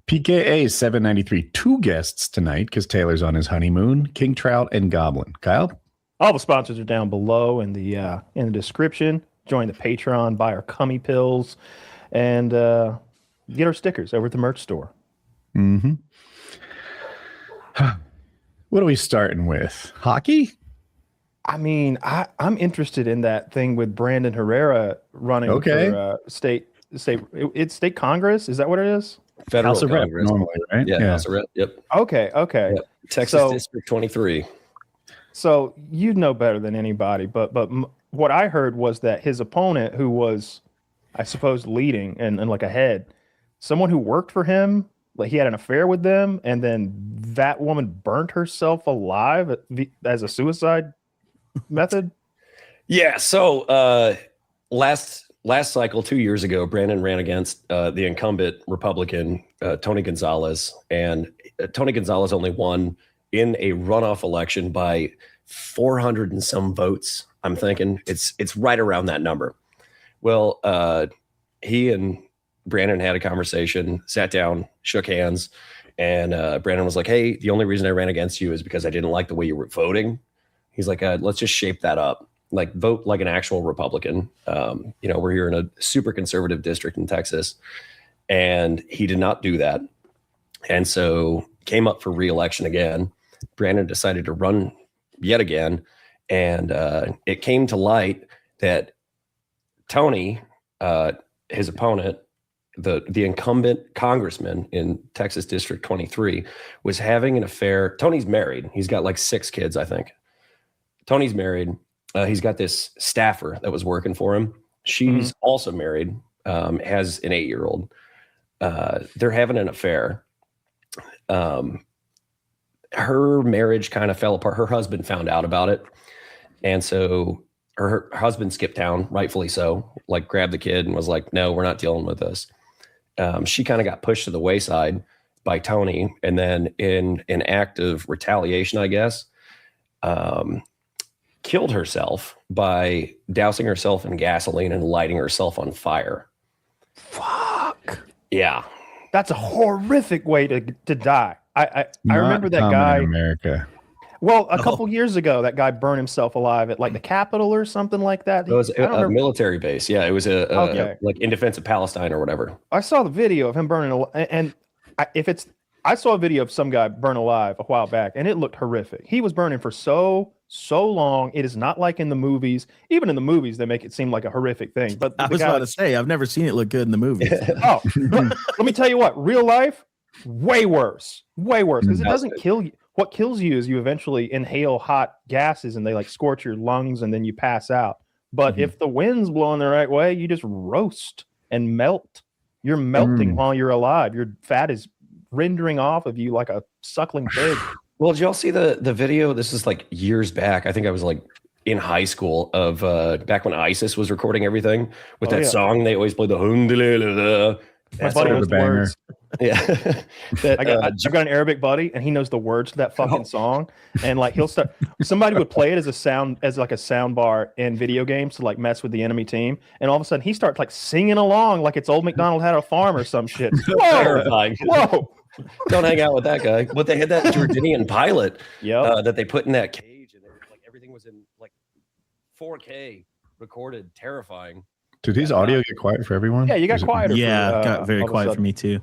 PKA 793. 2 guests tonight because Taylor's on his honeymoon. King Trout and Goblin. Kyle? All the sponsors are down below in the description. Join the Patreon, buy our cummy pills, and get our stickers over at the merch store. Mm-hmm. What are we starting with? Hockey? I mean, I'm interested in that thing with Brandon Herrera running for state. It's state Congress. Is that what it is? Federal House of Rep Congress. normally, right? Yeah, House of Rep. Yep. Okay. Yep. Texas District 23. So you know better than anybody, but what I heard was that his opponent, who was, I suppose, leading and like ahead, someone who worked for him, like he had an affair with them, and then that woman burnt herself alive as a suicide method. Yeah. So last cycle, 2 years ago, Brandon ran against the incumbent Republican, Tony Gonzalez, and Tony Gonzalez only won in a runoff election by 400 and some votes. I'm thinking it's right around that number. Well, he and Brandon had a conversation, sat down, shook hands, and Brandon was like, "Hey, the only reason I ran against you is because I didn't like the way you were voting." He's like, "Let's just shape that up. Like, vote like an actual Republican." We're here in a super conservative district in Texas, and he did not do that. And so came up for re-election again. Brandon decided to run yet again. And it came to light that Tony, his opponent, the incumbent congressman in Texas District 23, was having an affair. Tony's married. He's got like 6 kids, I think. Tony's married. He's got this staffer that was working for him. She's also married, has an 8-year-old. They're having an affair. Her marriage kind of fell apart. Her husband found out about it. And so her husband skipped town, rightfully so, like grabbed the kid and was like, "No, we're not dealing with this." She kind of got pushed to the wayside by Tony. And then in an act of retaliation, I guess, killed herself by dousing herself in gasoline and lighting herself on fire. Fuck. Yeah. That's a horrific way to die. I remember that guy in America. Well, a couple years ago, that guy burned himself alive at like the Capitol or something like that. It was a military base. Yeah, it was like in defense of Palestine or whatever. I saw the video of him burning, and I saw a video of some guy burned alive a while back, and it looked horrific. He was burning for so long. It is not like in the movies. Even in the movies, they make it seem like a horrific thing. But I was about to say, I've never seen it look good in the movies. Oh, let me tell you what, real life, way worse, because it doesn't kill you. What kills you is you eventually inhale hot gases and they like scorch your lungs and then you pass out. But if the wind's blowing the right way, you just roast and melt. You're melting while you're alive. Your fat is rendering off of you like a suckling pig. Well, did y'all see the video? This is like years back. I think I was like in high school of back when ISIS was recording everything with that song. They always play the my buddy knows the words. Yeah. I've got an Arabic buddy and he knows the words to that fucking song. And like he'll start, somebody would play it as like a sound bar in video games to like mess with the enemy team. And all of a sudden he starts like singing along like it's old MacDonald had a farm or some shit. Whoa! Terrifying. Whoa! Don't hang out with that guy. But they had that Jordanian pilot that they put in that cage, and like everything was in like 4K recorded, terrifying. Did his audio get quiet for everyone? Yeah, you got quieter. Yeah, got very quiet for me too.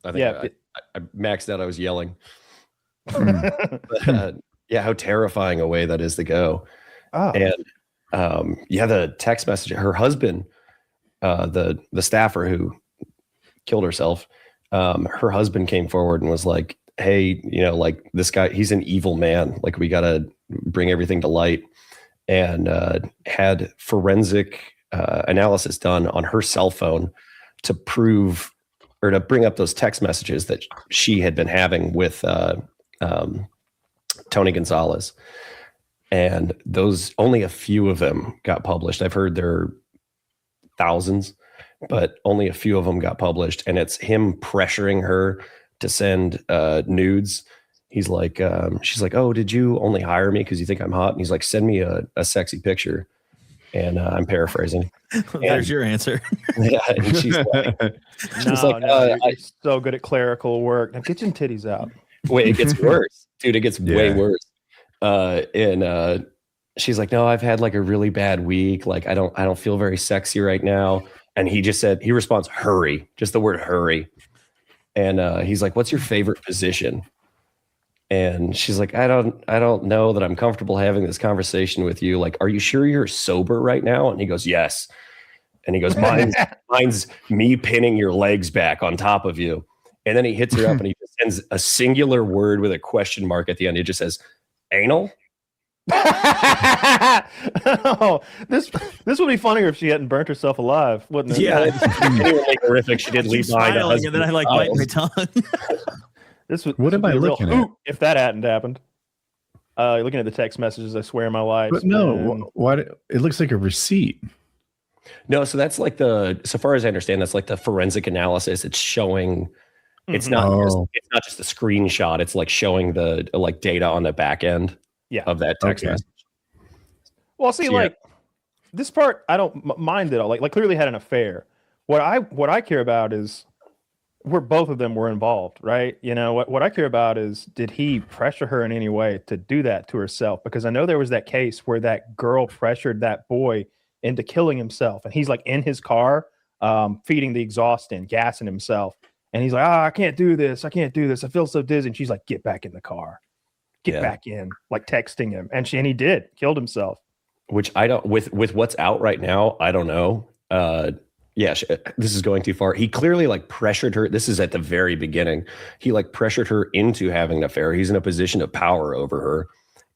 I think I maxed out. I was yelling. But, how terrifying a way that is to go. Oh. And the text message. Her husband, the staffer who killed herself, her husband came forward and was like, "Hey, like this guy, he's an evil man. Like we got to bring everything to light." And had forensic analysis done on her cell phone to prove or to bring up those text messages that she had been having with Tony Gonzalez. And those, only a few of them got published. I've heard there are thousands, but only a few of them got published. And it's him pressuring her to send nudes. He's like, she's like, "Oh, did you only hire me because you think I'm hot?" And he's like, "Send me a sexy picture." And I'm paraphrasing. There's your answer. Yeah, and she's like, you're so good at clerical work. Now get your titties out. Wait, it gets worse, dude. It gets way worse. And she's like, no, I've had like a really bad week. Like, I don't feel very sexy right now. And he responds, hurry, just the word hurry. And he's like, what's your favorite position? And she's like, I don't know that I'm comfortable having this conversation with you. Like, are you sure you're sober right now? And he goes, yes. And he goes, mine's me pinning your legs back on top of you. And then he hits her up and he just sends a singular word with a question mark at the end. It just says, anal. Oh, this would be funnier if she hadn't burnt herself alive, wouldn't it? Yeah, horrific. She did leave behind a husband, and then I like bite my tongue. What am I looking at? If that hadn't happened, looking at the text messages, I swear my life. But no, what? It looks like a receipt. No, so that's like so far as I understand, that's like the forensic analysis. It's showing. It's not. It's not just a screenshot. It's like showing the like data on the back end. Of that text message. Well, see, like this part, I don't mind it all. Like clearly had an affair. What I care about is where both of them were involved, right? You know, what I care about is, did he pressure her in any way to do that to herself? Because I know there was that case where that girl pressured that boy into killing himself, and he's like in his car, feeding the exhaust in, gassing himself, and he's like, I can't do this. I feel so dizzy. And she's like, get back in the car. Get back in, like texting him, and he did, killed himself. Which I don't, with what's out right now, I don't know. This is going too far. He clearly like pressured her. This is at the very beginning. He like pressured her into having an affair. He's in a position of power over her,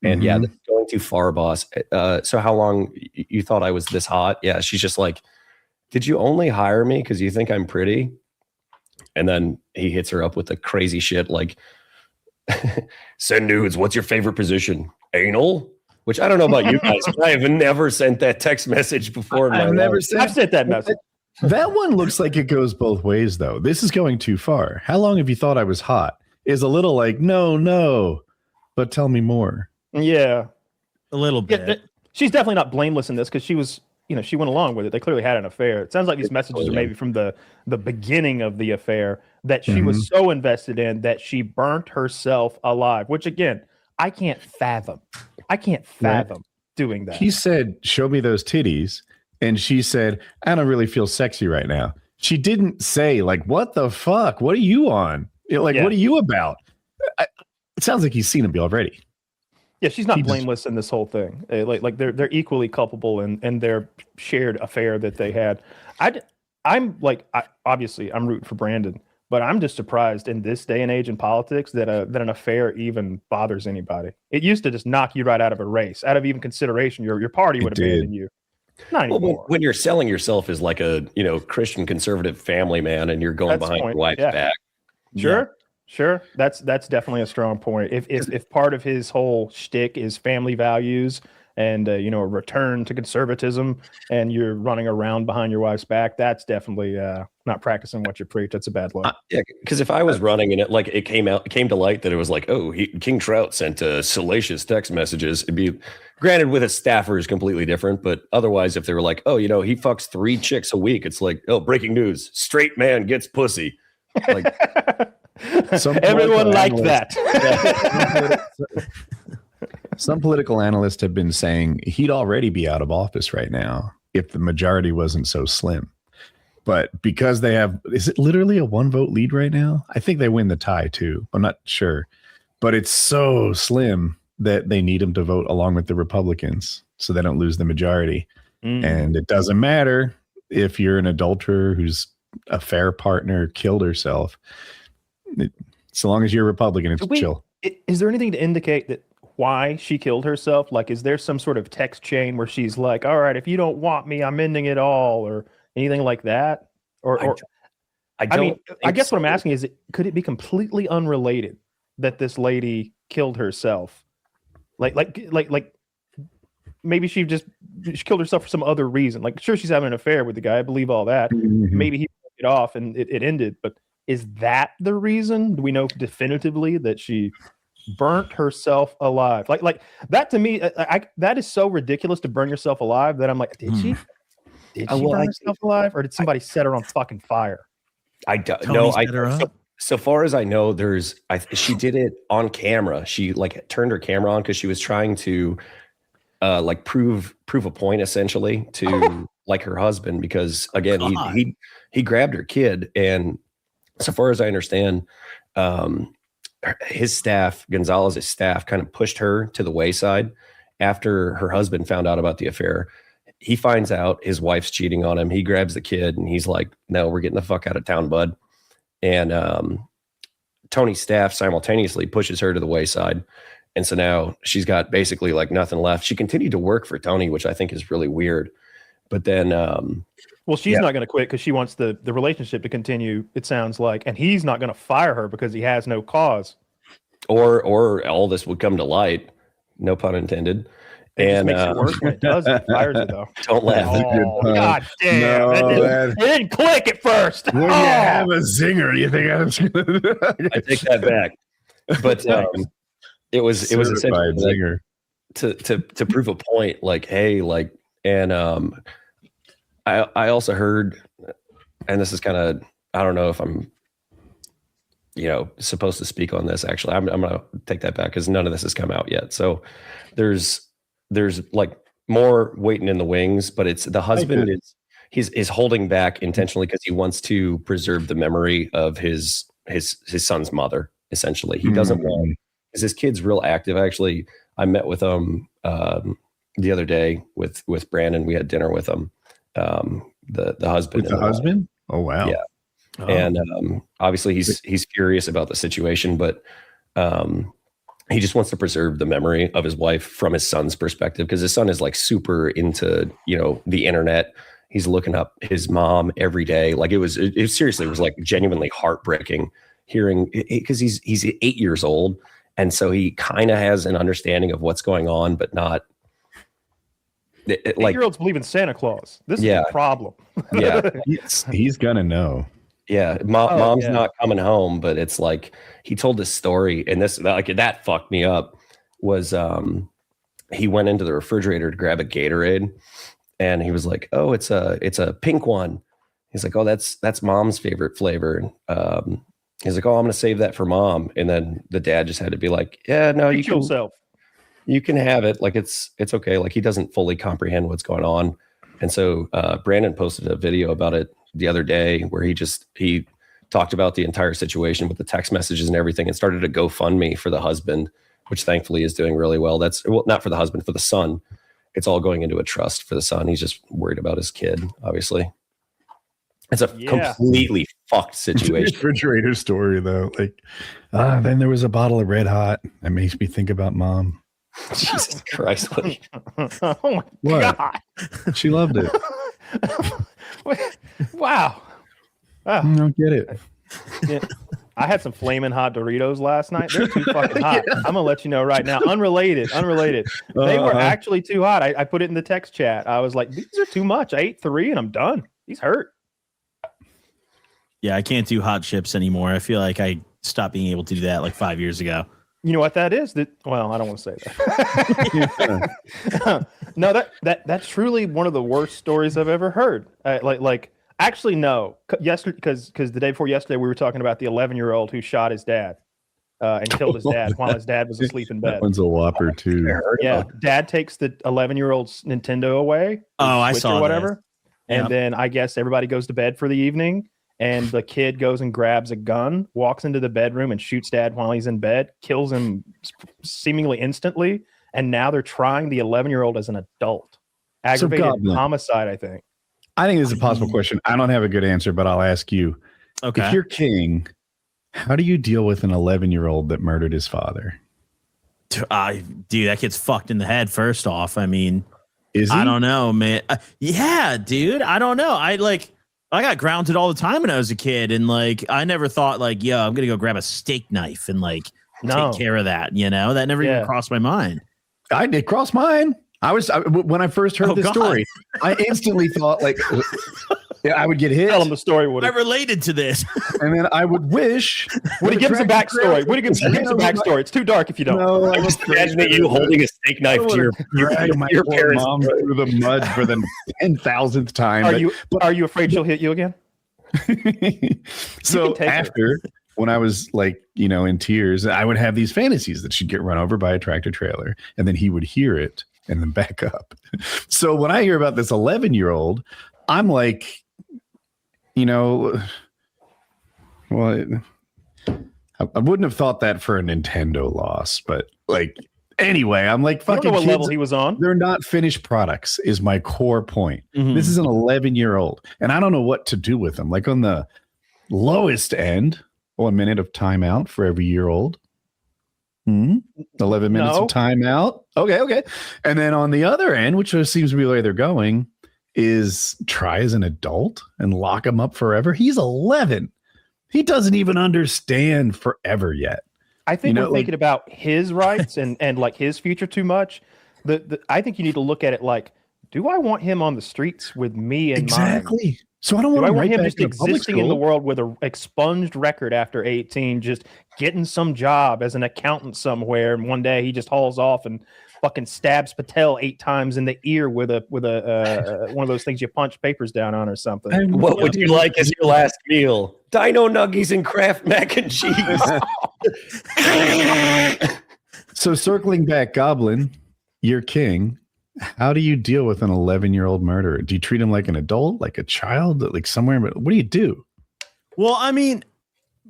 and this is going too far, boss. So how long you thought I was this hot? Yeah, she's just like, did you only hire me because you think I'm pretty? And then he hits her up with the crazy shit like, send nudes. What's your favorite position? Anal? Which I don't know about you guys, but I have never sent that text message before in my life. I've sent that message. That one looks like it goes both ways, though. This is going too far. How long have you thought I was hot? Is a little like, no, but tell me more. Yeah. A little bit. Yeah, she's definitely not blameless in this because she was, she went along with it. They clearly had an affair. It sounds like these messages are maybe from the beginning of the affair that she was so invested in that she burnt herself alive, which again, I can't fathom doing that. He said, show me those titties. And she said, I don't really feel sexy right now. She didn't say like, what the fuck? What are you on? What are you about? It sounds like he's seen him already. Yeah, she's not blameless in this whole thing. Like they're equally culpable in their shared affair that they had. I'm rooting for Brandon, but I'm just surprised in this day and age in politics that an affair even bothers anybody. It used to just knock you right out of a race, out of even consideration. Your party would abandon you. Not anymore. When you're selling yourself as like a Christian conservative family man, and you're going behind your wife's back. Sure. That's definitely a strong point. If part of his whole shtick is family values and a return to conservatism, and you're running around behind your wife's back, that's definitely not practicing what you preach. That's a bad look. Because if I was running and it came to light that it was like, King Trout sent salacious text messages, it'd be, granted, with a staffer is completely different, but otherwise, if they were like, he fucks 3 chicks a week, it's like, breaking news, straight man gets pussy. Like, everyone liked that. Some political analysts have been saying he'd already be out of office right now if the majority wasn't so slim. But because they have, is it literally a 1-vote lead right now? I think they win the tie too. I'm not sure. But it's so slim that they need him to vote along with the Republicans so they don't lose the majority. And it doesn't matter if you're an adulterer who's a fair partner, killed herself. So long as you're a Republican, it's chill. Is there anything to indicate that why she killed herself? Like, is there some sort of text chain where she's like, all right, if you don't want me, I'm ending it all, or anything like that? I guess what I'm asking is, could it be completely unrelated that this lady killed herself? Like maybe she killed herself for some other reason. Like, sure, she's having an affair with the guy. I believe all that. Maybe he broke it off and it ended, but is that the reason? Do we know definitively that she burnt herself alive. Like that to me, that is so ridiculous to burn yourself alive that I'm like, did she? Did she burn herself alive, or did somebody set her on fucking fire? I don't know. So far as I know, she did it on camera. She like turned her camera on because she was trying to like prove a point essentially to like her husband, because again he grabbed her kid, and so far as I understand, his staff, Gonzalez's staff, kind of pushed her to the wayside after her husband found out about the affair. He finds out his wife's cheating on him. He grabs the kid and he's like, no, we're getting the fuck out of town, bud. And Tony's staff simultaneously pushes her to the wayside. And so now she's got basically like nothing left. She continued to work for Tony, which I think is really weird. But then, well, she's not going to quit because she wants the relationship to continue, it sounds like. And he's not going to fire her because he has no cause. Or all this would come to light. No pun intended. It makes it worse when it does. It fires it though. Don't laugh. Oh, God damn! It didn't click at first. When you have a zinger, you think I'm just gonna... I take that back. But it was essentially zinger. to prove a point. Like, hey, like, and I also heard, and this is kind of, I don't know if I'm, supposed to speak on this. Actually, I'm gonna take that back because none of this has come out yet. So there's like more waiting in the wings, but it's the husband is holding back intentionally because he wants to preserve the memory of his son's mother. Essentially, he doesn't want, because his kid's real active. Actually, I met with him the other day with Brandon. We had dinner with him. The husband. With the husband? Oh wow. Yeah. Oh. And obviously he's furious about the situation, but he just wants to preserve the memory of his wife from his son's perspective, because his son is like super into, the internet. He's looking up his mom every day. Like it seriously was like genuinely heartbreaking hearing, because he's 8 years old. And so he kind of has an understanding of what's going on, but not. Like 8-year-olds believe in Santa Claus. This is a problem. Yeah. He's gonna know. Yeah. Mom's not coming home, but it's like, he told this story, and that fucked me up, was he went into the refrigerator to grab a Gatorade, and he was like, oh, it's a pink one. He's like, oh, that's mom's favorite flavor. He's like, oh, I'm going to save that for mom. And then the dad just had to be like, yeah, no, you can have it. Like, it's okay. Like, he doesn't fully comprehend what's going on. And so Brandon posted a video about it the other day where he talked about the entire situation with the text messages and everything, and started a GoFundMe for the husband, which thankfully is doing really well. Not for the husband, for the son. It's all going into a trust for the son. He's just worried about his kid, obviously. It's a completely fucked situation. Refrigerator story, though. Like, then there was a bottle of Red Hot. That makes me think about mom. Jesus Christ. Oh my God. She loved it. Wow. I don't get it. Yeah. I had some flaming hot Doritos last night. They're too fucking hot. I'm gonna let you know right now. Unrelated. They were actually too hot. I put it in the text chat. I was like, these are too much. I ate 3 and I'm done. These hurt. Yeah, I can't do hot chips anymore. I feel like I stopped being able to do that like 5 years ago. You know what that is? Well, I don't want to say that. No, that's truly one of the worst stories I've ever heard. Actually, no. Yesterday, because the day before yesterday, we were talking about the 11-year-old who shot his dad and killed his dad while his dad was asleep in bed. That one's a whopper too. Yeah, dad takes the 11-year-old's Nintendo away. Oh, I saw or whatever. That. And then I guess everybody goes to bed for the evening. And the kid goes and grabs a gun, walks into the bedroom and shoots dad while he's in bed, kills him seemingly instantly. And now they're trying the 11-year-old as an adult. Aggravated homicide, I think. I think this is a possible question. I don't have a good answer, but I'll ask you. Okay. If you're king, how do you deal with an 11-year-old that murdered his father? Dude, that kid's fucked in the head, first off. I mean, is he? I don't know, man. Yeah, dude. I don't know. I got grounded all the time when I was a kid, and like I never thought like, yo, I'm gonna go grab a steak knife and like take care of that. That never even crossed my mind. I did cross mine. When I first heard this story, I instantly thought like, Yeah, I would get hit. Tell him the story. I related to this. And then I would wish. Would you give us a backstory? Would you give us a backstory? It's too dark if you don't. No, I'm just imagining you holding a steak knife to your parents' mom through the mud for the 10,000th time. Are you afraid she'll hit you again? So after, when I was like, in tears, I would have these fantasies that she'd get run over by a tractor trailer, and then he would hear it and then back up. So when I hear about this 11-year-old, I'm like, well, I wouldn't have thought that for a Nintendo loss, but like, anyway, I'm like, fucking I don't know what kids, level he was on. They're not finished products is my core point. Mm-hmm. This is an 11-year-old, and I don't know what to do with them. Like on the lowest end, 1 minute of timeout for every year old. 11 minutes of timeout. Okay. And then on the other end, which seems to be the way they're going, is try as an adult and lock him up forever. He's 11. He doesn't even understand forever yet. I think we're thinking about his rights and like his future too much. I think you need to look at it like, do I want him on the streets with me and exactly? So I don't want him just existing in the world with an expunged record after 18, just getting some job as an accountant somewhere, and one day he just hauls off and fucking stabs Patel 8 times in the ear with a one of those things you punch papers down on or something. What would you like as your last meal? Dino nuggies and Kraft mac and cheese. So circling back, Goblin, you're king. How do you deal with an 11-year-old murderer? Do you treat him like an adult, like a child, like somewhere? What do you do? Well, I mean,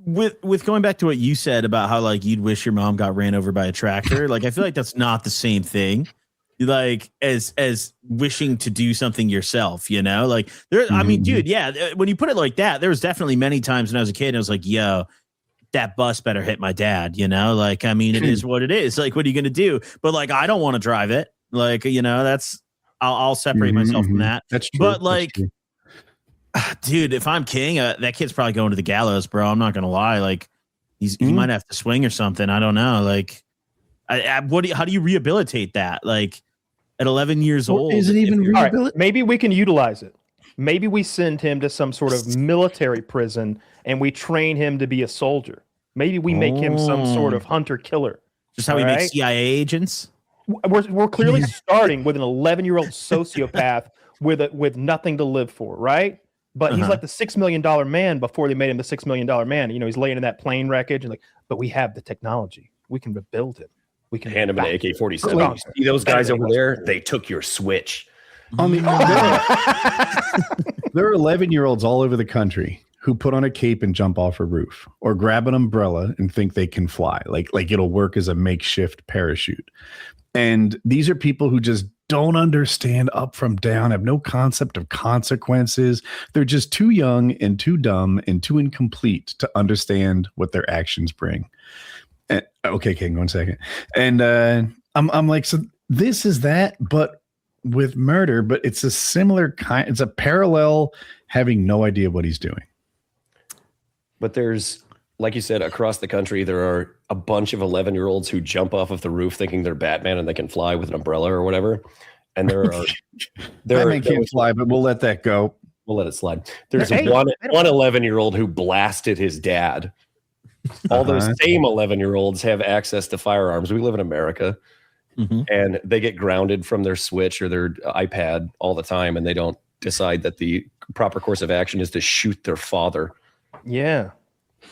with going back to what you said about how like you'd wish your mom got ran over by a tractor, like I feel like that's not the same thing. Like as wishing to do something yourself, like there. I mean, dude, yeah. When you put it like that, there was definitely many times when I was a kid, and I was like, yo, that bus better hit my dad. Like I mean, it is what it is. Like, what are you gonna do? But like, I don't want to drive it. Like, that's I'll separate myself from that. That's true. But like, dude, if I'm king, that kid's probably going to the gallows, bro. I'm not gonna lie. Like, he might have to swing or something. I don't know. Like, how do you rehabilitate that? Like, at 11 years old, is it even rehabilitate? Right, maybe we can utilize it. Maybe we send him to some sort of military prison and we train him to be a soldier. Maybe we make him some sort of hunter killer. Just how we make CIA agents. We're clearly starting with an 11-year-old sociopath with nothing to live for, right? But he's like the $6 million man before they made him the $6 million man. He's laying in that plane wreckage and like, but we have the technology. We can rebuild him. We can hand him an AK-47. See those guys over there? They took your Switch. On the there are 11-year-olds all over the country who put on a cape and jump off a roof, or grab an umbrella and think they can fly, like it'll work as a makeshift parachute. And these are people who just don't understand up from down, have no concept of consequences. They're just too young and too dumb and too incomplete to understand what their actions bring. And, okay, King, 1 second. And I'm like, so this is that, but with murder, but it's a similar kind. It's a parallel having no idea what he's doing. But there's, like you said, across the country, there are a bunch of 11-year-olds who jump off of the roof thinking they're Batman and they can fly with an umbrella or whatever. And Batman can't fly, but we'll let that go. We'll let it slide. There's one 11-year-old who blasted his dad. All those same 11-year-olds have access to firearms. We live in America, and they get grounded from their Switch or their iPad all the time, and they don't decide that the proper course of action is to shoot their father. Yeah.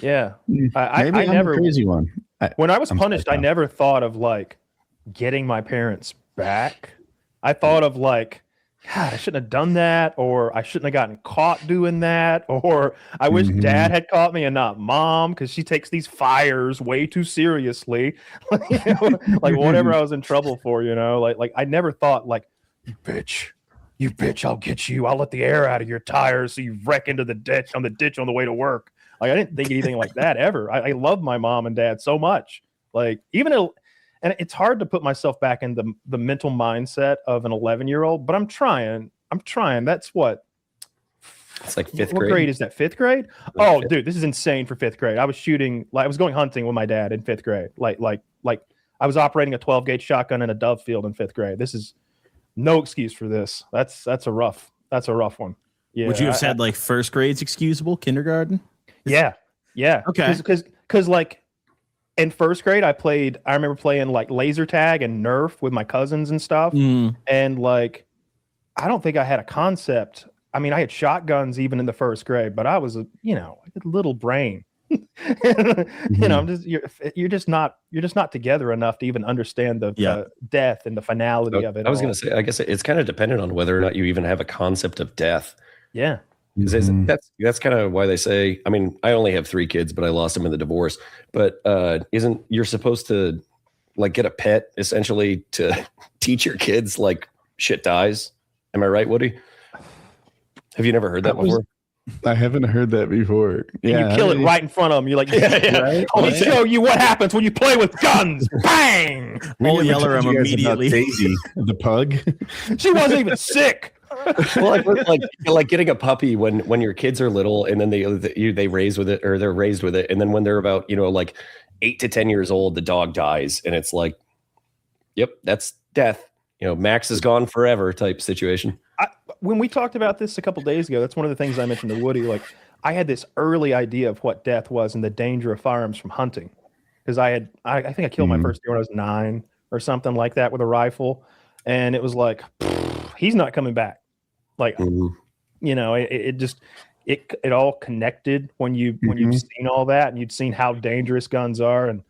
I never the crazy one. When I was punished, I never thought of like getting my parents back. I thought of like, God, I shouldn't have done that, or I shouldn't have gotten caught doing that, or I wish dad had caught me and not mom, because she takes these fires way too seriously. Like whatever I was in trouble for, like I never thought like, you bitch, I'll get you. I'll let the air out of your tires so you wreck into the ditch on the way to work. Like I didn't think anything like that ever. I love my mom and dad so much. Like and it's hard to put myself back in the mental mindset of an 11-year-old, but I'm trying. That's what? It's like fifth grade. What grade is that? 5th grade? Oh, dude, this is insane for 5th grade. I was going hunting with my dad in 5th grade. Like I was operating a 12-gauge shotgun in a dove field in 5th grade. This is no excuse for this. That's a rough one. Yeah. Would you have said like first grade's excusable, kindergarten? Yeah. Okay. Because like in first grade, I remember playing like laser tag and Nerf with my cousins and stuff. And like, I don't think I had a concept. I mean, I had shotguns even in the first grade, but I was a little brain. I'm just you're just not together enough to even understand the death and the finality of it. I was going to say, I guess it's kind of dependent on whether or not you even have a concept of death. Yeah. That's kind of why they say, I mean, I only have 3 kids, but I lost them in the divorce. But isn't you're supposed to like get a pet essentially to teach your kids like shit dies? Am I right, Woody? Have you never heard that before? I haven't heard that before. Yeah, and you kill it right in front of them. You're like, right? Let me show you what happens when you play with guns. Bang! We'll yell at him immediately. Daisy, the pug. She wasn't even sick. Well, like getting a puppy when your kids are little, and then they raise with it, or they're raised with it, and then when they're about like 8 to 10 years old, the dog dies, and it's like, yep, that's death. Max is gone forever type situation. When we talked about this a couple days ago, that's one of the things I mentioned to Woody. Like, I had this early idea of what death was and the danger of firearms from hunting, because I think I killed my first deer when I was 9 or something like that with a rifle, and it was like, he's not coming back. Like, it all connected when you've seen all that and you'd seen how dangerous guns are and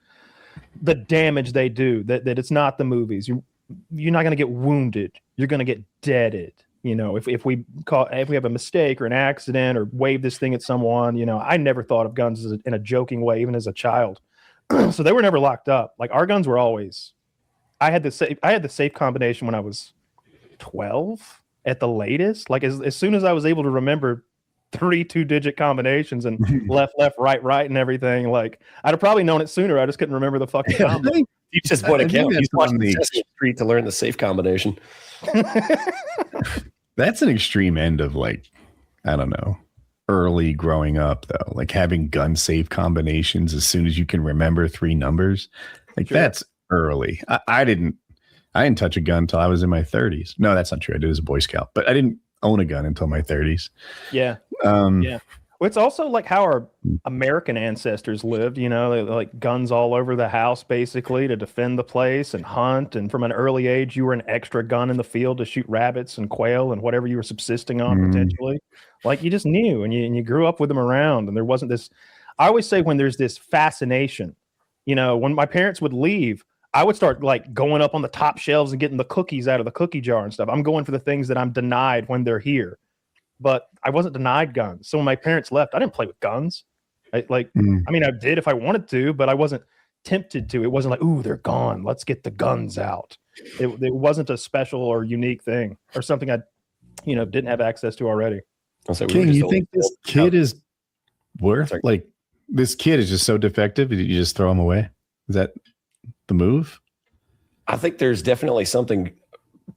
the damage they do. That it's not the movies. You're not going to get wounded. You're going to get deaded. If we have a mistake or an accident or wave this thing at someone, I never thought of guns in a joking way, even as a child. So they were never locked up. Like, our guns were always. I had the safe combination when I was 12 at the latest. Like, as soon as I was able to remember 3 2-digit combinations and left, right, and everything. Like, I'd have probably known it sooner. I just couldn't remember the fucking combo. You just want to count. You watched Sesame Street to learn the safe combination. That's an extreme end of, like, I don't know, early growing up though. Like, having gun safe combinations as soon as you can remember 3 numbers. Like, sure. That's early. I didn't touch a gun until I was in my 30s. No, that's not true. I did as a Boy Scout, but I didn't own a gun until my 30s. Yeah. Yeah. Well, it's also like how our American ancestors lived, like guns all over the house, basically, to defend the place and hunt. And from an early age, you were an extra gun in the field to shoot rabbits and quail and whatever you were subsisting on, potentially. Like, you just knew, and you grew up with them around. And there wasn't this, I always say, when there's this fascination, when my parents would leave, I would start like going up on the top shelves and getting the cookies out of the cookie jar and stuff. I'm going for the things that I'm denied when they're here. But I wasn't denied guns. So when my parents left, I didn't play with guns. I mean, I did if I wanted to, but I wasn't tempted to. It wasn't like, ooh, they're gone. Let's get the guns out. It wasn't a special or unique thing or something I, didn't have access to already. King, you think this kid is worth, like, this kid is just so defective, you just throw him away? Is that the move? I think there's definitely something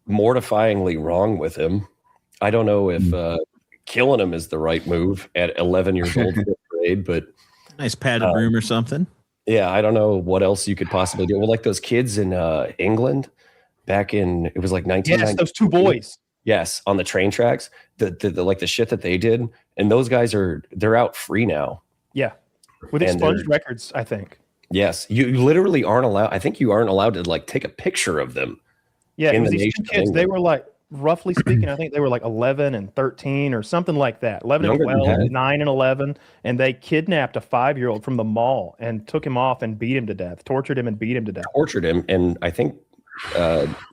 mortifyingly wrong with him. I don't know if killing him is the right move at 11 years old, 5th grade, but nice padded room or something. Yeah, I don't know what else you could possibly do. Well, like those kids in England back in, it was like 1990. Yes, those 2 boys. Yes, on the train tracks, the shit that they did, and those guys they're out free now. Yeah, with expunged records, I think. Yes, you literally aren't allowed. I think you aren't allowed to like take a picture of them. Yeah, it was these 2 kids. They were like, roughly speaking, I think they were like 11 and 13 or something like that. 11 and 12, 9 and 11, and they kidnapped a 5-year-old from the mall and took him off and beat him to death. Tortured him and beat him to death. Tortured him, and I think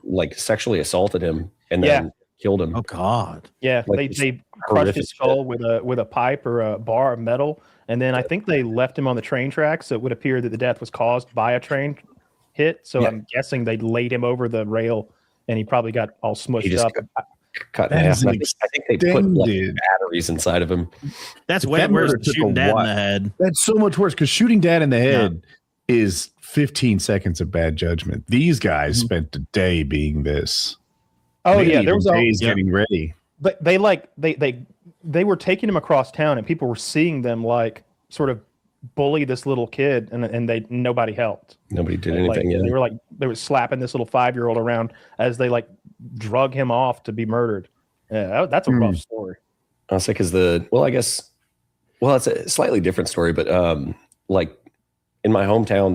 like sexually assaulted him and then killed him. Oh God! Yeah, like they crushed his skull with a pipe or a bar of metal, and then I think they left him on the train tracks. So it would appear that the death was caused by a train hit. So I'm guessing they laid him over the rail, and he probably got all smushed up. Cut in half. I think they put like batteries inside of him. That's way worse than shooting dad in the head. That's so much worse, because shooting dad in the head is 15 seconds of bad judgment. These guys spent a day being this. Oh, maybe there was days getting ready. But they were taking him across town, and people were seeing them like sort of bully this little kid, and nobody helped. Nobody did anything. They were slapping this little 5-year-old around as they like drug him off to be murdered. Yeah, that's a rough story. I'll say because it's a slightly different story, but like in my hometown,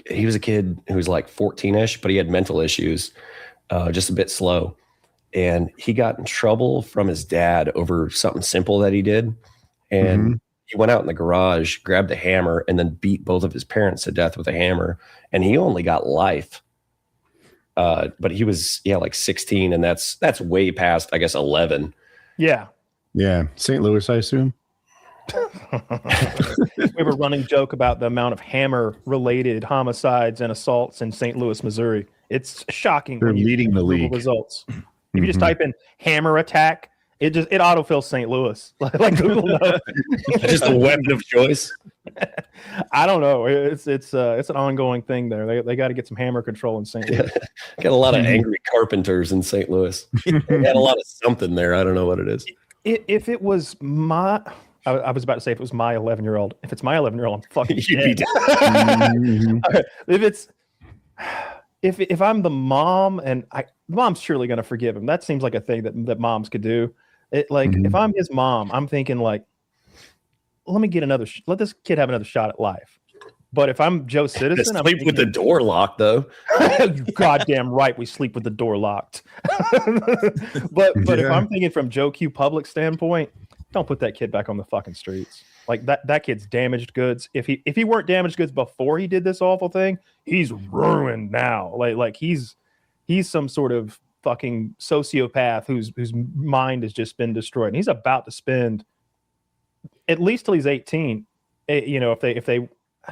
he was a kid who was like 14-ish, but he had mental issues, just a bit slow. And he got in trouble from his dad over something simple that he did. And he went out in the garage, grabbed a hammer, and then beat both of his parents to death with a hammer. And he only got life. But he was, like 16, and that's way past, I guess, 11. Yeah. Yeah. St. Louis, I assume. We have a running joke about the amount of hammer-related homicides and assaults in St. Louis, Missouri. It's shocking. They're leading the league. Results. If you just type in hammer attack, it autofills St. Louis. like Google knows. Just a weapon of choice. I don't know. It's an ongoing thing there. They got to get some hammer control in St. Louis. Got a lot of angry carpenters in St. Louis. Got a lot of something there. I don't know what it is. If it was I was about to say if it was my 11-year-old. If it's my 11-year-old, I'm fucking dead. If I'm the mom, and mom's surely going to forgive him. That seems like a thing that moms could do. If I'm his mom, I'm thinking like, let this kid have another shot at life. But if I'm Joe Citizen, sleep with the door locked, though. You goddamn right, we sleep with the door locked. but if I'm thinking from Joe Q Public standpoint, don't put that kid back on the fucking streets. Like that kid's damaged goods. If he weren't damaged goods before he did this awful thing, he's ruined now. Like he's some sort of fucking sociopath whose mind has just been destroyed. And he's about to spend at least till he's 18. If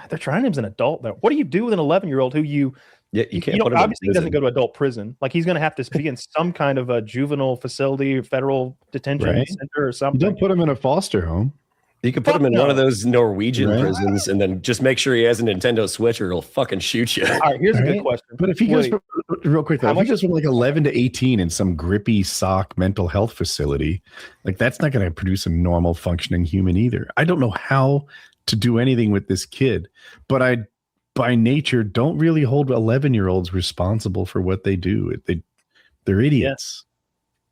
they're trying him as an adult though. What do you do with an 11-year-old who you can't put him obviously he doesn't go to adult prison. Like he's going to have to be in some kind of a juvenile facility, federal detention center or something. You don't put him in a foster home. You could put him in one of those Norwegian prisons and then just make sure he has a Nintendo Switch or he'll fucking shoot you. All right, here's a good question. But if he goes real quick though, if he goes from like 11 to 18 in some grippy sock mental health facility, like that's not going to produce a normal functioning human either. I don't know how to do anything with this kid, but I by nature don't really hold 11-year-olds responsible for what they do. They're idiots. Yeah.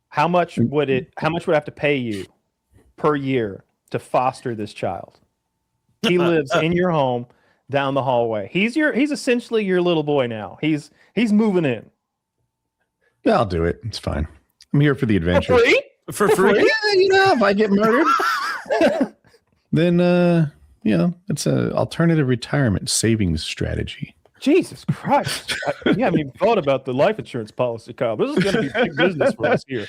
How much would I have to pay you per year to foster this child? He lives in your home down the hallway. He's essentially your little boy now. He's moving in. Yeah, I'll do it. It's fine. I'm here for the adventure. For free? Yeah, if I get murdered, then it's an alternative retirement savings strategy. Jesus Christ. You haven't even thought about the life insurance policy, Kyle. This is going to be big business for us here.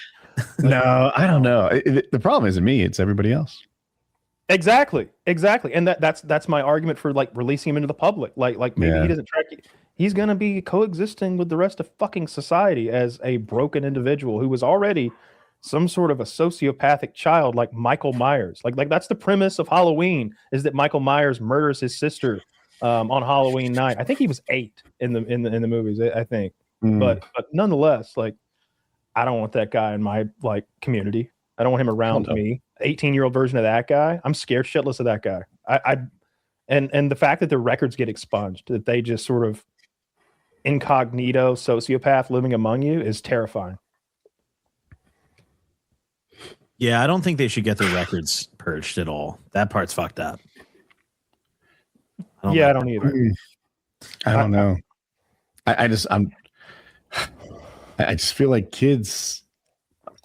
No, I don't know. The problem isn't me. It's everybody else. Exactly. And that's my argument for like releasing him into the public. Like maybe he doesn't track you. He's going to be coexisting with the rest of fucking society as a broken individual who was already some sort of a sociopathic child like Michael Myers. Like that's the premise of Halloween, is that Michael Myers murders his sister on Halloween night. I think he was 8 in the movies, I think. But nonetheless, like I don't want that guy in my like community. I don't want him around me. 18-year-old version of that guy. I'm scared shitless of that guy. And the fact that the records get expunged, that they just sort of incognito sociopath living among you is terrifying. Yeah, I don't think they should get their records purged at all. That part's fucked up. I don't either. I don't know. I just feel like kids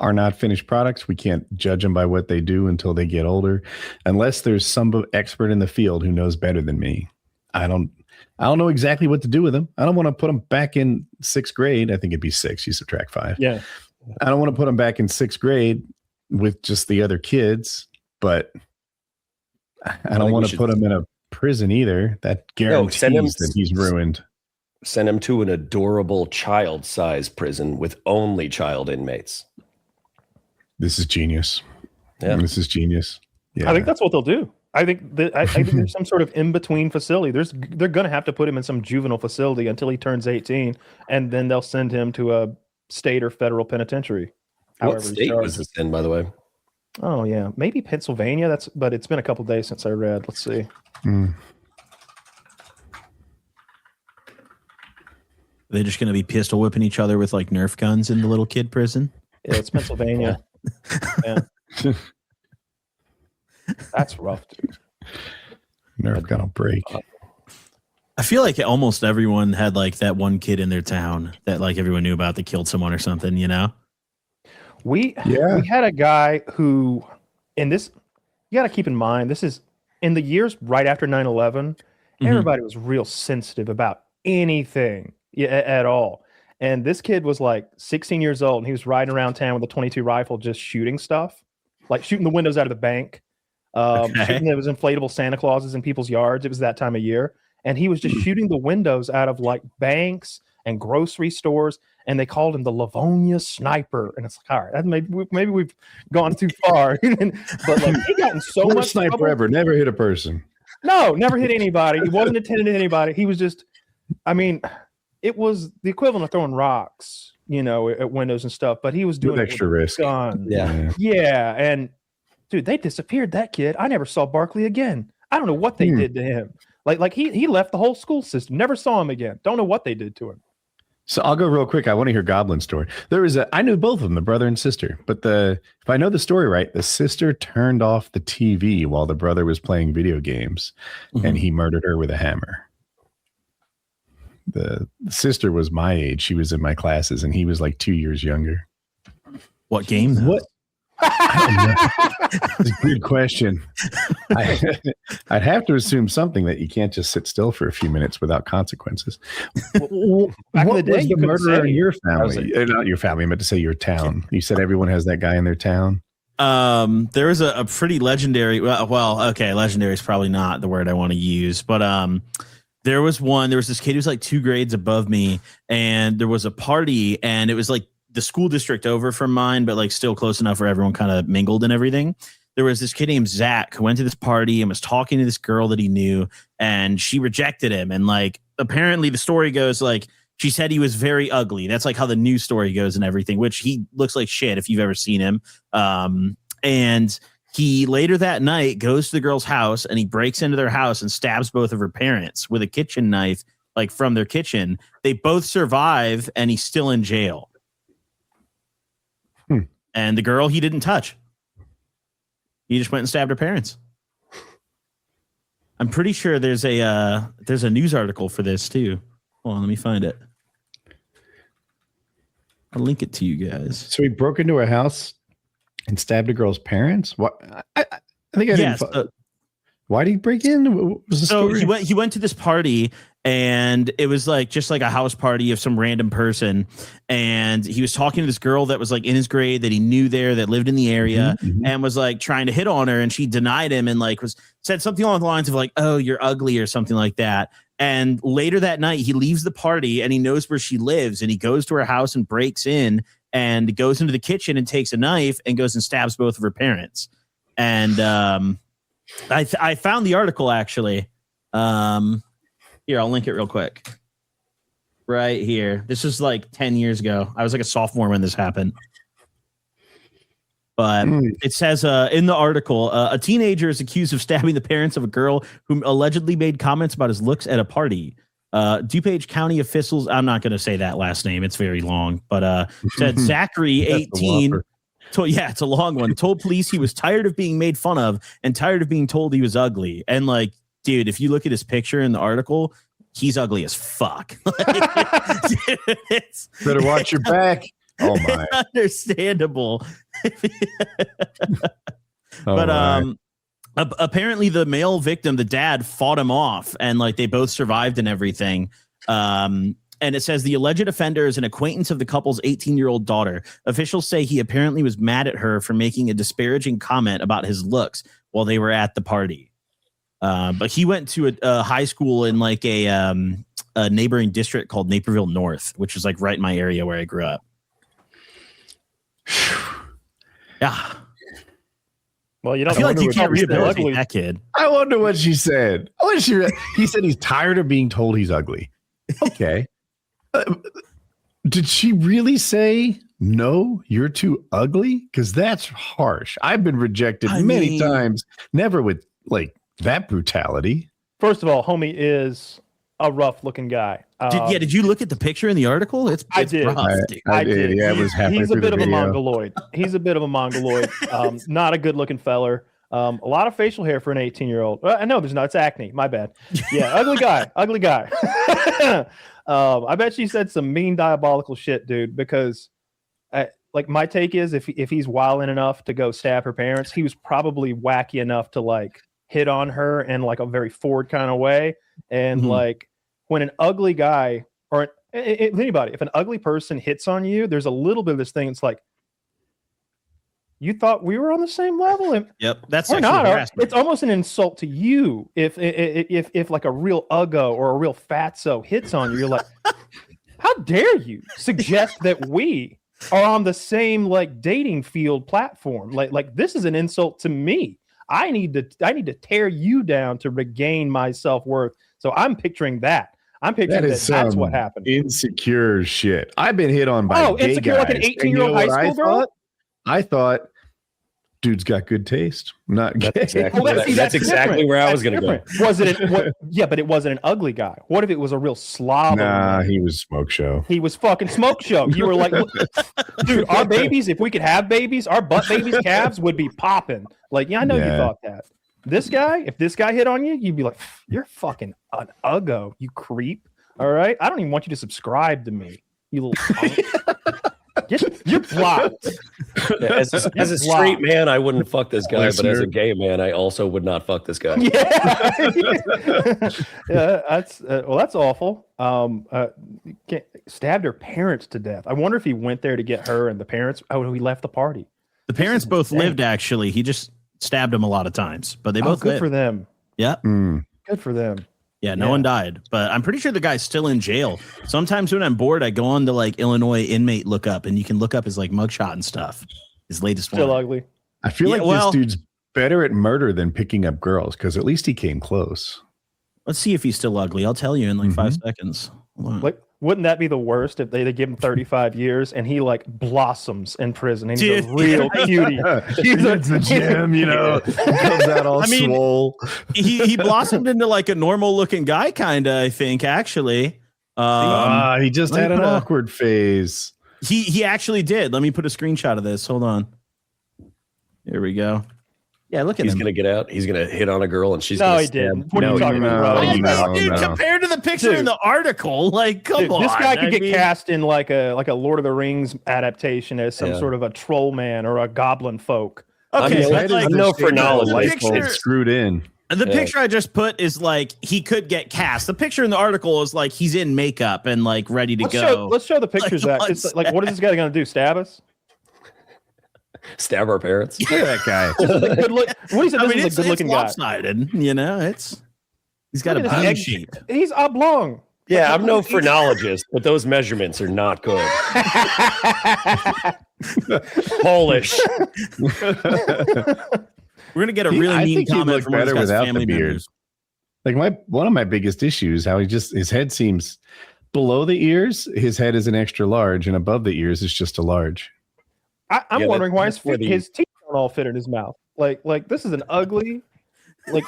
are not finished products. We can't judge them by what they do until they get older, unless there's some expert in the field who knows better than me. I don't know exactly what to do with them. I don't want to put them back in 6th grade. I think it'd be 6. You subtract 5. Yeah. I don't want to put them back in 6th grade with just the other kids, but I don't want to put him in a prison either. That guarantees that he's ruined. Send him to an adorable child-sized prison with only child inmates. This is genius. Yeah. This is genius. Yeah. I think that's what they'll do. I think there's some sort of in-between facility. They're going to have to put him in some juvenile facility until he turns 18, and then they'll send him to a state or federal penitentiary. What state was this in, by the way? Oh yeah, maybe Pennsylvania. But it's been a couple days since I read. Let's see. They're just going to be pistol whipping each other with like Nerf guns in the little kid prison. Yeah, it's Pennsylvania. Yeah. That's rough, dude. Nerve gonna break. I feel like almost everyone had like that one kid in their town that like everyone knew about that killed someone or something, you know? We had a guy who, in this, you got to keep in mind, this is in the years right after 9/11, everybody was real sensitive about anything at all. And this kid was like 16 years old, and he was riding around town with a .22 rifle, just shooting stuff, like shooting the windows out of the bank, shooting those inflatable Santa Clauses in people's yards. It was that time of year. And he was just shooting the windows out of like banks and grocery stores. And they called him the Livonia Sniper. And it's like, all right, maybe we've gone too far. But like, he got in so much sniper trouble. ever, never hit a person. No, never hit anybody. He wasn't intended to anybody. He was just, I mean, it was the equivalent of throwing rocks, you know, at windows and stuff. But he was doing with extra risk. Gun. Yeah. And dude, they disappeared that kid. I never saw Barkley again. I don't know what they did to him. Like he left the whole school system. Never saw him again. Don't know what they did to him. So I'll go real quick. I want to hear Goblin's story. I knew both of them, the brother and sister. But if I know the story right, the sister turned off the TV while the brother was playing video games, and he murdered her with a hammer. The sister was my age. She was in my classes, and he was like 2 years younger. What game? Though? What? That's a good question. I'd have to assume something that you can't just sit still for a few minutes without consequences. Back in the day, was you the couldn't murderer say. in your family? Not your family. I meant to say your town. You said everyone has that guy in their town. There was a pretty legendary. Legendary is probably not the word I want to use, but there was this kid who was like 2 grades above me, and there was a party, and it was like the school district over from mine, but like still close enough where everyone kind of mingled and everything. There was this kid named Zach who went to this party and was talking to this girl that he knew, and she rejected him. And like, apparently the story goes like, she said he was very ugly. That's like how the news story goes and everything, which he looks like shit if you've ever seen him. And he later that night goes to the girl's house, and he breaks into their house and stabs both of her parents with a kitchen knife, like from their kitchen. They both survive, and he's still in jail. And the girl he didn't touch. He just went and stabbed her parents. I'm pretty sure there's a news article for this too. Hold on, let me find it. I'll link it to you guys. So he broke into a house and stabbed a girl's parents? What? I think I didn't. Why did he break in? What was the story? He went to this party, and it was like just like a house party of some random person, and he was talking to this girl that was like in his grade that he knew there, that lived in the area, and was like trying to hit on her, and she denied him and like said something along the lines of like, "Oh, you're ugly" or something like that. And later that night, he leaves the party, and he knows where she lives, and he goes to her house and breaks in and goes into the kitchen and takes a knife and goes and stabs both of her parents. And I found the article actually. Here, I'll link it real quick. Right here. This is like 10 years ago. I was like a sophomore when this happened. But it says in the article, a teenager is accused of stabbing the parents of a girl who allegedly made comments about his looks at a party. DuPage County officials, I'm not going to say that last name. It's very long. But said Zachary, 18. It's a long one. Told police he was tired of being made fun of and tired of being told he was ugly. And like, dude, if you look at his picture in the article, he's ugly as fuck. Better watch your back. Oh my! Understandable. But apparently the male victim, the dad, fought him off, and like they both survived and everything. And it says the alleged offender is an acquaintance of the couple's 18-year-old daughter. Officials say he apparently was mad at her for making a disparaging comment about his looks while they were at the party. But he went to a high school in like a neighboring district called Naperville North, which is like right in my area where I grew up. Yeah. Well, you don't. I feel like you can't rehabilitate that kid. I wonder what she said. He said he's tired of being told he's ugly. Okay. Did she really say, no, you're too ugly? Because that's harsh. I've been rejected many times, never with like that brutality. First of all, homie is a rough looking guy. Did you look at the picture in the article? I did. Rough, I did. Yeah, it was halfway He's a through bit the of a video. mongoloid. Not a good looking feller. A lot of facial hair for an 18-year-old. I know there's not. It's acne. My bad. Yeah, ugly guy. Ugly guy. I bet she said some mean, diabolical shit, dude. Because, like, my take is if he's wilding enough to go stab her parents, he was probably wacky enough to like hit on her in like a very Ford kind of way. And like when an ugly guy or anybody, if an ugly person hits on you, there's a little bit of this thing. It's like, you thought we were on the same level, and that's we're not. It's almost an insult to you if like a real uggo or a real fatso hits on you. You're like, how dare you suggest that we are on the same like dating field platform? Like this is an insult to me. I need to tear you down to regain my self-worth. So I'm picturing that. I'm picturing that's what happened. Insecure shit. I've been hit on by gay insecure guys. Like an 18-year-old high school girl. I thought, dude's got good taste. Not gay. That's exactly where I was going to go. Was it? Yeah, but it wasn't an ugly guy. What if it was a real slob? Nah, he was smoke show. He was fucking smoke show. You were like, dude, our babies, if we could have babies, our butt babies' calves would be popping. Like, yeah, I know you thought that. This guy, if this guy hit on you, you'd be like, you're fucking an uggo, you creep. All right? I don't even want you to subscribe to me, you little punk. You're blocked. As a straight man, I wouldn't fuck this guy, but as a gay man, I also would not fuck this guy. That's that's awful. Stabbed her parents to death. I wonder if he went there to get her and the parents. Oh, he left the party. The parents both lived. Actually, he just stabbed him a lot of times, but they both good lived. For them. Yeah, good for them. Yeah, no one died, but I'm pretty sure the guy's still in jail. Sometimes when I'm bored, I go on to like Illinois inmate lookup, and you can look up his like mugshot and stuff. His latest still one. Ugly. I feel like this dude's better at murder than picking up girls because at least he came close. Let's see if he's still ugly. I'll tell you in like 5 seconds. Like, wouldn't that be the worst if they give him 35 years and he like blossoms in prison and he's a real cutie? He's at the gym, you know, comes out all swole. He blossomed into like a normal looking guy, kind of. I think actually. He just had an awkward phase. He actually did. Let me put a screenshot of this. Hold on. Here we go. Yeah, look at him. He's going to get out. He's going to hit on a girl, and she's no, going to he didn't. What are you talking about? Dude, compared to the picture in the article, like, come on. This guy could get cast in like a Lord of the Rings adaptation as some sort of a troll man or a goblin folk. Okay, I know for knowledge. Screwed in. The picture I just put is like he could get cast. The picture in the article is like he's in makeup and like ready to go. Let's show the pictures. Like, what is this guy going to do? Stab us? Stab our parents? Look at that guy. Good look. What he said, this is a good-looking guy. Lopsided, you know. He's got a bone shape. He's oblong. Yeah, I'm no phrenologist, but those measurements are not good. Polish. We're gonna get a really mean comment from better without family the beard. members. Like one of my biggest issues, how his head seems below the ears. His head is an extra large, and above the ears is just a large. I'm wondering why his teeth don't all fit in his mouth. Like this is an ugly, like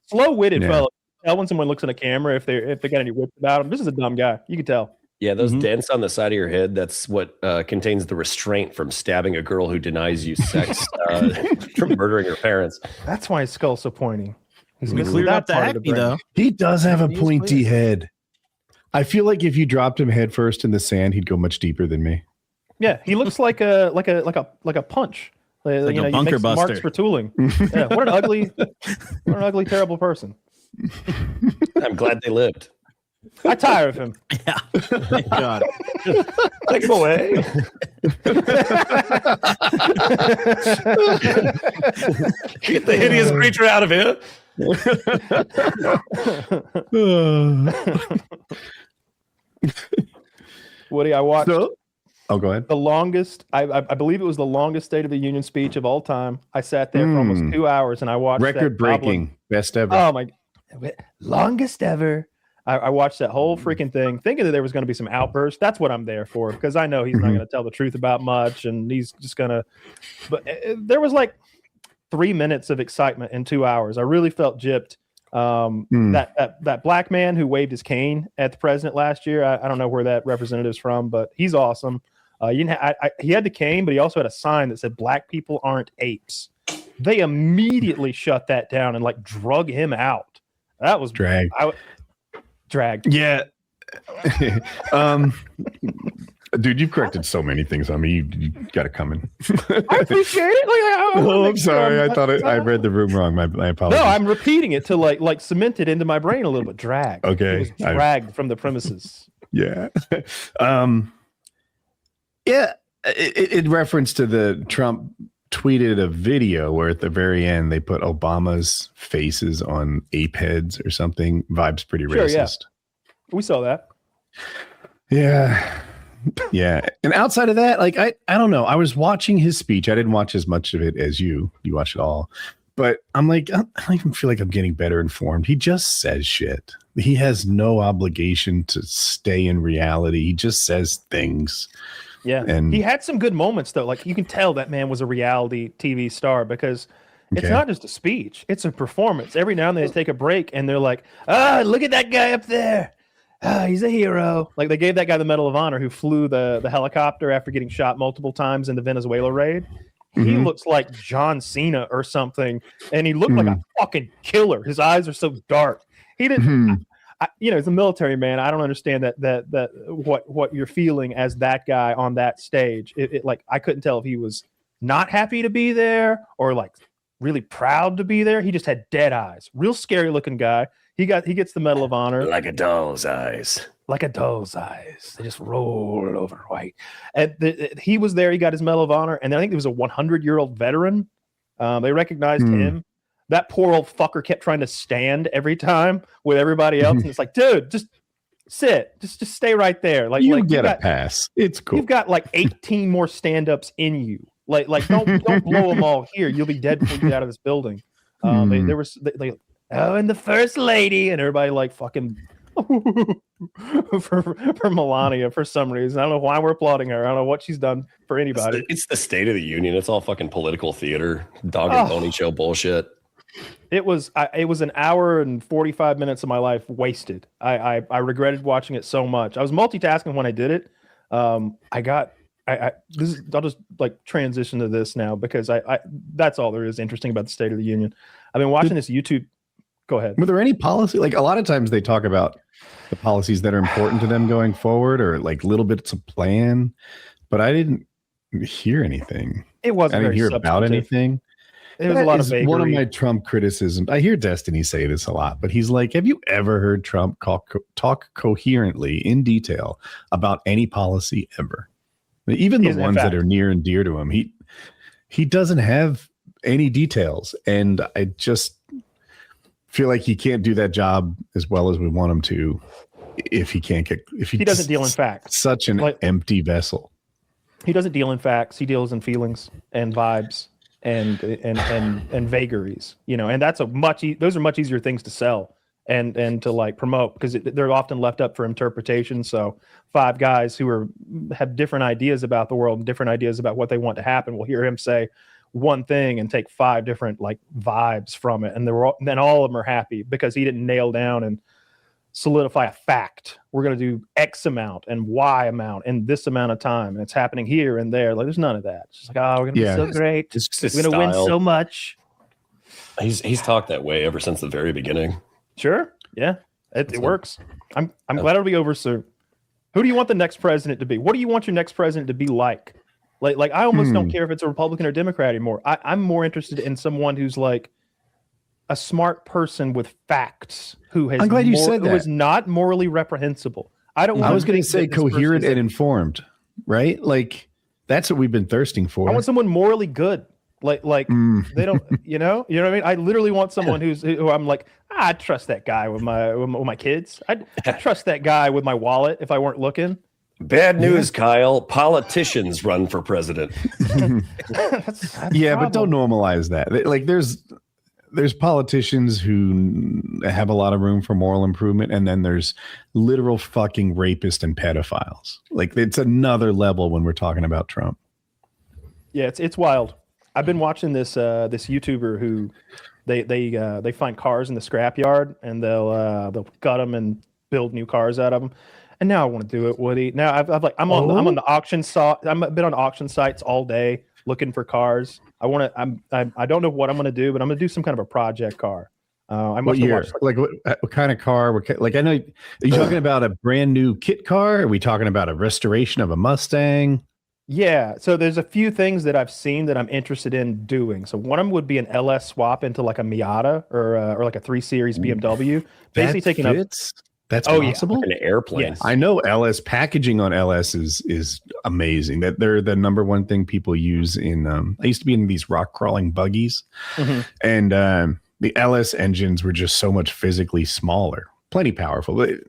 slow-witted fellow. Tell when someone looks in a camera if they got any wits about him. This is a dumb guy. You can tell. Yeah, those dents on the side of your head, that's what contains the restraint from stabbing a girl who denies you sex from murdering her parents. That's why his skull's so pointy. He's cleared up the acne, though. He does have a pointy head. I feel like if you dropped him head first in the sand, he'd go much deeper than me. Yeah, he looks like a punch. Like a bunker buster. Marks for tooling. Yeah, what an ugly, terrible person. I'm glad they lived. I tire of him. Yeah. Thank God. Take him away. Get the hideous creature out of here. Woody, I watched. Oh, go ahead. The longest, I believe it was the longest State of the Union speech of all time. I sat there for almost 2 hours and I watched record-breaking, best ever. Oh my, longest ever. I watched that whole freaking thing, thinking that there was going to be some outbursts. That's what I'm there for, because I know he's not going to tell the truth about much, and he's just gonna. But there was like 3 minutes of excitement in 2 hours. I really felt gypped. That black man who waved his cane at the president last year. I don't know where that representative's from, but he's awesome. He had the cane, but he also had a sign that said "Black people aren't apes." They immediately shut that down and like drug him out. That was dragged. Dragged. Yeah. Dude, you've corrected so many things on me. You got it coming. I appreciate it. I'm sorry. I thought I read the room wrong. My apologies. No, I'm repeating it to like cement it into my brain a little bit. Dragged. Okay. It was dragged from the premises. Yeah. Yeah. In reference to the Trump tweeted a video where at the very end they put Obama's faces on ape heads or something. Vibes pretty racist. Yeah. We saw that. Yeah. Yeah. And outside of that, like, I don't know. I was watching his speech. I didn't watch as much of it as you. You watched it all. But I'm like, I don't even feel like I'm getting better informed. He just says shit. He has no obligation to stay in reality. He just says things. Yeah. And he had some good moments, though. Like, you can tell that man was a reality TV star because it's not just a speech. It's a performance. Every now and then they take a break and they're like, look at that guy up there. He's a hero. Like, they gave that guy the Medal of Honor who flew the helicopter after getting shot multiple times in the Venezuela raid. He looks like John Cena or something, and he looked like a fucking killer. His eyes are so dark. He didn't, he's a military man. I don't understand that what you're feeling as that guy on that stage. It like, I couldn't tell if he was not happy to be there or like really proud to be there. He just had dead eyes. Real scary looking guy. He gets the Medal of Honor. Like a doll's eyes. Like a doll's eyes. They just roll over white. And he was there. He got his Medal of Honor. And I think there was a 100-year-old veteran. They recognized him. That poor old fucker kept trying to stand every time with everybody else. And it's like, dude, just sit. Just stay right there. Like, you get a pass. It's cool. You've got like 18 more stand-ups in you. Like don't blow them all here. You'll be dead before you get out of this building. And the first lady, and everybody like fucking for Melania for some reason. I don't know why we're applauding her. I don't know what she's done for anybody. It's the State of the Union. It's all fucking political theater, dog and pony show bullshit. It was an hour and 45 minutes of my life wasted. I regretted watching it so much. I was multitasking when I did it. I'll just like transition to this now because I that's all there is interesting about the State of the Union. I've been watching this YouTube. Go ahead. Were there any policy? Like, a lot of times they talk about the policies that are important to them going forward or like little bits of plan, but I didn't hear anything. It wasn't. I didn't hear about anything. It was a lot of vagary. One of my Trump criticisms. I hear Destiny say this a lot, but he's like, have you ever heard Trump talk coherently in detail about any policy ever? Even the ones that are near and dear to him. He doesn't have any details. And I just feel like he can't do that job as well as we want him to if he doesn't deal in facts. Such an empty vessel. He doesn't deal in facts. He deals in feelings and vibes and vagaries, and that's those are much easier things to sell and to like promote because they're often left up for interpretation. So 5 guys who have different ideas about the world and different ideas about what they want to happen will hear him say one thing and take 5 different like vibes from it, and then all of them are happy because he didn't nail down and solidify a fact. We're going to do X amount and Y amount in this amount of time, and it's happening here and there. Like, there's none of that. It's just like, we're going to be so great. We're going to win so much. He's talked that way ever since the very beginning. Sure, yeah, it works. I'm glad it'll be over soon. Who do you want the next president to be? What do you want your next president to be like? Like I almost don't care if it's a Republican or Democrat anymore. I'm more interested in someone who's like a smart person with facts who has. I'm glad you said that. Who is not morally reprehensible. I was going to say coherent and informed, right? Like that's what we've been thirsting for. I want someone morally good. Like they don't, you know what I mean? I literally want someone who I'm like, I trust that guy with my kids. I trust that guy with my wallet if I weren't looking. Bad news, Kyle. Politicians run for president. that's but don't normalize that. Like there's politicians who have a lot of room for moral improvement, and then there's literal fucking rapists and pedophiles. Like it's another level when we're talking about Trump. Yeah, it's wild. I've been watching this YouTuber who they find cars in the scrapyard and they'll gut them and build new cars out of them. And now I want to do it, Woody. Now I'm on the auction site. I've been on auction sites all day looking for cars. I don't know what I'm going to do, but I'm going to do some kind of a project car. I What must have year? watched, What kind of car? Like I know, are you talking about a brand new kit car? Are we talking about a restoration of a Mustang? yeah. So there's a few things that I've seen that I'm interested in doing. So one of them would be an LS swap into like a Miata or like a 3 Series BMW. Basically That taking up. fits. That's Oh, yeah. possible. Like an airplane. Yes. I know LS packaging on LS is amazing. That they're the number one thing people use in. I used to be in these rock crawling buggies, and the LS engines were just so much physically smaller, plenty powerful. But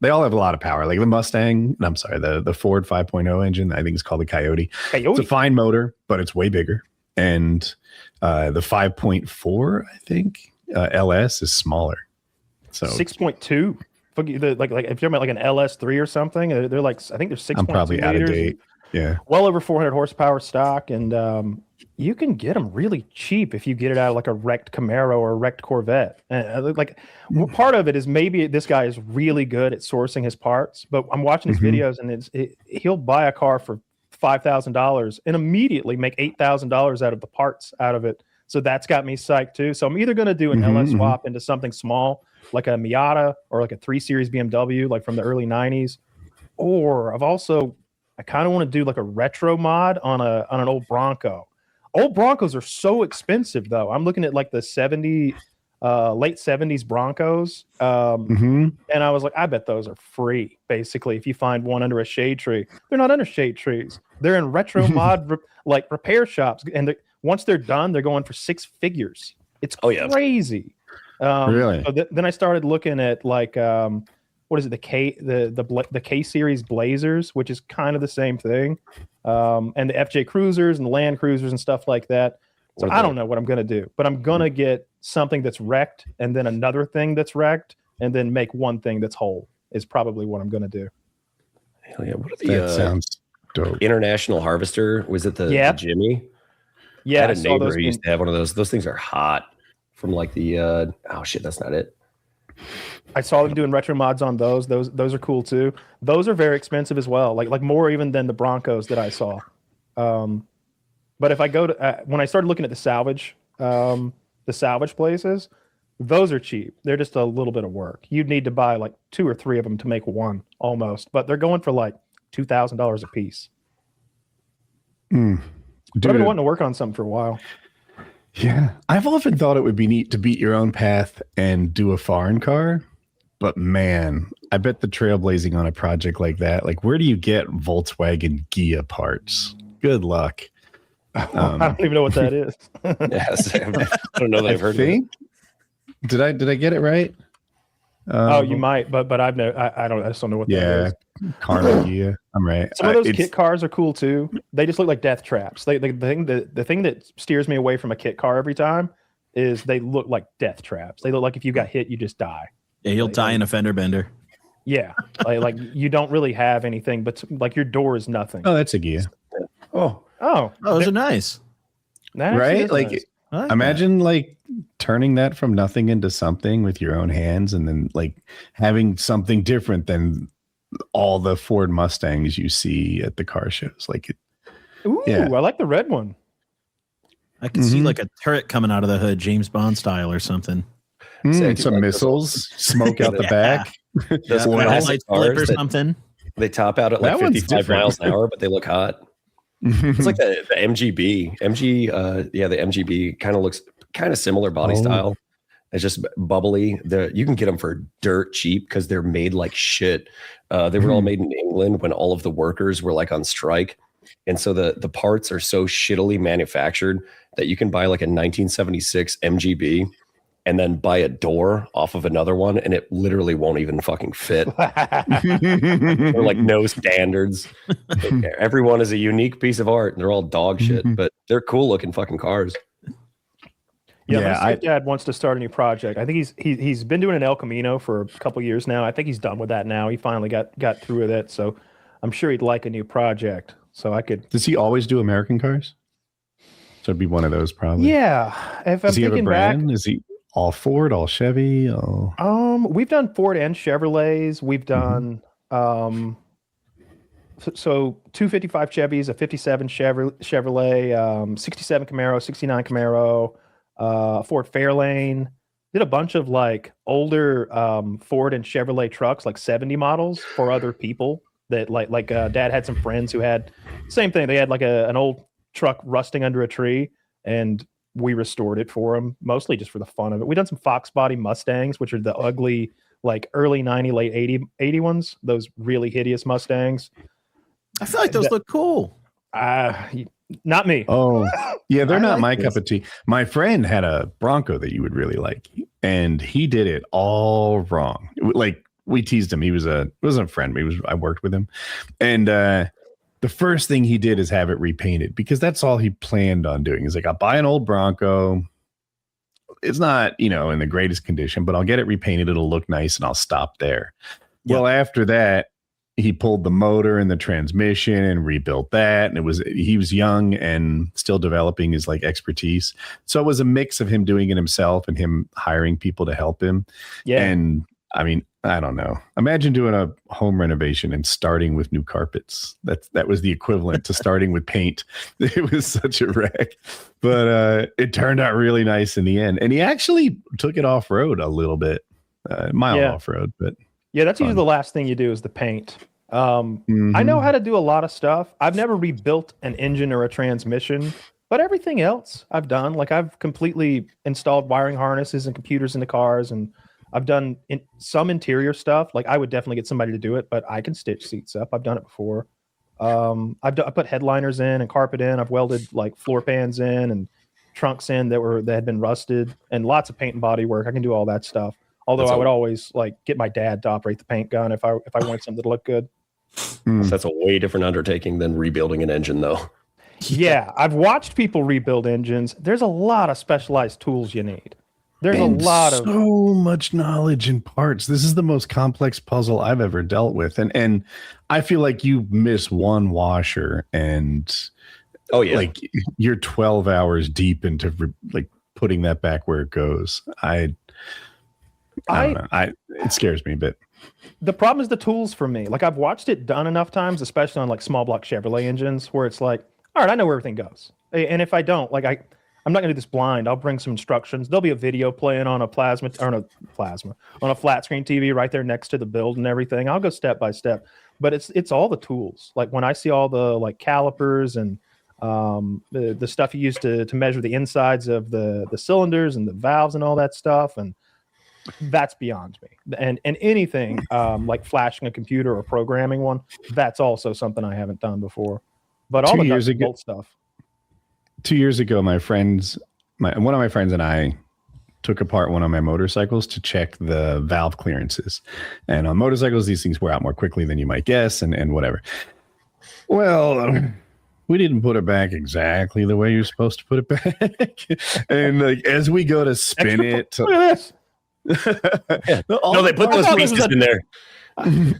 they all have a lot of power. Like the Mustang, I'm sorry, the Ford 5.0 engine. I think it's called the Coyote. It's a fine motor, but it's way bigger. And the 5.4, I think LS is smaller. So 6.2. Like if you're talking about like an LS3 or something, they're like, I think they're 6.2 I'm probably out of liters, date. Yeah. well over 400 horsepower stock, and you can get them really cheap if you get it out of like a wrecked Camaro or a wrecked Corvette. Part of it is maybe this guy is really good at sourcing his parts, but I'm watching his videos and he'll buy a car for $5,000 and immediately make $8,000 out of the parts out of it. So that's got me psyched too. So I'm either going to do an LS swap into something small like a Miata or like a 3 Series BMW, like from the early 90s, or I kind of want to do like a retro mod on an old Bronco. Old Broncos are so expensive though. I'm looking at like the late 70s Broncos. And I was like, I bet those are free, basically, if you find one under a shade tree. They're not under shade trees. They're in retro mod repair shops. And once they're done, they're going for 6 figures. It's crazy. Really? So then I started looking at like what is it, the K series Blazers, which is kind of the same thing, and the FJ Cruisers and the Land Cruisers and stuff like that. So I don't know what I'm gonna do, but I'm gonna get something that's wrecked and then another thing that's wrecked and then make one thing that's whole is probably what I'm gonna do. Hell yeah! What are That sounds dope. International Harvester? Was it the Jimmy? Yeah, I had a neighbor who used to have one of those. Those things are hot. From like the oh shit, that's not it. I saw them doing retro mods on those. Those are cool too. Those are very expensive as well. Like more even than the Broncos that I saw. But if I go to when I started looking at the salvage places, those are cheap. They're just a little bit of work. You'd need to buy like 2 or 3 of them to make one almost, but they're going for like $2,000 a piece. Dude, I've been wanting to work on something for a while. Yeah, I've often thought it would be neat to beat your own path and do a foreign car, but man, I bet the trailblazing on a project like that, like where do you get Volkswagen Gia parts? Good luck. I don't even know what that is. Yes, I don't know that I've heard of it. Did I get it right? You might, but I just don't know what that is. Karma Gia. I'm right. Some of those kit cars are cool too. They just look like death traps. The thing that steers me away from a kit car every time is they look like death traps. They look like if you got hit, you just die. Yeah, you'll die in a fender bender. Yeah, like you don't really have anything, but like your door is nothing. Oh, that's a Gia. Oh, those are nice. Right? Like nice. imagine like turning that from nothing into something with your own hands and then like having something different than all the Ford Mustangs you see at the car shows. Like I like the red one. I can see like a turret coming out of the hood, James Bond style or something. Some missiles, smoke out the back. Those lights flip or something. They top out at like 55 miles an hour, but they look hot. It's like the MGB. The MGB kind of looks kind of similar body style. It's just bubbly. You can get them for dirt cheap because they're made like shit. They were all made in England when all of the workers were like on strike. And so the parts are so shittily manufactured that you can buy like a 1976 MGB and then buy a door off of another one and it literally won't even fucking fit. They're like no standards. Everyone is a unique piece of art and they're all dog shit, but they're cool looking fucking cars. Yeah, my stepdad wants to start a new project. I think he's been doing an El Camino for a couple years now. I think he's done with that now. He finally got through with it. So I'm sure he'd like a new project. So I could. Does he always do American cars? So it'd be one of those probably. Yeah. If Does I'm he have a thinking brand? back, Is he all Ford, all Chevy? we've done Ford and Chevrolets. We've done so 255 Chevys, a 57 Chevrolet, 67 Camaro, 69 Camaro, Ford Fairlane. Did a bunch of like older Ford and Chevrolet trucks, like 70 models for other people that Dad had some friends who had same thing. They had like an old truck rusting under a tree, and we restored it for them, mostly just for the fun of it. We done some Fox body Mustangs, which are the ugly, like early 90, late 80 ones, those really hideous Mustangs. I feel like those look cool. Not me. Oh, yeah, they're not my cup of tea. My friend had a Bronco that you would really like, and he did it all wrong. Like, we teased him. He wasn't a friend. I worked with him, and the first thing he did is have it repainted, because that's all he planned on doing. He's like, I'll buy an old Bronco. It's not, in the greatest condition, but I'll get it repainted. It'll look nice, and I'll stop there. Yep. Well, after that, he pulled the motor and the transmission and rebuilt that. And he was young and still developing his like expertise. So it was a mix of him doing it himself and him hiring people to help him. Yeah. And I mean, I don't know. Imagine doing a home renovation and starting with new carpets. That was the equivalent to starting with paint. It was such a wreck, but it turned out really nice in the end. And he actually took it off road a little bit, mild off road, but yeah, that's usually the last thing you do is the paint. I know how to do a lot of stuff. I've never rebuilt an engine or a transmission, but everything else I've done. Like, I've completely installed wiring harnesses and computers into cars, and I've done some interior stuff. Like, I would definitely get somebody to do it, but I can stitch seats up. I've done it before. I put headliners in and carpet in. I've welded like floor pans in and trunks in that had been rusted, and lots of paint and body work. I can do all that stuff. Although I would always like get my dad to operate the paint gun if I wanted something to look good. So that's a way different undertaking than rebuilding an engine, though. Yeah, I've watched people rebuild engines. There's a lot of specialized tools you need. There's so much knowledge in parts. This is the most complex puzzle I've ever dealt with, and I feel like you miss one washer, and like you're 12 hours deep into like putting that back where it goes. I don't know. It scares me a bit. The problem is the tools for me. Like, I've watched it done enough times, especially on like small block Chevrolet engines, where it's like, all right, I know where everything goes. And if I don't, like, I'm not going to do this blind. I'll bring some instructions. There'll be a video playing on a on a flat screen TV right there next to the build and everything. I'll go step by step, but it's all the tools. Like, when I see all the like calipers and the stuff you use to measure the insides of the cylinders and the valves and all that stuff, and that's beyond me. And anything like flashing a computer or programming one, that's also something I haven't done before. But all the nuts and bolts stuff. 2 years ago, one of my friends and I took apart one of my motorcycles to check the valve clearances. And on motorcycles, these things wear out more quickly than you might guess, and whatever. Well, we didn't put it back exactly the way you're supposed to put it back. And like, as we go to spin it, look at this. No, they put those pieces in there.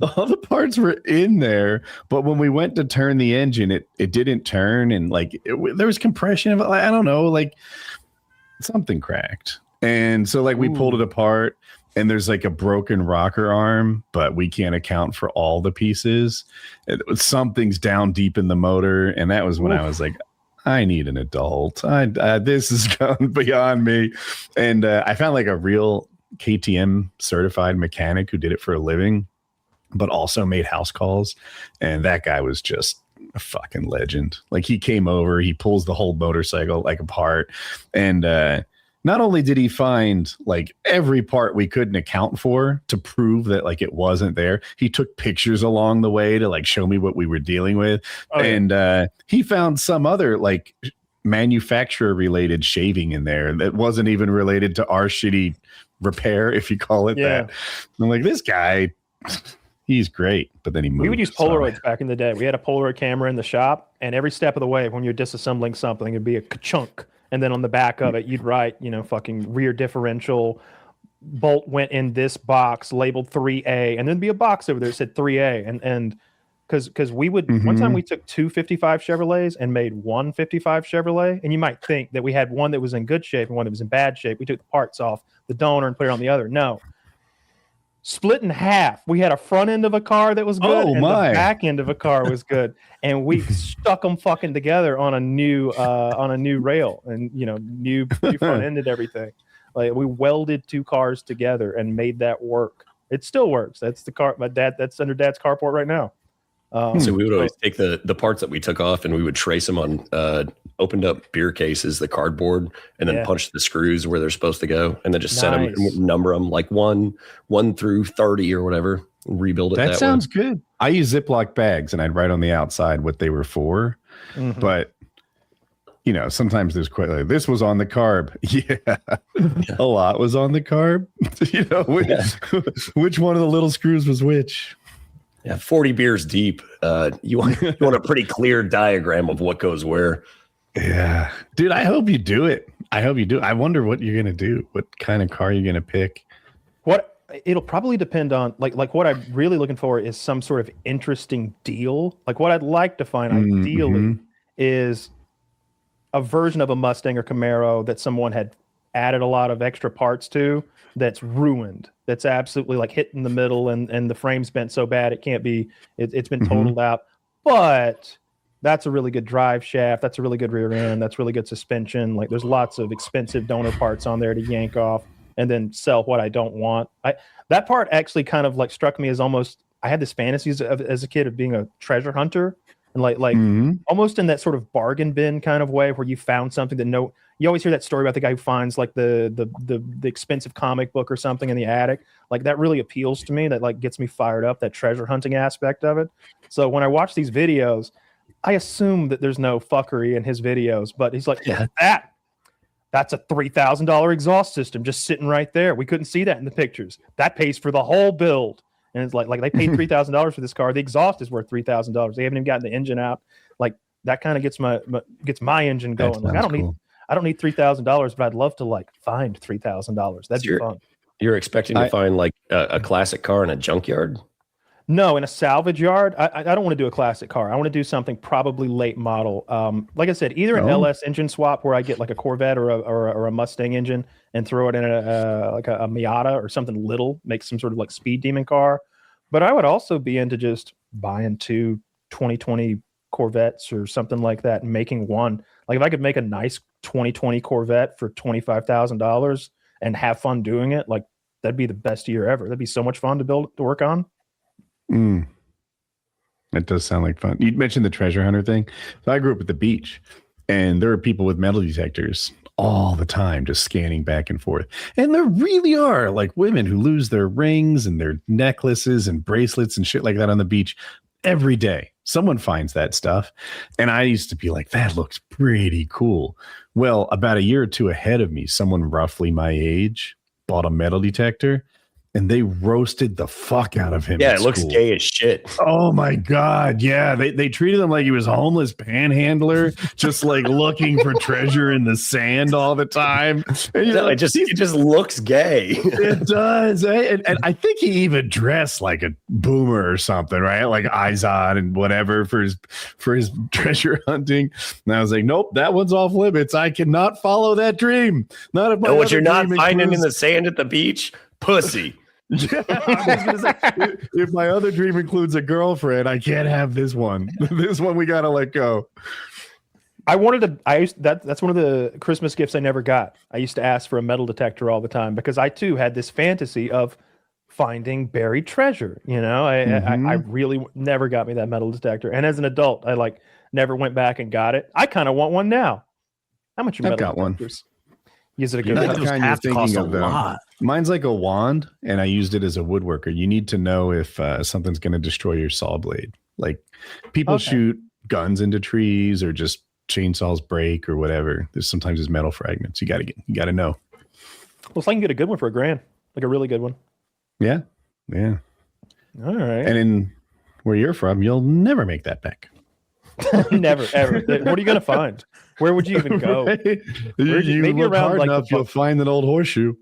All the parts were in there, but when we went to turn the engine, it didn't turn, and like there was compression of it. I don't know, like something cracked, and so like we pulled it apart, and there's like a broken rocker arm, but we can't account for all the pieces. Something's down deep in the motor, and that was when I was like, I need an adult. This has gone beyond me, and I found like a real KTM certified mechanic who did it for a living, but also made house calls. And that guy was just a fucking legend. Like, he came over, he pulls the whole motorcycle like apart. And not only did he find like every part we couldn't account for to prove that like it wasn't there, he took pictures along the way to like show me what we were dealing with. And he found some other like manufacturer related shaving in there that wasn't even related to our shitty repair, if you call it that. And I'm like, this guy, he's great. But then he moved. We would use Polaroids back in the day. We had a Polaroid camera in the shop, and every step of the way when you're disassembling something, it'd be a ka-chunk. And then on the back of it, you'd write, fucking rear differential bolt went in this box labeled 3A, and then there'd be a box over there that said 3A. And because we would, one time we took two 55 Chevrolets and made one 55 Chevrolet. And you might think that we had one that was in good shape and one that was in bad shape. We took the parts off the donor and put it on the other. No. split in half. We had a front end of a car that was good, and the back end of a car was good, and we stuck them fucking together on a new rail, and new front end and everything. Like we welded two cars together and made that work. It still works. That's the car. That's under Dad's carport right now. So we would always take the parts that we took off and we would trace them on opened up beer cases, the cardboard, and then punch the screws where they're supposed to go, and then just set them and number them like 1 through 30 or whatever. And rebuild it. That sounds good. I use Ziploc bags and I'd write on the outside what they were for, but sometimes there's quite like this was on the carb. Yeah, a lot was on the carb. Which one of the little screws was which? Yeah, 40 beers deep. You want a pretty clear diagram of what goes where. Yeah, dude. I hope you do it. I wonder what you're gonna do. What kind of car you're gonna pick? It'll probably depend on like what I'm really looking for is some sort of interesting deal. Like what I'd like to find ideally is a version of a Mustang or Camaro that someone had added a lot of extra parts to that's ruined. That's absolutely like hit in the middle and the frame's bent so bad it can't be, it's been totaled out. But that's a really good drive shaft. That's a really good rear end. That's really good suspension. Like there's lots of expensive donor parts on there to yank off and then sell what I don't want. That part actually kind of like struck me as almost, I had this fantasies as a kid of being a treasure hunter and like almost in that sort of bargain bin kind of way where you found something that you always hear that story about the guy who finds like the expensive comic book or something in the attic. Like that really appeals to me. That like gets me fired up, that treasure hunting aspect of it. So when I watch these videos, I assume that there's no fuckery in his videos, but he's like, that's a $3,000 exhaust system just sitting right there. We couldn't see that in the pictures. That pays for the whole build. And it's like they paid $3,000 for this car. The exhaust is worth $3,000. They haven't even gotten the engine out. Like that kind of gets my engine going. Like I don't need $3,000, but I'd love to like find $3,000. That'd be fun. You're expecting to find like a classic car in a junkyard? No, in a salvage yard. I don't want to do a classic car. I want to do something probably late model. Like I said, either an LS engine swap where I get like a Corvette or a Mustang engine and throw it in a Miata or something little, make some sort of like speed demon car. But I would also be into just buying two 2020 Corvettes or something like that and making one. Like if I could make a nice 2020 Corvette for $25,000 and have fun doing it, like that'd be the best year ever. That'd be so much fun to work on. That does sound like fun. You mentioned the treasure hunter thing. So I grew up at the beach, and there are people with metal detectors all the time, just scanning back and forth. And there really are like women who lose their rings and their necklaces and bracelets and shit like that on the beach every day. Someone finds that stuff. And I used to be like, that looks pretty cool. Well, about a year or two ahead of me, someone roughly my age bought a metal detector. And they roasted the fuck out of him. Yeah, it looks gay as shit. Oh my God. Yeah. They treated him like he was a homeless panhandler, just like looking for treasure in the sand all the time. And, it just looks gay. It does. And I think he even dressed like a boomer or something, right? Like eyes on and whatever for his treasure hunting. And I was like, nope, that one's off limits. I cannot follow that dream. Not if my what you're not finding in the sand at the beach? Pussy. Yeah, I was gonna say, if my other dream includes a girlfriend, I can't have this one. This one we gotta let go. That's one of the Christmas gifts I never got. I used to ask for a metal detector all the time because I too had this fantasy of finding buried treasure. I really never got me that metal detector, and as an adult, I like never went back and got it. I kind of want one now. How much are metal detectors? Is it a good one? The kind you're thinking of, though. Mine's like a wand, and I used it as a woodworker. You need to know if something's going to destroy your saw blade. Like people shoot guns into trees, or just chainsaws break, or whatever. Sometimes there's metal fragments. You got to know. Well, if I can get a good one for $1,000, like a really good one. Yeah. All right. And in where you're from, you'll never make that back. Never, ever. What are you going to find? Where would you even go? Right? You maybe look around hard enough, you'll find an old horseshoe.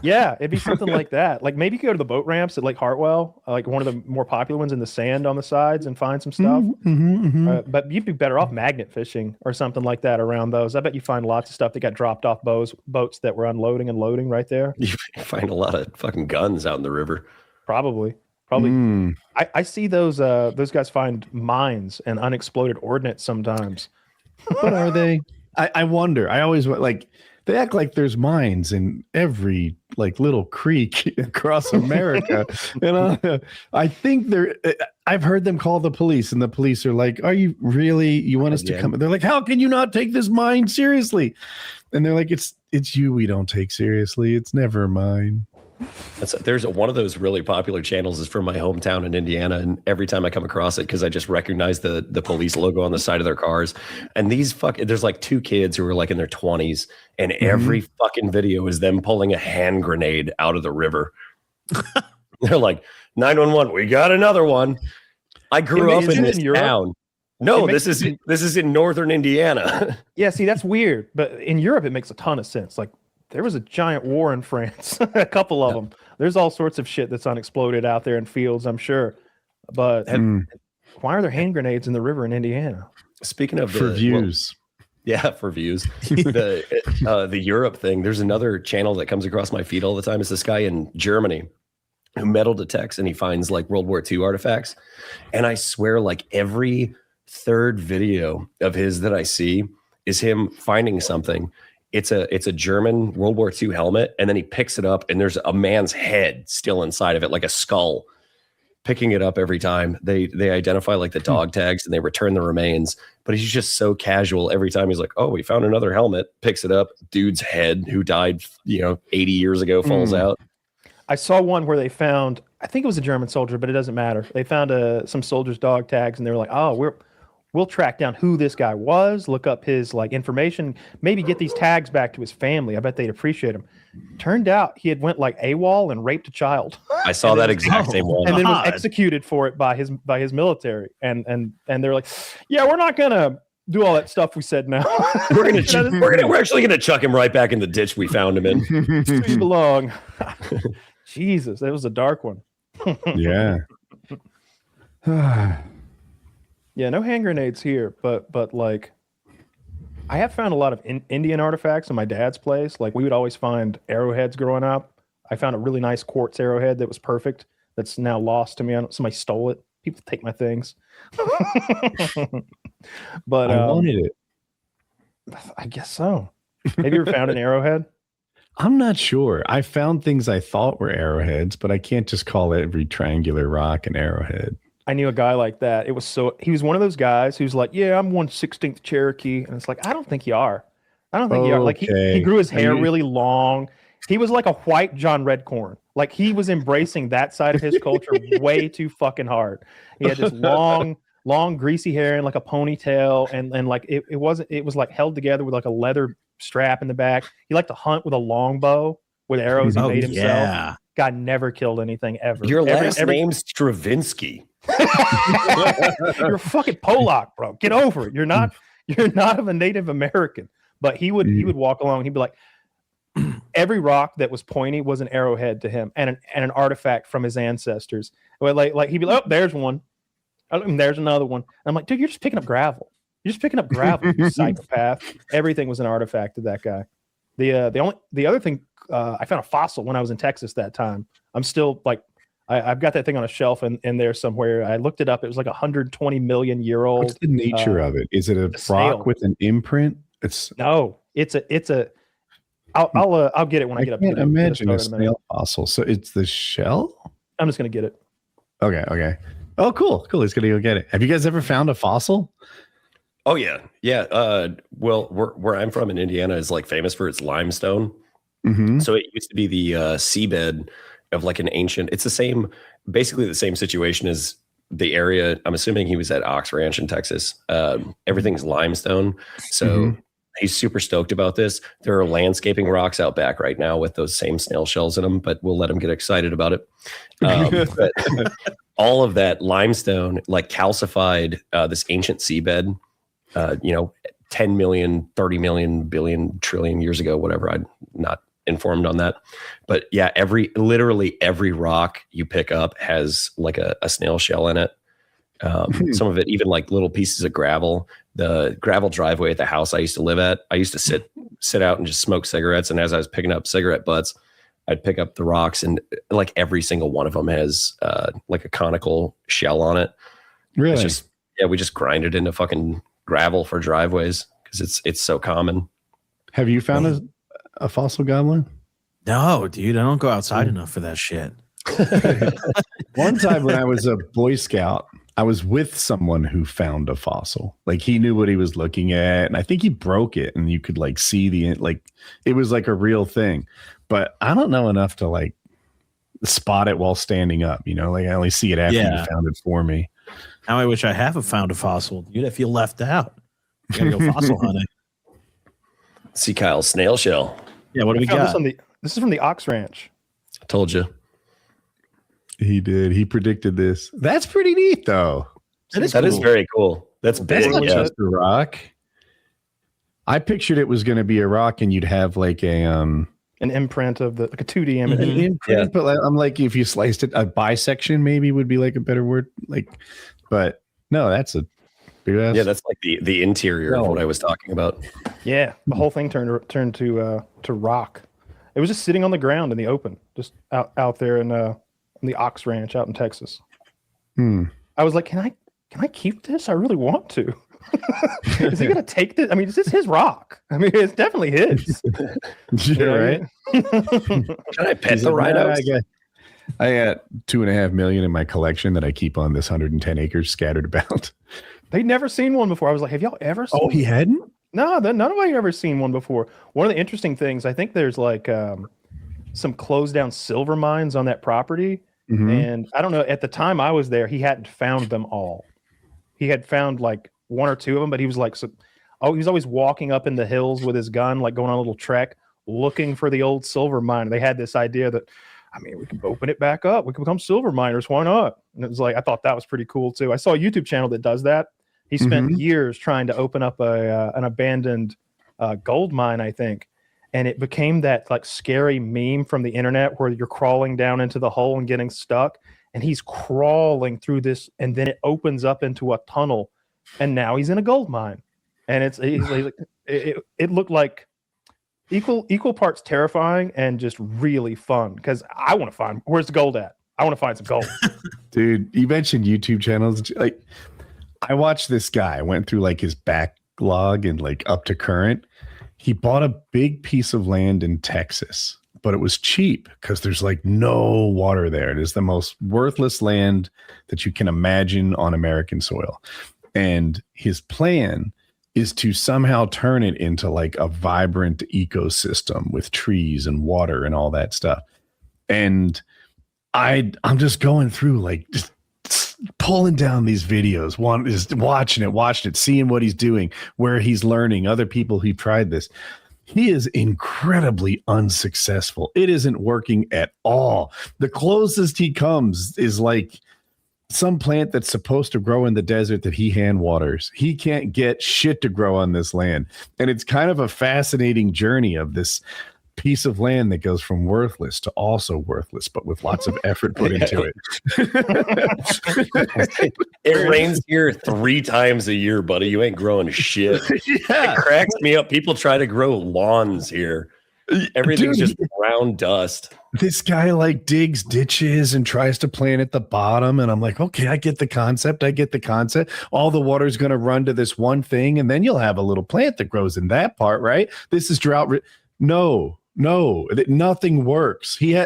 Yeah, it'd be something like that. Like maybe you go to the boat ramps at Lake Hartwell, like one of the more popular ones in the sand on the sides, and find some stuff. But you'd be better off magnet fishing or something like that around those. I bet you find lots of stuff that got dropped off boats that were unloading and loading right there. You find a lot of fucking guns out in the river. Probably. I see those guys find mines and unexploded ordnance sometimes. What are they? I wonder. I always like they act like there's mines in every like little creek across America. I think I've heard them call the police, and the police are like, "Are you really? You want us to come?" They're like, "How can you not take this mine seriously?" And they're like, "It's you we don't take seriously. It's never mine." There's one of those really popular channels is from my hometown in Indiana, and every time I come across it, because I just recognize the police logo on the side of their cars, and there's like two kids who are like in their 20s, and every fucking video is them pulling a hand grenade out of the river. They're like, 911, we got another one. I grew up in this town. No, this is in northern Indiana. Yeah, see, that's weird, but in Europe it makes a ton of sense. Like, there was a giant war in France, a couple of them. There's all sorts of shit that's unexploded out there in fields, I'm sure. But why are there hand grenades in the river in Indiana? Speaking of for views. For views. The Europe thing, there's another channel that comes across my feed all the time. It's this guy in Germany who metal detects, and he finds like World War II artifacts. And I swear, like every third video of his that I see is him finding something. It's a German World War II helmet, and then he picks it up, and there's a man's head still inside of it, like a skull. Picking it up every time. They identify like the dog tags, and they return the remains. But he's just so casual every time. He's like, "Oh, we found another helmet." Picks it up. Dude's head, who died 80 years ago, falls out. I saw one where they found, I think it was a German soldier, but it doesn't matter. They found some soldier's dog tags, and they were like, "Oh, we'll track down who this guy was, look up his like information, maybe get these tags back to his family. I bet they'd appreciate him." Turned out he had went like AWOL and raped a child. I saw that exact same one. And then was executed for it by his military. And they're like, "Yeah, we're not gonna do all that stuff we said now. we're actually gonna chuck him right back in the ditch we found him in." Where you belong. Jesus, that was a dark one. Yeah. Yeah, no hand grenades here, but like I have found a lot of Indian artifacts in my dad's place. Like we would always find arrowheads growing up. I found a really nice quartz arrowhead that was perfect. That's now lost to me. Somebody stole it. People take my things. But I wanted it. I guess so. Have you ever found an arrowhead? I'm not sure. I found things I thought were arrowheads, but I can't just call every triangular rock an arrowhead. I knew a guy like that. He was one of those guys who's like, "Yeah, I'm 1/16 Cherokee." And it's like, I don't think you are. I don't think you are. Like he grew his hair really long. He was like a white John Redcorn. Like he was embracing that side of his culture way too fucking hard. He had this long greasy hair and like a ponytail, and like it was like held together with like a leather strap in the back. He liked to hunt with a longbow with arrows he made himself. Yeah. God never killed anything ever. Your last name's Stravinsky. You're a fucking Polak, bro. Get over it. You're not of a Native American. But he would walk along. He'd be like, every rock that was pointy was an arrowhead to him, and an artifact from his ancestors. Like he'd be like, "Oh, there's one. Oh, and there's another one." I'm like, "Dude, you're just picking up gravel. You're just picking up gravel, you psychopath." Everything was an artifact of that guy. The other thing, I found a fossil when I was in Texas that time. I'm still like, I've got that thing on a shelf in there somewhere. I looked it up. It was like 120 million year old. What's the nature of it? Is it a rock with an imprint? No, it's a. I'll get it when I get up. I can't imagine a snail fossil. So it's the shell. I'm just gonna get it. Okay. Oh, cool. He's gonna go get it. Have you guys ever found a fossil? Oh yeah. Well, where I'm from in Indiana is like famous for its limestone. Mm-hmm. So it used to be the seabed of like an ancient. It's basically the same situation as the area. I'm assuming he was at Ox Ranch in Texas. Everything's limestone, so he's super stoked about this. There are landscaping rocks out back right now with those same snail shells in them, but we'll let him get excited about it. But all of that limestone, like calcified this ancient seabed, 10 million, 30 million, billion, trillion years ago, whatever. I'm not informed on that. But yeah, literally every rock you pick up has like a snail shell in it. Some of it, even like little pieces of gravel. The gravel driveway at the house I used to live at, I used to sit out and just smoke cigarettes. And as I was picking up cigarette butts, I'd pick up the rocks, and like every single one of them has like a conical shell on it. Really? It's just, we just grind it into fucking gravel for driveways because it's so common. Have you found a fossil goblin? No, dude, I don't go outside enough for that shit. One time when I was a Boy Scout, I was with someone who found a fossil. Like he knew what he was looking at, and I think he broke it, and you could like see it was like a real thing. But I don't know enough to like spot it while standing up. You know, like I only see it after you found it for me. Now I wish I have found a fossil, dude. I feel left out. You gotta go fossil hunting. See Kyle's snail shell. Yeah, what do we got? This is from the Ox Ranch. I told you. He did. He predicted this. That's pretty neat, though. That is very cool. That's big. Not just a rock. I pictured it was going to be a rock, and you'd have like an imprint of like a 2D image. An imprint, but I'm like, if you sliced it, a bisection maybe would be like a better word. Like, but no, that's a big ass. Yeah, that's like the interior of what I was talking about. Yeah, the whole thing turned to rock. It was just sitting on the ground in the open, just out there in the Ox Ranch out in Texas. I was like, can I keep this? I really want to. Is he gonna take this? I mean, is this his rock? I mean, it's definitely his. You're right. Can I pet the rhinos? I got 2.5 million in my collection that I keep on this 110 acres scattered about. They'd never seen one before. I was like, have y'all ever seen he hadn't? No, none of you ever seen one before. One of the interesting things, I think there's like some closed down silver mines on that property. Mm-hmm. And I don't know, at the time I was there, he hadn't found them all. He had found like one or two of them, but he was like, he was always walking up in the hills with his gun, like going on a little trek, looking for the old silver mine. They had this idea that, I mean, we can open it back up. We can become silver miners. Why not? And it was like, I thought that was pretty cool too. I saw a YouTube channel that does that. He spent years trying to open up an abandoned gold mine, I think. And it became that like scary meme from the internet where you're crawling down into the hole and getting stuck. And he's crawling through this, and then it opens up into a tunnel. And now he's in a gold mine. And it looked like equal parts terrifying and just really fun. Because I want to find, where's the gold at? I want to find some gold. Dude, you mentioned YouTube channels. Like, I watched this guy, went through like his backlog and like up to current. He bought a big piece of land in Texas, but it was cheap because there's like no water there. It is the most worthless land that you can imagine on American soil. And his plan is to somehow turn it into like a vibrant ecosystem with trees and water and all that stuff. And I'm just going through like just pulling down these videos, just watching it, seeing what he's doing, where he's learning, other people who tried this. He is incredibly unsuccessful. It isn't working at all. The closest he comes is like some plant that's supposed to grow in the desert that he hand waters. He can't get shit to grow on this land. And it's kind of a fascinating journey of this piece of land that goes from worthless to also worthless, but with lots of effort put into it. It rains here 3 times a year, buddy. You ain't growing shit. Yeah. It cracks me up. People try to grow lawns here. Everything's just brown dust. This guy like digs ditches and tries to plant at the bottom. And I'm like, okay, I get the concept. All the water's going to run to this one thing. And then you'll have a little plant that grows in that part, right? This is drought. No, nothing works. He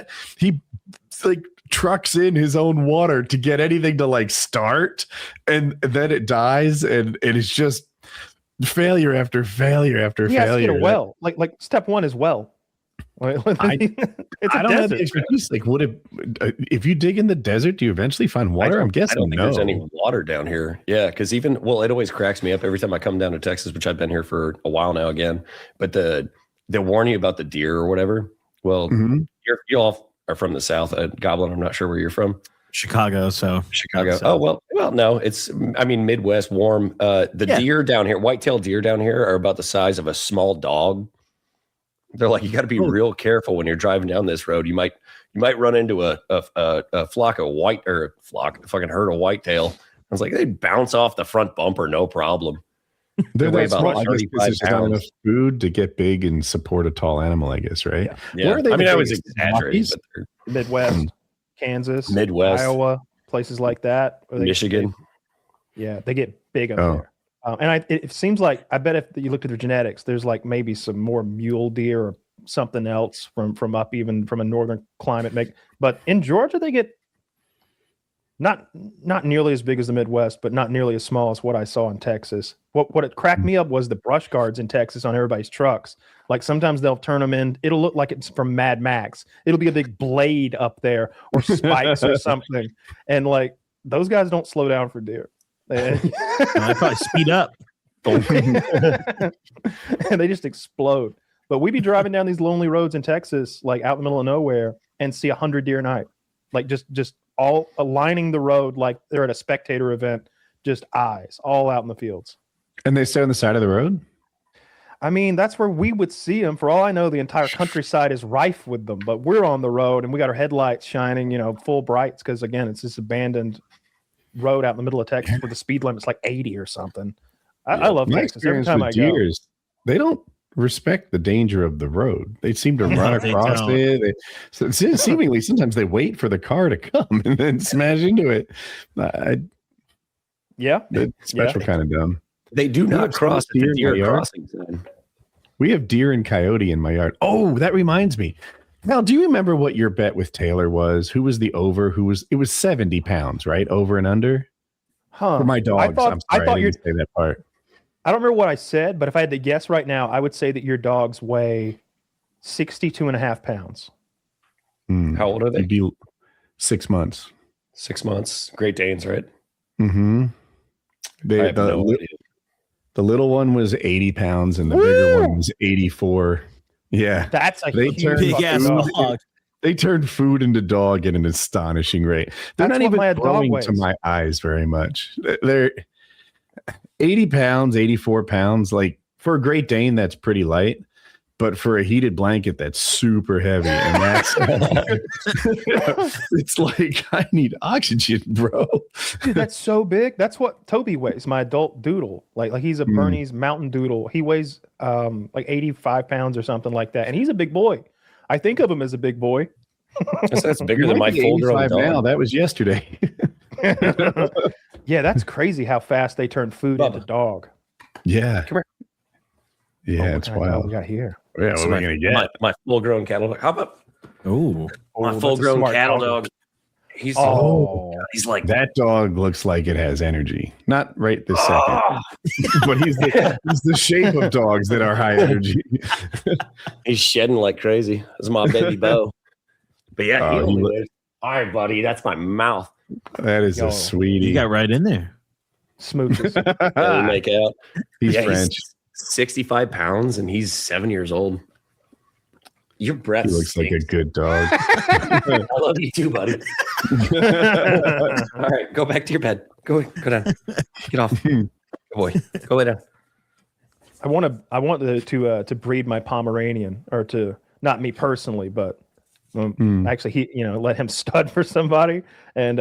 like trucks in his own water to get anything to like start, and then it dies, and it's just failure after failure after failure. Has to get a well. Like step one is well. I don't know the expertise. Like, if you dig in the desert, do you eventually find water? I'm guessing I don't think there's any water down here. Yeah, because it always cracks me up every time I come down to Texas, which I've been here for a while now again. But they'll warn you about the deer or whatever. Well, you all are from the South. Goblin, I'm not sure where you're from. Chicago. Oh, well, no, Midwest, warm. Deer down here, white-tailed deer down here are about the size of a small dog. They're like, you got to be real careful when you're driving down this road. You might run into a flock of fucking herd of whitetail. I was like, they bounce off the front bumper, no problem. They're weigh that about small. I guess 35 this is not pounds. enough food to get big and support a tall animal, I guess, right? Yeah. Where are they I mean, the I was biggest? exaggerating, Rockies? but they're Midwest, Kansas, Midwest. Iowa, places like that. Where Michigan. They get big up Oh. there. And it seems like, I bet if you looked at their genetics, there's like maybe some more mule deer or something else from up even from a northern climate. But in Georgia, they get not nearly as big as the Midwest, but not nearly as small as what I saw in Texas. What it cracked me up was the brush guards in Texas on everybody's trucks. Like sometimes they'll turn them in. It'll look like it's from Mad Max. It'll be a big blade up there or spikes or something. And like those guys don't slow down for deer. I probably speed up. And they just explode. But we be driving down these lonely roads in Texas, like out in the middle of nowhere, and see 100 deer a night. Like just all aligning the road like they're at a spectator event, just eyes all out in the fields. And they stay on the side of the road? I mean, that's where we would see them. For all I know, the entire countryside is rife with them, but we're on the road and we got our headlights shining, full brights. Cause again, it's this abandoned road out in the middle of Texas where the speed limit's like 80 or something. I love My Texas. Every experience time with I go. deers, they don't respect the danger of the road. They seem to run they across don't. it. Seemingly, sometimes they wait for the car to come and then smash into it. Yeah. It's special kind of dumb. They do have not cross deer the in deer my yard? crossing zone. We have deer and coyote in my yard. Oh, that reminds me. Now, do you remember what your bet with Taylor was? Who was the over? It was 70 pounds, right? Over and under? Huh. For my dogs. I'm sorry, I thought didn't say that part. I don't remember what I said, but if I had to guess right now, I would say that your dogs weigh 62.5 pounds. How old are they? It'd be 6 months. 6 months. Great Danes, right? Mm-hmm. I have no idea. The little one was 80 pounds and the bigger one was 84. Yeah. That's a They huge turn Big fucking ass dog. dog. They turned food into dog at an astonishing rate. They're That's not what my even dog growing weighs. to my eyes very much. They're 80 pounds, 84 pounds. Like for a Great Dane, that's pretty light. But for a heated blanket, that's super heavy. And that's it's like, I need oxygen, bro. Dude, that's so big. That's what Toby weighs, my adult doodle. Like he's a Bernese mountain doodle. He weighs like 85 pounds or something like that. And he's a big boy. I think of him as a big boy. That's bigger You than might my be full-grown 85 now. dog. That was yesterday. Yeah, that's crazy how fast they turn food into dog. Yeah. Come here. Yeah, What it's kind of dog wild. we got here? Yeah, what So are we going to get? my full-grown cattle dog. How about Ooh. my that's a full-grown smart cattle dog? He's he's like That dog looks like it has energy. Not right this second, but he's the shape of dogs that are high energy. he's shedding like crazy. It's my baby Bo. But yeah, he Oh, only you- weighs. All right, buddy. That's my mouth. That is Yo, a sweetie. You got right in there. Smooches. That we make out. He's Yeah, French. He's 65 pounds and he's 7 years old. Your breath He looks like a stinks. good dog. I love you too, buddy. All right, go back to your bed. Go down. Get off. Good boy. Go lay down. I want to breed my Pomeranian, or to, not me personally, but actually he let him stud for somebody and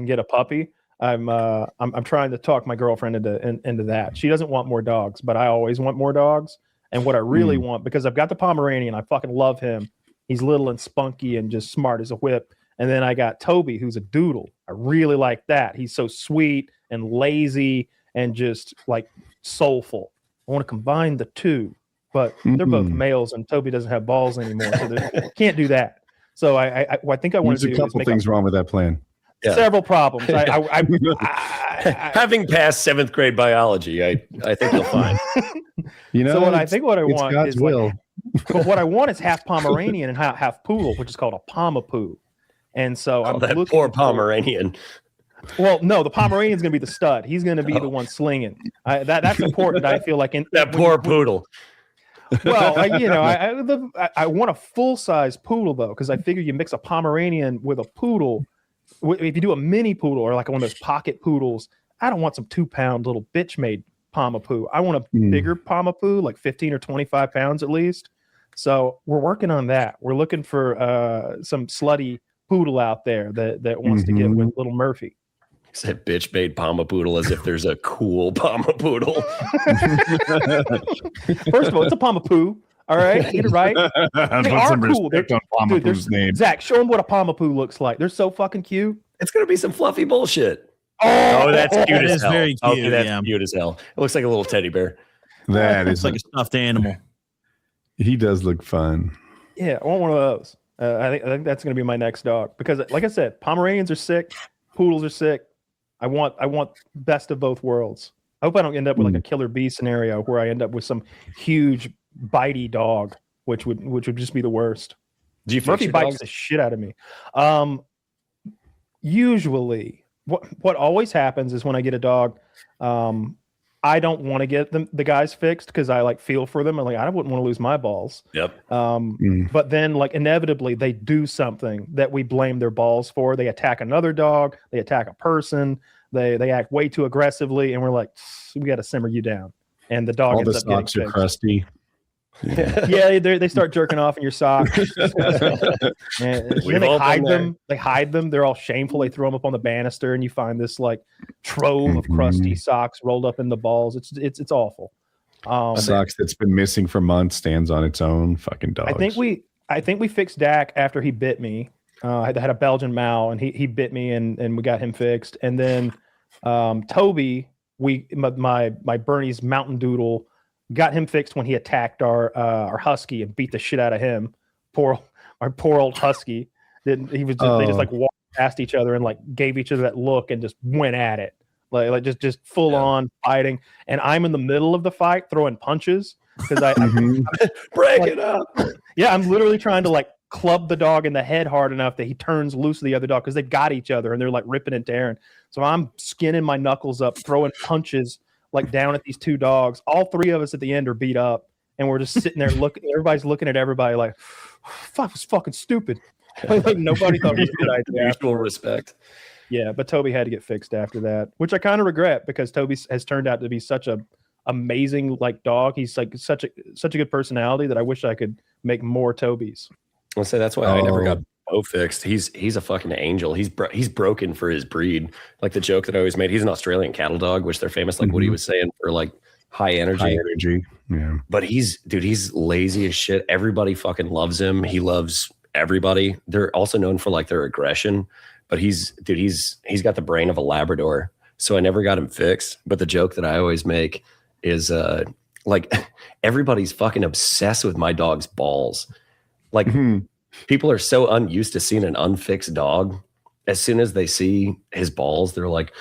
get a puppy. I'm trying to talk my girlfriend into that. She doesn't want more dogs, but I always want more dogs. And what I really want, because I've got the Pomeranian, I fucking love him. He's little and spunky and just smart as a whip. And then I got Toby, who's a doodle. I really like that. He's so sweet and lazy and just like soulful. I want to combine the two, but they're both males and Toby doesn't have balls anymore. So can't do that. So I think I want There's to a do couple things wrong with that plan. Yeah. several problems. Having passed 7th grade biology, I think you'll find. So what I want God's is will. but what I want is half Pomeranian and half poodle, which is called a Pomapoo. And so I'm that looking poor for- Pomeranian. Well, no, the Pomeranian's going to be the stud. He's going to be the one slinging. That's important. I feel like That poor poodle. Well, I want a full size poodle though, because I figure you mix a Pomeranian with a poodle. If you do a mini poodle or like one of those pocket poodles, I don't want some 2-pound little bitch made Pomapoo. I want a bigger Pomapoo, like 15 or 25 pounds at least. So we're working on that. We're looking for some slutty poodle out there that wants to get with little Murphy. Said bitch made Pama Poodle as if there's a cool Pama Poodle. First of all, it's a Pama Poo. All right, get it right. They are cool. Zach, show them what a Pama Poo looks like. They're so fucking cute. It's gonna be some fluffy bullshit. Oh, that's cute as hell. Very cute. Okay, that's cute as hell. It looks like a little teddy bear. That It's is like a stuffed animal. He does look fun. Yeah, I want one of those. I think that's going to be my next dog because, like I said, Pomeranians are sick, poodles are sick. I want best of both worlds. I hope I don't end up with like a killer bee scenario where I end up with some huge bitey dog, which would just be the worst. Do you Murphy bites the shit out of me. Usually, what always happens is when I get a dog, I don't want to get the guys fixed because I like feel for them and like I wouldn't want to lose my balls. Yep. But then like inevitably they do something that we blame their balls for. They attack another dog, they attack a person, they act way too aggressively, and we're like, we got to simmer you down. And the dog all ends the up getting socks are fixed. crusty. Yeah, they start jerking off in your socks. And then they hide them. They hide them. They're all shameful. They throw them up on the banister, and you find this like trove of crusty socks rolled up in the balls. It's awful. Socks that's been missing for months stands on its own. Fucking dogs. I think we fixed Dak after he bit me. I had a Belgian Mal, and he bit me, and we got him fixed. And then Toby, my Bernie's Mountain Doodle. Got him fixed when he attacked our husky and beat the shit out of him. Our poor old husky. They just like walked past each other and like gave each other that look and just went at it, like just full on fighting. And I'm in the middle of the fight throwing punches because I break it up. Yeah, I'm literally trying to like club the dog in the head hard enough that he turns loose of the other dog because they've got each other and they're like ripping and tearing. So I'm skinning my knuckles up, throwing punches like down at these two dogs. All three of us at the end are beat up, and we're just sitting there looking. Everybody's looking at everybody like, "Fuck, it's fucking stupid." Like nobody thought it was a good idea. Mutual respect. Yeah, but Toby had to get fixed after that, which I kind of regret because Toby has turned out to be such a amazing like dog. He's like such a good personality that I wish I could make more Tobys. I'll say that's why I never got Bo fixed. He's a fucking angel. He's broken for his breed. Like the joke that I always made. He's an Australian cattle dog, which they're famous. Like what he was saying for like high energy. Yeah. But he's lazy as shit. Everybody fucking loves him. He loves everybody. They're also known for like their aggression. But he's got the brain of a Labrador. So I never got him fixed. But the joke that I always make is like everybody's fucking obsessed with my dog's balls. Like people are so unused to seeing an unfixed dog. As soon as they see his balls, they're like,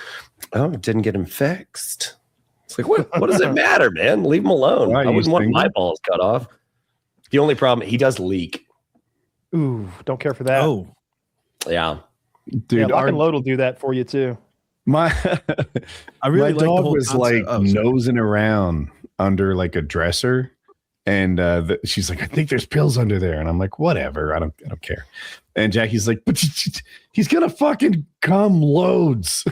"Oh, it didn't get him fixed." It's like, what does it matter, man? Leave him alone. I wouldn't want my balls cut off. The only problem, he does leak. Ooh, don't care for that. Oh, yeah, dude. Lock and Load will do that for you too. My dog was like concept. nosing around under like a dresser. And she's like, I think there's pills under there. And I'm like, whatever. I don't care. And Jackie's like, but he's going to fucking come loads.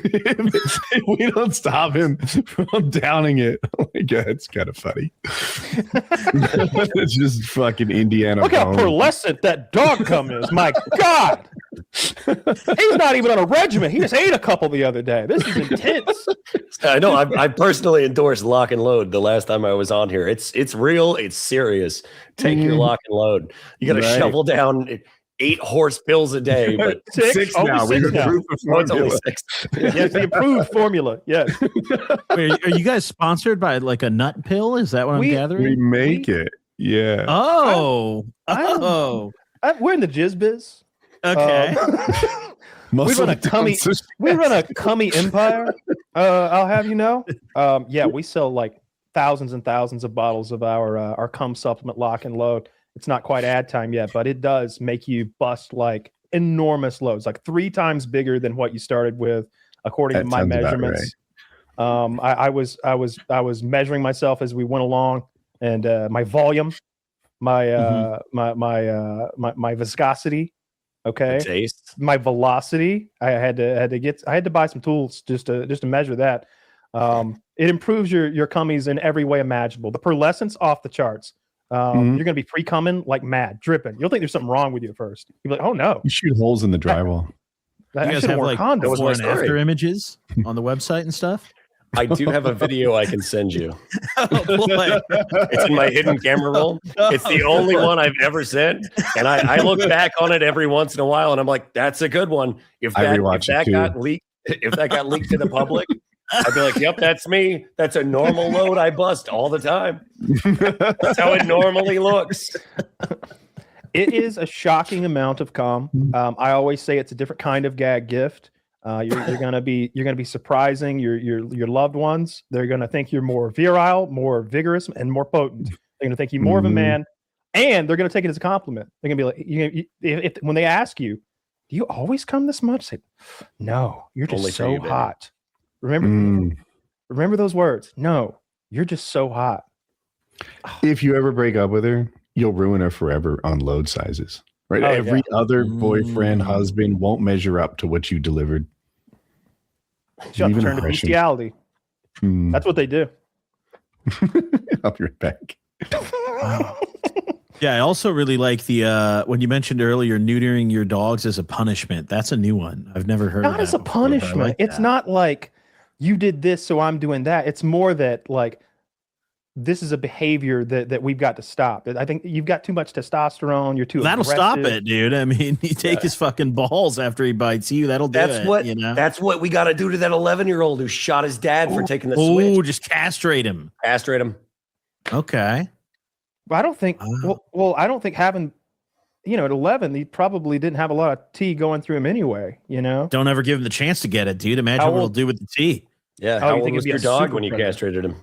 We don't stop him from downing it. Oh my God, it's kind of funny. It's just fucking Indiana. Look how pearlescent that dog cum is. My God. He's not even on a regimen. He just ate a couple the other day. This is intense. I know. I personally endorsed Lock and Load the last time I was on here. It's real. It's serious. Take your Lock and Load. You got to shovel down 8 horse pills a day, but six now. Six now. It's only 6. Yes, the improved formula. Yes. Wait, are you guys sponsored by like a nut pill? Is that what I'm gathering? We make it. Yeah. Oh. We're in the jizz biz. Okay. We run a cummy empire. I'll have you know. Yeah, we sell like thousands and thousands of bottles of our cum supplement Lock and Load. It's not quite ad time yet, but it does make you bust like enormous loads, like 3 times bigger than what you started with, according to my measurements. Right. I was measuring myself as we went along, and my volume, my viscosity, okay, taste, my velocity. I had to buy some tools just to measure that. It improves your cummies in every way imaginable. The pearlescence off the charts. You're going to be pre-cumming like mad, dripping. You'll think there's something wrong with you at first. You'll be like, oh no. You shoot holes in the drywall. You guys have like before and after images on the website and stuff? I do have a video I can send you. Oh boy. It's in my hidden camera roll. It's the only one I've ever sent. And I look back on it every once in a while and I'm like, that's a good one. If that got leaked to the public, I'd be like, yep, that's me. That's a normal load I bust all the time. That's how it normally looks. It is a shocking amount of cum. I always say it's a different kind of gag gift. You're gonna be surprising your loved ones. They're gonna think you're more virile, more vigorous, and more potent. They're gonna think you more of a man, and they're gonna take it as a compliment. They're gonna be like, when they ask you, "Do you always come this much?" Say, "No, you're just so hot." Remember those words. No, you're just so hot. If you ever break up with her, you'll ruin her forever on load sizes. Right? Every other boyfriend, husband won't measure up to what you delivered. She'll turn to bestiality. That's what they do. I'll be right back. Yeah, I also really like the when you mentioned earlier neutering your dogs as a punishment. That's a new one. I've never heard of that. Not as a punishment. Like it's not like you did this, so I'm doing that. It's more that like this is a behavior that we've got to stop. I think you've got too much testosterone. You're too That'll aggressive. Stop it, dude. I mean, you take his fucking balls after he bites you. That'll do it. You know? That's what we got to do to that 11-year-old who shot his dad for taking the switch. Oh, just castrate him. Castrate him. Okay. But I don't think. Well, I don't think having, at 11, he probably didn't have a lot of tea going through him anyway. Don't ever give him the chance to get it, dude. Imagine what he'll do with the tea. Yeah. How old was your dog when you castrated him?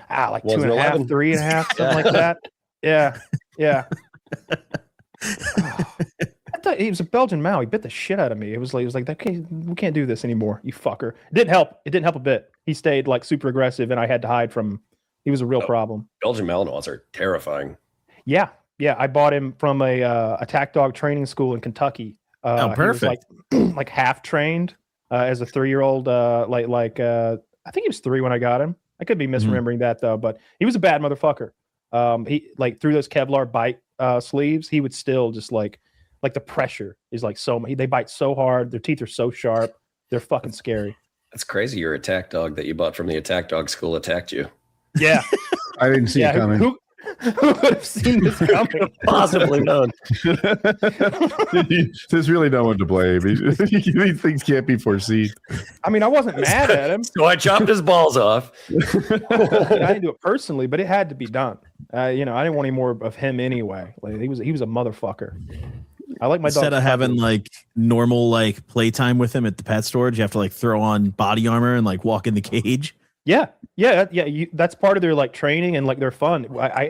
Like 2.5, 3.5, something like that. Yeah. I thought he was a Belgian Mal. He bit the shit out of me. It was like, okay, we can't do this anymore, you fucker. It didn't help. It didn't help a bit. He stayed like super aggressive, and I had to hide from him. He was a real problem. Belgian Malinois are terrifying. Yeah. I bought him from a attack dog training school in Kentucky. Perfect. He was like half trained as a 3-year-old. I think he was 3 when I got him. I could be misremembering that though, but he was a bad motherfucker. He like through those Kevlar bite sleeves, he would still just like the pressure is like they bite so hard. Their teeth are so sharp. They're fucking scary. That's crazy. Your attack dog that you bought from the attack dog school attacked you. Yeah. I didn't see it coming. Who would have seen this coming? Possibly none. There's really no one to blame. These things can't be foreseen. I mean, I wasn't mad at him. So I chopped his balls off. I didn't do it personally, but it had to be done. I didn't want any more of him anyway. Like he was a motherfucker. I like my dog. Instead of having like normal like playtime with him at the pet store, you have to like throw on body armor and like walk in the cage. Yeah. That's part of their like training and like their fun.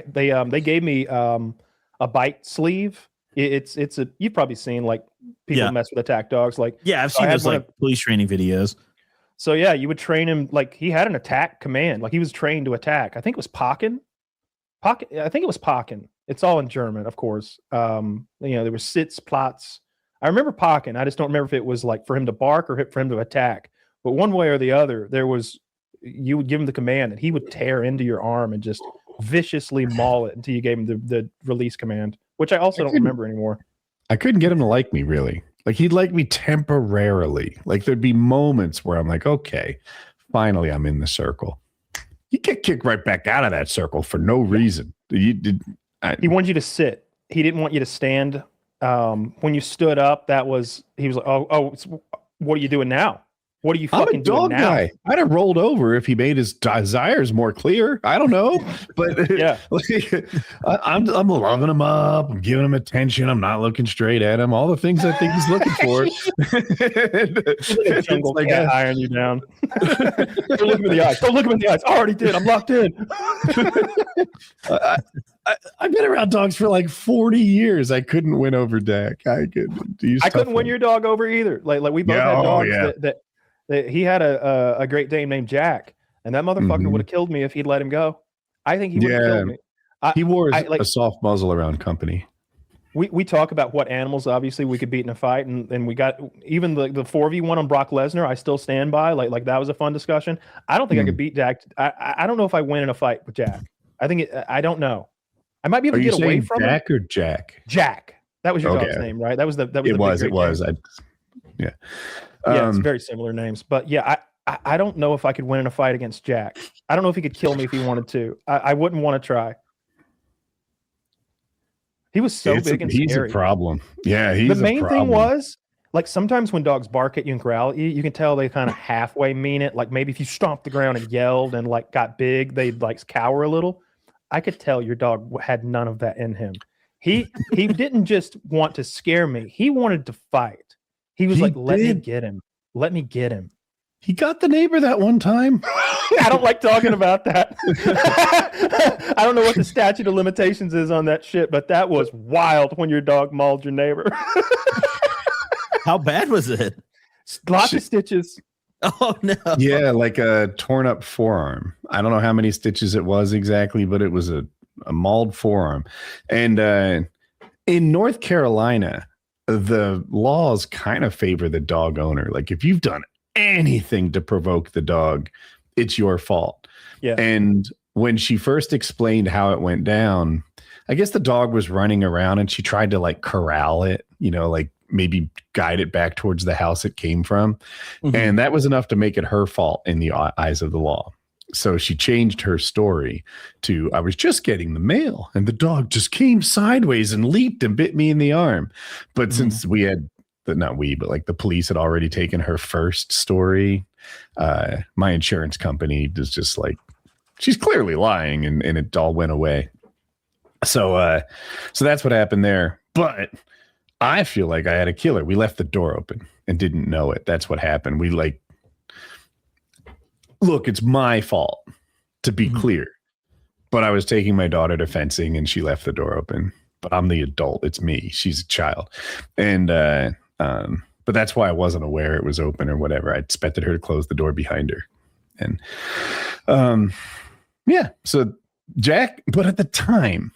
They gave me a bite sleeve. It's you've probably seen like people mess with attack dogs. Like I've seen those like police training videos. So yeah, you would train him like he had an attack command. Like he was trained to attack. I think it was Pocken. I think it was Pocken. It's all in German, of course. There were Sitz, Platz. I remember Pocken. I just don't remember if it was like for him to bark or for him to attack. But one way or the other, you would give him the command and he would tear into your arm and just viciously maul it until you gave him the release command, which I also don't remember anymore. I couldn't get him to like me, really. Like he'd like me temporarily. Like there'd be moments where I'm like, okay, finally I'm in the circle. You get kicked right back out of that circle for no reason. He wanted you to sit. He didn't want you to stand. When you stood up, he was like, oh, what are you doing now? What are you fucking doing now? Guy. I'd have rolled over if he made his desires more clear. I don't know, but yeah, I'm loving him up. I'm giving him attention. I'm not looking straight at him. All the things I think he's looking for. Jungle like cat iron you down. Don't look him in the eyes. Don't look him in the eyes. I already did. I'm locked in. I've been around dogs for like 40 years. I couldn't win over Dak. I couldn't win your dog over either. Like we both had dogs that he had a Great Dane named Jack, and that motherfucker would have killed me if he'd let him go. I think he would have killed me. He wore a soft muzzle around company. We talk about what animals obviously we could beat in a fight, and we got even the 4v1 on Brock Lesnar. I still stand by like that was a fun discussion. I don't think I could beat Jack. I don't know if I win in a fight with Jack. I don't know. I might be able to get away from Jack or Jack? Jack. That was your dog's name, right? That was the. It was. Yeah. Yeah, it's very similar names. But yeah, I don't know if I could win in a fight against Jack. I don't know if he could kill me if he wanted to. I wouldn't want to try. He was so big and scary. He's a problem. Yeah, he's the main a problem. thing was, like, sometimes when dogs bark at you and growl at you, you can tell they kind of halfway mean it. Like maybe if you stomped the ground and yelled and like got big, they'd like cower a little. I could tell your dog had none of that in him. He didn't just want to scare me. He wanted to fight. He was like, let me get him. Let me get him. He got the neighbor that one time. I don't like talking about that. I don't know what the statute of limitations is on that shit, but that was wild when your dog mauled your neighbor. How bad was it? Lots of stitches. Oh, no. Yeah, like a torn up forearm. I don't know how many stitches it was exactly, but it was a mauled forearm. And in North Carolina, the laws kind of favor the dog owner. Like if you've done anything to provoke the dog, it's your fault. Yeah. And when she first explained how it went down, I guess the dog was running around and she tried to like corral it, like maybe guide it back towards the house it came from. Mm-hmm. And that was enough to make it her fault in the eyes of the law. So she changed her story to, I was just getting the mail and the dog just came sideways and leaped and bit me in the arm. But since we had, not we, but like the police had already taken her first story, my insurance company was just like, she's clearly lying, and it all went away. So that's what happened there. But I feel like I had a killer. We left the door open and didn't know it. That's what happened. We look, it's my fault, to be clear, but I was taking my daughter to fencing and she left the door open, but I'm the adult. It's me. She's a child. And, but that's why I wasn't aware it was open or whatever. I expected her to close the door behind her. And, yeah, so Jack, but at the time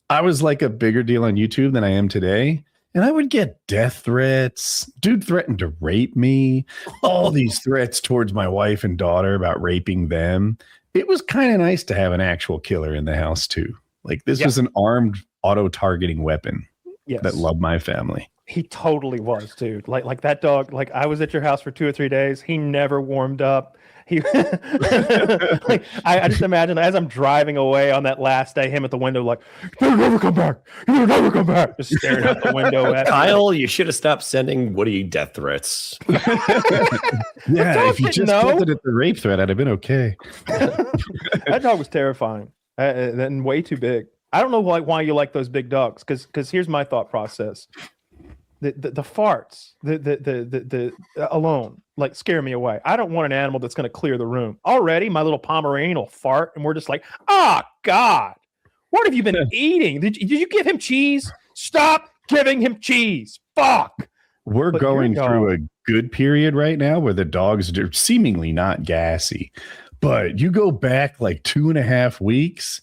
I was like a bigger deal on YouTube than I am today. And I would get death threats. Dude threatened to rape me. All these threats towards my wife and daughter about raping them. It was kind of nice to have an actual killer in the house too. Like this was an armed auto-targeting weapon that loved my family. He totally was, dude. Like that dog, like I was at your house for 2 or 3 days. He never warmed up. He like I just imagine as I'm driving away on that last day, him at the window, like, "You'll never come back. You'll never come back." Just staring out the window at Kyle, you should have stopped sending Woody death threats. Yeah, if you just called it the rape threat, I'd have been okay. That dog was terrifying and way too big. I don't know why you like those big dogs, because here's my thought process. The farts, the alone, like, scare me away. I don't want an animal that's going to clear the room. Already, my little Pomeranian will fart, and we're just like, oh, God, what have you been eating? Did you give him cheese? Stop giving him cheese. Fuck. We're going through a good period right now where the dogs are seemingly not gassy. But you go back like 2.5 weeks,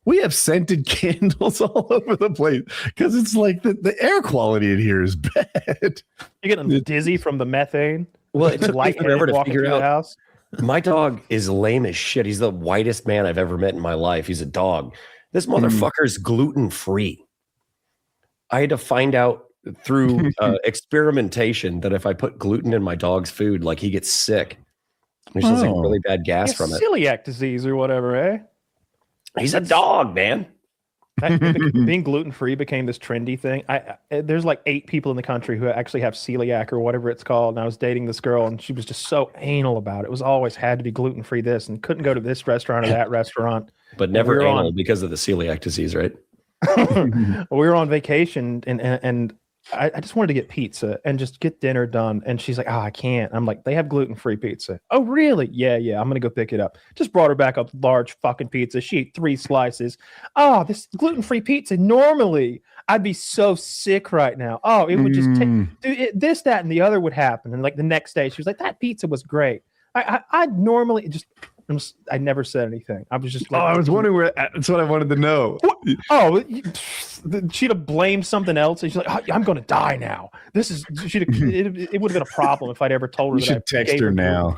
we have scented candles all over the place because it's like the air quality in here is bad. You're getting dizzy from the methane. Well, it took me forever to figure out. House. My dog is lame as shit. He's the whitest man I've ever met in my life. He's a dog. This motherfucker's gluten-free. I had to find out through experimentation that if I put gluten in my dog's food, like, he gets sick. There's just like really bad gas from it. Celiac disease or whatever, eh? He's a dog, man. Being gluten-free became this trendy thing. There's like 8 people in the country who actually have celiac or whatever it's called. And I was dating this girl and she was just so anal about it. It was always had to be gluten-free this and couldn't go to this restaurant or that restaurant. But never anal because of the celiac disease, right? We were on vacation and I just wanted to get pizza and just get dinner done. And she's like, "Oh, I can't." I'm like, "They have gluten-free pizza." "Oh, really?" Yeah. I'm going to go pick it up. Just brought her back a large fucking pizza. She ate 3 slices. "Oh, this gluten-free pizza. Normally, I'd be so sick right now. Oh, it would just take this, that, and the other would happen." And like the next day, she was like, "That pizza was great." I'd normally I never said anything. I was just like, I was wondering where. That's what I wanted to know. Oh, she'd have blamed something else. And she's like, "Oh, I'm going to die now." It would have been a problem if I'd ever told her. You should text her now.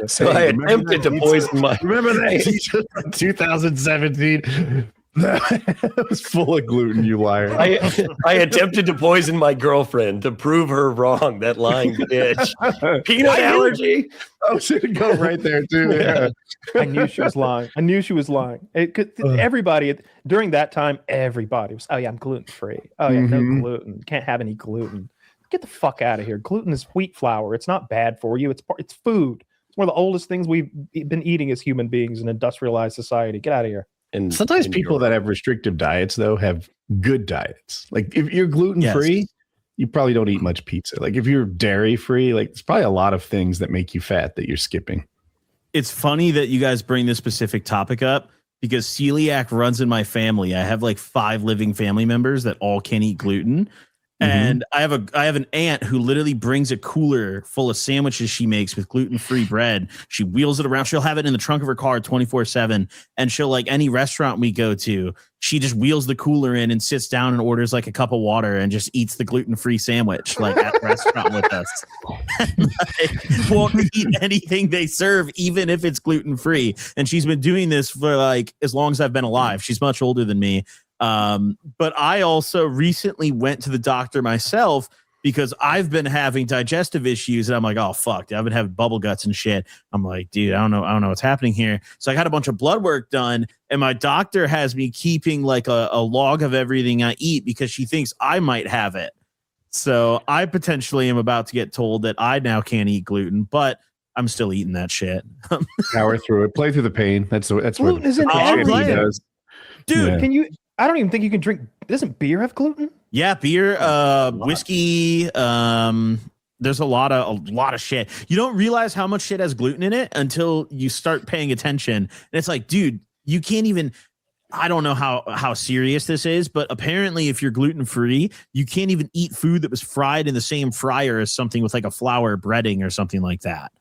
So I attempted to poison my. Remember that 2017? That was full of gluten, you liar. I attempted to poison my girlfriend to prove her wrong. That lying bitch. Peanut allergy. I should go right there too. Yeah. I knew she was lying. Everybody during that time, everybody was, oh yeah, I'm gluten free. Oh yeah, no gluten. Can't have any gluten. Get the fuck out of here. Gluten is wheat flour. It's not bad for you. It's food. It's one of the oldest things we've been eating as human beings in industrialized society. Get out of here. And sometimes people that have restrictive diets, though, have good diets. Like if you're gluten free, you probably don't eat much pizza. Like if you're dairy free, like there's probably a lot of things that make you fat that you're skipping. It's funny that you guys bring this specific topic up because celiac runs in my family. I have like 5 living family members that all can eat gluten. And I have an aunt who literally brings a cooler full of sandwiches she makes with gluten-free bread. She wheels it around. She'll have it in the trunk of her car 24/7. And she'll, like any restaurant we go to, she just wheels the cooler in and sits down and orders like a cup of water and just eats the gluten-free sandwich like at the restaurant with us. And, like, won't eat anything they serve, even if it's gluten-free. And she's been doing this for like as long as I've been alive. She's much older than me. But I also recently went to the doctor myself because I've been having digestive issues and I'm like, oh fuck, I've been having bubble guts and shit. I'm like, dude, I don't know what's happening here. So I got a bunch of blood work done and my doctor has me keeping like a log of everything I eat because she thinks I might have it. So I potentially am about to get told that I now can't eat gluten, but I'm still eating that shit. Power through it. Play through the pain. That's what gluten is in everything. Does. Dude, can you? I don't even think you can drink. Doesn't beer have gluten? Yeah, beer, whiskey. There's a lot of shit. You don't realize how much shit has gluten in it until you start paying attention. And it's like, dude, you can't even. I don't know how serious this is, but apparently, if you're gluten free, you can't even eat food that was fried in the same fryer as something with like a flour breading or something like that.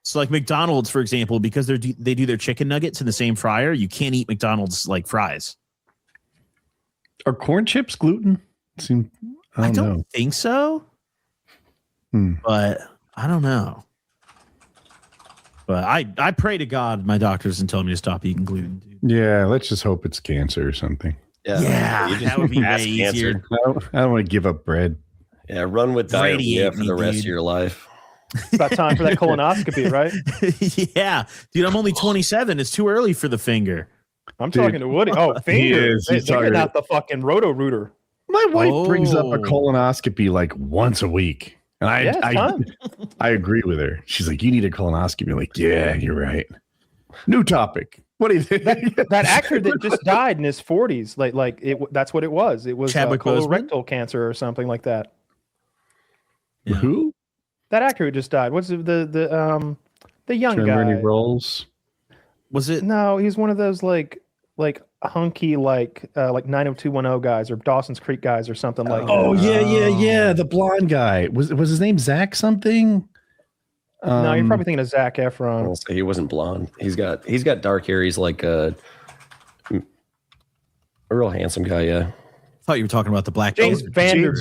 So like McDonald's, for example, because they do their chicken nuggets in the same fryer, you can't eat McDonald's like fries. Are corn chips gluten? I don't think so. But I don't know. But I pray to God my doctor doesn't tell me to stop eating gluten. Dude. Yeah, let's just hope it's cancer or something. Yeah, that would be way easier. I don't want to give up bread. Yeah, run with diarrhea for the rest of your life. It's about time for that colonoscopy, right? Yeah, dude, I'm only 27. It's too early for the finger. I'm talking to Woody. Oh, finger. He's getting out the fucking roto-rooter. My wife brings up a colonoscopy like once a week. And I agree with her. She's like, you need a colonoscopy. I'm like, yeah, you're right. New topic. What do you think? That actor that just died in his 40s, that's what it was. It was colorectal cancer or something like that. Yeah. Who? That actor who just died. What's the young guy? Rolls. Was it? No, he's one of those like hunky like 90210 guys or Dawson's Creek guys or something like that. Oh yeah. The blonde guy. Was his name Zach something? No, you're probably thinking of Zac Efron. I'll say he wasn't blonde. He's got dark hair. He's like a real handsome guy. Yeah. I thought you were talking about the black James Van Der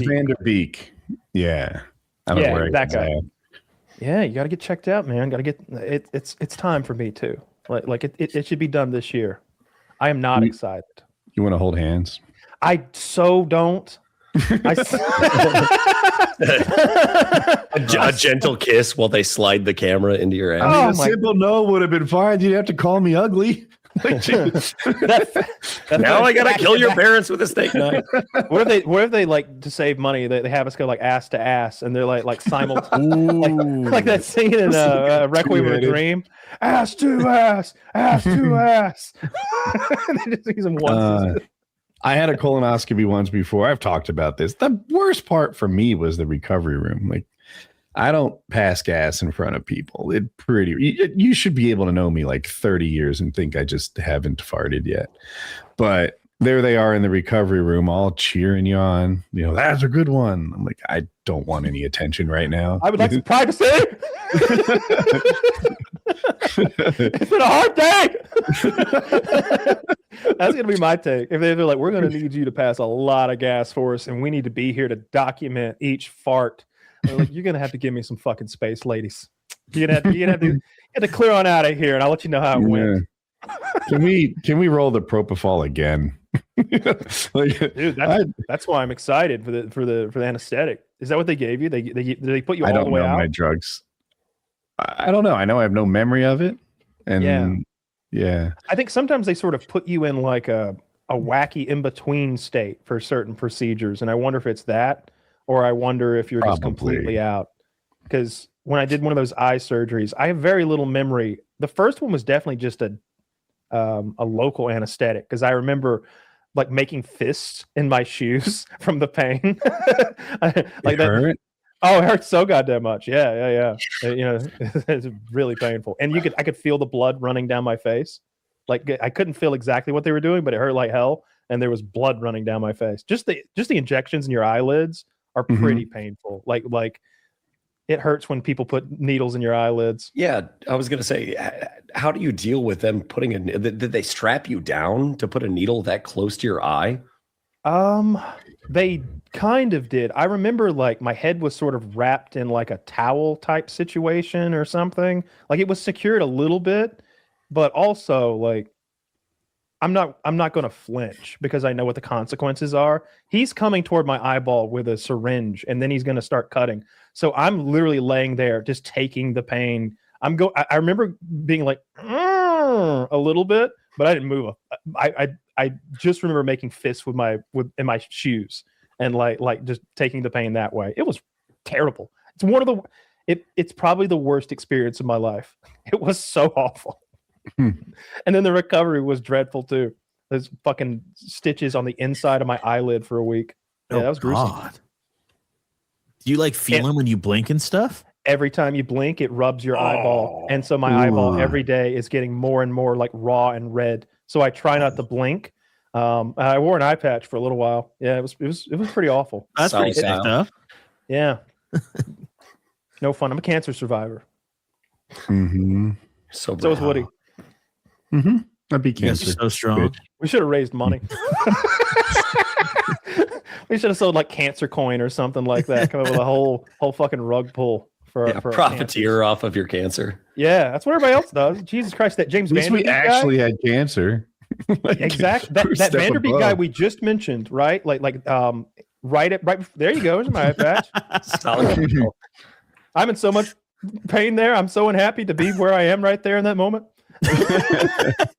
Beek. Yeah. I don't know where that guy. Yeah, you got to get checked out, man. Got to get it. It's time for me too. Like it should be done this year. I am not excited. You want to hold hands? I so don't. A gentle kiss while they slide the camera into your ass. I mean, a simple no would have been fine. You'd have to call me ugly. Now I gotta kill your parents with a steak knife. What if they like to save money? They have us go like ass to ass, and they're like simultaneous, like that scene in Requiem for a Dream. Ass to ass, ass to ass. They just use them once. I had a colonoscopy once before. I've talked about this. The worst part for me was the recovery room. Like, I don't pass gas in front of people. You should be able to know me like 30 years and think I just haven't farted yet. But there they are in the recovery room, all cheering you on. You know, that's a good one. I'm like, I don't want any attention right now. I would like some privacy. It's been a hard day. That's gonna be my take. If they're like, we're gonna need you to pass a lot of gas for us, and we need to be here to document each fart. Like, you're gonna have to give me some fucking space, ladies. You have to clear on out of here, and I'll let you know how it went. Can we roll the propofol again? Dude, that's why I'm excited for the anesthetic. Is that what they gave you? Did they put you all the way out? I don't know my drugs. I don't know. I know I have no memory of it. And yeah. I think sometimes they sort of put you in like a wacky in-between state for certain procedures. And I wonder if it's that, or I wonder if you're just completely out. Because when I did one of those eye surgeries, I have very little memory. The first one was definitely just a local anesthetic, because I remember like making fists in my shoes from the pain. Like that hurt? Oh, it hurt so goddamn much. Yeah. It's really painful. And I could feel the blood running down my face. Like I couldn't feel exactly what they were doing, but it hurt like hell. And there was blood running down my face. Just the injections in your eyelids are pretty painful. Like it hurts when people put needles in your eyelids. Yeah, I was gonna say, how do you deal with them putting did they strap you down to put a needle that close to your eye? They kind of did. I remember like my head was sort of wrapped in like a towel type situation or something. Like it was secured a little bit, but also like I'm not going to flinch because I know what the consequences are. He's coming toward my eyeball with a syringe, and then he's going to start cutting. So I'm literally laying there, just taking the pain. I remember being like a little bit, but I didn't move. I just remember making fists in my shoes and like just taking the pain that way. It was terrible. It's probably the worst experience of my life. It was so awful. And then the recovery was dreadful too. There's fucking stitches on the inside of my eyelid for a week. Yeah, that was gruesome. God. Do you like feel them when you blink and stuff? Every time you blink, it rubs your eyeball. And so my eyeball every day is getting more and more like raw and red. So I try not to blink. I wore an eye patch for a little while. Yeah, it was pretty awful. That's pretty sad stuff. Yeah. No fun. I'm a cancer survivor. Mm-hmm. So is Woody. Mm-hmm. I'd be cancer. So strong. Bitch. We should have raised money. We should have sold like cancer coin or something like that. Come up with a whole fucking rug pull for profiteer off of your cancer. Yeah, that's what everybody else does. Jesus Christ, that James Vanderbeek we actually had cancer. Like, exactly. That Vanderbeek guy we just mentioned, right? Like right there you go. There's my patch. Solid. I'm in so much pain there. I'm so unhappy to be where I am right there in that moment. It's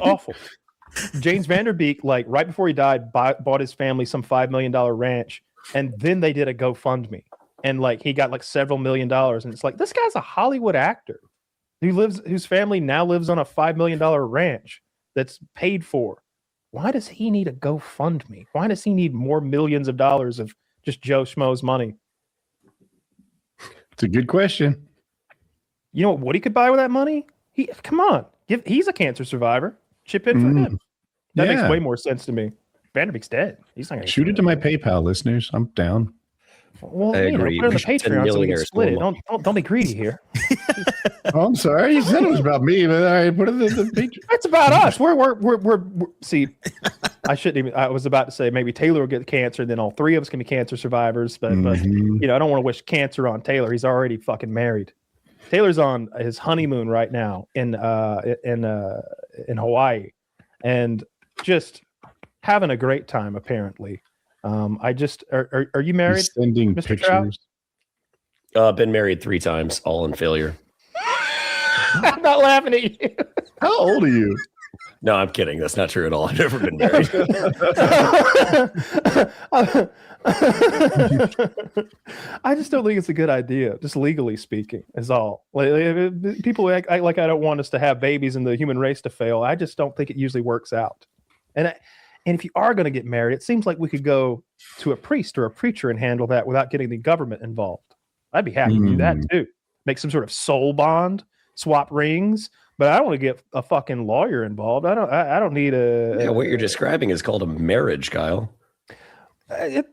awful. James Vanderbeek, like right before he died, bought his family some $5 million ranch, and then they did a GoFundMe, and like he got like several $1 million. And it's like, this guy's a Hollywood actor whose family now lives on a $5 million ranch that's paid for. Why does he need a GoFundMe? Why does he need more millions of dollars of just Joe Schmo's money? It's a good question. You know what Woody could buy with that money? Come on, he's a cancer survivor. Chip in for him. That makes way more sense to me. Vanderbeek's dead. He's not going to shoot it to my PayPal, listeners. I'm down. Well, I agree. Put it on the Patreon so we can split it. Don't be greedy here. Oh, I'm sorry. You said it was about me, but I put it in the Patreon. It's about us. We're see. I shouldn't even. I was about to say maybe Taylor will get cancer, and then all three of us can be cancer survivors. But you know, I don't want to wish cancer on Taylor. He's already fucking married. Taylor's on his honeymoon right now in Hawaii, and just having a great time. Apparently, are you married? He's sending Mr. pictures. Trout? Been married 3 times, all in failure. I'm not laughing at you. How old are you? No, I'm kidding. That's not true at all. I've never been married. I just don't think it's a good idea, just legally speaking, is all. Like, people act like I don't want us to have babies and the human race to fail. I just don't think it usually works out. And if you are going to get married, it seems like we could go to a priest or a preacher and handle that without getting the government involved. I'd be happy to do that too. Make some sort of soul bond, swap rings. But I don't want to get a fucking lawyer involved. I don't need a. Yeah, what you're describing is called a marriage, Kyle.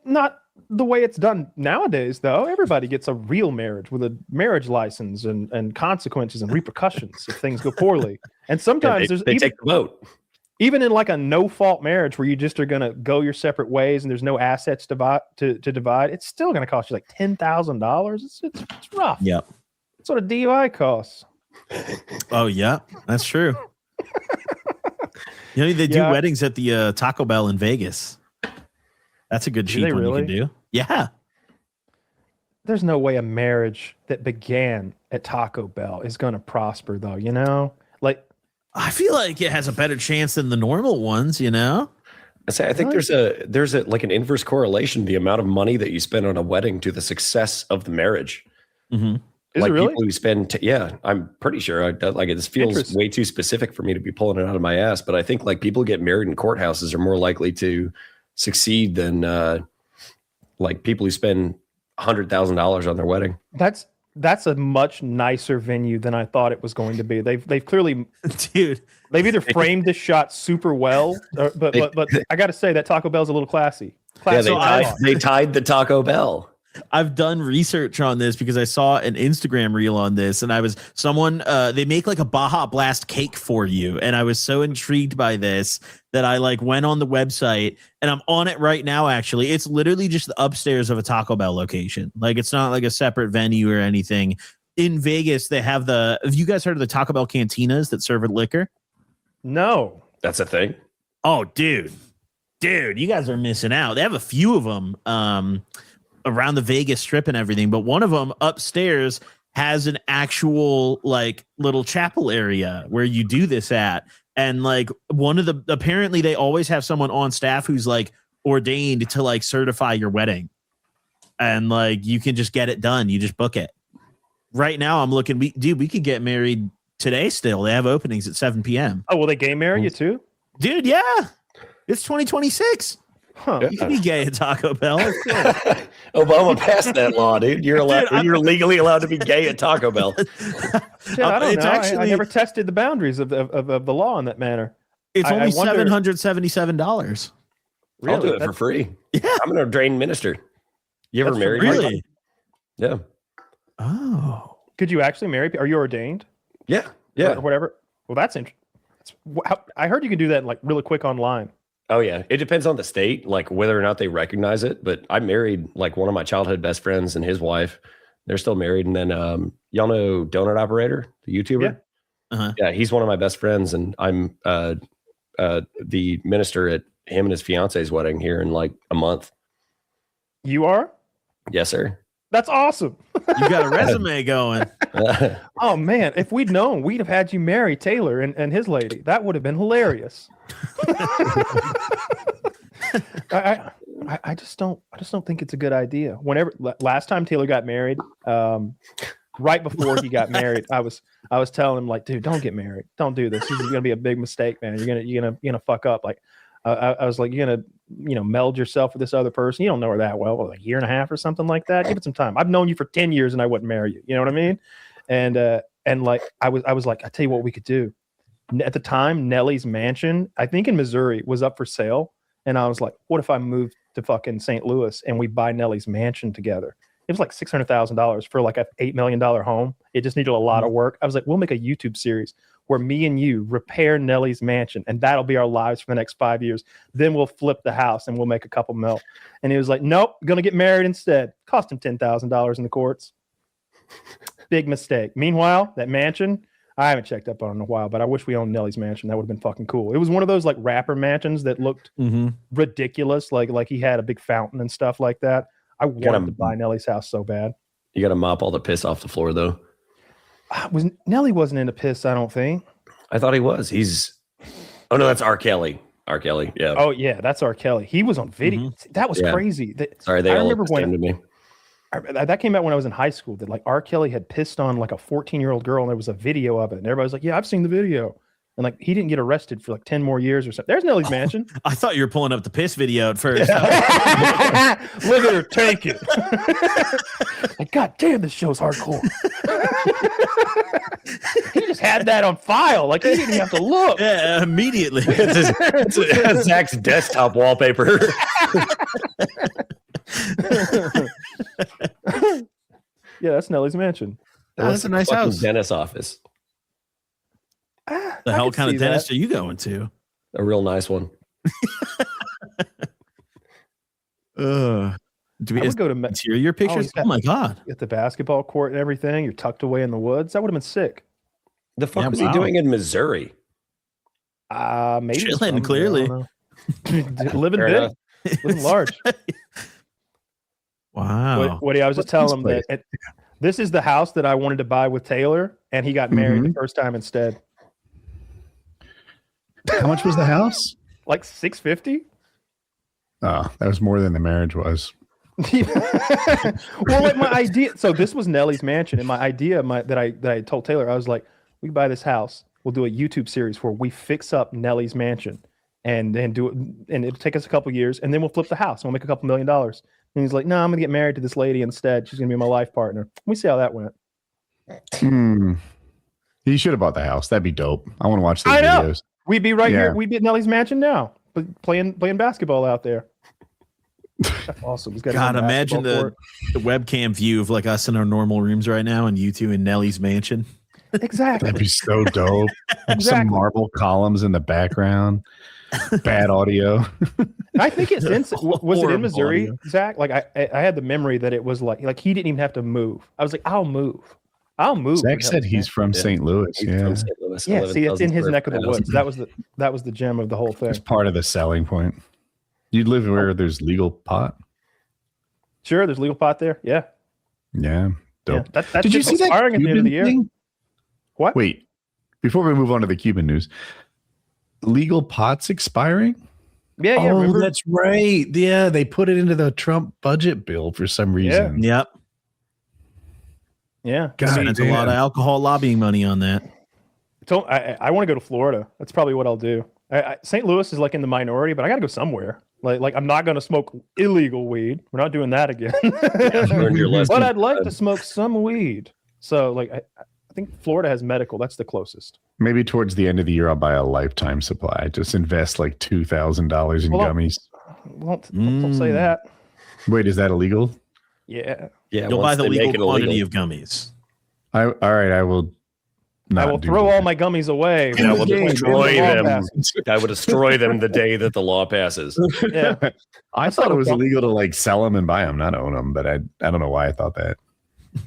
Not the way it's done nowadays, though. Everybody gets a real marriage with a marriage license and consequences and repercussions if things go poorly. And sometimes they take the vote. Even in like a no-fault marriage where you just are going to go your separate ways and there's no assets to divide, it's still going to cost you like $10,000. It's rough. Yep. That's what a DUI costs. Oh yeah, that's true. You know, they do weddings at the Taco Bell in Vegas. That's a good cheap one you can do. Yeah. There's no way a marriage that began at Taco Bell is going to prosper, though. You know, like I feel like it has a better chance than the normal ones. You know, I think there's a like an inverse correlation, the amount of money that you spend on a wedding to the success of the marriage. Is like it really? People who spend, I'm pretty sure. Like this feels way too specific for me to be pulling it out of my ass. But I think like people who get married in courthouses are more likely to succeed than like people who spend $100,000 on their wedding. That's a much nicer venue than I thought it was going to be. They've clearly, dude, they've either framed this shot super well, but I got to say that Taco Bell's a little classy. They tied the Taco Bell. I've done research on this because I saw an Instagram reel on this, and they make like a Baja Blast cake for you, and I was so intrigued by this that I like went on the website, and I'm on it right now. Actually, it's literally just the upstairs of a Taco Bell location. Like it's not like a separate venue or anything. In Vegas, they have have you guys heard of the Taco Bell cantinas that serve liquor? No, that's a thing. Oh, dude, you guys are missing out. They have a few of them. Around the Vegas Strip and everything, but one of them upstairs has an actual like little chapel area where you do this at, and like apparently they always have someone on staff who's like ordained to like certify your wedding, and like you can just get it done. You just book it. Right now I'm looking, we could get married today still. They have openings at 7 p.m. Oh, will they gay marry you too? Dude, yeah. It's 2026. Huh. You can be gay at Taco Bell. Obama passed that law, dude. You're allowed. Dude, you're legally allowed to be gay at Taco Bell. Shit, I don't know. I never tested the boundaries of the law in that manner. It's only $777. Really? I'll do it for free. Yeah, I'm an ordained minister. You ever married? Really? Yeah. Oh. Could you actually marry? Are you ordained? Yeah. Or whatever. Well, that's interesting. I heard you can do that like really quick online. Oh yeah, it depends on the state, like whether or not they recognize it. But I married like one of my childhood best friends and his wife. They're still married. And then y'all know Donut Operator, the YouTuber. Yeah, he's one of my best friends, and I'm the minister at him and his fiance's wedding here in like a month. You are? Yes, sir. That's awesome. You got a resume going. Oh man, if we'd known, we'd have had you marry Taylor and his lady. That would have been hilarious. I just don't think it's a good idea. Whenever last time Taylor got married, right before he got married, I was telling him like, dude, don't get married. Don't do this. This is gonna be a big mistake, man. You're gonna fuck up. Like I was like, you're gonna meld yourself with this other person. You don't know her that well, like a year and a half or something like that. Give it some time. I've known you for 10 years and I wouldn't marry you. You know what I mean? And like I was like, I tell you what we could do. At the time, Nelly's mansion, I think in Missouri, was up for sale. And I was like, what if I moved to fucking St. Louis and we buy Nelly's mansion together? It was like $600,000 for like an $8 million home. It just needed a lot of work. I was like, we'll make a YouTube series where me and you repair Nelly's mansion, and that'll be our lives for the next 5 years. Then we'll flip the house and we'll make a couple mil. And he was like, nope, gonna get married instead. Cost him $10,000 in the courts. Big mistake. Meanwhile, that mansion, I haven't checked up on it in a while, but I wish we owned Nelly's mansion. That would have been fucking cool. It was one of those like rapper mansions that looked ridiculous. Like he had a big fountain and stuff like that. I wanted to buy Nelly's house so bad. You got to mop all the piss off the floor though. Nelly wasn't into piss, I don't think. I thought he was. Oh no, that's R. Kelly. R. Kelly, yeah. Oh yeah, that's R. Kelly. He was on video. That was crazy. Sorry, they all remember to me. That came out when I was in high school. That like R. Kelly had pissed on like a 14-year-old girl, and there was a video of it, and everybody was like, "Yeah, I've seen the video." And like he didn't get arrested for like 10 more years or something. There's Nelly's mansion. I thought you were pulling up the piss video at first. Look at her take it. Like, God damn, this show's hardcore. He just had that on file. Like he didn't even have to look. Yeah, immediately. It's Zach's desktop wallpaper. Yeah, that's Nelly's mansion. That's a nice house. Dentist office. The hell kind of dentist are you going to? A real nice one. Do we go to interior pictures? Oh my god! At the basketball court and everything, you're tucked away in the woods. That would have been sick. The fuck was he doing in Missouri? Maybe Chilling, someday, clearly. I don't know. Living Fair big, enough. living large. Wow. Woody, I was just telling him place? that this is the house that I wanted to buy with Taylor, and he got married the first time instead. How much was the house? Like $650. Oh, that was more than the marriage was. Well, like my idea. So this was Nelly's mansion, and my idea, that I told Taylor, I was like, we buy this house. We'll do a YouTube series where we fix up Nelly's mansion, and then do it, and it'll take us a couple years, and then we'll flip the house, and we'll make a couple $1 million. And he's like, no, I'm gonna get married to this lady instead. She's gonna be my life partner. We see how that went. You should have bought the house. That'd be dope. I want to watch those I know. videos. We'd be right here. We'd be at Nelly's mansion now, but playing basketball out there. That's awesome. He's got God, imagine the webcam view of like us in our normal rooms right now, and you two in Nelly's mansion. Exactly. That'd be so dope. Exactly. Some marble columns in the background. Bad audio. I think it's in. Was it in Missouri, audio. Zach? Like I had the memory that it was like he didn't even have to move. I was like, I'll move. Zach said he's from St. Louis. He's Yeah, from St. Louis, Yeah, see, it's in his 11,000 neck of the square feet. woods. That was the gem of the whole thing. it's part of the selling point. You'd live where there's legal pot. Sure, there's legal pot there. Yeah. Yeah, dope. Yeah. That's Did you see that expiring at the end of the year? thing? What? Wait, before we move on to the Cuban news, legal pot's expiring. Yeah, yeah. Oh, Remember? that's right. Yeah, they put it into the Trump budget bill for some reason. Yep. Yeah. God Spent a lot of alcohol lobbying money on that. I want to go to Florida. That's probably what I'll do. St. Louis is like in the minority, but I got to go somewhere. Like I'm not going to smoke illegal weed. We're not doing that again. Learned your lesson. But I'd like to smoke some weed. So like I think Florida has medical. That's the closest. Maybe towards the end of the year, I'll buy a lifetime supply. Just invest like $2,000 in gummies. Don't say that. Wait, is that illegal? Yeah. Yeah, You'll buy once the they make legal it quantity illegal. of gummies. All right, I will. I will throw all my gummies away. I will when the destroy law them. passes. I would destroy them the day that the law passes. Yeah. I thought it was illegal to like sell them and buy them, not own them. But I don't know why I thought that.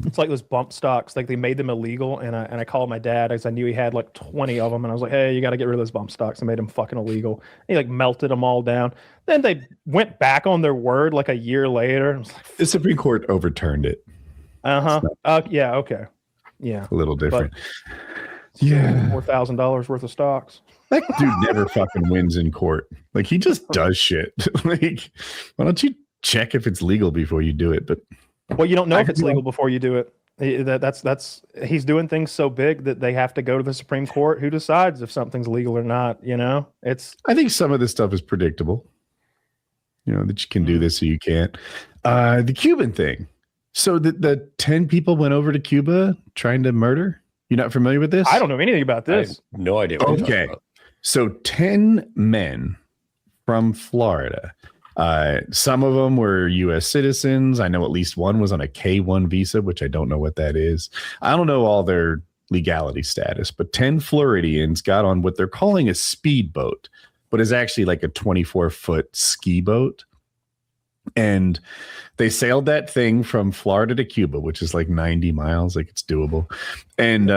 It's like those bump stocks. Like they made them illegal, and I called my dad because I knew he had like 20 of them, and I was like, "Hey, you got to get rid of those bump stocks." I made them fucking illegal. He like melted them all down. Then they went back on their word like a year later. I was like, The Supreme Court overturned it. Yeah. Okay. Yeah. A little different. Yeah. $4,000 worth of stocks. That dude never fucking wins in court. Like he just does shit. Like, why don't you check if it's legal before you do it? But Well, you don't know if it's legal before you do it. That's he's doing things so big that they have to go to the Supreme Court, who decides if something's legal or not. You know, I think some of this stuff is predictable. You know, that you can do this so you can't. The Cuban thing. So the 10 people went over to Cuba trying to murder. You're not familiar with this? I don't know anything about I this. have no idea. What you're talking Okay. about. So 10 men from Florida. Some of them were U.S. citizens. I know at least one was on a K-1 visa, which I don't know what that is. I don't know all their legality status, but 10 Floridians got on what they're calling a speedboat, but is actually like a 24-foot ski boat. And they sailed that thing from Florida to Cuba, which is like 90 miles. Like it's doable. And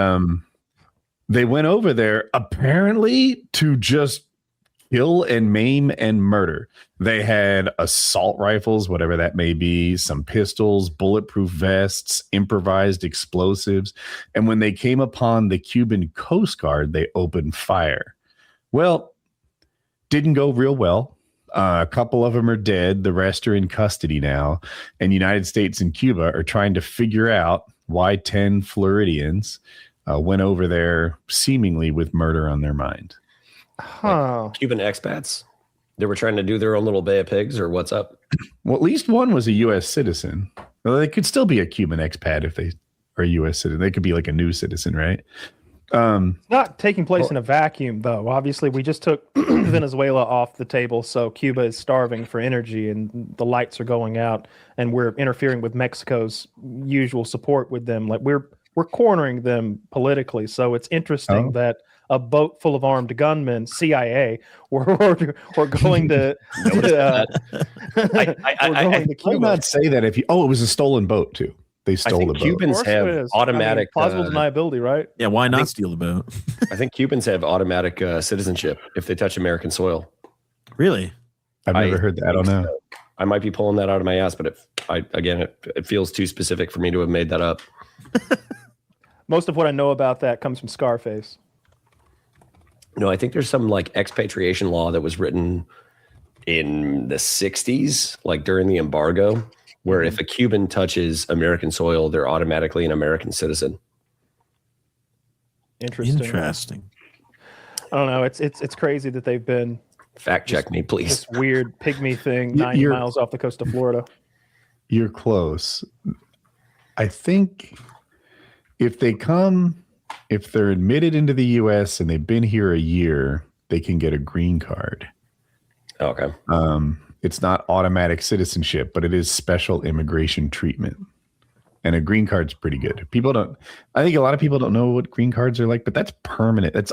they went over there apparently to just kill and maim and murder. They had assault rifles, whatever that may be, some pistols, bulletproof vests, improvised explosives. And when they came upon the Cuban Coast Guard, they opened fire. Well, didn't go real well. A couple of them are dead. The rest are in custody now. And the United States and Cuba are trying to figure out why 10 Floridians went over there seemingly with murder on their mind. Huh. Cuban expats? They were trying to do their own little Bay of Pigs, or what's up? Well, at least one was a U.S. citizen. Well, they could still be a Cuban expat if they are a U.S. citizen. They could be like a new citizen, right? It's not taking place in a vacuum, though. Obviously, we just took Venezuela off the table, so Cuba is starving for energy, and the lights are going out, and we're interfering with Mexico's usual support with them. Like we're cornering them politically. So it's interesting that a boat full of armed gunmen, CIA, we're going to. I would not say that if you. Oh, it was a stolen boat too. They stole the boat. Cubans have automatic plausible deniability, right? Yeah, why not steal the boat? I think Cubans have automatic citizenship if they touch American soil. Really? I've never heard that. I don't know. So. I might be pulling that out of my ass, but it feels too specific for me to have made that up. Most of what I know about that comes from Scarface. No, I think there's some like expatriation law that was written in the 60s, like during the embargo, where if a Cuban touches American soil, they're automatically an American citizen. Interesting. I don't know. It's crazy that they've been fact check me, please. This weird pygmy thing 90 miles off the coast of Florida. You're close. I think if they're admitted into the U.S. and they've been here a year, they can get a green card. Okay. It's not automatic citizenship, but it is special immigration treatment. And a green card's pretty good. I think a lot of people don't know what green cards are like, but that's permanent. It's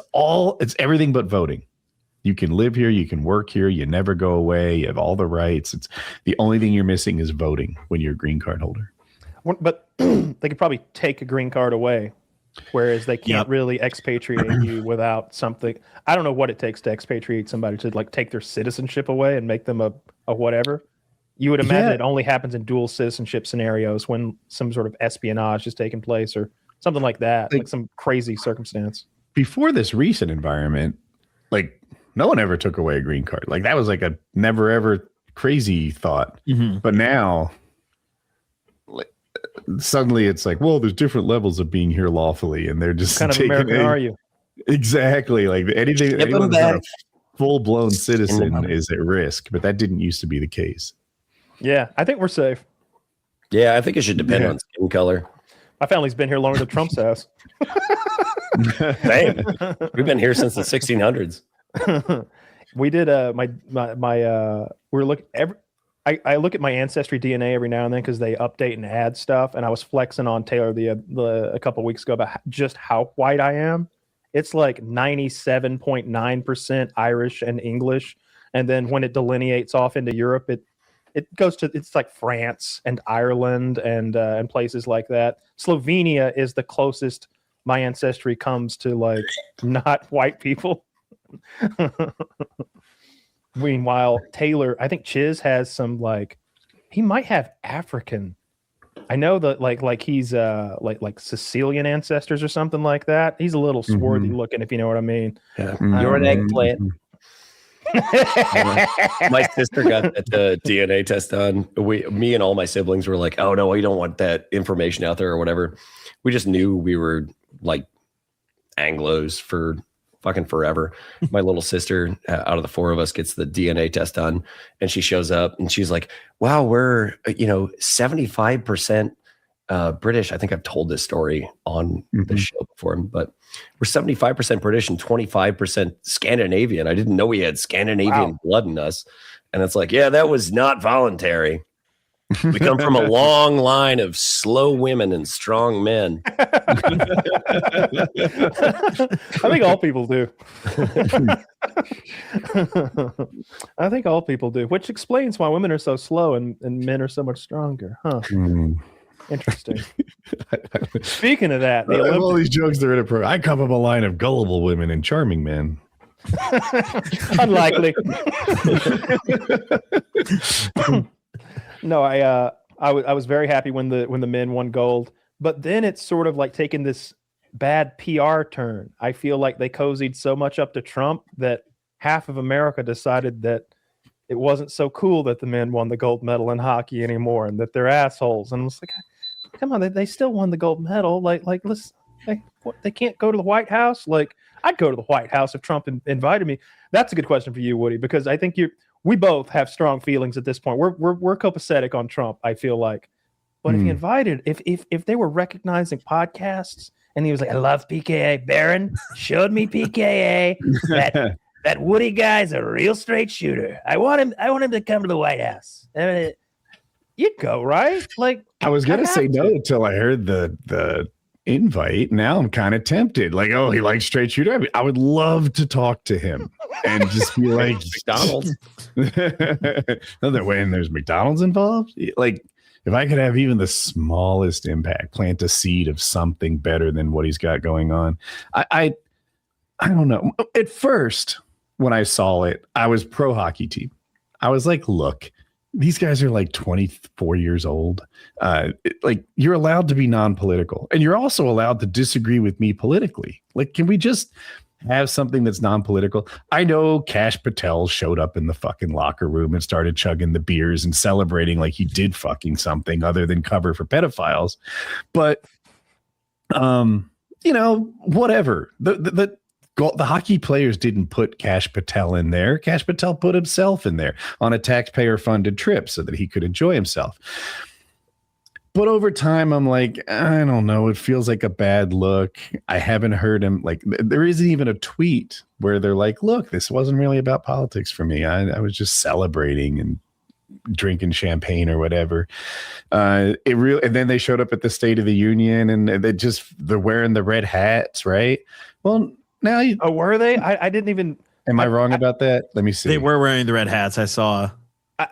everything but voting. You can live here, you can work here, you never go away, you have all the rights. It's the only thing you're missing is voting when you're a green card holder. But they could probably take a green card away, whereas they can't really expatriate you without something. I don't know what it takes to expatriate somebody, to like take their citizenship away and make them a whatever. You would imagine it only happens in dual citizenship scenarios when some sort of espionage is taking place or something like that, like some crazy circumstance. Before this recent environment, like no one ever took away a green card. Like that was like a never ever crazy thought. Mm-hmm. But now suddenly it's like, well, there's different levels of being here lawfully, and they're just what kind of American are you? Exactly. Like anyone that's a full-blown citizen is at risk, but that didn't used to be the case. Yeah, I think we're safe. Yeah, I think it should depend on skin color. My family's been here longer than Trump's house. Same. We've been here since the 1600s. We did we're looking I look at my ancestry DNA every now and then because they update and add stuff, and I was flexing on Taylor a couple of weeks ago about just how white I am. It's like 97.9% Irish and English, and then when it delineates off into Europe, it goes to, it's like France and Ireland and places like that. Slovenia is the closest my ancestry comes to like not white people. Meanwhile, Taylor, I think Chiz has some he might have African. I know that like he's like Sicilian ancestors or something like that. He's a little swarthy looking, if you know what I mean. Yeah. You're an eggplant. My sister got the DNA test done. Me and all my siblings were like, "Oh no, you don't want that information out there or whatever." We just knew we were like Anglos for fucking forever. My little sister, out of the four of us, gets the DNA test done, and she shows up and she's like, "Wow, we're 75% British." I think I've told this story on the show before, but we're 75% British and 25% Scandinavian. I didn't know we had Scandinavian blood in us. And it's like, yeah, that was not voluntary. We come from a long line of slow women and strong men. I think all people do. I think all people do, which explains why women are so slow and men are so much stronger. Huh. Interesting. Speaking of that, all these jokes that are inappropriate. I come from a line of gullible women and charming men. Unlikely. No, I was very happy when the men won gold, but then it's sort of like taking this bad PR turn. I feel like they cozied so much up to Trump that half of America decided that it wasn't so cool that the men won the gold medal in hockey anymore, and that they're assholes. And I was like, come on, they still won the gold medal. They can't go to the White House. Like, I'd go to the White House if Trump invited me. That's a good question for you, Woody, because I think we both have strong feelings at this point. We're copacetic on Trump, I feel like. But if he invited, if they were recognizing podcasts and he was like, "I love PKA, Barron showed me PKA, that Woody guy's a real straight shooter. I want him to come to the White House." You'd go, right? Like, I was gonna say no until I heard the invite. Now I'm kind of tempted. Like, oh, he likes straight shooter. I would love to talk to him and just be like, McDonald's. No, that way, and there's McDonald's involved. Like, if I could have even the smallest impact, plant a seed of something better than what he's got going on. I don't know. At first, when I saw it, I was pro hockey team. I was like, look, these guys are like 24 years old. Like, you're allowed to be non-political, and you're also allowed to disagree with me politically. Like, can we just have something that's non-political? I know Kash Patel showed up in the fucking locker room and started chugging the beers and celebrating like he did fucking something other than cover for pedophiles. But, you know, whatever. The hockey players didn't put Kash Patel in there. Kash Patel put himself in there on a taxpayer-funded trip so that he could enjoy himself. But over time, I'm like, I don't know. It feels like a bad look. I haven't heard him. Like, there isn't even a tweet where they're like, look, this wasn't really about politics for me. I was just celebrating and drinking champagne or whatever. And then they showed up at the State of the Union, and they're wearing the red hats, right? Well, now were they? I didn't even. Am I wrong about that? Let me see. They were wearing the red hats. I saw.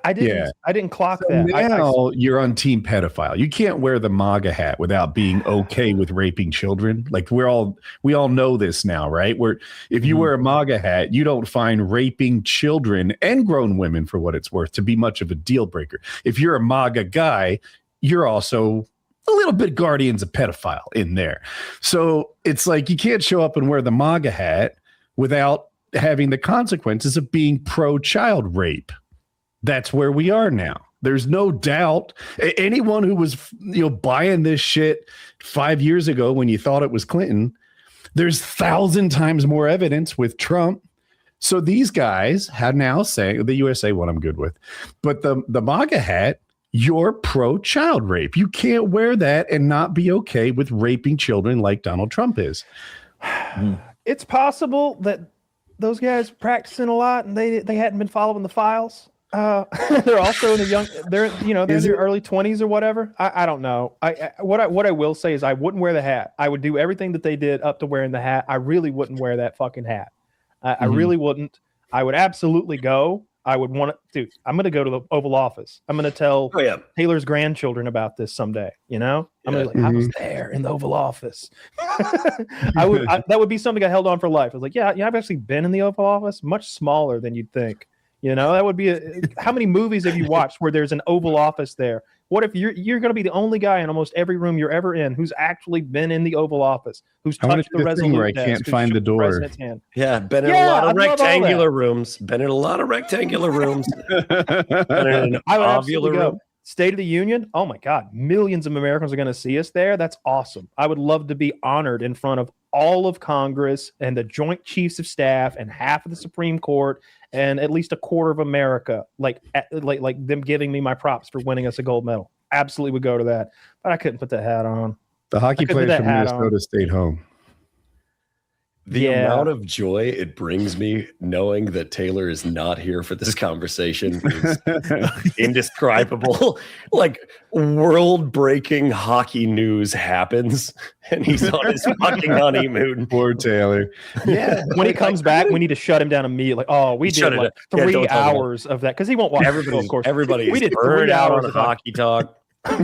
I didn't clock that. Now you're on team pedophile. You can't wear the MAGA hat without being okay with raping children. Like, we all know this now, right? If you wear a MAGA hat, you don't find raping children and grown women, for what it's worth, to be much of a deal breaker. If you're a MAGA guy, you're also a little bit guardians of pedophile in there. So it's like, you can't show up and wear the MAGA hat without having the consequences of being pro-child rape. That's where we are now. There's no doubt. Anyone who was, buying this shit 5 years ago when you thought it was Clinton, there's 1,000 times more evidence with Trump. So these guys have now saying, the USA one I'm good with, but the MAGA hat, you're pro-child rape. You can't wear that and not be okay with raping children like Donald Trump is. It's possible that those guys practicing a lot and they hadn't been following the files. They're also in they're in their early 20s or whatever. I don't know. What I will say is I wouldn't wear the hat. I would do everything that they did up to wearing the hat. I really wouldn't wear that fucking hat. I really wouldn't. I would absolutely go. I would want to, dude. I'm going to go to the Oval Office. I'm going to tell Taylor's grandchildren about this someday. I'm going to be like, I was there in the Oval Office. That would be something I held on for life. I was like, yeah, I've actually been in the Oval Office. Much smaller than you'd think. That would be how many movies have you watched where there's an Oval Office there? What if you're going to be the only guy in almost every room you're ever in who's actually been in the Oval Office, who's touched the Resolute where I can't find the door. Yeah, been in a lot of rectangular rooms. Been in a lot of rectangular rooms. I would absolutely go. State of the Union. Oh my God, millions of Americans are going to see us there. That's awesome. I would love to be honored in front of all of Congress and the Joint Chiefs of Staff and half of the Supreme Court and at least a quarter of America, like them giving me my props for winning us a gold medal. Absolutely would go to that, but I couldn't put the hat on. The hockey players from Minnesota stayed home. The amount of joy it brings me knowing that Taylor is not here for this conversation is indescribable. Like, world-breaking hockey news happens, and he's on his fucking honeymoon. Poor Taylor. Yeah. When he comes back, we need to shut him down immediately. Oh, we did like 3 hours of that because he won't watch. Everybody, of course. Everybody is burned out on hockey talk. We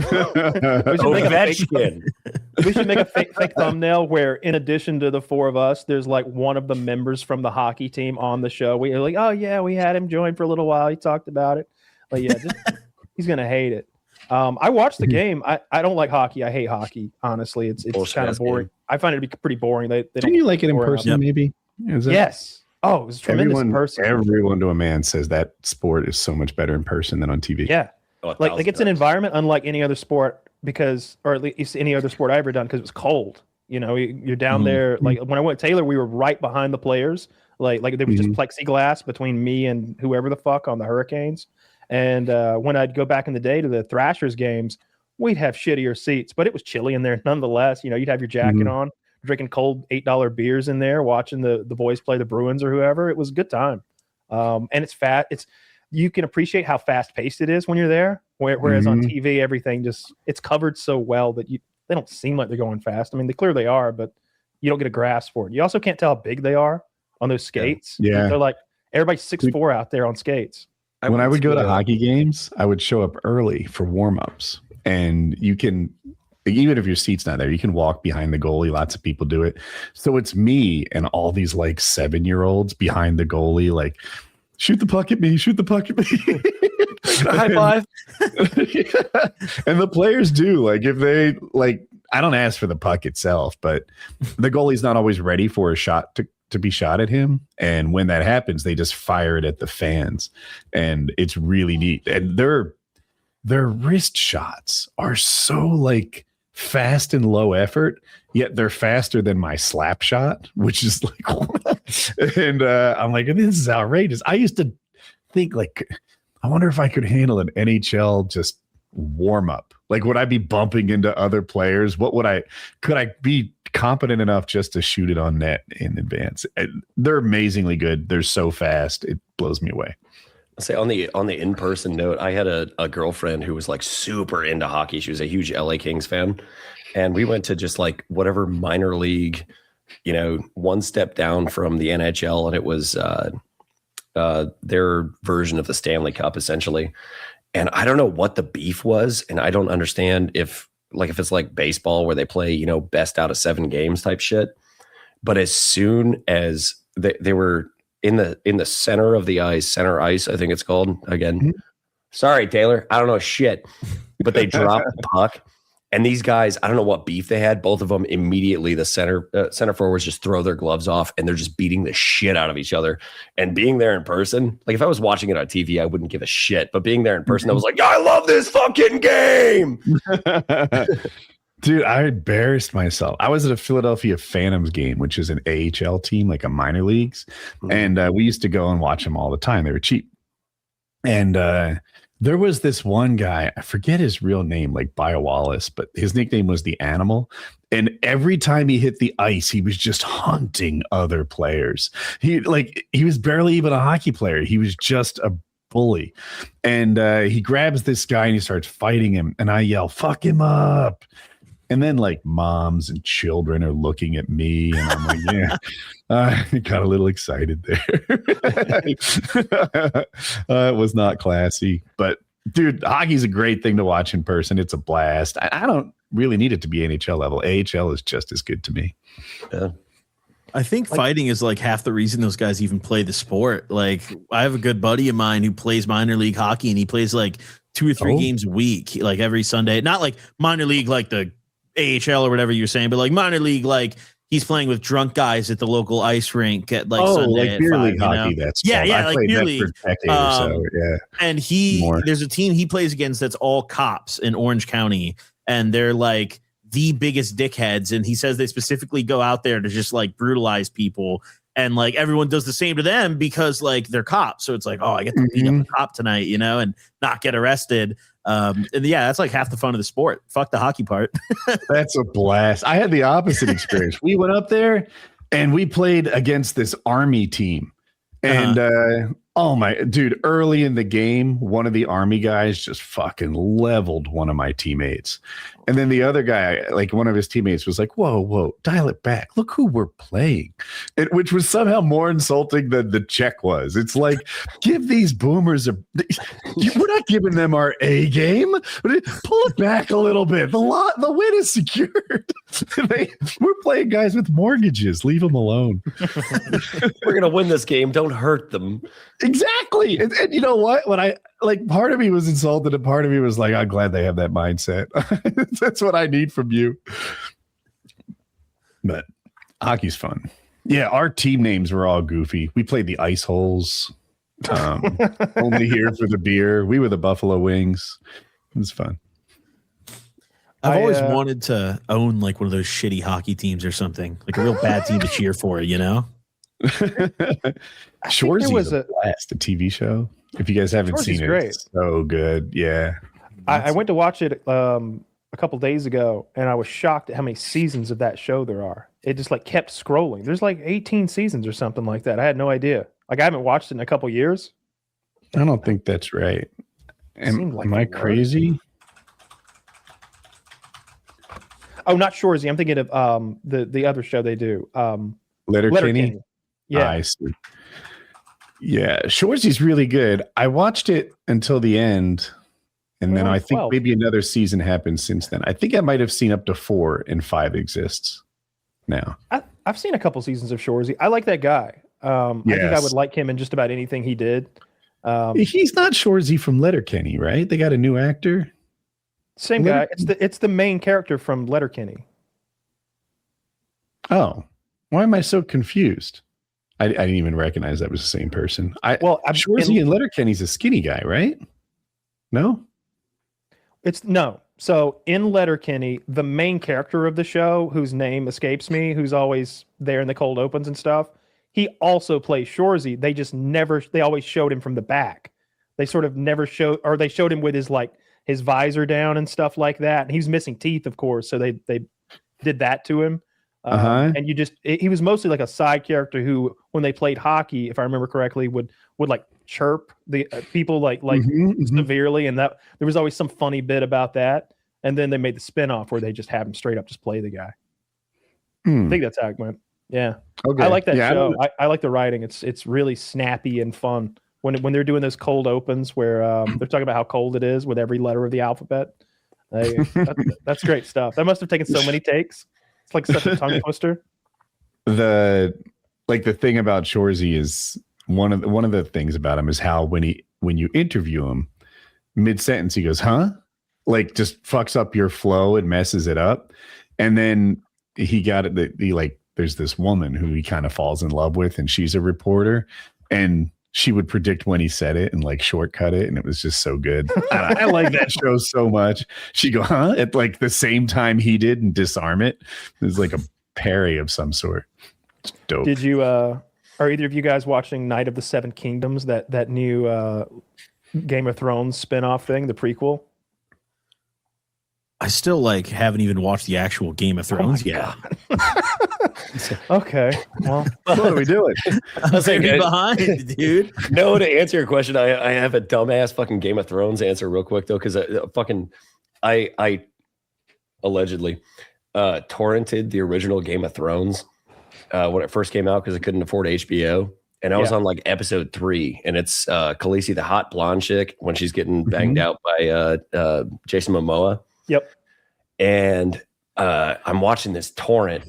should make a fake thumbnail where, in addition to the four of us, there's like one of the members from the hockey team on the show. We're like, oh yeah, we had him join for a little while. He talked about it. But yeah, he's gonna hate it. I watched the game. I don't like hockey. I hate hockey. Honestly, it's kind of boring. I find it to be pretty boring. They don't you like it in person? Maybe. Yes. Oh, it was tremendous in person. Everyone to a man says that sport is so much better in person than on TV. Yeah. Like it's an environment unlike any other sport or at least any other sport I ever done because it was cold. You're down there. Like when I went to Taylor, we were right behind the players. Like there was just plexiglass between me and whoever the fuck on the Hurricanes. And when I'd go back in the day to the Thrashers games, we'd have shittier seats, but it was chilly in there nonetheless. You'd have your jacket on, drinking cold $8 beers in there, watching the boys play the Bruins or whoever. It was a good time. And it's fat. You can appreciate how fast paced it is when you're there. Whereas on TV, everything it's covered so well that they don't seem like they're going fast. I mean, they clearly are, but you don't get a grasp for it. You also can't tell how big they are on those skates. Yeah. They're like, everybody's 6'4" out there on skates. When I would go to hockey games, I would show up early for warm-ups. and you can, even if your seat's not there, you can walk behind the goalie. Lots of people do it. So it's me and all these like 7-year-olds behind the goalie, like, shoot the puck at me, shoot the puck at me. High five. And the players do, like, if they like, I don't ask for the puck itself, but the goalie's not always ready for a shot to be shot at him. And when that happens, they just fire it at the fans. And it's really neat. And their wrist shots are so like fast and low effort, yet they're faster than my slap shot, which is like, and I'm like, this is outrageous. I used to think like, I wonder if I could handle an NHL just warm up. Like, would I be bumping into other players? Could I be competent enough just to shoot it on net in advance? And they're amazingly good. They're so fast. It blows me away. I'll say on the in-person note, I had a girlfriend who was like super into hockey. She was a huge LA Kings fan. And we went to just like whatever minor league, one step down from the NHL. And it was their version of the Stanley Cup, essentially. And I don't know what the beef was. And I don't understand if it's like baseball where they play, best out of 7 games type shit. But as soon as they were in the center of the ice, center ice, I think it's called again. Mm-hmm. Sorry, Taylor. I don't know shit, but they dropped the puck. And these guys, I don't know what beef they had. Both of them immediately, the center forwards just throw their gloves off and they're just beating the shit out of each other. And being there in person, like if I was watching it on TV, I wouldn't give a shit. But being there in person, I was like, I love this fucking game. Dude, I embarrassed myself. I was at a Philadelphia Phantoms game, which is an AHL team, like a minor leagues. Mm-hmm. And we used to go and watch them all the time. They were cheap. And there was this one guy, I forget his real name, like Wallace, but his nickname was the Animal. And every time he hit the ice, he was just hunting other players. He was barely even a hockey player. He was just a bully. And he grabs this guy and he starts fighting him. And I yell, fuck him up. And then like moms and children are looking at me and I'm like, yeah, I got a little excited there. It was not classy, but dude, hockey's a great thing to watch in person. It's a blast. I don't really need it to be NHL level. AHL is just as good to me. Yeah. I think fighting is like half the reason those guys even play the sport. Like I have a good buddy of mine who plays minor league hockey and he plays like 2 or 3 games a week, like every Sunday, not like minor league, like the AHL or whatever you're saying, but like minor league, like he's playing with drunk guys at the local ice rink at like Sunday like beer 5, league hockey. That's like beer that league. For a decade or so, yeah. And there's a team he plays against that's all cops in Orange County, and they're like the biggest dickheads. And he says they specifically go out there to just like brutalize people, and like everyone does the same to them because like they're cops. So it's like, oh, I get to beat up a cop tonight, and not get arrested. And yeah, that's like half the fun of the sport. Fuck the hockey part. That's a blast. I had the opposite experience. We went up there and we played against this Army team. And oh my dude, early in the game, one of the Army guys just fucking leveled one of my teammates. And then the other guy, like one of his teammates was like, whoa, dial it back. Look who we're playing. Which was somehow more insulting than the check was. It's like, give these boomers we're not giving them our A game. Pull it back a little bit. The win is secured. We're playing guys with mortgages. Leave them alone. We're going to win this game. Don't hurt them. Exactly. And you know what? When I part of me was insulted and part of me was like, I'm glad they have that mindset. That's what I need from you. But hockey's fun. Yeah, our team names were all goofy. We played the Ice Holes. Only here for the beer. We were the Buffalo Wings. It was fun. I've always wanted to own like one of those shitty hockey teams or something, like a real bad team to cheer for, Shoresy was a blast, a TV show. If you guys haven't seen it, great. It's so good. Yeah. I went to watch it a couple days ago, and I was shocked at how many seasons of that show there are. It just like kept scrolling. There's like 18 seasons or something like that. I had no idea. Like I haven't watched it in a couple years. I don't think that's right. Am I crazy? Oh, not Shoresy. I'm thinking of the other show they do. Letterkenny. Yeah, I see. Yeah, Shoresy's really good. I watched it until the end, And then Well, I think 12. maybe another season happened since then. I think I might have seen up to 4 and 5 exists now. I've seen a couple seasons of Shoresy. I like that guy. I think I Yes. would like him in just about anything he did. He's not Shoresy from Letterkenny, right? They got a new actor. Same guy. It's the main character from Letterkenny. Oh, why am I so confused? I didn't even recognize that was the same person. Shoresy and Letterkenny's a skinny guy, right? No? No. So in Letterkenny, the main character of the show, whose name escapes me, who's always there in the cold opens and stuff, he also plays Shoresy. They always showed him from the back. They sort of never showed, or they showed him with his visor down and stuff like that. And he was missing teeth, of course. So they did that to him. And he was mostly like a side character who, when they played hockey, if I remember correctly, would like chirp the people like severely. And that there was always some funny bit about that. And then they made the spinoff where they just have him straight up just play the guy. I think that's how it went. Yeah. Okay. I like that show. I like the writing. It's really snappy and fun when they're doing those cold opens where they're talking about how cold it is with every letter of the alphabet. That's great stuff. That must have taken so many takes. It's like such a tongue twister. The thing about Shoresy is one of the things about him is how when you interview him, mid sentence he goes, "Huh?" Like just fucks up your flow and messes it up. And then he got it. There's this woman who he kind of falls in love with, and she's a reporter, and she would predict when he said it and like shortcut it, and it was just so good. I like that show so much. She go, "Huh?" at like the same time he did and disarm it. It was like a parry of some sort. It's dope. Did you are either of you guys watching Night of the Seven Kingdoms, that new Game of Thrones spinoff thing, the prequel? I still haven't even watched the actual Game of Thrones yet. Okay. Well, What are we doing? I was behind, dude. No, to answer your question, I have a dumbass fucking Game of Thrones answer real quick though, because I allegedly torrented the original Game of Thrones when it first came out because I couldn't afford HBO. And I was on like episode 3, and it's Khaleesi, the hot blonde chick, when she's getting banged out by Jason Momoa. Yep. And I'm watching this torrent,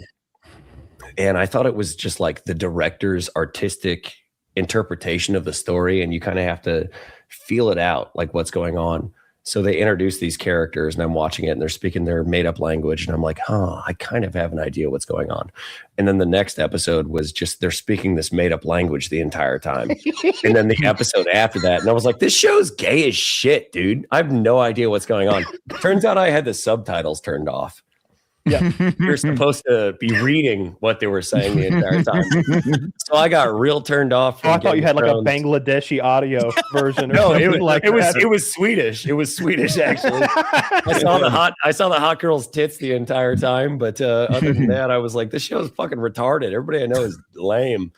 and I thought it was just like the director's artistic interpretation of the story, and you kind of have to feel it out, like what's going on. So they introduce these characters, and I'm watching it, and they're speaking their made-up language, and I'm like, I kind of have an idea what's going on. And then the next episode was just they're speaking this made-up language the entire time. And then the episode after that, and I was like, this show's gay as shit, dude. I have no idea what's going on. Turns out I had the subtitles turned off. Yeah, you're supposed to be reading what they were saying the entire time. So I got real turned off. I thought you had like a Bangladeshi audio version. No, it was Swedish. It was Swedish actually. I saw the hot girl's tits the entire time, but other than that, I was like, this show is fucking retarded. Everybody I know is lame.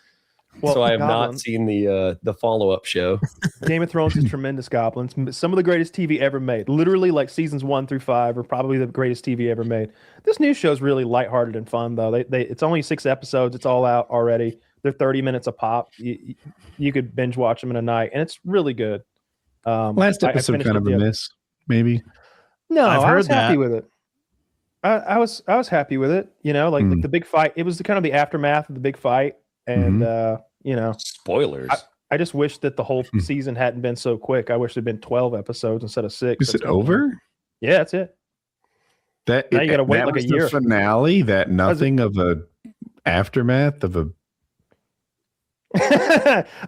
Well, so I have not seen the follow-up show. Game of Thrones is tremendous, Goblins. Some of the greatest TV ever made. Literally, like seasons 1 through 5 are probably the greatest TV ever made. This new show is really lighthearted and fun, though. It's only 6 episodes. It's all out already. They're 30 minutes a pop. You could binge watch them in a night, and it's really good. Last episode kind of a miss, maybe. No, I was happy with it. I was happy with it. You know, like the big fight. It was kind of the aftermath of the big fight, and spoilers. I just wish that the whole season hadn't been so quick. I wish there'd been 12 episodes instead of 6. Is it over? Yeah, that's it. Now you gotta wait like a year. The finale, that nothing of a aftermath of a.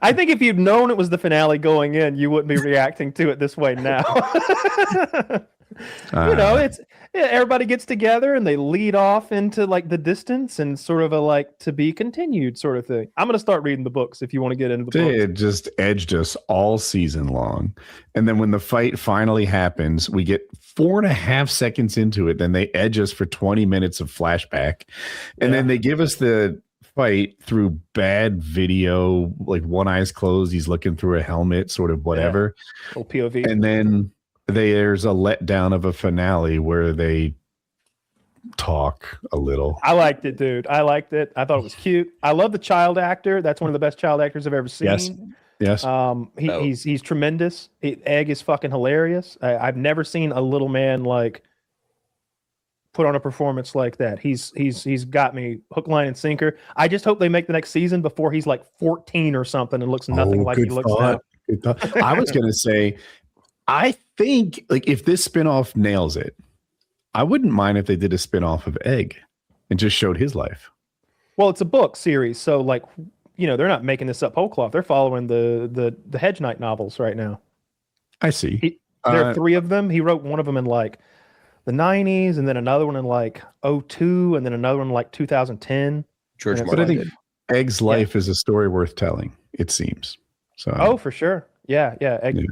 I think if you'd known it was the finale going in, you wouldn't be reacting to it this way now. Everybody gets together and they lead off into like the distance and sort of a like to be continued sort of thing. I'm going to start reading the books if you want to get into the books. It just edged us all season long. And then when the fight finally happens, we get 4.5 seconds into it. Then they edge us for 20 minutes of flashback. And then they give us the fight through bad video, like one eye's closed. He's looking through a helmet, sort of whatever. Little POV. And then there's a letdown of a finale where they talk a little. I liked it, dude. I liked it. I thought it was cute. I love the child actor. That's one of the best child actors I've ever seen. Yes. Yes. He's tremendous. Egg is fucking hilarious. I've never seen a little man like put on a performance like that. He's got me hook, line, and sinker. I just hope they make the next season before he's like 14 or something and looks nothing like he looks now. Good thought. I was gonna say, I think like if this spinoff nails it, I wouldn't mind if they did a spinoff of Egg and just showed his life. Well, it's a book series, so like, you know, they're not making this up whole cloth. They're following the Hedge Knight novels right now. I see. There are 3 of them. He wrote one of them in like the 90s, and then another one in like 2002, and then another one in like 2010. George But I Martin think did. Egg's life is a story worth telling, it seems. So Oh, for sure. Yeah. Egg,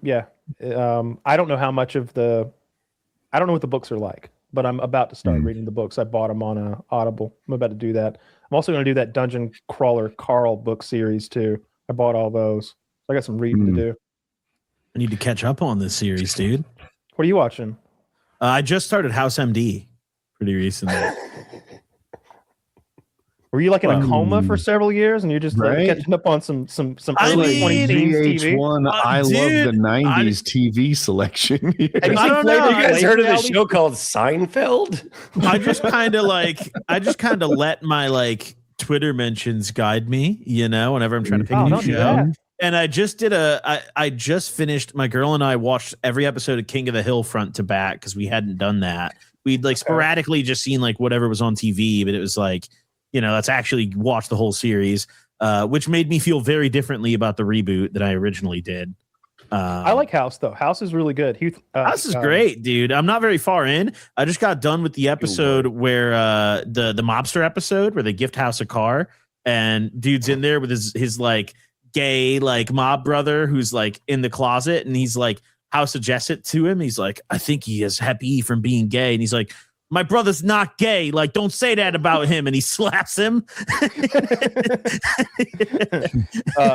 Yeah. I don't know how much of I don't know what the books are like, but I'm about to start reading the books. I bought them on Audible. I'm about to do that. I'm also going to do that Dungeon Crawler Carl book series too. I bought all those. So I got some reading to do. I need to catch up on this series, dude. What are you watching? I just started House MD pretty recently. Were you like in a coma for several years and you're just like catching up on some early 2010s TV? VH1, I love the 90s TV selection. Have you I seen don't know. Flavor You guys Flav heard of reality? this show called Seinfeld? I just kind of let my like Twitter mentions guide me, you know, whenever I'm trying to pick a new don't do show. that. And I just did I just finished, my girl and I watched every episode of King of the Hill front to back because we hadn't done that. We'd like sporadically just seen like whatever was on TV, but it was like, you know, let's actually watch the whole series, which made me feel very differently about the reboot that I originally did. I like House though. House is really good. House is great, dude. I'm not very far in. I just got done with the episode where the mobster episode where they gift House a car, and dude's in there with his like gay like mob brother who's like in the closet, and he's like, House suggests it to him. He's like, I think he is happy from being gay, and he's like, my brother's not gay. Like, don't say that about him. And he slaps him.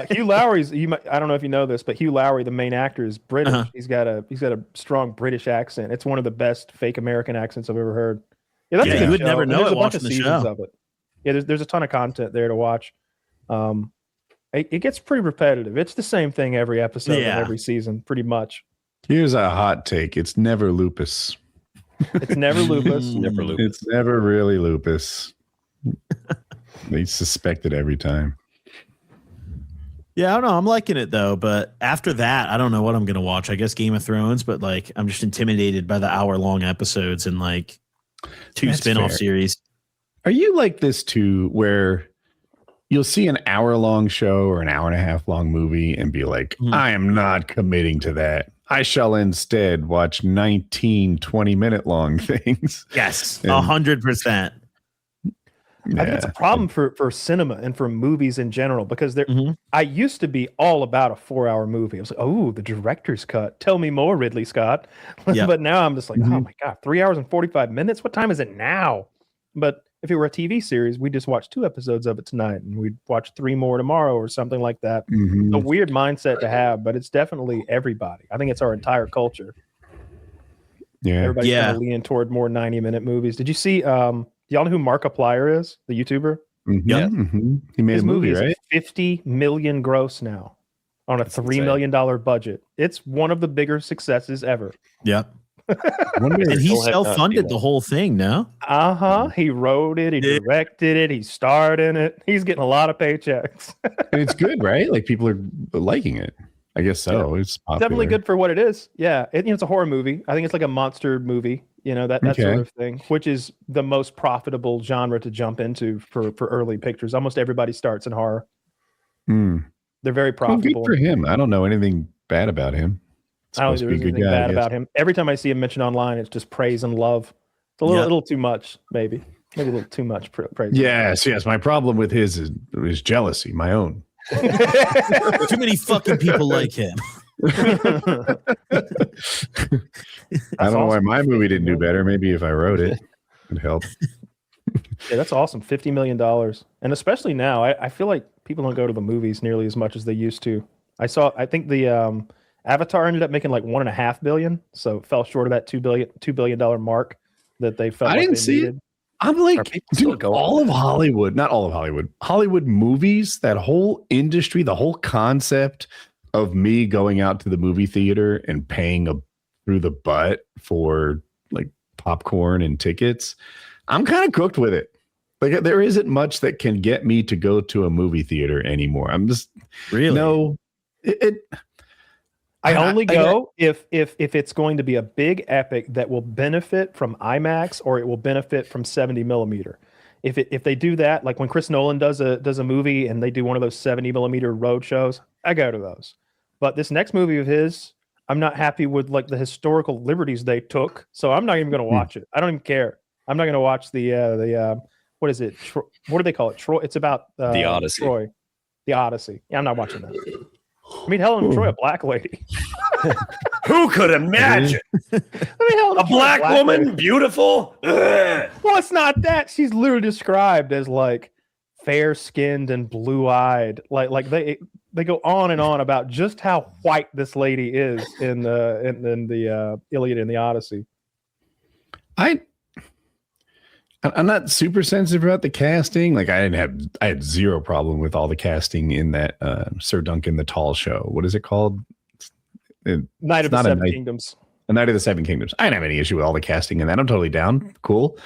Hugh Lowry's. I don't know if you know this, but Hugh Lowry, the main actor, is British. Uh-huh. He's got a strong British accent. It's one of the best fake American accents I've ever heard. Yeah, that's a good you would show. never And know there's it a bunch watching of the seasons show. of it. Yeah, there's a ton of content there to watch. It gets pretty repetitive. It's the same thing every episode of every season, pretty much. Here's a hot take. It's never lupus. It's never lupus. Never lupus. It's never really lupus. They suspect it every time. Yeah, I don't know. I'm liking it though, but after that, I don't know what I'm gonna watch. I guess Game of Thrones, but like I'm just intimidated by the hour-long episodes and like 2 That's spin-off fair. series. Are you like this too, where you'll see an hour-long show or an hour-and-a-half long movie and be like, I am not committing to that. I shall instead watch 19 20-minute long things. Yes, And- 100%. I think it's a problem for cinema and for movies in general because I used to be all about a 4-hour movie. I was like, oh, the director's cut. Tell me more, Ridley Scott. Yeah. But now I'm just like, oh my God, 3 hours and 45 minutes? What time is it now? But if it were a TV series, we'd just watch 2 episodes of it tonight and we'd watch 3 more tomorrow or something like that. Mhm. A weird mindset to have, but it's definitely everybody. I think it's our entire culture. Yeah. Everybody's kind of leaning toward more 90-minute movies. Did you see y'all know who Markiplier is, the YouTuber? Mhm, Yeah. mhm. He made His a movie, is right? 50 million gross now on a $3 million budget. It's one of the bigger successes ever. Yep. Wonder- And he Still have not self-funded seen the whole thing, no? He wrote it, he directed it, he starred in it. He's getting a lot of paychecks. and it's good, right? Like people are liking it. I guess so. It's popular. Definitely good for what it is. Yeah, it's a horror movie. I think it's like a monster movie, that Okay. sort of thing, which is the most profitable genre to jump into for early pictures. Almost everybody starts in horror. Mm. They're very Well, good profitable. for him. I don't know anything bad about him. I don't Supposed think to be there's a good anything guy, I bad guess. about him. Every time I see him mentioned online, it's just praise and love. It's a little too much, maybe a little too much praise. Yes. My problem with his is jealousy, my own. Too many fucking people like him. I don't know why my movie didn't do better. Maybe if I wrote it, it'd help. Yeah, that's awesome. $50 million. And especially now, I feel like people don't go to the movies nearly as much as they used to. I think the Avatar ended up making like $1.5 billion, so it fell short of that $2 billion mark that they felt I like didn't they see it. needed. I'm Are like, people still dude, going all of there? Hollywood, not all of Hollywood, Hollywood movies, that whole industry, the whole concept of me going out to the movie theater and paying through the butt for like popcorn and tickets. I'm kind of cooked with it. Like there isn't much that can get me to go to a movie theater anymore. I'm just Really? no. I only go if it's going to be a big epic that will benefit from IMAX or it will benefit from 70 millimeter. If they do that, like when Chris Nolan does a movie and they do one of those 70 millimeter road shows, I go to those. But this next movie of his, I'm not happy with like the historical liberties they took, so I'm not even going to watch it. I don't even care. I'm not going to watch the what is it? What do they call it? Troy. It's about The Odyssey. Troy. The Odyssey. Yeah, I'm not watching that. I mean, Helen of Troy, a black lady. Who could imagine? A black woman, beautiful? Ugh. Well, it's not that. She's literally described as like fair-skinned and blue-eyed. Like they go on and on about just how white this lady is in the Iliad and the Odyssey. I'm not super sensitive about the casting. Like I had zero problem with all the casting in that Sir Duncan the Tall show. What is it called? Night of the Seven Kingdoms. A Night of the Seven Kingdoms. I didn't have any issue with all the casting in that. I'm totally down. Cool.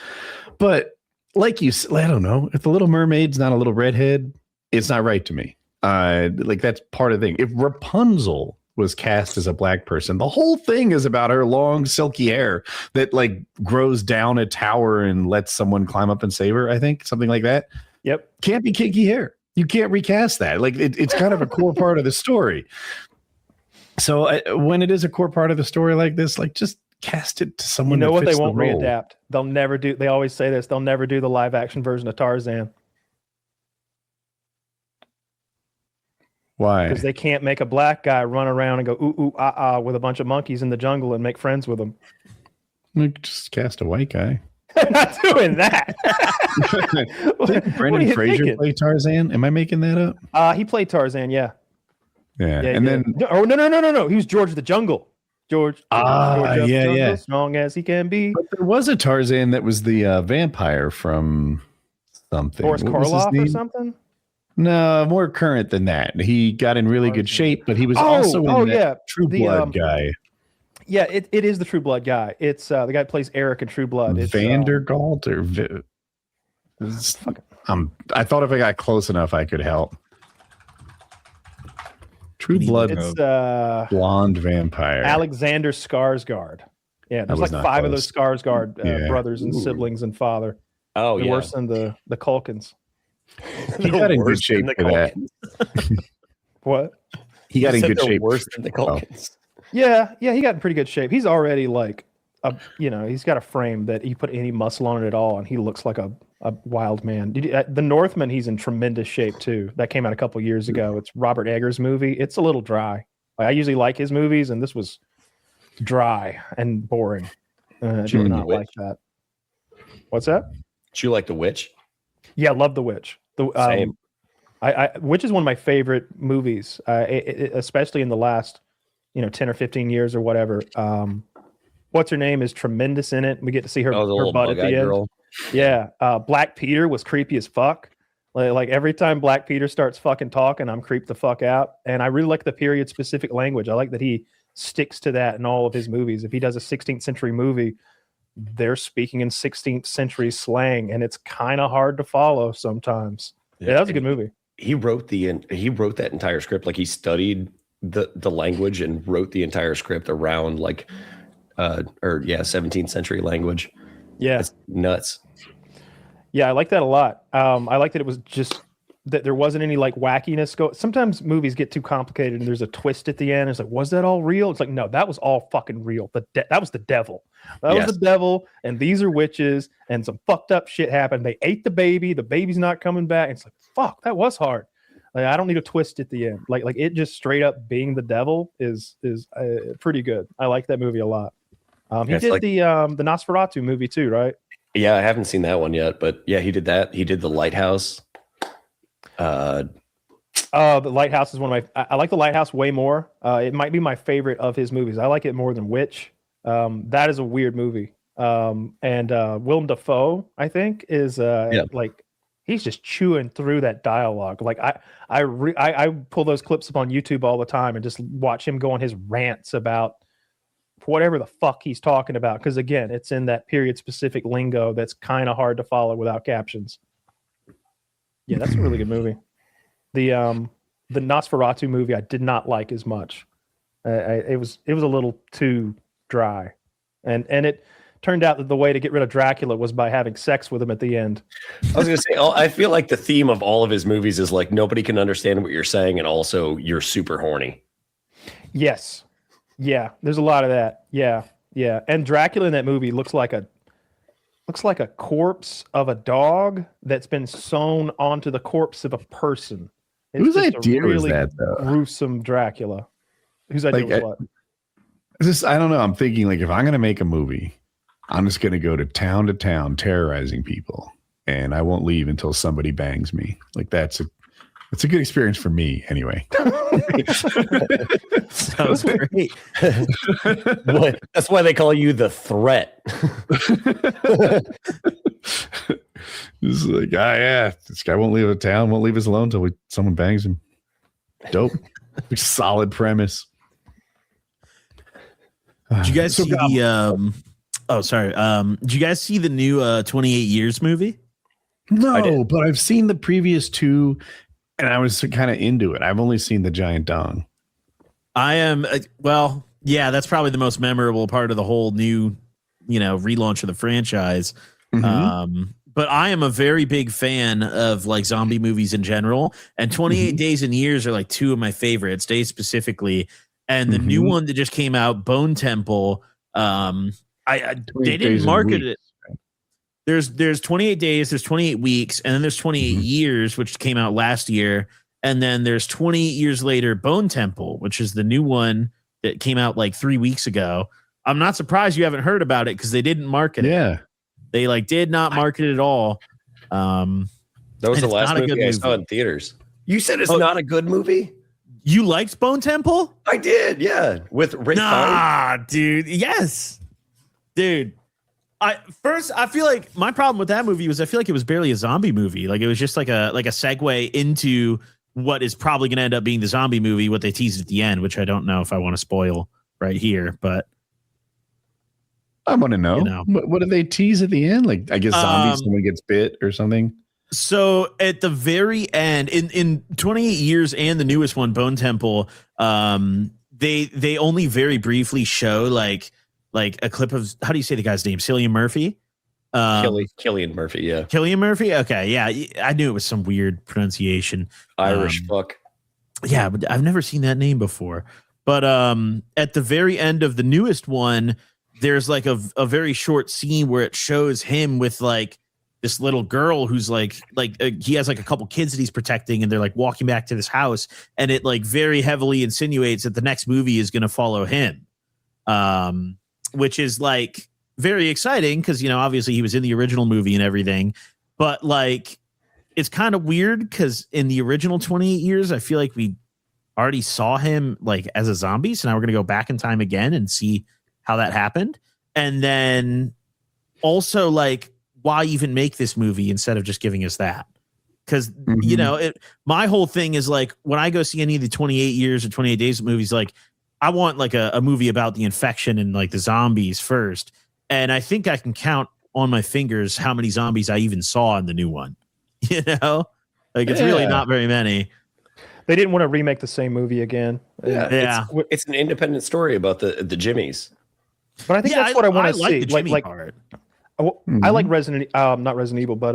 But like you said, I don't know. If the Little Mermaid's not a little redhead, it's not right to me. Like that's part of the thing. If Rapunzel was cast as a black person, the whole thing is about her long silky hair that like grows down a tower and lets someone climb up and save her. I think something like that. Yep. Can't be kinky hair. You can't recast that. Like it's kind of a core part of the story. So when it is a core part of the story like this, like just cast it to someone. You know what? That fits They won't the role. readapt. They'll never do. They always say this. They'll never do the live action version of Tarzan. Why? Because they can't make a black guy run around and go ooh ooh ah ah with a bunch of monkeys in the jungle and make friends with them. Like, just cast a white guy. They're not doing that. Didn't Brendan Fraser play Tarzan? Am I making that up? He played Tarzan, yeah. Yeah. And then no. He was George the Jungle. George the Jungle, strong as he can be. But there was a Tarzan that was the vampire from something. Boris Karloff or something? No, more current than that. He got in really good shape, but he was also in that True Blood guy. Yeah, it is the True Blood guy. It's the guy that plays Eric in True Blood. It's Vandergalt or I thought if I got close enough, I could help. True Blood, it's blonde vampire. Alexander Skarsgård. Yeah, there's like 5 of those Skarsgård brothers and siblings and father. Oh, They're yeah. worse than the Culkins. He got in good shape for that. What? He got in good shape. Worse than the Culkins. Yeah, he got in pretty good shape. He's already like, he's got a frame that you put any muscle on it at all, and he looks like a wild man. The Northman, he's in tremendous shape too. That came out a couple years ago. It's Robert Eggers' movie. It's a little dry. I usually like his movies, and this was dry and boring. I did not like that. What's that? Did you like The Witch? Yeah, love The Witch. Same. Witch is one of my favorite movies, especially in the last 10 or 15 years or whatever. What's her name is tremendous in it. We get to see her butt at the end. Girl. Yeah. Black Peter was creepy as fuck. Like every time Black Peter starts fucking talking, I'm creeped the fuck out. And I really like the period specific language. I like that he sticks to that in all of his movies. If he does a 16th century movie, they're speaking in 16th century slang, and it's kind of hard to follow sometimes. Yeah, that was a good movie. He wrote that entire script. Like he studied the language and wrote the entire script around 17th century language. Yeah, it's nuts. Yeah, I like that a lot. I like that it was just that there wasn't any like wackiness. Sometimes movies get too complicated and there's a twist at the end. It's like, was that all real? It's like, no, that was all fucking real. That was the devil. That was the devil, and these are witches, and some fucked up shit happened. They ate the baby. The baby's not coming back. It's like, fuck, that was hard. Like, I don't need a twist at the end. Like it just straight up being the devil is pretty good. I like that movie a lot. He did the Nosferatu movie too, right? Yeah, I haven't seen that one yet, but yeah, he did that. He did the Lighthouse. The Lighthouse is one of my. I like the Lighthouse way more. It might be my favorite of his movies. I like it more than Witch. That is a weird movie. And Willem Dafoe, I think, is like he's just chewing through that dialogue. Like I pull those clips up on YouTube all the time and just watch him go on his rants about whatever the fuck he's talking about. Because again, it's in that period specific lingo that's kind of hard to follow without captions. Yeah, that's a really good movie. The Nosferatu movie I did not like as much. It was a little too dry, and it turned out that the way to get rid of Dracula was by having sex with him at the end. I was going to say, I feel like the theme of all of his movies is like nobody can understand what you're saying, and also you're super horny. Yes, yeah, there's a lot of that. Yeah, and Dracula in that movie looks like a corpse of a dog that's been sewn onto the corpse of a person. It's Whose just idea a really was that, though? gruesome Dracula. Whose idea was what? I don't know. I'm thinking, like, if I'm going to make a movie, I'm just going to go to town terrorizing people, and I won't leave until somebody bangs me. Like, that's a good experience for me, anyway. Sounds great. That's why they call you the threat. It's like, this guy won't leave a town, won't leave us alone until someone bangs him. Dope. Solid premise. Did you guys see the did you guys see the new 28 Years movie? No, but I've seen the previous two and I was kind of into it. I've only seen the giant dong. I am that's probably the most memorable part of the whole new, relaunch of the franchise. Mm-hmm. But I am a very big fan of like zombie movies in general, and 28 Days and Years are like two of my favorites, days specifically. And the new one that just came out, Bone Temple, they didn't market it. There's 28 days, there's 28 weeks, and then there's 28 years, which came out last year. And then there's 28 years later, Bone Temple, which is the new one that came out like 3 weeks ago. I'm not surprised you haven't heard about it because they didn't market it. Yeah. They did not market it at all. That was the last movie I saw in theaters. You said it's not a good movie? You liked Bone Temple? I did, yeah. With Rick Fine? Dude. Yes. Dude. I feel like my problem with that movie was I feel like it was barely a zombie movie. Like it was just like a segue into what is probably going to end up being the zombie movie, what they teased at the end, which I don't know if I want to spoil right here, but I want to know. What do they tease at the end? Like, I guess zombies, someone gets bit or something. So at the very end, in 28 Years and the newest one, Bone Temple, they only very briefly show like a clip of, how do you say the guy's name? Cillian Murphy? Cillian Murphy, yeah. Cillian Murphy? Okay, yeah. I knew it was some weird pronunciation. Irish fuck. Yeah, but I've never seen that name before. But at the very end of the newest one, there's like a very short scene where it shows him with like this little girl who's he has like a couple kids that he's protecting, and they're like walking back to this house, and it like very heavily insinuates that the next movie is going to follow him, which is like very exciting because obviously he was in the original movie and everything, but like it's kind of weird because in the original 28 Years, I feel like we already saw him like as a zombie, so now we're going to go back in time again and see how that happened, and then also like, why even make this movie instead of just giving us that? Because, my whole thing is like, when I go see any of the 28 Years or 28 Days movies, like I want like a movie about the infection and like the zombies first. And I think I can count on my fingers how many zombies I even saw in the new one, like it's really not very many. They didn't want to remake the same movie again. Yeah. It's an independent story about the Jimmies. But I think that's what I want to see. The Jimmy part. I like not Resident Evil, but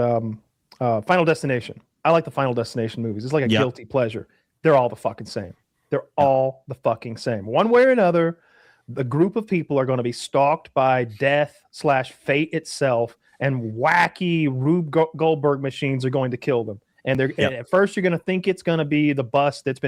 Final Destination. I like the Final Destination movies. It's like a guilty pleasure. They're all the fucking same. They're all the fucking same. One way or another, the group of people are going to be stalked by death/fate itself, and wacky Rube Goldberg machines are going to kill them. And and at first you're going to think it's going to be the bus that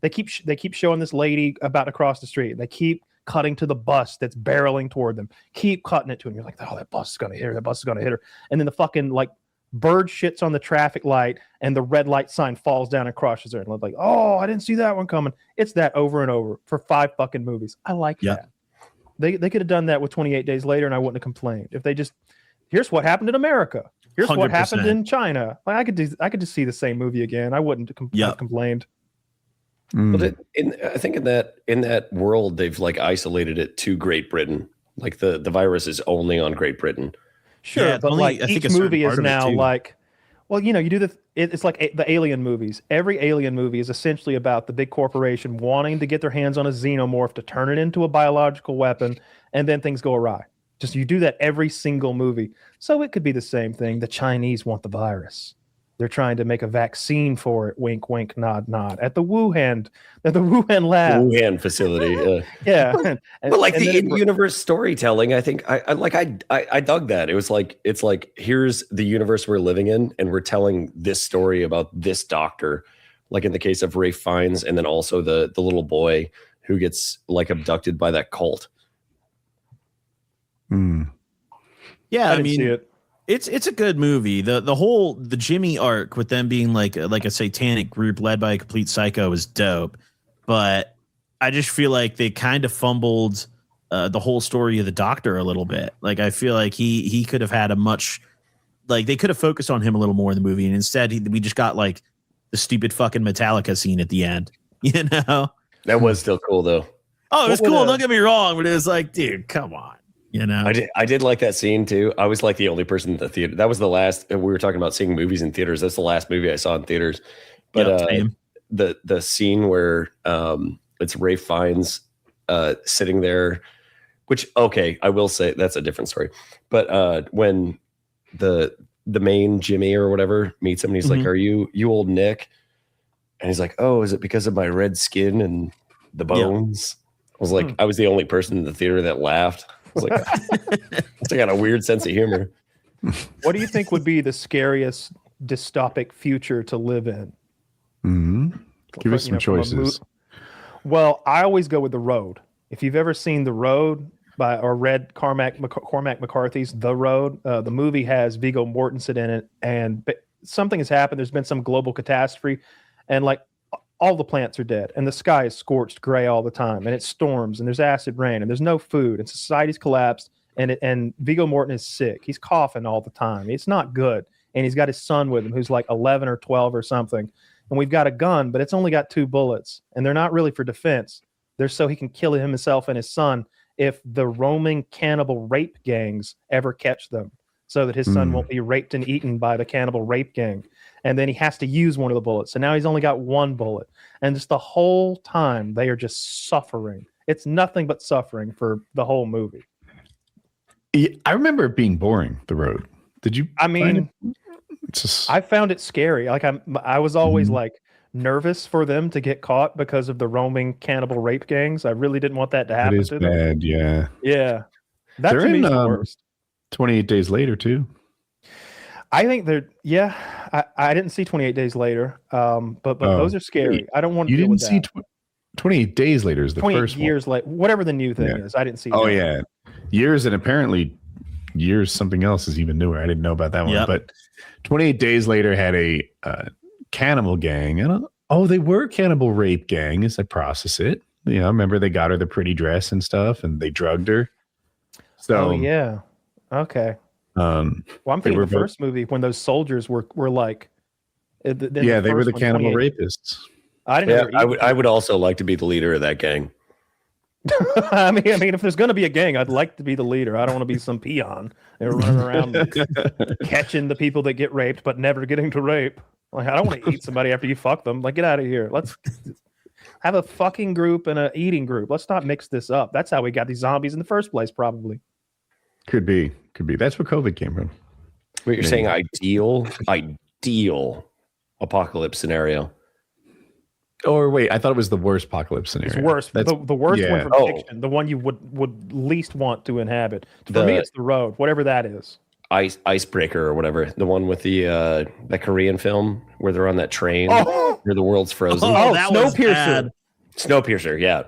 they keep showing this lady about to cross the street. They keep cutting to the bus that's barreling toward them. Keep cutting it to him. You're like, oh, that bus is going to hit her. That bus is going to hit her. And then the fucking like bird shits on the traffic light and the red light sign falls down and crushes her. And I'm like, oh, I didn't see that one coming. It's that over and over for 5 fucking movies. I like that. They could have done that with 28 Days Later, and I wouldn't have complained. If they just, here's what happened in America. Here's 100%. What happened in China. Like I could just see the same movie again. I wouldn't have complained. But I think in that world, they've like isolated it to Great Britain. Like the virus is only on Great Britain. Sure, but like each movie is now like, well, you know, you do it's like the Alien movies. Every Alien movie is essentially about the big corporation wanting to get their hands on a xenomorph to turn it into a biological weapon, and then things go awry. Just you do that every single movie. So it could be the same thing. The Chinese want the virus. They're trying to make a vaccine for it. Wink, wink, nod, nod. At the Wuhan lab, Wuhan facility. Yeah, but like the in-universe storytelling, I think I dug that. It was like it's like here's the universe we're living in, and we're telling this story about this doctor. Like in the case of Ralph Fiennes, and then also the little boy who gets like abducted by that cult. Yeah, I mean, see it. It's a good movie. The Jimmy arc with them being like a satanic group led by a complete psycho is dope. But I just feel like they kind of fumbled the whole story of the doctor a little bit. Like I feel like he could have had a much like they could have focused on him a little more in the movie, and instead we just got like the stupid fucking Metallica scene at the end. You know, that was still cool though. Oh, it was cool. Don't get me wrong, but it was like, dude, come on. You know, I did like that scene too. I was like the only person in the theater. That was the last. We were talking about seeing movies in theaters. That's the last movie I saw in theaters. But the scene where it's Ralph Fiennes sitting there, which okay, I will say that's a different story. But when the main Jimmy or whatever meets him, and he's like, "Are you old Nick?" And he's like, "Oh, is it because of my red skin and the bones?" I was like, I was the only person in the theater that laughed. I was like, I got a weird sense of humor. What do you think would be the scariest dystopic future to live in? Give us some choices. Well, I always go with The Road. If you've ever seen The Road or read Cormac McCarthy's The Road, the movie has Viggo Mortensen in it, and something has happened. There's been some global catastrophe, and like all the plants are dead, and the sky is scorched gray all the time, and it storms, and there's acid rain, and there's no food, and society's collapsed, and Viggo Mortensen is sick. He's coughing all the time. It's not good, and he's got his son with him who's like 11 or 12 or something, and we've got a gun, but it's only got 2 bullets, and they're not really for defense. They're so he can kill himself and his son if the roaming cannibal rape gangs ever catch them, so that his son won't be raped and eaten by the cannibal rape gang. And then he has to use one of the bullets. So now he's only got 1 bullet. And just the whole time they are just suffering. It's nothing but suffering for the whole movie. I remember it being boring, The Road. Did you? I mean, I found it scary. Like I was always like nervous for them to get caught because of the roaming cannibal rape gangs. I really didn't want that to happen to them. It is bad, yeah. Yeah. That they're to me is the worst. 28 Days Later, too. I think they're, I didn't see 28 Days Later, but those are scary. I don't want to deal with that. You didn't see 28 Days Later is the first years later, whatever the new thing is. I didn't see that. Yeah. Years, and apparently Years something else is even newer. I didn't know about that one. But 28 Days Later had a cannibal gang. And they were a cannibal rape gang as I process it. You know, remember they got her the pretty dress and stuff, and they drugged her. So yeah. Okay. Well, I'm thinking the first movie when those soldiers were like, they were the cannibal rapists. I didn't. I would also like to be the leader of that gang. I mean, if there's going to be a gang, I'd like to be the leader. I don't want to be some peon and running around catching the people that get raped, but never getting to rape. Like, I don't want to eat somebody after you fuck them. Like, get out of here. Let's have a fucking group and an eating group. Let's not mix this up. That's how we got these zombies in the first place, probably. Could be. That's where COVID came from. What you're saying, ideal apocalypse scenario. Or wait, I thought it was the worst apocalypse scenario. It's worse. The worst one from fiction, the one you would least want to inhabit. For me, it's The Road, whatever that is. Icebreaker or whatever. The one with the Korean film where they're on that train where the world's frozen. That Snowpiercer. Snowpiercer, yeah.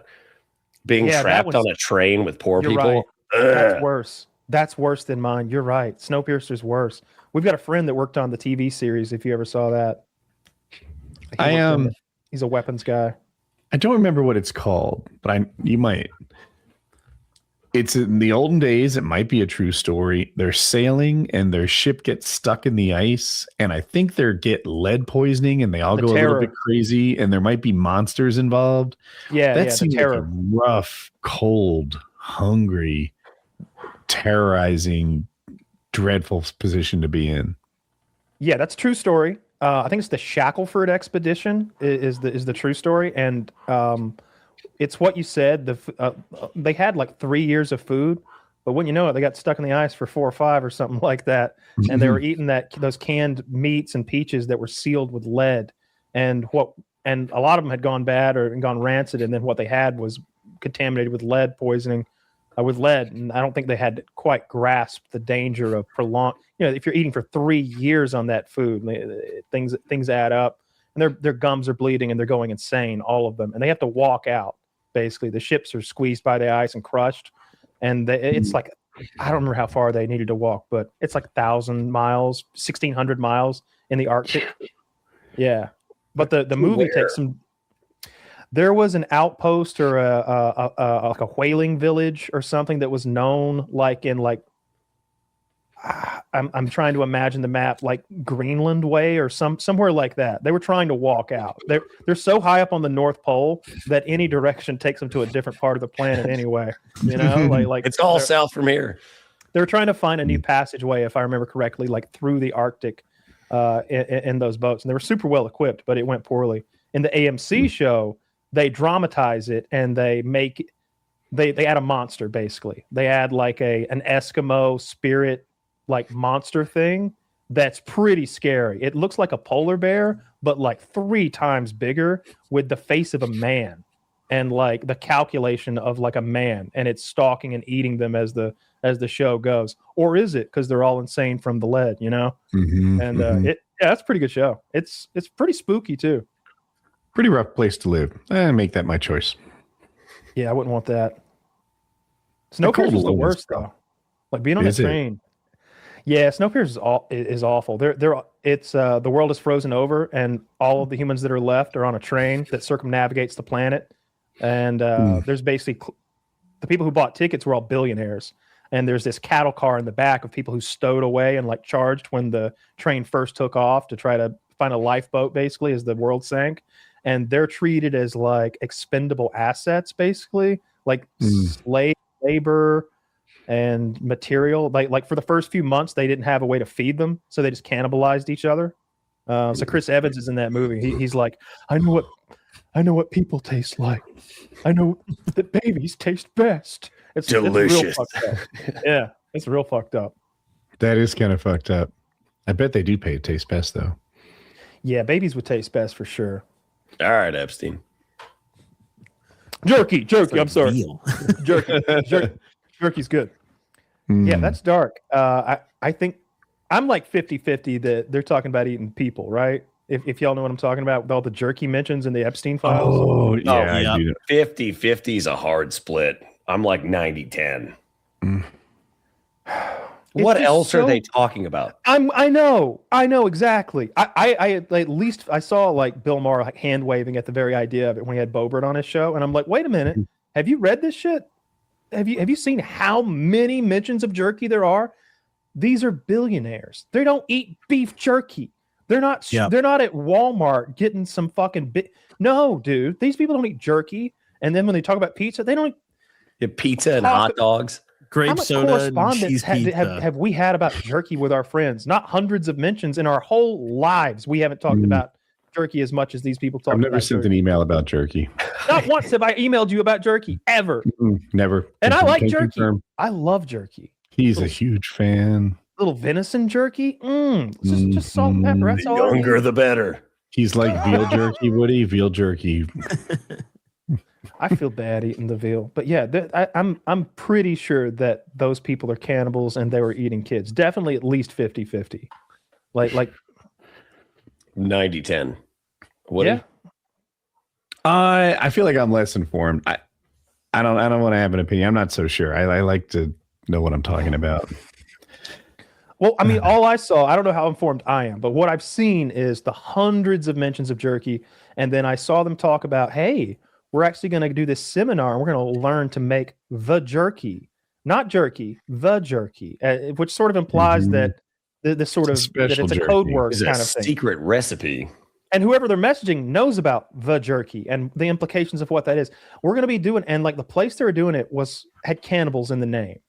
Being trapped on a train with poor people. Right. That's worse. That's worse than mine. You're right. Snowpiercer's worse. We've got a friend that worked on the TV series, if you ever saw that. He's a weapons guy. I don't remember what it's called, but you might. It's in the olden days. It might be a true story. They're sailing and their ship gets stuck in the ice. And I think they get lead poisoning and they all go a little bit crazy. And there might be monsters involved. Yeah. That seems like a rough, cold, hungry, terrorizing, dreadful position to be in. Yeah, that's a true story. I think it's the Shackelford expedition is the true story. And it's what you said. They had like 3 years of food, but when you know it, they got stuck in the ice for 4 or 5 or something like that, and they were eating those canned meats and peaches that were sealed with lead, and a lot of them had gone bad or gone rancid, and then what they had was contaminated with lead poisoning, with lead, and I don't think they had quite grasped the danger of prolonged. If you're eating for 3 years on that food, things add up, and their gums are bleeding and they're going insane, all of them, and they have to walk out. Basically, the ships are squeezed by the ice and crushed, and it's like, I don't remember how far they needed to walk, but it's like 1,000 miles, 1,600 miles in the Arctic. Yeah, but the movie takes some. There was an outpost or like a whaling village or something that was known like in like. I'm trying to imagine the map, like Greenland way or somewhere like that. They were trying to walk out. They're so high up on the North Pole that any direction takes them to a different part of the planet anyway. Like it's all south from here. They were trying to find a new passageway, if I remember correctly, like through the Arctic in those boats, and they were super well equipped, but it went poorly. In the AMC show, they dramatize it and they add a monster. Basically, they add like an Eskimo spirit. Like monster thing that's pretty scary. It looks like a polar bear, but like 3 times bigger with the face of a man and like the calculation of like a man, and it's stalking and eating them as the show goes. Or is it because they're all insane from the lead, that's a pretty good show. It's pretty spooky too. Pretty rough place to live. Make that my choice. Yeah, I wouldn't want that. Snowpiercer's the worst though. Like being on a train. Yeah, Snowpiercer is awful. The world is frozen over, and all of the humans that are left are on a train that circumnavigates the planet. And there's basically the people who bought tickets were all billionaires, and there's this cattle car in the back of people who stowed away and like charged when the train first took off to try to find a lifeboat, basically, as the world sank. And they're treated as like expendable assets, basically, like slave labor. And material, like for the first few months, they didn't have a way to feed them, so they just cannibalized each other. So Chris Evans is in that movie. He's like, I know what people taste like. I know that babies taste best. It's delicious. It's real fucked up. Yeah, it's real fucked up. That is kind of fucked up. I bet they do taste best though. Yeah, babies would taste best for sure. All right, Epstein. Jerky. I'm sorry. Jerky. Jerky's good. Yeah, that's dark. I think I'm like 50-50 that they're talking about eating people, right? If y'all know what I'm talking about with all the jerky mentions in the Epstein files. Oh, yeah. I do. 50-50 is a hard split. I'm like 90-10. What else are they talking about? I know exactly. I at least I saw like Bill Maher like hand waving at the very idea of it when he had Bobert on his show, and I'm like, wait a minute, have you read this shit? Have you seen how many mentions of jerky there are? These are billionaires. They don't eat beef jerky. They're not. They're not at Walmart getting some fucking. No, dude. These people don't eat jerky. And then when they talk about pizza, they don't. Pizza and hot dogs. Grape soda and cheese pizza. Have we had about jerky with our friends? Not hundreds of mentions in our whole lives. We haven't talked about jerky as much as these people talk about. I've never sent an email about jerky. Not once have I emailed you about jerky, ever. Never. And I like jerky. Confirm. I love jerky. He's a huge fan. Little venison jerky. Just salt and pepper. That's the younger, the better. He's like veal jerky, Woody. Veal jerky. I feel bad eating the veal. But yeah, I'm pretty sure that those people are cannibals and they were eating kids. Definitely at least 50-50. Like 90-10. What? Yeah. I feel like I'm less informed. I don't want to have an opinion. I'm not so sure. I like to know what I'm talking about. Well, I mean, all I saw, I don't know how informed I am, but what I've seen is the hundreds of mentions of jerky. And then I saw them talk about, hey, we're actually going to do this seminar and we're going to learn to make the jerky. not jerky, the jerky, which sort of implies that the sort of that it's a code word kind of thing. Secret recipe. And whoever they're messaging knows about the jerky and the implications of what that is. We're going to be doing, and like the place they were doing it had cannibals in the name.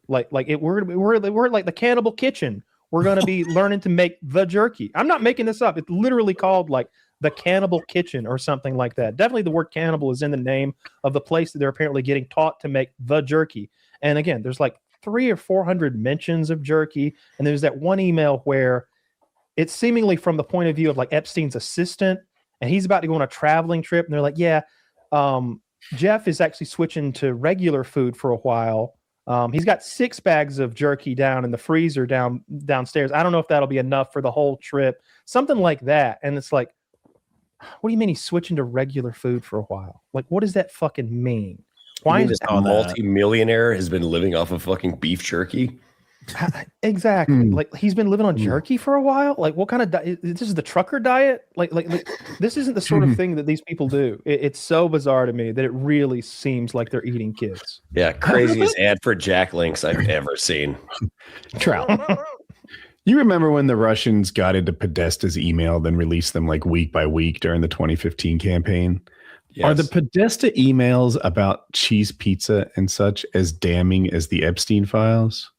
We're like the Cannibal Kitchen. We're going to be learning to make the jerky. I'm not making this up. It's literally called like the Cannibal Kitchen or something like that. Definitely the word cannibal is in the name of the place that they're apparently getting taught to make the jerky. And again, there's like 300 or 400 mentions of jerky. And there's that one email where it's seemingly from the point of view of like Epstein's assistant, and he's about to go on a traveling trip. And they're like, yeah, Jeff is actually switching to regular food for a while. He's got 6 bags of jerky down in the freezer downstairs. I don't know if that'll be enough for the whole trip, something like that. And it's like, what do you mean he's switching to regular food for a while? Like, what does that fucking mean? Why is a multi-millionaire has been living off of fucking beef jerky? Exactly. Like he's been living on jerky for a while. Like what kind of this is the trucker diet? Like this isn't the sort of thing that these people do. It's so bizarre to me that it really seems like they're eating kids. Yeah, craziest ad for Jack Links I've ever seen. Trout. You remember when the Russians got into Podesta's email, then released them like week by week during the 2015 campaign? Yes. Are the Podesta emails about cheese pizza and such as damning as the Epstein files?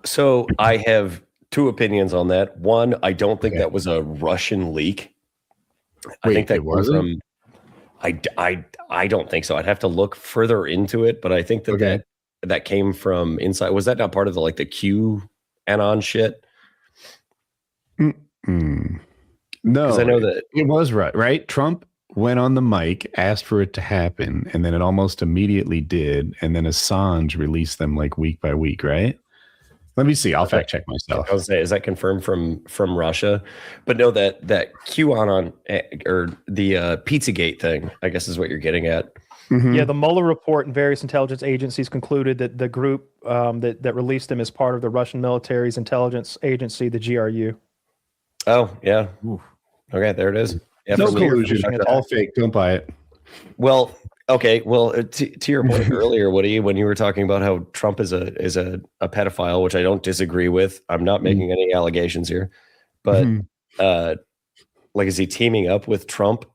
So I have 2 opinions on that. One, I don't think that was a Russian leak. I think that was from. I don't think so. I'd have to look further into it, but I think that came from inside. Was that not part of the QAnon shit? No, because I know that it was right. Trump went on the mic, asked for it to happen, and then it almost immediately did. And then Assange released them like week by week, right? Let me see. I'll fact check myself. I was say, is that confirmed from Russia? But no, that QAnon or the Pizzagate thing, I guess, is what you're getting at. Mm-hmm. Yeah, the Mueller report and various intelligence agencies concluded that the group that released them is part of the Russian military's intelligence agency, the GRU. Oh yeah. Ooh. Okay, there it is. Yeah, no collusion. It's all fake. Don't buy it. Well, okay. Well, to your point earlier, Woody, when you were talking about how Trump is a pedophile, which I don't disagree with. I'm not making any allegations here, but is he teaming up with Trump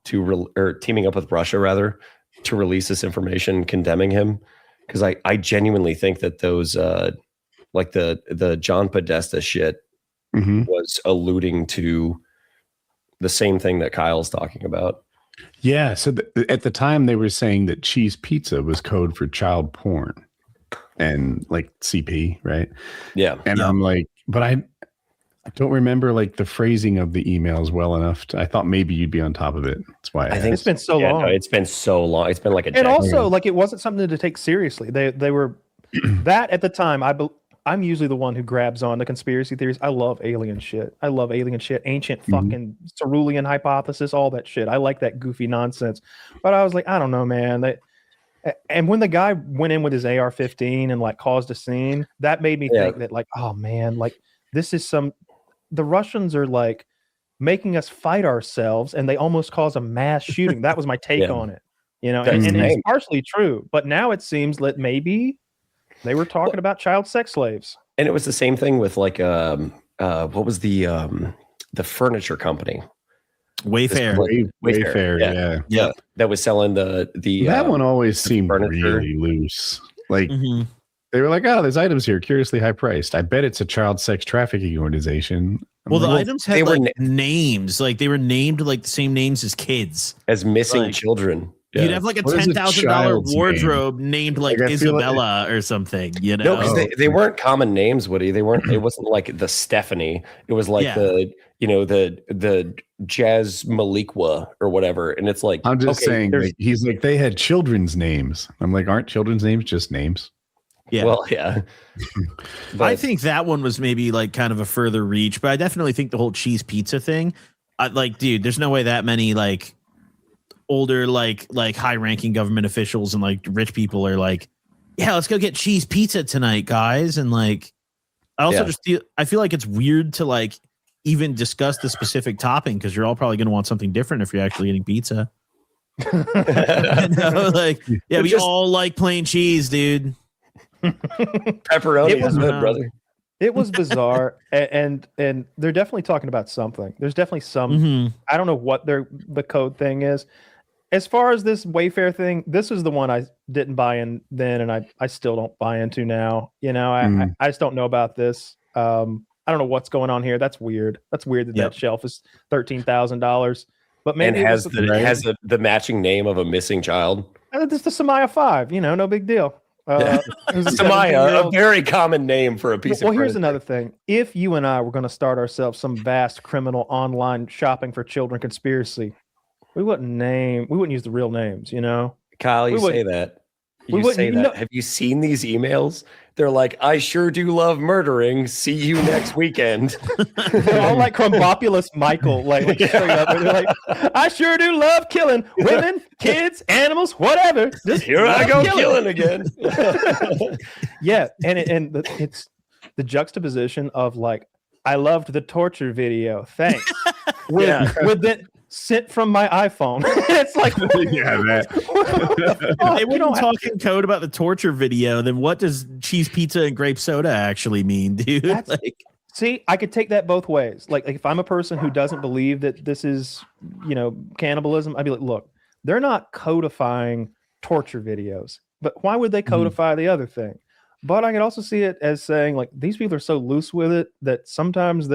or teaming up with Russia rather to release this information condemning him? Because I genuinely think that those the John Podesta shit was alluding to the same thing that Kyle's talking about. Yeah. So at the time they were saying that cheese pizza was code for child porn and like CP, right? Yeah. And I'm like, but I don't remember like the phrasing of the emails well enough. I thought maybe you'd be on top of it. That's why I think it's been so long. No, it's been so long. It's been like a decade. And also like it wasn't something to take seriously. They were that at the time. I'm usually the one who grabs on the conspiracy theories. I love alien shit. Ancient fucking cerulean hypothesis, all that shit. I like that goofy nonsense. But I was like, I don't know, man. And when the guy went in with his AR-15 and like caused a scene, that made me think that like, oh man, like this is the Russians are like making us fight ourselves, and they almost cause a mass shooting. That was my take on it. You know, and it's partially true. But now it seems that maybe they were talking about child sex slaves. And it was the same thing with like what was the furniture company? Wayfair, yeah. That was selling the that one always seemed furniture. Really loose. Like they were like, oh, there's items here, curiously high priced. I bet it's a child sex trafficking organization. The items had names, like they were named like the same names as kids, as missing children. Yeah. You'd have like a $10,000 wardrobe named like Isabella or something, you know? No, because they weren't common names, Woody. They weren't. It wasn't like the Stephanie. It was like the Jazz Malikwa or whatever. And it's like I'm just saying. Like, he's like they had children's names. I'm like, aren't children's names just names? Yeah. Well, yeah. I think that one was maybe like kind of a further reach, but I definitely think the whole cheese pizza thing. Dude, there's no way that many like older like high-ranking government officials and like rich people are like, yeah, let's go get cheese pizza tonight, guys. And like I also I feel like it's weird to like even discuss the specific topping because you're all probably going to want something different if you're actually eating pizza. We all like plain cheese, dude. Pepperoni is good, brother. It was bizarre, and they're definitely talking about something. There's definitely some. I don't know what the code thing is. As far as this Wayfair thing, this is the one I didn't buy in then, and I still don't buy into now. You know, I just don't know about this. I don't know what's going on here. That's weird. That's weird that that shelf is $13,000. But maybe and has the matching name of a missing child. It's the Samaya 5. You know, no big deal. Samaya, a very common name for a piece of Well, here's another thing. If you and I were going to start ourselves some vast criminal online shopping for children conspiracy, we wouldn't use the real names, you know? Kyle, you say that. You say that. Have you seen these emails? They're like, I sure do love murdering. See you next weekend. They're all like Crumbopulous Michael, like straight up. And they're like, I sure do love killing women, kids, animals, whatever. Just here I go killing again. Yeah, and it's the juxtaposition of like, I loved the torture video. Thanks. With that sent from my iPhone. It's like, Hey, we don't talk in code about the torture video. Then what does cheese pizza and grape soda actually mean, dude? See, I could take that both ways. Like if I'm a person who doesn't believe that this is, you know, cannibalism, I'd be like, look, they're not codifying torture videos, but why would they codify the other thing? But I could also see it as saying like these people are so loose with it that sometimes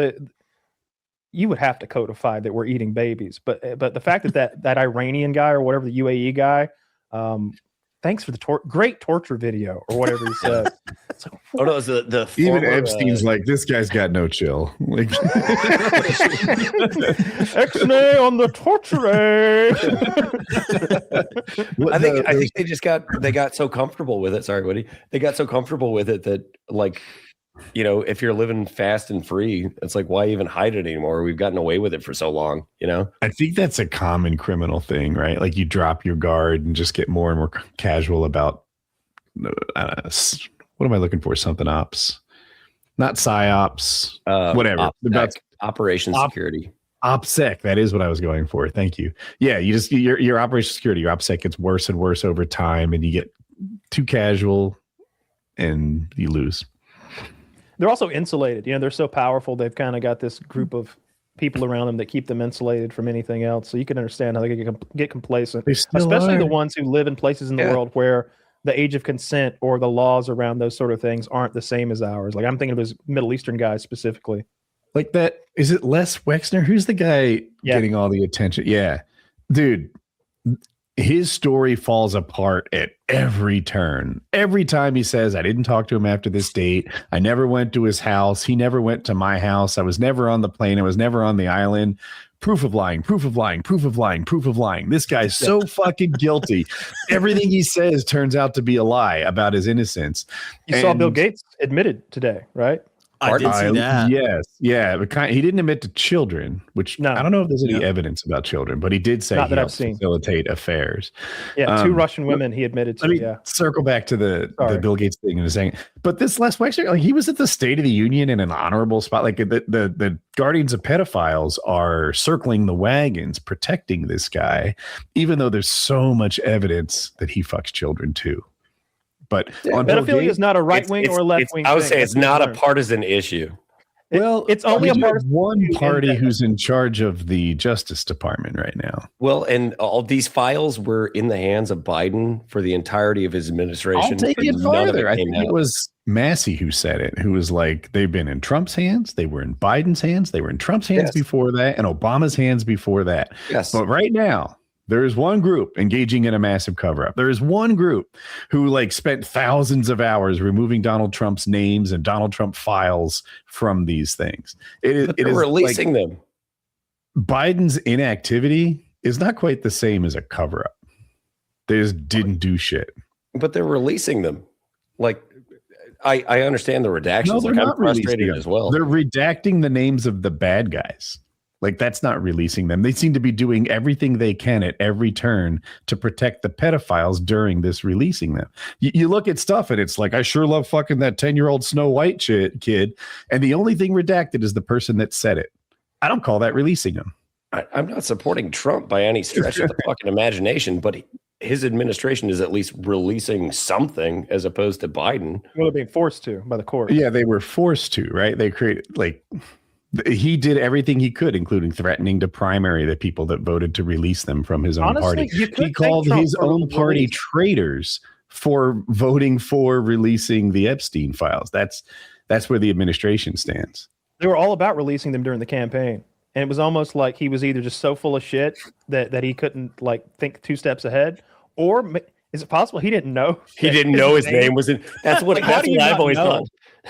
you would have to codify that we're eating babies. But the fact that Iranian guy or whatever, the UAE guy, thanks for the great torture video or whatever he said. It's like, oh no, the even Epstein's like, this guy's got no chill. Like X-nay on the torture. I think they got so comfortable with it. Sorry, Woody. They got so comfortable with it that like, you know, if you're living fast and free, it's like, why even hide it anymore? We've gotten away with it for so long, you know? I think that's a common criminal thing, right? Like you drop your guard and just get more and more casual about, what am I looking for? Something ops, not psyops, whatever. Operation security. OPSEC, that is what I was going for. Thank you. Yeah, you just, your operation security, your OPSEC gets worse and worse over time and you get too casual and you lose. They're also insulated. You know, they're so powerful. They've kind of got this group of people around them that keep them insulated from anything else. So you can understand how they get complacent, especially the ones who live in places in the world where the age of consent or the laws around those sort of things aren't the same as ours. Like I'm thinking of those Middle Eastern guys specifically. Like that, is it Les Wexner? Who's the guy getting all the attention? Yeah, dude. His story falls apart at every turn. Every time he says, I didn't talk to him after this date. I never went to his house. He never went to my house. I was never on the plane. I was never on the island. Proof of lying, proof of lying, proof of lying, proof of lying. This guy's so fucking guilty. Everything he says turns out to be a lie about his innocence. You saw Bill Gates admitted today, right? I did see that. Yes. Yeah. But he didn't admit to children, which I don't know if there's any evidence about children, but he did say he helped facilitate affairs. Yeah. 2 Russian women he admitted to. Let me circle back to the Bill Gates thing in a second. But this last week, like, he was at the State of the Union in an honorable spot. Like the guardians of pedophiles are circling the wagons, protecting this guy, even though there's so much evidence that he fucks children too. But pedophilia is not a right wing or left wing. I would say it's not a partisan issue. Well, it's only a partisan one party who's in charge of the Justice Department right now. Well, and all these files were in the hands of Biden for the entirety of his administration. I'll take it farther. I think it was Massey who said it, who was like, they've been in Trump's hands, they were in Biden's hands, they were in Trump's hands before that, and Obama's hands before that. Yes. But right now, there is one group engaging in a massive cover-up. There is one group who like spent thousands of hours removing Donald Trump's names and Donald Trump files from these things. It is releasing them. Biden's inactivity is not quite the same as a cover-up. They just didn't do shit. But they're releasing them. Like, I understand the redactions. No, I'm frustrated as well. They're redacting the names of the bad guys. Like, that's not releasing them. They seem to be doing everything they can at every turn to protect the pedophiles during this releasing them. You look at stuff and it's like, I sure love fucking that 10-year-old Snow White kid. And the only thing redacted is the person that said it. I don't call that releasing them. I'm not supporting Trump by any stretch of the fucking imagination, but his administration is at least releasing something as opposed to Biden. Well, they're being forced to by the court. Yeah, they were forced to, right? They created he did everything he could, including threatening to primary the people that voted to release them from his own party. He called his own party traitors for voting for releasing the Epstein files. That's where the administration stands. They were all about releasing them during the campaign. And it was almost like he was either just so full of shit that he couldn't like think 2 steps ahead, or is it possible he didn't know? He didn't know his name was in. That's what, that's what I've always thought.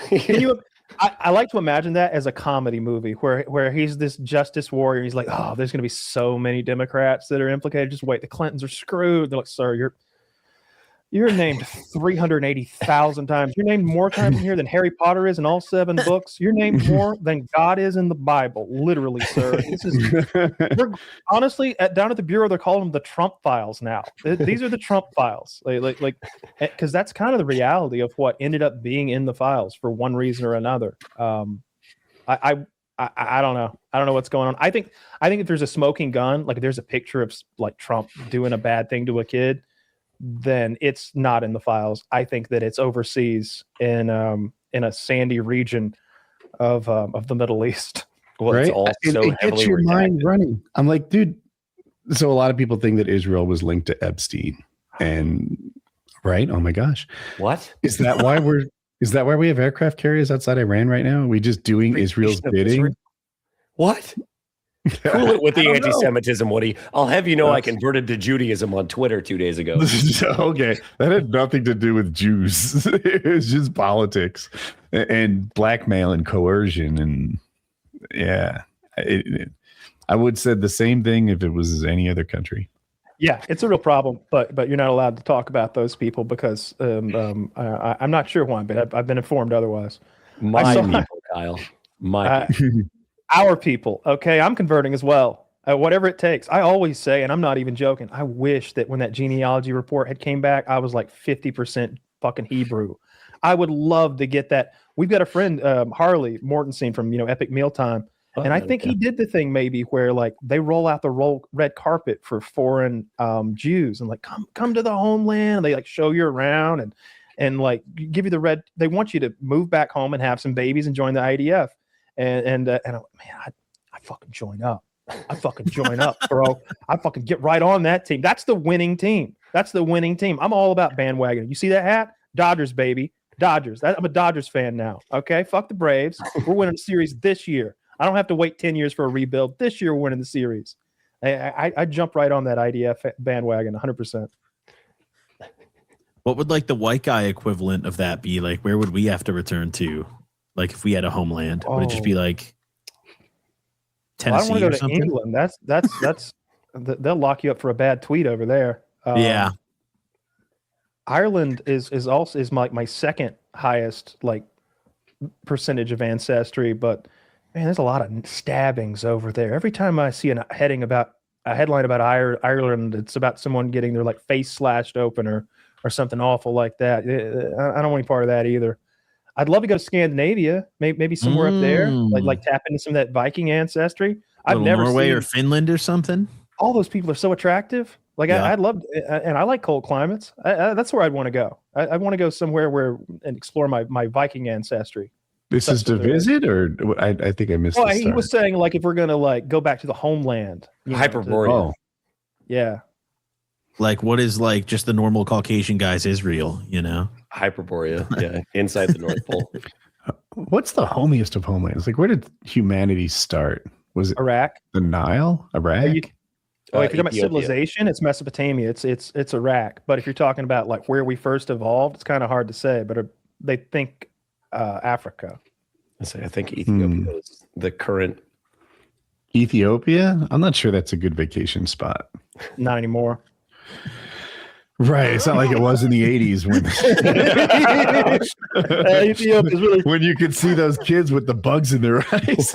Can you? I like to imagine that as a comedy movie where he's this justice warrior. He's like, oh, there's going to be so many Democrats that are implicated. Just wait, the Clintons are screwed. They're like, sir, you're named 380,000 times. You're named more times in here than Harry Potter is in all 7 books. You're named more than God is in the Bible. Literally, sir. This is honestly down at the bureau. They're calling them the Trump files now. These are the Trump files, like because that's kind of the reality of what ended up being in the files for one reason or another. I don't know. I don't know what's going on. I think if there's a smoking gun, like if there's a picture of like Trump doing a bad thing to a kid, then it's not in the files. I think that it's overseas in a sandy region of the Middle East. Well, right? It's all so it gets your mind running. I'm like, dude. So a lot of people think that Israel was linked to Epstein, and right? Oh my gosh, what is that? Why we're is that why we have aircraft carriers outside Iran right now? Are we just doing Israel's bidding? What? Cool it with the anti-Semitism, Woody. I'll have you know I converted to Judaism on Twitter 2 days ago. Okay, that had nothing to do with Jews. It was just politics and blackmail and coercion, and yeah, I would said the same thing if it was any other country. Yeah, it's a real problem, but you're not allowed to talk about those people because I'm not sure why, but I've been informed otherwise. My people, Kyle. My people. Our people, okay? I'm converting as well. Whatever it takes. I always say, and I'm not even joking, I wish that when that genealogy report had came back, I was like 50% fucking Hebrew. I would love to get that. We've got a friend, Harley Mortensen from Epic Mealtime, and I think he did the thing maybe where like they roll out the red carpet for foreign Jews and like come to the homeland. And they like show you around and like give you the red. They want you to move back home and have some babies and join the IDF. And I'm, man, I fucking join up. I fucking join up, bro. I fucking get right on that team. That's the winning team. That's the winning team. I'm all about bandwagon. You see that hat? Dodgers, baby. Dodgers. I'm a Dodgers fan now. Okay, fuck the Braves. We're winning the series this year. I don't have to wait 10 years for a rebuild. This year we're winning the series. I jump right on that IDF bandwagon 100%. What would like the white guy equivalent of that be? Like, where would we have to return to? Like if we had a homeland, would it just be like Tennessee? I don't want or to go to something? England. That's they'll lock you up for a bad tweet over there. Yeah. Ireland is also my second highest like percentage of ancestry, but man, there's a lot of stabbings over there. Every time I see a headline about Ireland, it's about someone getting their like face slashed open or something awful like that. I don't want any part of that either. I'd love to go to Scandinavia, maybe somewhere up there, like tap into some of that Viking ancestry. I've never Norway seen or Finland or something. All those people are so attractive. Like I'd love, and I like cold climates. That's where I'd want to go. I want to go somewhere and explore my Viking ancestry. This is to visit, or I think I missed. Well, he was saying like if we're gonna like go back to the homeland, Hyperborea. Yeah. Like what is like just the normal Caucasian guy's Israel, Hyperborea, yeah, inside the North Pole. What's the homiest of homelands? Like, where did humanity start? Was it Iraq? The Nile? Iraq? If you're talking about civilization, it's Mesopotamia. It's Iraq. But if you're talking about like where we first evolved, it's kind of hard to say. But they think Africa. I think Ethiopia is the current. Ethiopia? I'm not sure that's a good vacation spot. Not anymore. Right. It's not like it was in the 80s when Ethiopia's really when you could see those kids with the bugs in their eyes.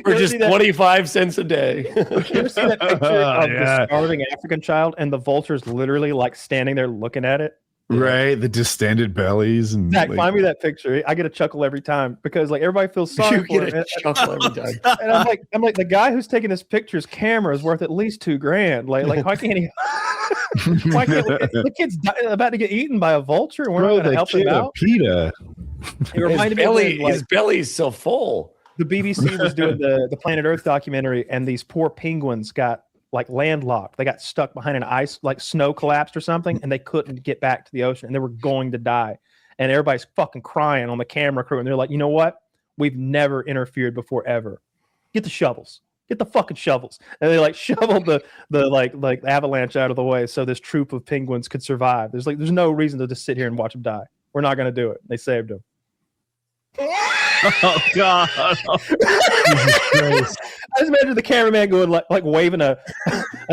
For just 25 cents a day. You ever see that picture of the starving African child and the vultures literally like standing there looking at it? Right, the distended bellies and Zach, find me that picture. I get a chuckle every time because like everybody feels sorry for him. Chuckle every time. And I'm like the guy who's taking this picture's camera is worth at least $2,000. Like why can't he? Why can't the kid's about to get eaten by a vulture and we're not going to help him out? PETA. It reminded me of when, like, his belly's so full. the BBC was doing the Planet Earth documentary, and these poor penguins got like landlocked. They got stuck behind an ice, like snow collapsed or something, and they couldn't get back to the ocean, and they were going to die. And everybody's fucking crying on the camera crew, and they're like, you know what? We've never interfered before ever. Get the shovels. Get the fucking shovels. And they like shoveled the like avalanche out of the way so this troop of penguins could survive. There's no reason to just sit here and watch them die. We're not going to do it. They saved them. Oh God! I just imagine the cameraman going like waving an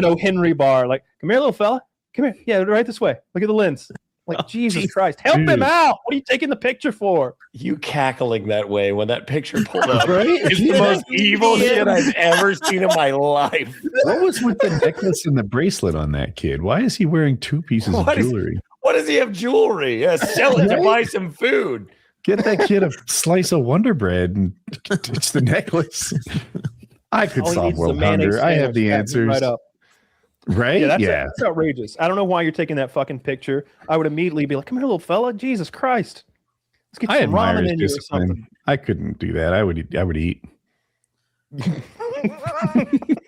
O. Henry bar, like, "Come here, little fella. Come here. Yeah, right this way. Look at the lens." Like, Jesus Christ, help him out! What are you taking the picture for? You cackling that way when that picture pulled up, Right? It's the most evil shit I've ever seen in my life. What was with the necklace and the bracelet on that kid? Why is he wearing two pieces of jewelry? What does he have jewelry? Yeah, sell it to buy some food. Get that kid a slice of Wonder Bread and ditch the necklace. I could All he solve needs is a world mayonnaise hunger. I have the sandwich. answers. Right up. Right? Yeah, that's outrageous. I don't know why you're taking that fucking picture. I would immediately be like, "Come here, little fella. Jesus Christ. Let's get I some admire ramen his in you or discipline. something." I couldn't do that. I would eat. You're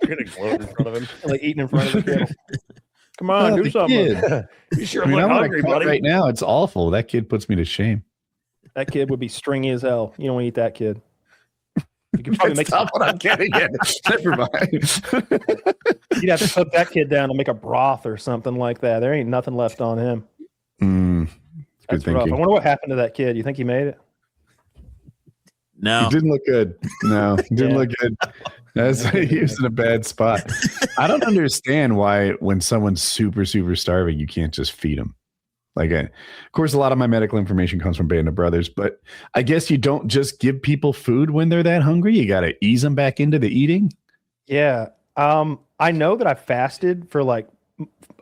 gonna gloat in front of him. Like eating in front of the kid. Come on, do the something. kid. You sure I mean, look I'm hungry, cut buddy. right now. It's awful. That kid puts me to shame. That kid would be stringy as hell. You don't want to eat that kid. You could probably make That's not what I'm getting at. Never mind. You'd have to put that kid down and make a broth or something like that. There ain't nothing left on him. Good That's rough. thinking. I wonder what happened to that kid. You think he made it? No. He didn't look good. No, he didn't Yeah. look good. He was in a bad spot. I don't understand why when someone's super, super starving, you can't just feed them. Like, of course, a lot of my medical information comes from Band of Brothers, but I guess you don't just give people food when they're that hungry. You got to ease them back into the eating. Yeah. I know that I fasted for like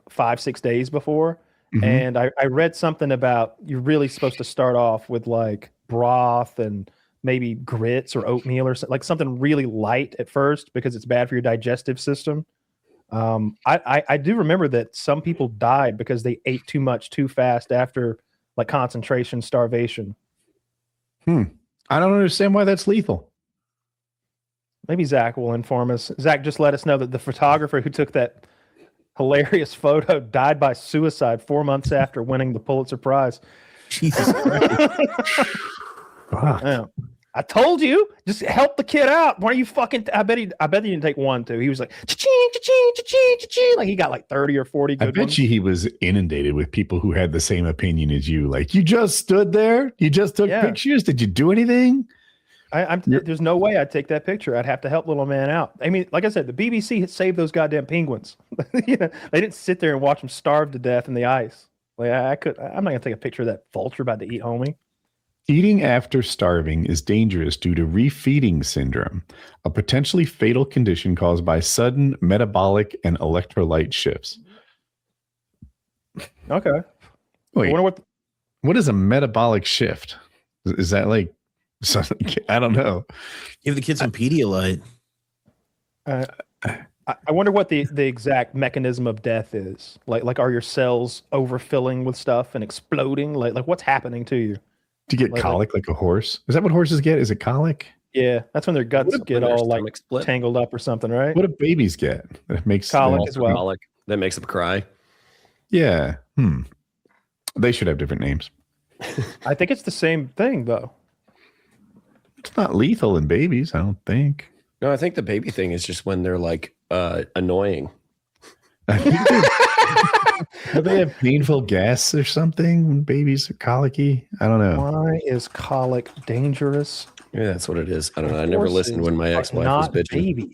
5-6 days before. And I read something about you're really supposed to start off with like broth and maybe grits or oatmeal or like something really light at first because it's bad for your digestive system. I do remember that some people died because they ate too much too fast after like concentration starvation. I don't understand why that's lethal. Maybe Zach will inform us. Zach just let us know that the photographer who took that hilarious photo died by suicide 4 months after winning the Pulitzer Prize. Jesus Christ. Yeah. I told you, just help the kid out. Why are you fucking? I bet he didn't take one too. He was like, cha-ching, cha-ching, cha-ching, cha-ching. Like he got like 30 or 40 good I bet ones. you he was inundated with people who had the same opinion as you. Like, you just stood there. You just took pictures. Did you do anything? There's no way I'd take that picture. I'd have to help little man out. I mean, like I said, the BBC had saved those goddamn penguins. You know, they didn't sit there and watch them starve to death in the ice. Like I'm not gonna take a picture of that vulture about to eat homie. Eating after starving is dangerous due to refeeding syndrome, a potentially fatal condition caused by sudden metabolic and electrolyte shifts. Okay. Wait, I wonder what is a metabolic shift? Is that like something? I don't know. Give the kids some Pedialyte. I wonder what the exact mechanism of death is. Like are your cells overfilling with stuff and exploding? Like what's happening to you? Do you get colic like a horse? Is that what horses get? Is it colic? Yeah, that's when their guts get all like tangled up or something, right? What do babies get? That makes colic as well. Colic that makes them cry. Yeah. They should have different names. I think it's the same thing though. It's not lethal in babies, I don't think. No, I think the baby thing is just when they're like annoying. I think do they have painful gas or something when babies are colicky? I don't know. Why is colic dangerous? Yeah, that's what it is. I don't know. I never listened when my ex-wife was bitching. Babies.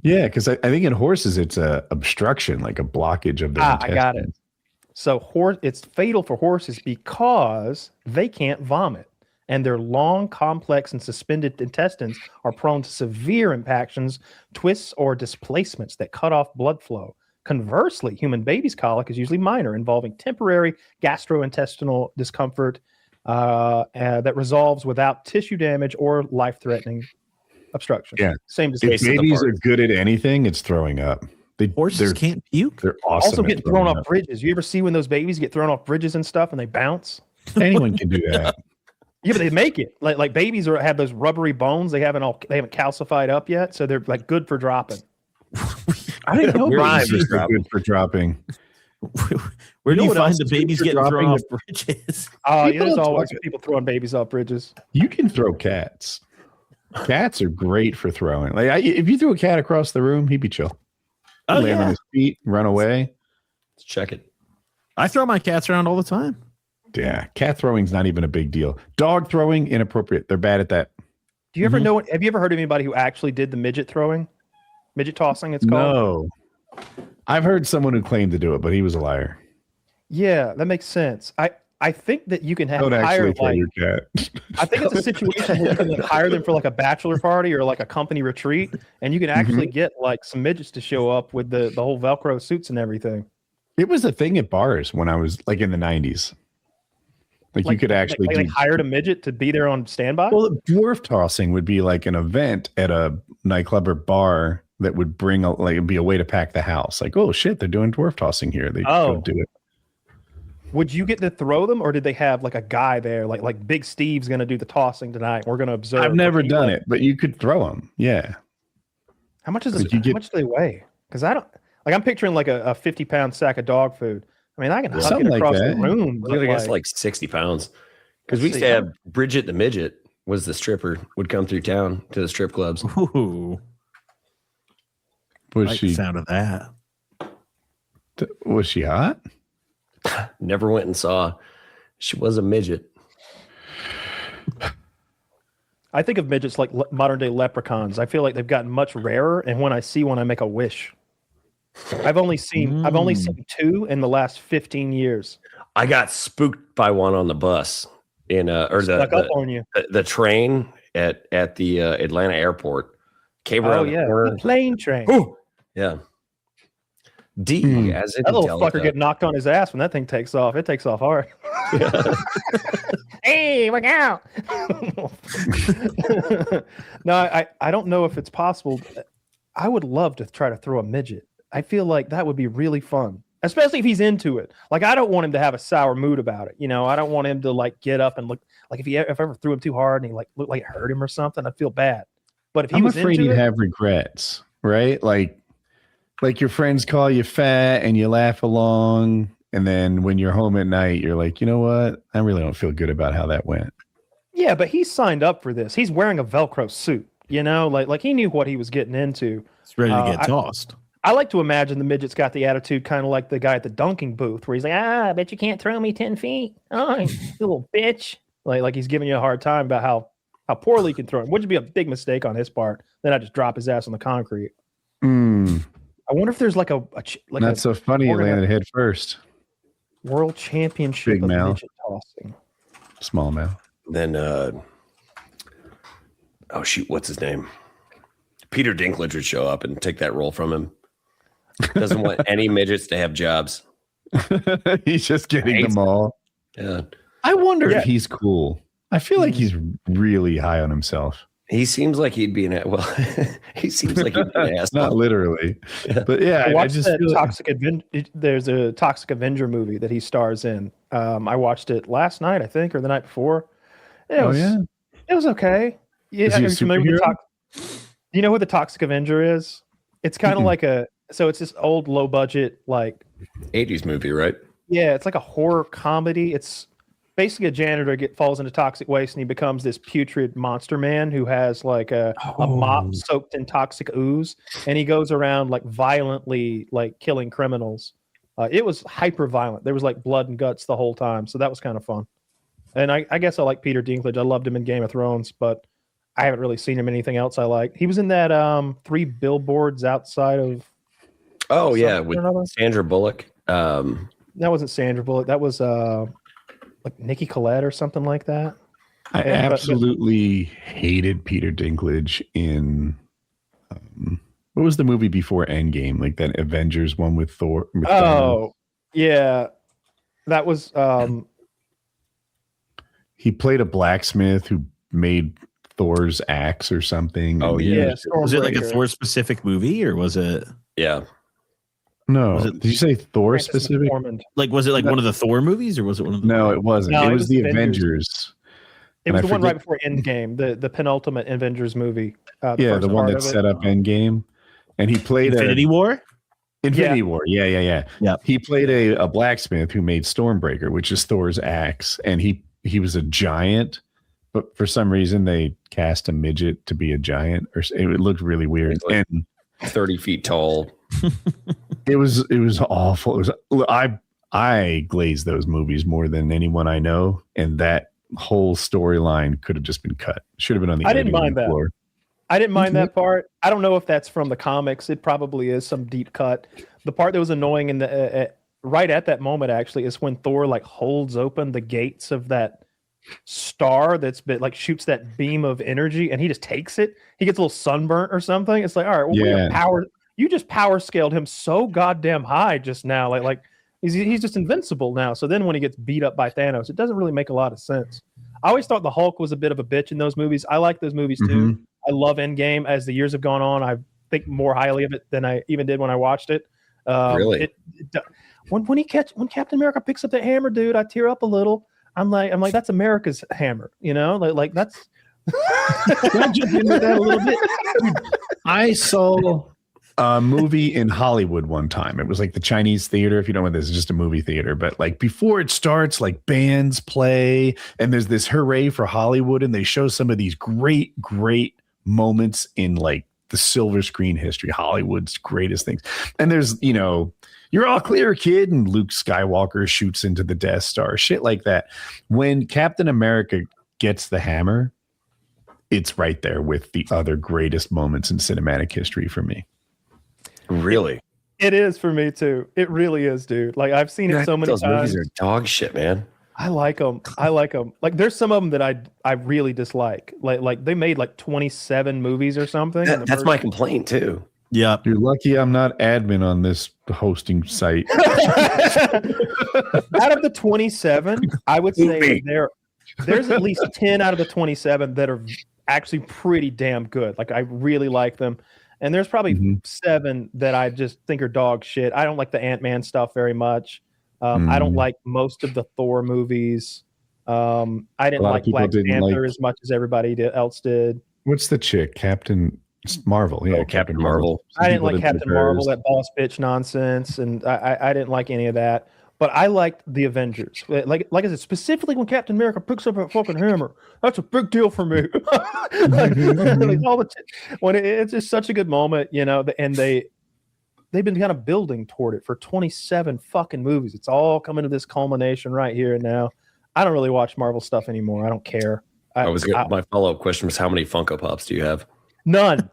Yeah, because I think in horses it's a obstruction, like a blockage of the intestines. I got it. So it's fatal for horses because they can't vomit, and their long, complex, and suspended intestines are prone to severe impactions, twists, or displacements that cut off blood flow, Conversely, human baby's colic is usually minor, involving temporary gastrointestinal discomfort that resolves without tissue damage or life-threatening obstruction. Yeah. Same If disease. babies are good at anything, it's throwing up. Horses can't puke. They're awesome. Also at getting throwing thrown off up. bridges. You ever see when those babies get thrown off bridges and stuff and they bounce? Anyone can do that. Yeah, but they make it. Like babies have those rubbery bones. They haven't calcified up yet, so they're like good for dropping. I didn't know babies for are good for dropping. Where do you what find else the is good babies for getting thrown dropping off bridges? Oh, People there's don't always talk- people throwing babies off bridges. You can throw cats. Cats are great for throwing. Like if you threw a cat across the room, he'd be chill. He'd Oh, land on yeah. his feet, run away. Let's check it. I throw my cats around all the time. Yeah, cat throwing's not even a big deal. Dog throwing, inappropriate. They're bad at that. Do you ever know? Have you ever heard of anybody who actually did the midget throwing, midget tossing? It's called. No. I've heard someone who claimed to do it, but he was a liar. Yeah, that makes sense. I think that you can Don't hire actually throw like. your cat. I think it's a situation where you can like, hire them for like a bachelor party or like a company retreat, and you can actually get like some midgets to show up with the whole Velcro suits and everything. It was a thing at bars when I was like in the 90s. Like you could actually like, hired a midget to be there on standby. Well, dwarf tossing would be like an event at a nightclub or bar that would bring it'd be a way to pack the house. Like, oh shit, they're doing dwarf tossing here. They go do it. Would you get to throw them, or did they have like a guy there, like Big Steve's going to do the tossing tonight? We're going to observe. I've never done it, but you could throw them. Yeah. How much is it? How much do they weigh? Because I don't like. I'm picturing like a 50-pound sack of dog food. I mean, I can huck it across the room. I guess like 60 pounds. Because we used to have Bridget the midget was the stripper, would come through town to the strip clubs. Ooh. Was like she the sound of that? Was she hot? Never went and saw. She was a midget. I think of midgets like modern day leprechauns. I feel like they've gotten much rarer, and when I see one, I make a wish. I've only seen two in the last 15 years. I got spooked by one on the bus in or the train at the Atlanta airport. Came around the corner. The plane train. Ooh, yeah. D as in that little fucker get knocked on his ass when that thing takes off. It takes off hard. Hey, look out! No, I don't know if it's possible. I would love to try to throw a midget. I feel like that would be really fun, especially if he's into it. Like, I don't want him to have a sour mood about it. You know, I don't want him to like get up and look like if I ever threw him too hard and he like looked like it hurt him or something, I'd feel bad. But if he was afraid he'd have regrets, right? Like your friends call you fat and you laugh along. And then when you're home at night, you're like, you know what? I really don't feel good about how that went. Yeah, but he signed up for this. He's wearing a Velcro suit, you know, like he knew what he was getting into. He's ready to get tossed. I like to imagine the midget's got the attitude kind of like the guy at the dunking booth where he's like, I bet you can't throw me 10 feet. Oh, you little bitch. Like he's giving you a hard time about how poorly he can throw him, which would be a big mistake on his part. Then I just drop his ass on the concrete. I wonder if there's like Not so funny. You landed head first. World Championship Big of mouth. midget tossing. Small mouth. Then, oh shoot, what's his name? Peter Dinklage would show up and take that role from him. Doesn't want any midgets to have jobs. He's just getting them all. Yeah. I wonder if he's cool. I feel like he's really high on himself. He seems like he'd be he seems like he'd be an asshole. Not literally. But yeah, I just there's a Toxic Avenger movie that he stars in. I watched it last night, I think, or the night before. It was okay. Yeah, are you familiar with you know who the Toxic Avenger is? It's kind of like it's this old low budget like 80s movie, right? Yeah, it's like a horror comedy. It's basically a janitor falls into toxic waste and he becomes this putrid monster man who has like a mop soaked in toxic ooze, and he goes around like violently like killing criminals. It was hyper violent. There was like blood and guts the whole time, so that was kind of fun. And I guess I like Peter Dinklage. I loved him in Game of Thrones, but I haven't really seen him in anything else I like. He was in that 3 Billboards Outside of. Oh yeah, with Sandra Bullock. That wasn't Sandra Bullock. That was like Nikki Collette or something like that. I absolutely hated Peter Dinklage in What was the movie before Endgame? Like that Avengers one with Thor? With Oh, yeah. That was he played a blacksmith who made Thor's axe or something. Oh, yeah. Was it like a Stormbreaker. Thor specific movie, or was it Yeah. No, Was it- did you say Thor Francis specific? McDormand. like one of the Thor movies, or was it one of the No, it wasn't. No, it it was was the Avengers. Avengers. It And was I the one right forget- before Endgame, the penultimate Avengers movie. Yeah, first the one part that of it. set up Endgame. And he played Infinity War? Infinity War. Yeah. Yep. He played a blacksmith who made Stormbreaker, which is Thor's axe. And he was a giant, but for some reason they cast a midget to be a giant, or it looked really weird. He's like- And 30 feet tall. it was awful. It was I glazed those movies more than anyone I know, and that whole storyline could have just been cut. Should have been on the I didn't editing mind that. floor. I didn't mind that part. I don't know if that's from the comics. It probably is some deep cut. The part that was annoying in the right at that moment actually is when Thor like holds open the gates of that star that's been like shoots that beam of energy, and he just takes it. He gets a little sunburnt or something. It's like, all right, well, we have power. You just power scaled him so goddamn high just now. Like he's just invincible now. So then when he gets beat up by Thanos, it doesn't really make a lot of sense. I always thought the Hulk was a bit of a bitch in those movies. I like those movies too. I love Endgame. As the years have gone on, I think more highly of it than I even did when I watched it. Really? When Captain America picks up that hammer, dude, I tear up a little. I'm like, that's America's hammer, you know? Like that's. Can I jump into that a little bit? I saw a movie in Hollywood one time. It was like the Chinese theater. If you don't know what this is, just a movie theater. But like before it starts, like bands play, and there's this hooray for Hollywood, and they show some of these great moments in like the silver screen history, Hollywood's greatest things. And there's, you're all clear, kid, and Luke Skywalker shoots into the Death Star, shit like that. When Captain America gets the hammer, it's right there with the other greatest moments in cinematic history for me. Really? It is for me too. It really is, dude. Like I've seen it so many Those times. movies are dog shit, man. I like them. Like there's some of them that I really dislike. Like they made like 27 movies or something. That's my complaint too. Yeah. You're lucky I'm not admin on this hosting site. Out of the 27, I would say there's at least 10 out of the 27 that are actually pretty damn good. Like I really like them. And there's probably 7 that I just think are dog shit. I don't like the Ant-Man stuff very much. I don't like most of the Thor movies. I didn't like Black Panther as much as everybody else did. What's the chick? Captain Marvel. Yeah, Captain Marvel. I didn't like Captain Marvel, that boss bitch nonsense, and I didn't like any of that. But I liked the Avengers. Like I said, specifically when Captain America picks up a fucking hammer, that's a big deal for me. It's just such a good moment, and they've been kind of building toward it for 27 fucking movies. It's all coming to this culmination right here and now. I don't really watch Marvel stuff anymore. I don't care. My follow-up question was, how many Funko Pops do you have? None,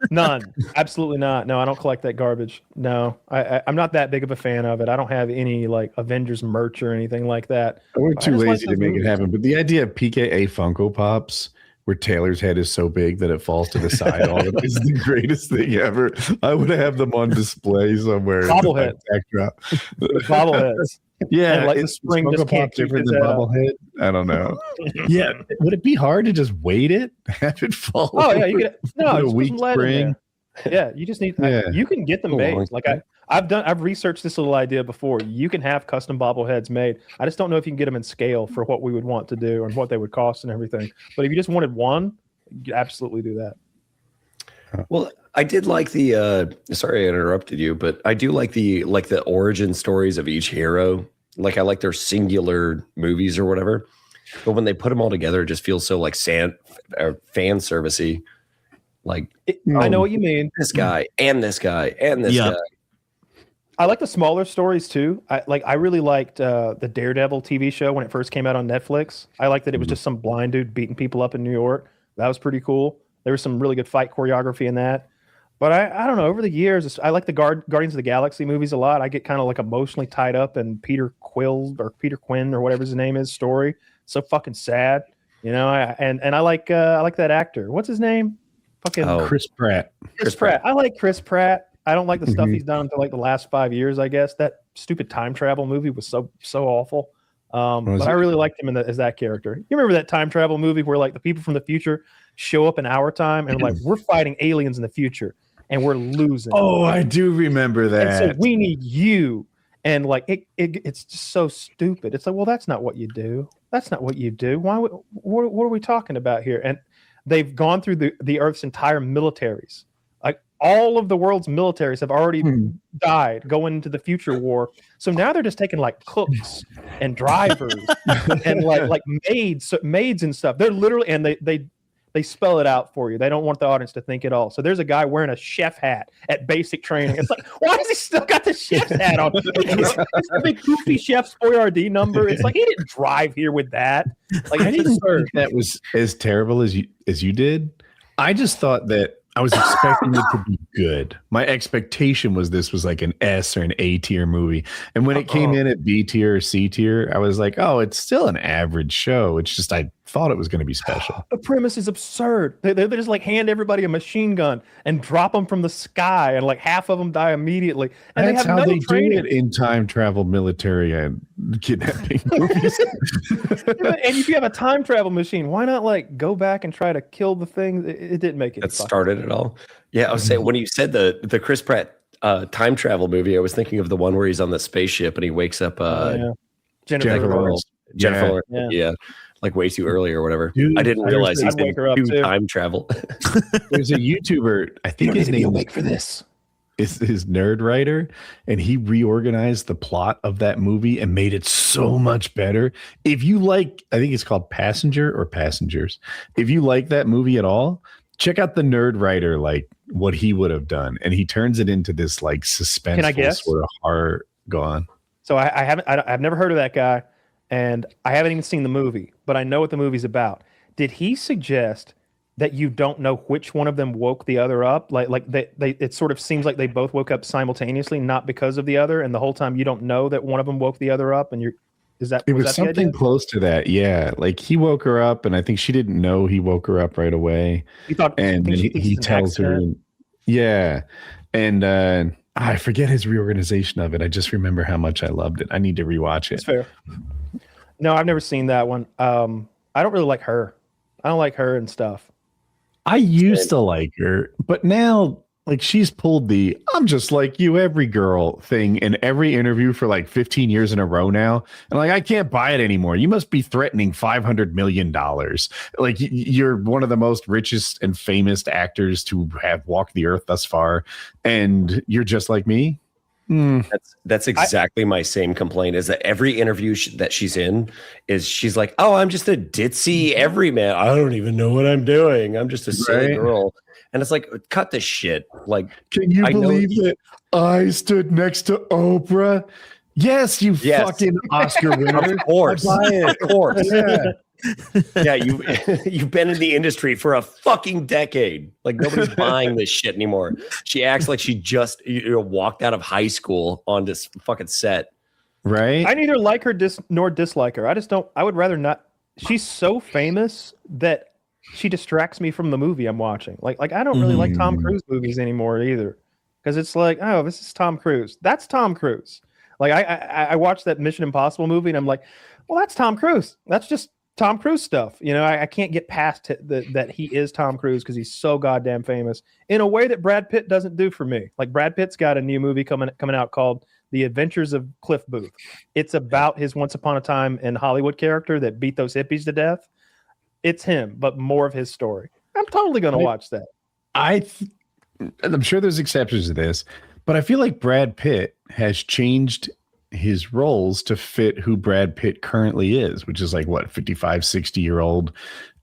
absolutely not. No, I don't collect that garbage. No, I'm not that big of a fan of it. I don't have any like Avengers merch or anything like that. We're too lazy to make it happen. But the idea of PKA Funko Pops, where Taylor's head is so big that it falls to the side, all of it is the greatest thing ever. I would have them on display somewhere. Bobblehead. Bobbleheads. Yeah, and like the spring just can't keep different than bobblehead. I don't know. Yeah, would it be hard to just weight it, have it fall? Oh yeah, you could. No, a weak spring. Yeah, you just need. Yeah. You can get them made. Like I've researched this little idea before. You can have custom bobbleheads made. I just don't know if you can get them in scale for what we would want to do and what they would cost and everything. But if you just wanted one, you could absolutely do that. Well, I did like the sorry I interrupted you, but I do like the origin stories of each hero. Like I like their singular movies or whatever. But when they put them all together, it just feels so like fan servicey. Like I know what you mean. This guy and this guy and this guy. I like the smaller stories too. I really liked the Daredevil TV show when it first came out on Netflix. I liked that it was just some blind dude beating people up in New York. That was pretty cool. There was some really good fight choreography in that. But I don't know. Over the years, I like the Guardians of the Galaxy movies a lot. I get kind of like emotionally tied up in Peter Quinn or whatever his name is story. So fucking sad, and I like that actor. What's his name? Fucking Chris Pratt. Chris Pratt. I like Chris Pratt. I don't like the stuff he's done until like the last 5 years, I guess. That stupid time travel movie was so awful. But I really liked him as that character. You remember that time travel movie where like the people from the future show up in our time and like we're fighting aliens in the future and we're losing. Oh, I do remember that. And so we need you. And like it's just so stupid. It's like, well, that's not what you do. That's not what you do. What are we talking about here? And they've gone through the Earth's entire militaries. Like all of the world's militaries have already died going into the future war. So now they're just taking like cooks and drivers and like maids and stuff. They're literally, and they spell it out for you. They don't want the audience to think it all. So there's a guy wearing a chef hat at basic training. It's like, why does he still got the chef's hat on? It's a big goofy Chef's Boyardee number. It's like he didn't drive here with that. Like I didn't think that was as terrible as you did. I just thought that I was expecting it to be good. My expectation was this was like an S or an A tier movie. And when it came in at B tier or C tier, I was like, oh, it's still an average show. It's just I thought it was going to be special. The premise is absurd. They just like hand everybody a machine gun and drop them from the sky, and like half of them die immediately. And that's they have how no they training. do it in time travel, military, and kidnapping movies. And if you have a time travel machine, why not like go back and try to kill the thing? It didn't make it. That started it all. Yeah, I was saying when you said the Chris Pratt time travel movie, I was thinking of the one where he's on the spaceship and he wakes up Jennifer Lawrence. Jennifer Lawrence. Yeah. Like way too early or whatever. Dude, I didn't realize he's going to do time travel. There's a YouTuber, I think his name awake for this. Is his Nerd Writer, and he reorganized the plot of that movie and made it so much better. If you like, I think it's called Passenger or Passengers. If you like that movie at all, check out the Nerd Writer, like what he would have done, and he turns it into this like suspenseful Can I guess? Sort of horror. Go on. So I've never heard of that guy, and I haven't even seen the movie, but I know what the movie's about. Did he suggest that you don't know which one of them woke the other up? Like it sort of seems like they both woke up simultaneously, not because of the other, and the whole time you don't know that one of them woke the other up, and it was something close to that. Yeah, like he woke her up, and I think she didn't know he woke her up right away. And he tells her, yeah, and I forget his reorganization of it. I just remember how much I loved it. I need to rewatch it. That's fair. No, I've never seen that one. I don't really like her. I don't like her and stuff. I used to like her, but now like she's pulled the I'm just like you every girl thing in every interview for like 15 years in a row now. And like I can't buy it anymore. You must be threatening $500 million. Like you're one of the most richest and famous actors to have walked the earth thus far, and you're just like me. That's exactly my same complaint. Is that every interview that she's in is she's like, oh, I'm just a ditzy everyman. I don't even know what I'm doing. I'm just a silly girl. And it's like, cut the shit. Like, can you believe that I stood next to Oprah? Yes, fucking Oscar winner. Of course. Of course. Yeah. Yeah, you've been in the industry for a fucking decade. Like nobody's buying this shit anymore. She acts like she just walked out of high school on this fucking set. Right? I neither like her nor dislike her. I would rather not. She's so famous that she distracts me from the movie I'm watching. Like I don't really like Tom Cruise movies anymore either, because it's like, oh, this is Tom Cruise. That's Tom Cruise. Like I watched that Mission Impossible movie and I'm like, well, that's Tom Cruise. That's just Tom Cruise stuff. I can't get past that he is Tom Cruise because he's so goddamn famous in a way that Brad Pitt doesn't do for me. Like Brad Pitt's got a new movie coming out called The Adventures of Cliff Booth. It's about his Once Upon a Time in Hollywood character that beat those hippies to death. It's him, but more of his story. I'm totally going to watch that. I'm sure there's exceptions to this, but I feel like Brad Pitt has changed his roles to fit who Brad Pitt currently is, which is like 55, 60-year-old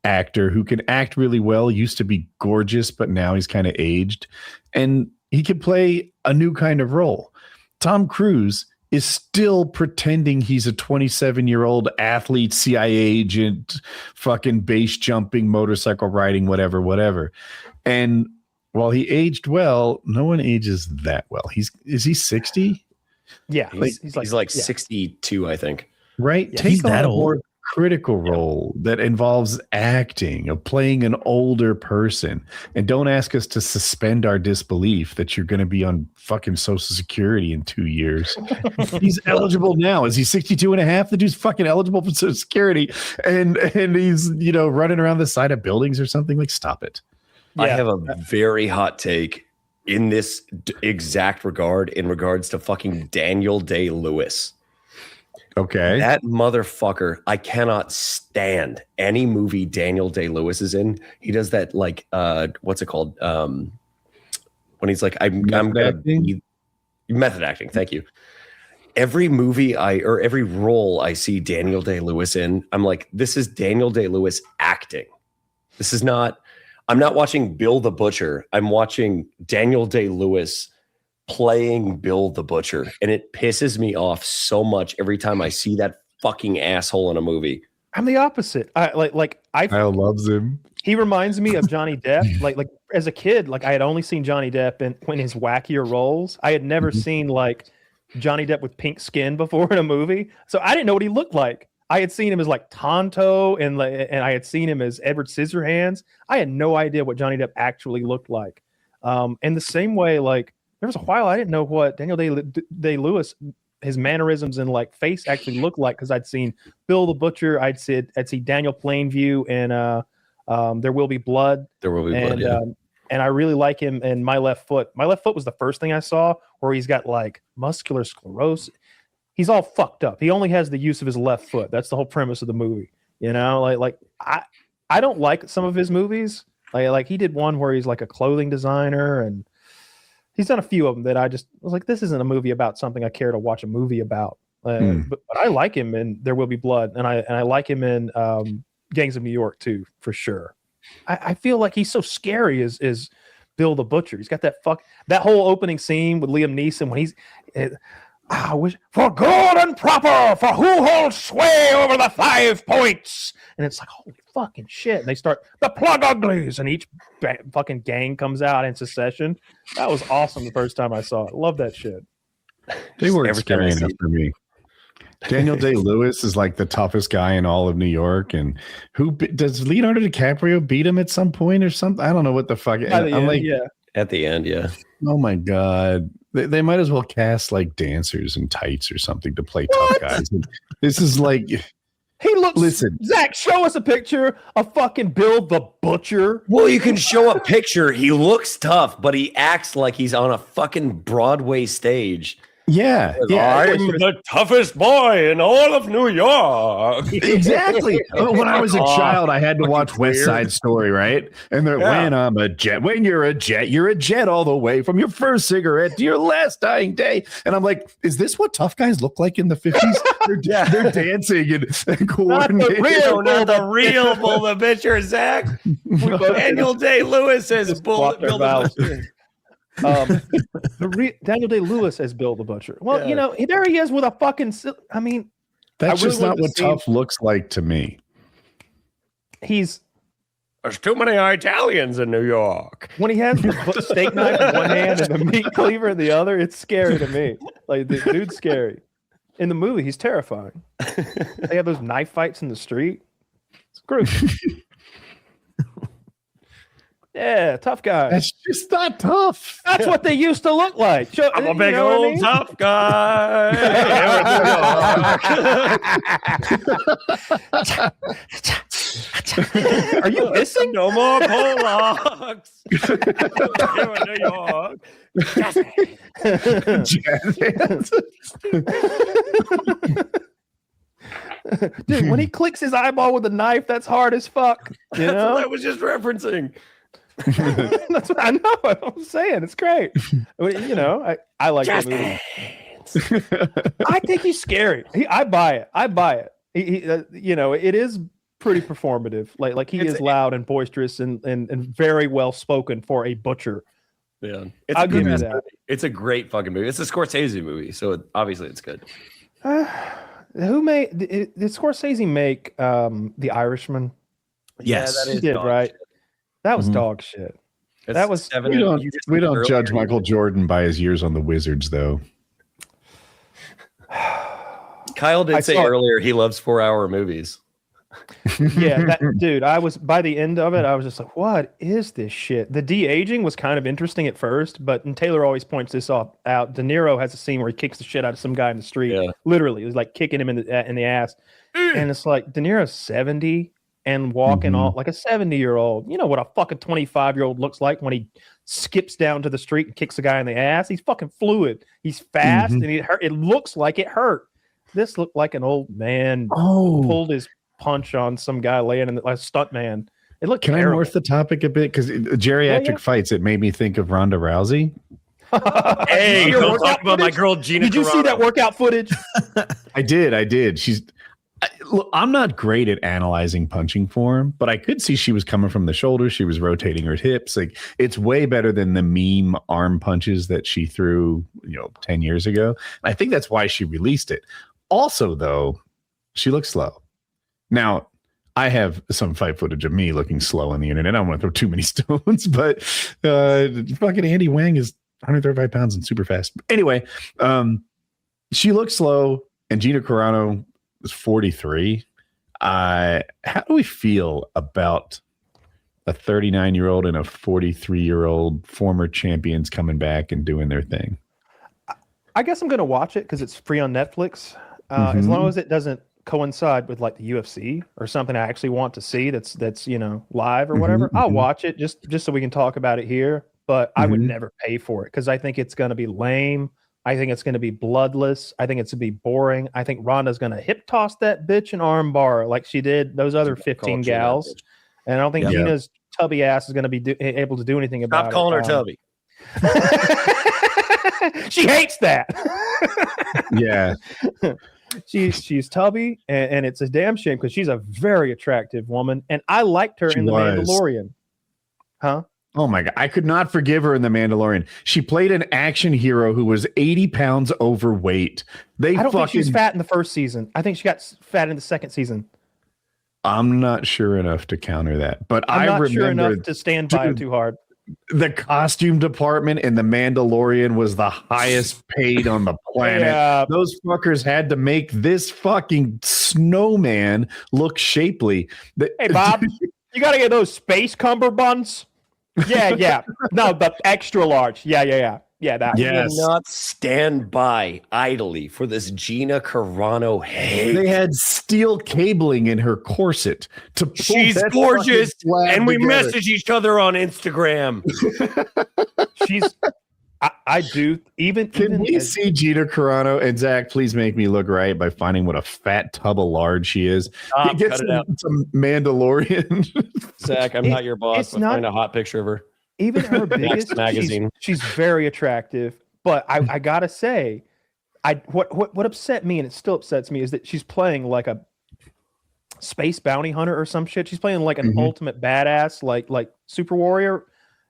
actor who can act really well, used to be gorgeous, but now he's kind of aged, and he can play a new kind of role. Tom Cruise is still pretending he's a 27-year-old athlete, CIA agent, fucking base jumping, motorcycle riding, whatever. And while he aged well, no one ages that well. Is he 60? Yeah, he's like 62, I think. Right? Yeah, he's that old. More critical role that involves acting, of playing an older person. And don't ask us to suspend our disbelief that you're going to be on fucking Social Security in 2 years. He's eligible now. Is he 62 and a half? The dude's fucking eligible for Social Security. And he's, running around the side of buildings or something. Like, stop it. I have a very hot take in this exact regard in regards to fucking Daniel Day-Lewis. Okay. That motherfucker, I cannot stand any movie Daniel Day-Lewis is in. He does that like what's it called? When he's like, I'm gonna be method acting. Thank you. Every movie or every role I see Daniel Day-Lewis in, I'm like, this is Daniel Day-Lewis acting. This is not, I'm not watching Bill the Butcher. I'm watching Daniel Day-Lewis playing Bill the Butcher, and it pisses me off so much every time I see that fucking asshole in a movie. I'm the opposite. I loves him. He reminds me of Johnny Depp. Like as a kid, like I had only seen Johnny Depp in his wackier roles. I had never seen like Johnny Depp with pink skin before in a movie, so I didn't know what he looked like. I had seen him as like Tonto, and I had seen him as Edward Scissorhands. I had no idea what Johnny Depp actually looked like. And the same way, like, there was a while I didn't know what Daniel Day-Lewis, his mannerisms and like face actually looked like, because I'd seen Bill the Butcher, I'd see Daniel Plainview and There Will Be Blood. There Will Be Blood, yeah. And I really like him in My Left Foot. My Left Foot was the first thing I saw where he's got like muscular sclerosis. He's all fucked up. He only has the use of his left foot. That's the whole premise of the movie. I don't like some of his movies. Like he did one where he's like a clothing designer, and he's done a few of them that I was like, this isn't a movie about something I care to watch a movie about. But I like him in There Will Be Blood, and I like him in Gangs of New York too, for sure. I feel like he's so scary as Bill the Butcher. He's got that whole opening scene with Liam Neeson when he's I wish for good and proper, for who holds sway over the 5 points. And it's like, holy fucking shit. And they start the Plug Uglies, and each fucking gang comes out in succession. That was awesome the first time I saw it. Love that shit. They weren't scary enough for me. Daniel Day-Lewis is like the toughest guy in all of New York. And does Leonardo DiCaprio beat him at some point or something? I don't know what the fuck. At the end, yeah. Oh my God. They might as well cast like dancers in tights or something to play tough guys. This is like, he looks. Listen, Zach, show us a picture of fucking Bill the Butcher. Well, you can show a picture. He looks tough, but he acts like he's on a fucking Broadway stage. Yeah. I'm the toughest boy in all of New York. Exactly. When I was a child, I had to watch West Side Story, right? And they're when I'm a jet, when you're a jet all the way from your first cigarette to your last dying day. And I'm like, is this what tough guys look like in the 50s? They're dancing and coordinating. Not the real Bull the Butcher, Zach. Daniel Day-Lewis says Bull the Butcher. Daniel Day-Lewis as Bill the Butcher. Well, there he is with a fucking. I mean, that's just not what tough looks like to me. There's too many Italians in New York. When he has the steak knife in one hand and the meat cleaver in the other, it's scary to me. Like, the dude's scary. In the movie, he's terrifying. They have those knife fights in the street. It's gruesome. Yeah, tough guy. That's just not tough. That's what they used to look like. I'm a big old tough guy. Are you missing? No more Polacks. Here in New York. Dude, when he clicks his eyeball with a knife, that's hard as fuck. That's what I was just referencing. That's what I know. I'm saying it's great. I like that movie. I think he's scary. I buy it. It is pretty performative. Like he is loud and boisterous and very well spoken for a butcher. Yeah, I'll give you that. It's a great fucking movie. It's a Scorsese movie, so obviously it's good. Who did Scorsese make The Irishman? Yes, he did, right? Shit. That was dog shit. That was we don't judge Michael Jordan by his years on the Wizards, though. Kyle did say earlier he loves 4-hour movies. Yeah, that dude, I was by the end of it, I was just like, what is this shit? The de-aging was kind of interesting at first, but and Taylor always points this out. De Niro has a scene where he kicks the shit out of some guy in the street. Yeah. Literally, he's like kicking him in the ass. And it's like De Niro's 70 and walking all like a 70-year-old. You know what a fucking 25-year-old looks like when he skips down to the street and kicks a guy in the ass. He's fucking fluid. He's fast and it looks like it hurt. This looked like an old man pulled his punch on some guy laying in the stunt man. It looked Can terrible. I morph the topic a bit? Because geriatric fights, it made me think of Ronda Rousey. Hey, don't talk about my girl Gina Did you see that workout footage? I did. Look, I'm not great at analyzing punching form, but I could see she was coming from the shoulders. She was rotating her hips. Like, it's way better than the meme arm punches that she threw, 10 years ago. I think that's why she released it. Also, though, she looks slow. Now, I have some fight footage of me looking slow on the internet. I don't want to throw too many stones, but fucking Andy Wang is 135 pounds and super fast. Anyway, she looks slow, and Gina Carano is 43. How do we feel about a 39-year-old and a 43-year-old former champions coming back and doing their thing? I guess I'm going to watch it because it's free on Netflix. As long as it doesn't coincide with like the UFC or something I actually want to see that's live or whatever, I'll watch it just so we can talk about it here. But I would never pay for it because I think it's going to be lame. I think it's going to be bloodless. I think it's going to be boring. I think Ronda's going to hip toss that bitch an arm bar like she did those other 15 gals. And I don't think Gina's tubby ass is going to be able to do anything about it. Stop calling her tubby. She hates that. Yeah. She's tubby, and it's a damn shame because she's a very attractive woman, and I liked her in The Mandalorian. Huh? Oh my God. I could not forgive her in The Mandalorian. She played an action hero who was 80 pounds overweight. I don't think she was fat in the first season. I think she got fat in the second season. I'm not sure enough to counter that, but I'm not sure enough to stand by it too hard. The costume department in The Mandalorian was the highest paid on the planet. Yeah. Those fuckers had to make this fucking snowman look shapely. Hey, Bob, you got to get those space cummerbunds. Yeah. No, the extra large. Yeah, that. Yes. You cannot stand by idly for this Gina Carano hate. They had steel cabling in her corset to pull. She's gorgeous, and we message each other on Instagram. I do. Can we see Gina Carano? And Zach, please make me look right by finding what a fat tub of lard she is. Get some Mandalorian. Zach, I'm not your boss. Find a hot picture of her. Even her biggest magazine. She's very attractive, but I gotta say, what upset me, and it still upsets me, is that she's playing like a space bounty hunter or some shit. She's playing like an ultimate badass, like super warrior,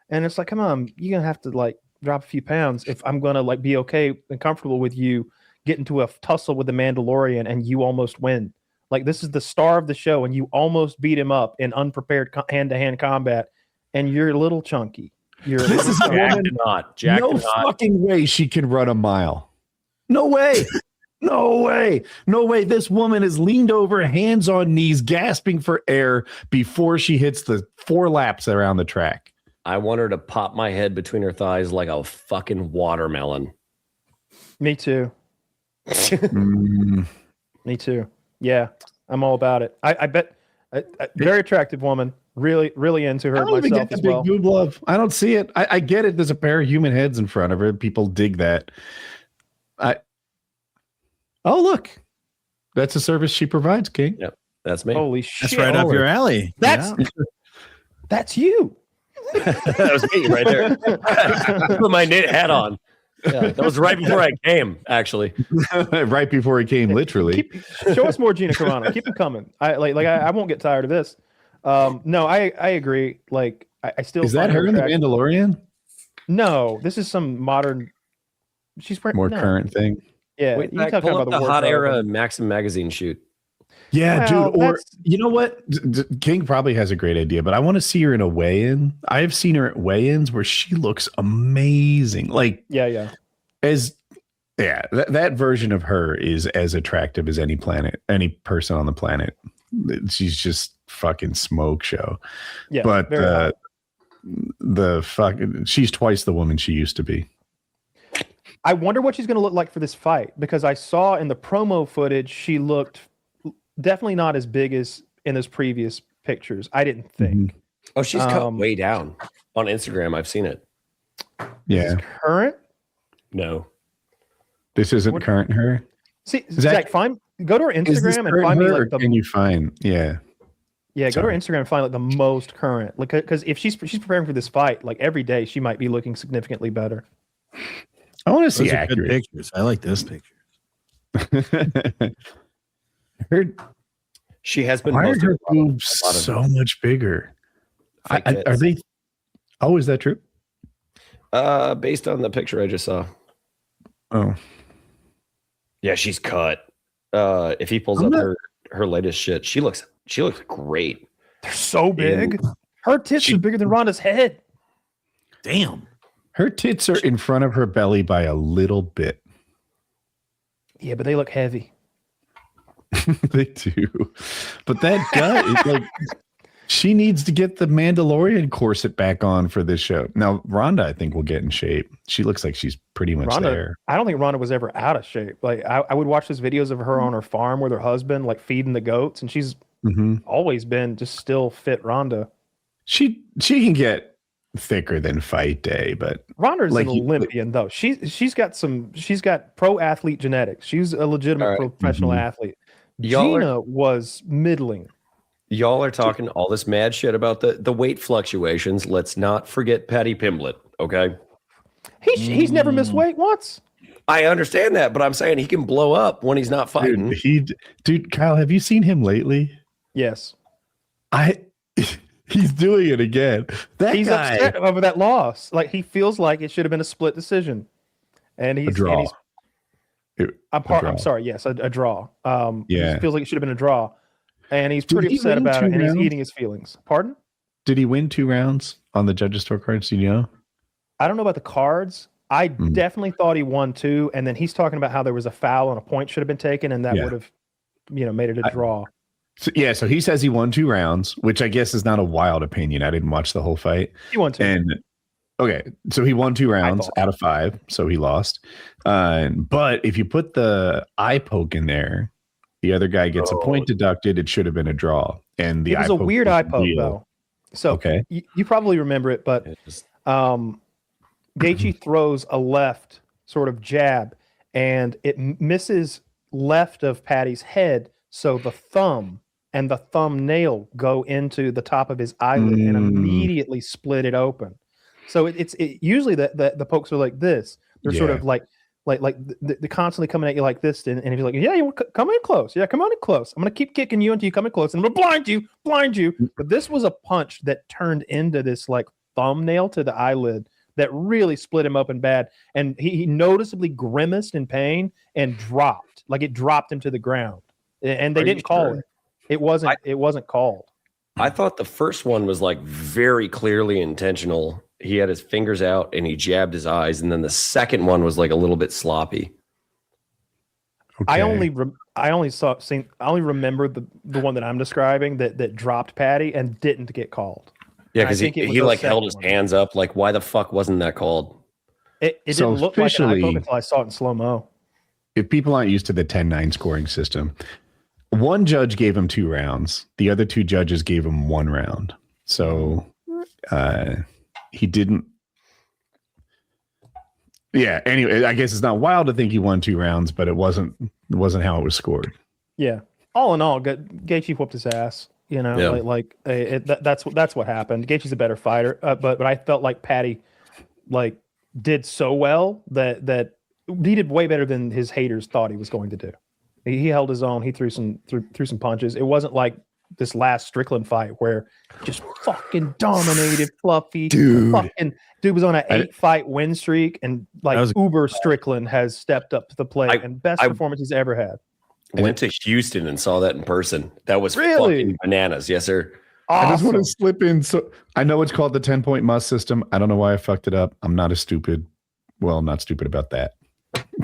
and it's like, come on, you're gonna have to like drop a few pounds if I'm gonna like be okay and comfortable with you getting to a tussle with the Mandalorian and you almost win. Like, this is the star of the show, and you almost beat him up in unprepared hand-to-hand combat. And you're a little chunky. This is a woman. No fucking way she can run a mile. No way. No way. This woman has leaned over, hands on knees, gasping for air before she hits the 4 laps around the track. I want her to pop my head between her thighs like a fucking watermelon. Me too. Me too. Yeah, I'm all about it. I bet a very attractive woman. Really, really into her myself as well. Big boob love. I don't see it. I get it. There's a pair of human heads in front of her. People dig that. Oh, look. That's a service she provides, King. Yep, that's me. Holy shit. That's right up your alley. That's you. That was me right there. Put my knit hat on. Yeah, that was right before I came, actually. Right before he came, literally. Show us more Gina Carano. Keep it coming. I won't get tired of this. No, I agree. Like, I still is that her in The Mandalorian? No, this is some modern. She's current thing. Yeah, wait, you talk about the hot era Maxim magazine shoot. Yeah, dude. Or you know what? King probably has a great idea, but I want to see her in a weigh-in. I've seen her at weigh-ins where she looks amazing. Like, yeah. That version of her is as attractive as any person on the planet. she's just fucking smoke show. Yeah, but very hot. the fucking she's twice the woman she used to be. I wonder what she's going to look like for this fight, because I saw in the promo footage she looked definitely not as big as in those previous pictures. I didn't think. Oh, she's cut way down on Instagram. I've seen it. Yeah. Current? No. This isn't current her. See, Zach, go to her Instagram and find me like the. Can you find? Yeah. Yeah, go to her Instagram and find like the most current. Like, because if she's preparing for this fight, like every day she might be looking significantly better. I want to see Those are accurate good pictures. I like this picture. She has been. Why are her boobs so much bigger? Are they? Oh, is that true? Based on the picture I just saw. Oh, yeah, she's cut. If he pulls up her latest shit, she looks great. They're so big. Her tits are bigger than Ronda's head. Damn. Her tits are in front of her belly by a little bit. Yeah, but they look heavy. They do. But that gut is like, she needs to get the Mandalorian corset back on for this show. Now, Ronda, I think, will get in shape. She looks like she's pretty much there. I don't think Ronda was ever out of shape. Like, I would watch those videos of her on her farm with her husband, like feeding the goats, and she's always been just still fit Ronda. She can get thicker than fight day, but Ronda's an Olympian though. She's got pro athlete genetics. She's a legitimate professional athlete. Gina was middling. Y'all are talking all this mad shit about the weight fluctuations. Let's not forget Paddy Pimblett, okay? He's never missed weight once. I understand that, but I'm saying he can blow up when he's not fighting. Dude, Kyle, have you seen him lately? Yes. He's doing it again. He's upset over that loss. Like, he feels like it should have been a split decision. And he's a draw. I'm sorry. Yes, a draw. He feels like it should have been a draw. And he's pretty upset about it, and he's eating his feelings. Pardon? Did he win 2 rounds on the judges' scorecards? Do you know? I don't know about the cards. I definitely thought he won 2, and then he's talking about how there was a foul and a point should have been taken, and that would have, made it a draw. So he says he won 2 rounds, which I guess is not a wild opinion. I didn't watch the whole fight. He won 2. So he won 2 rounds out of 5, so he lost. But if you put the eye poke in there, the other guy gets a point deducted. It should have been a draw. And it was a weird eye poke, though. So you probably remember it, but Gaethje throws a left sort of jab, and it misses left of Paddy's head. So the thumb and the thumbnail go into the top of his eyelid and immediately split it open. So it's usually the pokes are like this. They're sort of like they're constantly coming at you like this. And if you're like, yeah, you come in close. Yeah, come on in close. I'm going to keep kicking you until you come in close, and I'm going to blind you. But this was a punch that turned into this like thumbnail to the eyelid that really split him open bad. And he noticeably grimaced in pain and dropped. Like, it dropped him to the ground. And they didn't call it. It wasn't called. I thought the first one was like very clearly intentional. He had his fingers out and he jabbed his eyes, and then the second one was like a little bit sloppy. Okay. I only remember the one that I'm describing that dropped Paddy and didn't get called. Yeah, because he like held his hands up. Like, why the fuck wasn't that called? It didn't look like an eye poke until I saw it in slow mo. If people aren't used to the 10-9 scoring system, one judge gave him 2 rounds. The other 2 judges gave him 1 round. So he didn't. Yeah. Anyway, I guess it's not wild to think he won 2 rounds, but it wasn't how it was scored. Yeah. All in all, Gaethje whooped his ass. That's what happened. Gaethje's a better fighter, but I felt like Paddy did so well that he did way better than his haters thought he was going to do. He held his own. He threw some punches. It wasn't like this last Strickland fight where just fucking dominated Fluffy. Dude was on an 8-fight win streak, and Uber Strickland has stepped up to the plate and best performance he's ever had. I went to Houston and saw that in person. That was fucking bananas. Yes, sir. Awesome. I just want to slip in. So I know it's called the 10-point must system. I don't know why I fucked it up. I'm not not stupid about that.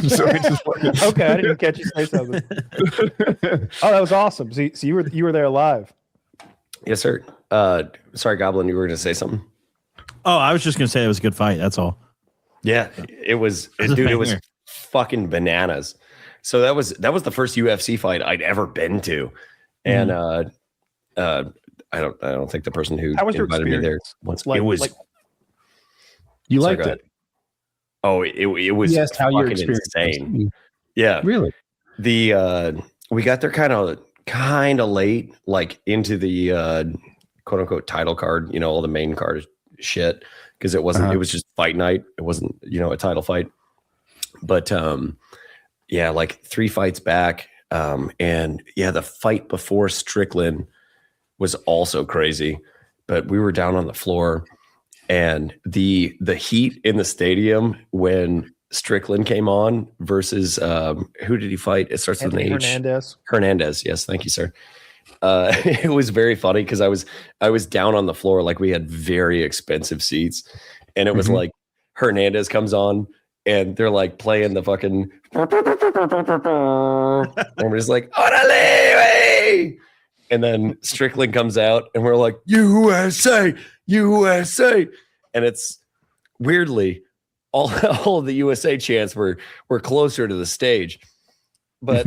So I just Okay, I didn't even catch you say something. Oh, that was awesome. So you were there live. Yes, sir. Sorry, Goblin, you were going to say something. Oh, I was just gonna say it was a good fight. That's all. Yeah, it was, dude. It was fucking bananas. So that was the first UFC fight I'd ever been to, and I don't think the person who invited me there once. It was. You liked it? Oh, it was how your fucking experience insane. Yeah, really. We got there kind of late, like into the quote unquote title card. You know, all the main card shit, because it wasn't. It was just fight night. It wasn't a title fight. But yeah, like 3 fights back, and yeah, the fight before Strickland was also crazy. But we were down on the floor, and the heat in the stadium when Strickland came on versus who did he fight? It starts with an H. Hernandez. Yes, thank you, sir. It was very funny because I was down on the floor, like we had very expensive seats, and it was like Hernandez comes on and they're like playing the fucking and we're just like Orale! And then Strickland comes out and we're like USA, and it's weirdly all of the USA chants were closer to the stage, but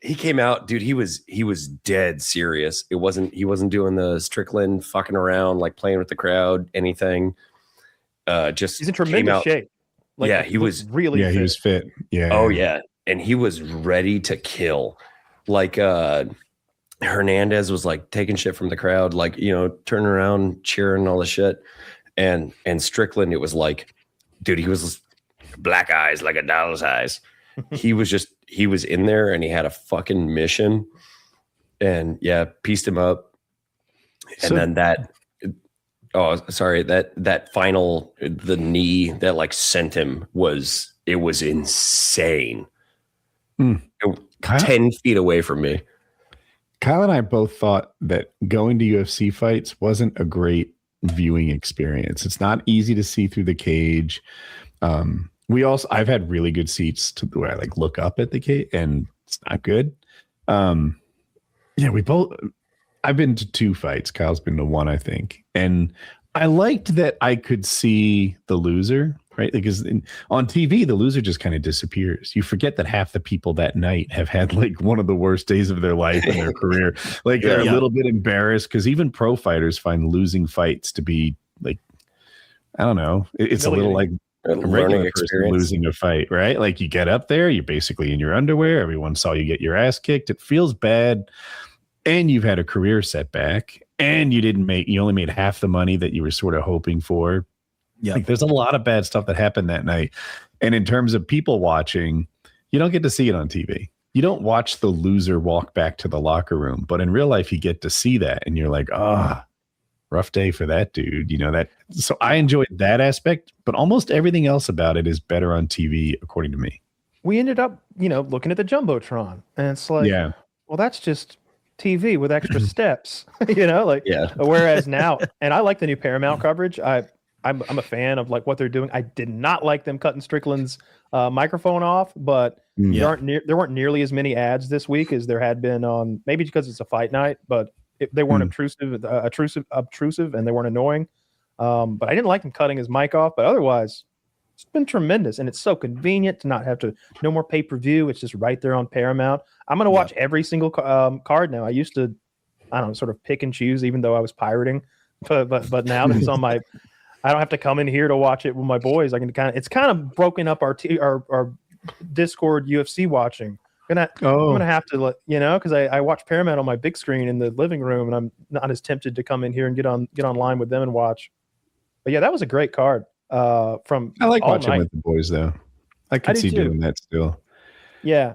he came out, dude. He was dead serious. He wasn't doing the Strickland fucking around, like playing with the crowd, anything. Just he's in tremendous shape. Like, yeah, he was really. Yeah, fit. He was fit. Yeah. Oh yeah, and he was ready to kill. Like Hernandez was like taking shit from the crowd, like turning around, cheering, all the shit. And Strickland, it was like, dude, he was black eyes like a doll's eyes. He was in there and he had a fucking mission, and yeah, pieced him up. And then that final, the knee that like sent him was insane. 10 feet away from me. Kyle and I both thought that going to UFC fights wasn't a great viewing experience. It's not easy to see through the cage. I've had really good seats to where I like look up at the cage, and it's not good. I've been to 2 fights. Kyle's been to 1, I think. And I liked that I could see the loser, right? Because on TV, the loser just kind of disappears. You forget that half the people that night have had like one of the worst days of their life in their career. Like they're a little bit embarrassed, because even pro fighters find losing fights to be like, I don't know. It's a little like a regular person losing a fight, right? Like you get up there, you're basically in your underwear. Everyone saw you get your ass kicked. It feels bad. And you've had a career setback, and you only made half the money that you were sort of hoping for. Yeah. Like there's a lot of bad stuff that happened that night. And in terms of people watching, you don't get to see it on TV. You don't watch the loser walk back to the locker room, but in real life, you get to see that. And you're like, rough day for that dude. So I enjoyed that aspect, but almost everything else about it is better on TV, according to me. We ended up, looking at the Jumbotron, and it's like, well, that's just TV with extra steps, Whereas now, and I like the new Paramount coverage. I'm a fan of like what they're doing. I did not like them cutting Strickland's microphone off, but there weren't nearly as many ads this week as there had been on, maybe because it's a fight night, but they weren't obtrusive, and they weren't annoying. But I didn't like them cutting his mic off. But otherwise, it's been tremendous, and it's so convenient to not have to. No more pay-per-view. It's just right there on Paramount. I'm going to watch every single card now. I used to, sort of pick and choose, even though I was pirating. But now that it's on my, I don't have to come in here to watch it with my boys. I can it's kind of broken up our Discord UFC watching. I'm gonna have to because I watch Paramount on my big screen in the living room, and I'm not as tempted to come in here and get online with them and watch. But yeah, that was a great card. I like watching with the boys though. I could see doing that still. Yeah.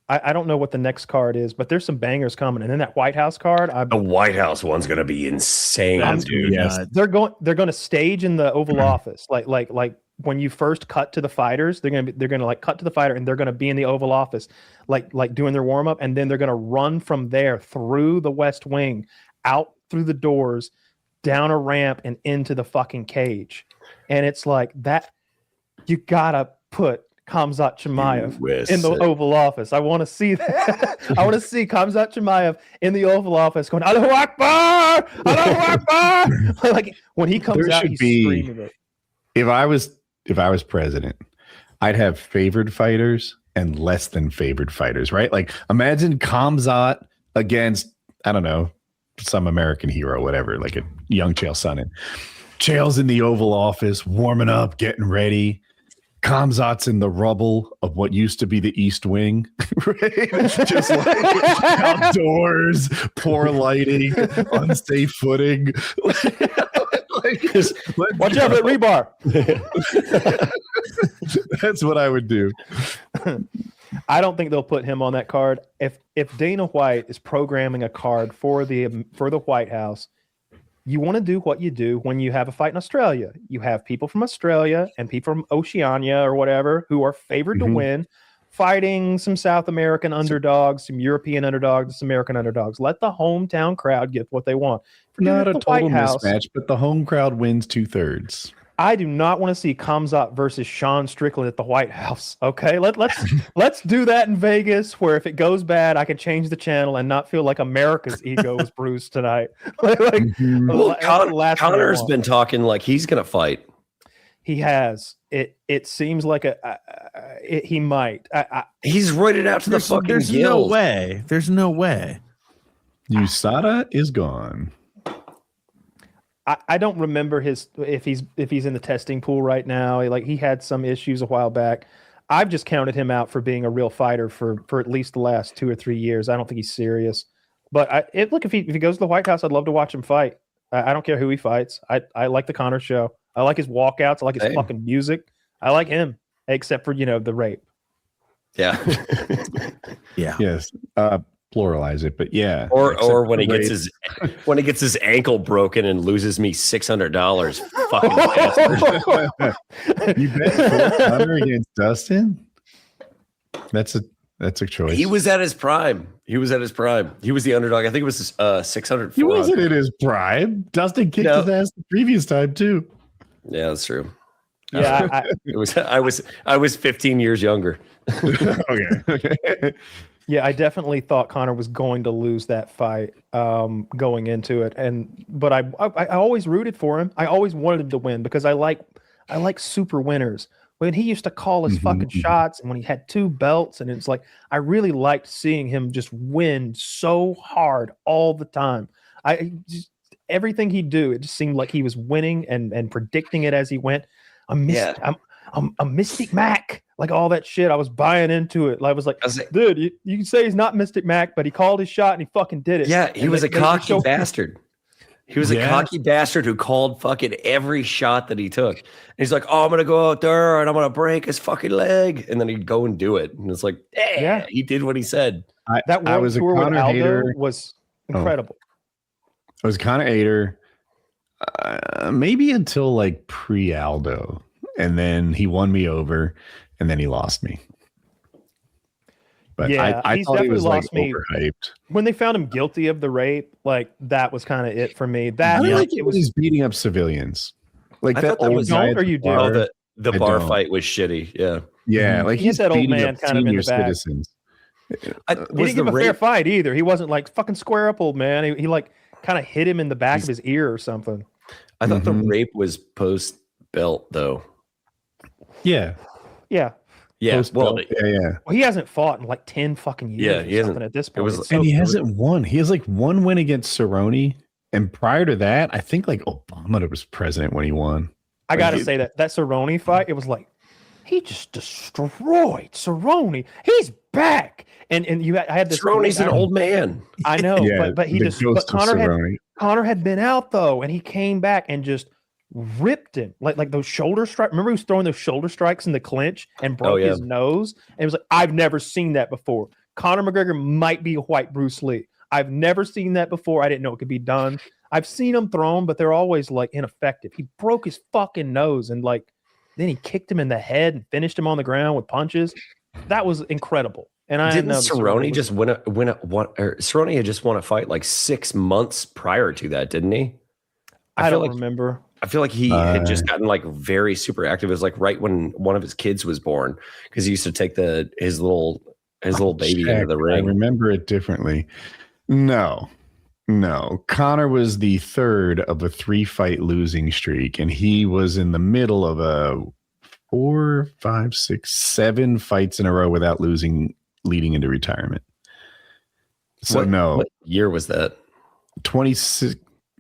I don't know what the next card is, but there's some bangers coming. And then that White House card, the White House one's gonna be insane, dude. Yes. They're going to stage in the Oval Office, like when you first cut to the fighters. They're gonna like cut to the fighter, and they're gonna be in the Oval Office, like doing their warm up, and then they're gonna run from there through the West Wing, out through the doors, down a ramp, and into the fucking cage. And it's like that. You gotta put Khamzat Chimaev in the Oval Office. I want to see that. I want to see Khamzat Chimaev in the Oval Office going, Allahu Akbar! Allahu Akbar! Like when he comes out, he's screaming it. If I was president, I'd have favored fighters and less than favored fighters, right? Like imagine Khamzat against, I don't know, some American hero, whatever, like a young Chael Sonnen. Chael's in the Oval Office, warming up, getting ready. Khamzat's in the rubble of what used to be the East Wing, right? Just like outdoors, poor lighting, unsafe footing. Watch out for that rebar. That's what I would do. I don't think they'll put him on that card. If Dana White is programming a card for the White House, you want to do what you do when you have a fight in Australia. You have people from Australia and people from Oceania or whatever who are favored to win, fighting some South American underdogs, some European underdogs, some American underdogs. Let the hometown crowd get what they want. Not a total mismatch, but the home crowd wins 2/3. I do not want to see Khamzat versus Sean Strickland at the White House. Okay, let's do that in Vegas, where if it goes bad, I can change the channel and not feel like America's ego is bruised tonight. Well, Conor's been talking like he's gonna fight. He has. It seems like he might. He's roided out to the fucking There's gills. no way. There's no way. USADA is gone. I don't remember if he's in the testing pool right now. He had some issues a while back. I've just counted him out for being a real fighter for at least the last 2 or 3 years. I don't think he's serious. But if he goes to the White House, I'd love to watch him fight. I don't care who he fights. I like the Conor show. I like his walkouts. I like his fucking music. I like him, except for the rape. Yeah. Yeah. Yes. Pluralize it, but yeah. Or when he gets his ankle broken and loses me $600. Fucking bastard. You bet Conor against Dustin? That's a choice. He was at his prime. He was the underdog. I think it was 600. He wasn't in his prime. Dustin kicked his ass the previous time too. Yeah, that's true. Yeah, I was 15 years younger. Okay. Yeah, I definitely thought Conor was going to lose that fight going into it, but I always rooted for him. I always wanted him to win because I like super winners. When he used to call his fucking shots, and when he had 2 belts, and it's like I really liked seeing him just win so hard all the time. Everything he'd do, it just seemed like he was winning and predicting it as he went. I'm Mystic Mac. Like all that shit, I was buying into it. I was like, dude, you can say he's not Mystic Mac, but he called his shot and he fucking did it. Yeah, he was a cocky bastard. He was a cocky bastard who called fucking every shot that he took. And he's like, oh, I'm going to go out there and I'm going to break his fucking leg. And then he'd go and do it. And it's like, he did what he said. That World Tour with Aldo was incredible. I was a Conor hater, maybe until like pre-Aldo. And then he won me over. And then he lost me. But yeah, I thought he was like overhyped. When they found him guilty of the rape, like that was kind of it for me. I don't like it was he's beating up civilians. Like that old guy. Or you do? Oh, the bar fight was shitty. Yeah. Yeah. Like he's that old beating man up kind of in the back. citizens. He didn't give him a fair fight either. He wasn't like fucking square up, old man. He like kind of hit him in the back of his ear or something. I thought the rape was post belt though. Yeah. Yeah. Yeah. Well, he hasn't fought in like 10 fucking years. Yeah, he hasn't at this point. And he hasn't won. He has like one win against Cerrone. And prior to that, I think like Obama was president when he won. I gotta say that Cerrone fight, it was like he just destroyed Cerrone. He's back. And I had this. Cerrone's an old man. I know, but he just Conor had been out though, and he came back and just ripped him like those shoulder strikes. Remember he was throwing those shoulder strikes in the clinch and broke his nose. And it was like, I've never seen that before. Conor McGregor might be a white Bruce Lee. I've never seen that before. I didn't know it could be done. I've seen them thrown, but they're always like ineffective. He broke his fucking nose and like then he kicked him in the head and finished him on the ground with punches. That was incredible. And I didn't Cerrone just Cerrone had just won a fight like 6 months prior to that, didn't he? I don't remember. I feel like he had just gotten like very super active. It was like right when one of his kids was born, because he used to take his little baby into the ring. I remember it differently. No. Conor was the third of a 3-fight losing streak, and he was in the middle of a 4, 5, 6, 7 fights in a row without losing, leading into retirement. So what year was that? 26.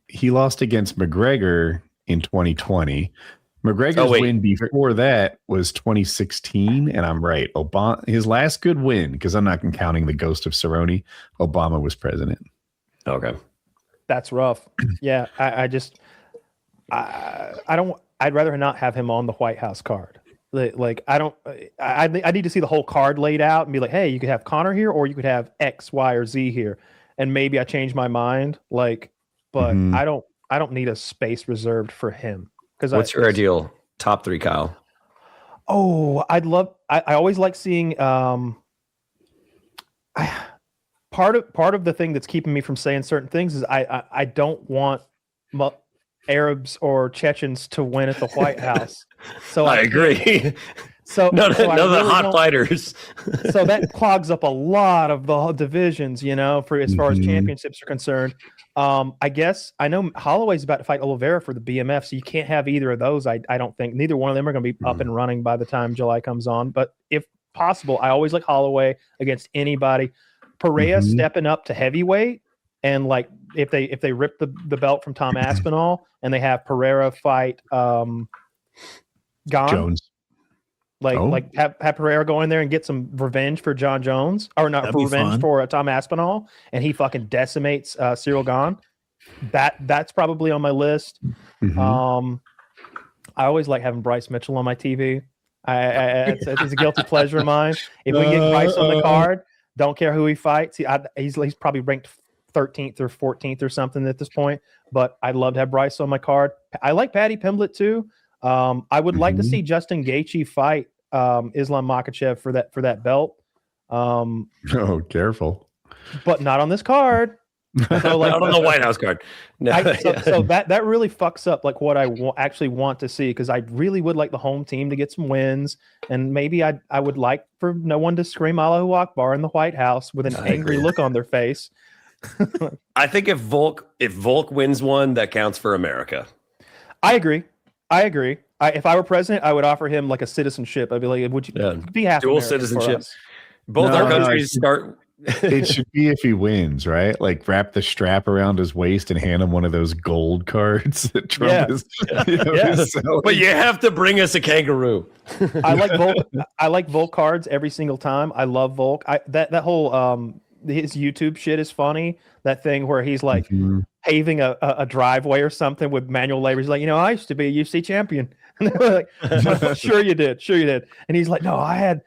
He lost against McGregor in 2020. McGregor's win before that was 2016, and I'm right. Obama, his last good win, because I'm not counting the ghost of Cerrone, Obama was president. Okay. That's rough. Yeah. I don't, I'd rather not have him on the White House card. Like I need to see the whole card laid out and be like, hey, you could have Conor here, or you could have X, Y, or Z here. And maybe I change my mind. But I don't need a space reserved for him. What's your ideal top 3, Kyle? Oh, I always like seeing, part of the thing that's keeping me from saying certain things is I don't want Arabs or Chechens to win at the White House. So I agree. So none of the hot fighters. So that clogs up a lot of the divisions, for as far as championships are concerned. I guess I know Holloway's about to fight Oliveira for the BMF, so you can't have either of those. I don't think neither one of them are going to be up and running by the time July comes on. But if possible, I always like Holloway against anybody. Pereira stepping up to heavyweight, and like if they rip the belt from Tom Aspinall and they have Pereira fight Gone Jones. Like have Pereira go in there and get some revenge for John Jones, or not revenge for Tom Aspinall, and he fucking decimates Cyril Gane. That's probably on my list. I always like having Bryce Mitchell on my TV. It's a guilty pleasure of mine. If we get Bryce on the card, don't care who he fights. He's probably ranked 13th or 14th or something at this point. But I'd love to have Bryce on my card. I like Paddy Pimblett too. I would like to see Justin Gaethje fight Islam Makhachev for that belt. Oh, careful! But not on this card. So, not on the White House card. No. So that really fucks up like what I actually want to see, because I really would like the home team to get some wins, and maybe I would like for no one to scream Allahu Akbar in the White House with an angry look on their face. I think if Volk wins one, that counts for America. I agree. If I were president, I would offer him like a citizenship. I'd be like, would you be half dual American citizenship? Both our countries start. It should be if he wins, right? Like wrap the strap around his waist and hand him one of those gold cards that Trump is. But you have to bring us a kangaroo. I like Volk. I like Volk cards every single time. I love Volk. That whole his YouTube shit is funny. That thing where he's like paving a driveway or something with manual labor. He's like, I used to be a UFC champion. And they're like, sure you did. And he's like, no, I had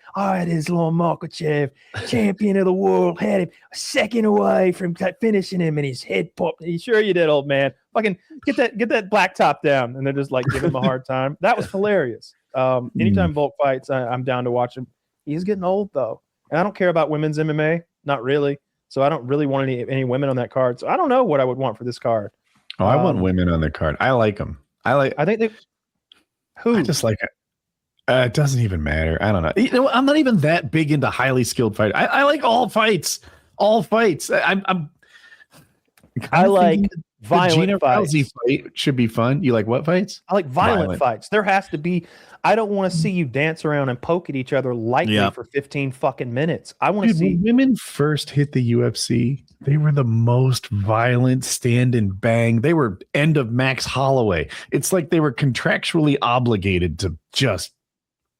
Islam Makhachev, champion of the world, had him a second away from finishing him, and his head popped. Sure you did, old man. Fucking get that black top down. And they're just like giving him a hard time. That was hilarious. Anytime Volk fights, I'm down to watch him. He's getting old though, and I don't care about women's MMA, not really. So I don't really want any women on that card. So I don't know what I would want for this card. Oh, I want women on the card. I like them. I think they. Who? I just like it. It doesn't even matter. I don't know. I'm not even that big into highly skilled fight. I like all fights. All fights. I like violent Gina fights. Carano fight should be fun. You like what fights? I like violent fights. There has to be. I don't want to see you dance around and poke at each other lightly for 15 fucking minutes. I want to see. When women first hit the UFC, they were the most violent, stand and bang. They were end of Max Holloway. It's like they were contractually obligated to just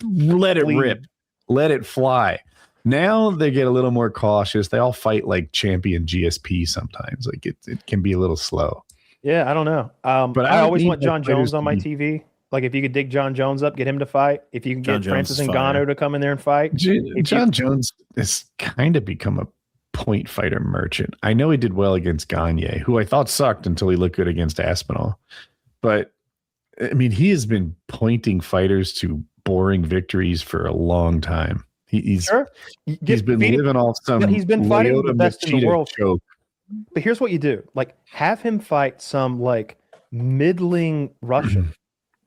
let it rip, let it fly. Now they get a little more cautious. They all fight like champion GSP sometimes. Like it can be a little slow. Yeah, I don't know. But I always want John Jones on my TV. Like if you could dig John Jones up, get him to fight. If you can get Francis Ngannou to come in there and fight. John Jones has kind of become a point fighter merchant. I know he did well against Gagne, who I thought sucked until he looked good against Aspinall. But I mean, he has been pointing fighters to boring victories for a long time. He's been living off some. He's been fighting the best in the world. Choke. But here's what you do: like have him fight some like middling Russian.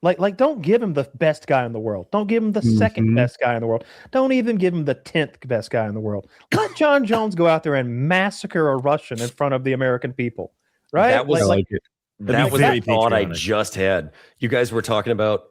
Like, don't give him the best guy in the world. Don't give him the second best guy in the world. Don't even give him the 10th best guy in the world. Let John Jones go out there and massacre a Russian in front of the American people. Right? That was like it. That was the thought I patriotic. just had. You guys were talking about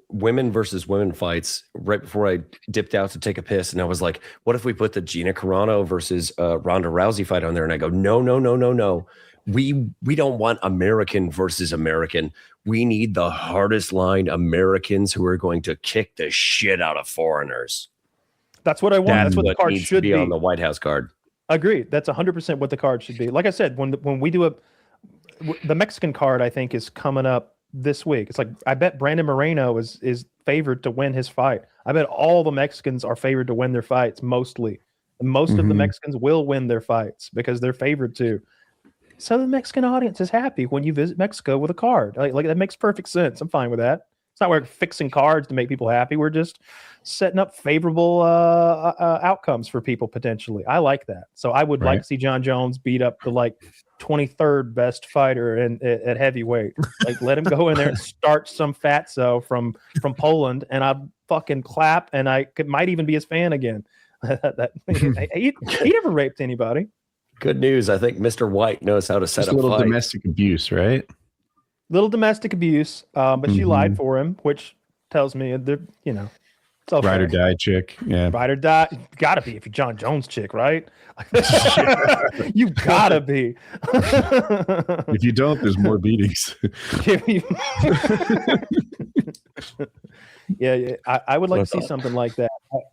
women versus women fights right before I dipped out to take a piss, and I was like, "What if we put the Gina Carano versus Ronda Rousey fight on there?" And I go, "No. We don't want American versus American. We need the hardest line Americans who are going to kick the shit out of foreigners." That's what I want. That's what the card needs should to be on the White House card. Agreed. That's 100% what the card should be. Like I said, when we do the Mexican card, I think, is coming up this week. It's like, I bet Brandon Moreno is favored to win his fight. I bet all the Mexicans are favored to win their fights, mostly. And most of the Mexicans will win their fights because they're favored to. So the Mexican audience is happy when you visit Mexico with a card. Like that makes perfect sense. I'm fine with that. It's not we're fixing cards to make people happy. We're just setting up favorable outcomes for people potentially. I like that. So I would like to see John Jones beat up the 23rd best fighter at heavyweight. Like, let him go in there and start some fatso from Poland, and I fucking clap, and I might even be his fan again. He never raped anybody. Good news. I think Mr. White knows how to set up a little fights. domestic abuse, right? Little domestic abuse, but she lied for him, which tells me it's okay. Ride or die chick. Yeah. Ride or die. Gotta be if you're John Jones chick, right? You gotta be. If you don't, there's more beatings. Yeah. I would like to see something like that.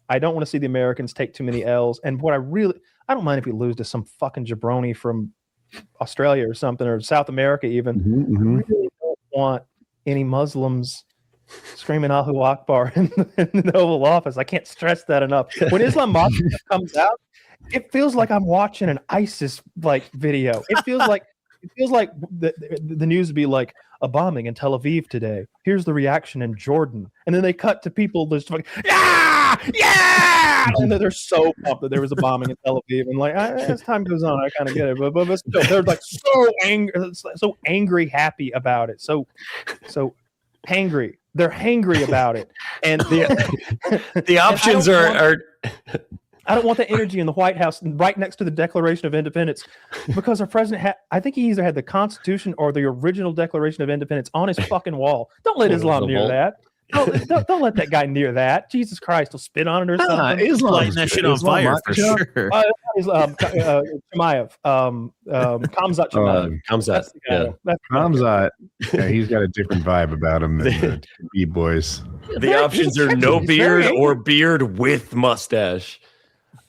I don't want to see the Americans take too many L's. And what I don't mind if we lose to some fucking jabroni from Australia or something, or South America even. I really don't want any Muslims screaming Allahu Akbar in the Oval Office. I can't stress that enough. When Islam comes out, it feels like I'm watching an ISIS video. It feels like the news would be like, a bombing in Tel Aviv today. Here's the reaction in Jordan. And then they cut to people just like, yeah! And they're so pumped that there was a bombing in Tel Aviv. And as time goes on, I kind of get it. But still, they're so angry, happy about it. So hangry. They're hangry about it. And the options are I don't want the energy in the White House right next to the Declaration of Independence, because our president I think he either had the Constitution or the original Declaration of Independence on his fucking wall. Don't let Islam near that. Don't let that guy near that. Jesus Christ, he'll spit on it or something. Islam lighting that shit on fire for sure. Chimaev, Kamzat Chimaev. Kamzat. Kamzat. Yeah, he's got a different vibe about him than the B-boys. The options are no beard or beard with mustache.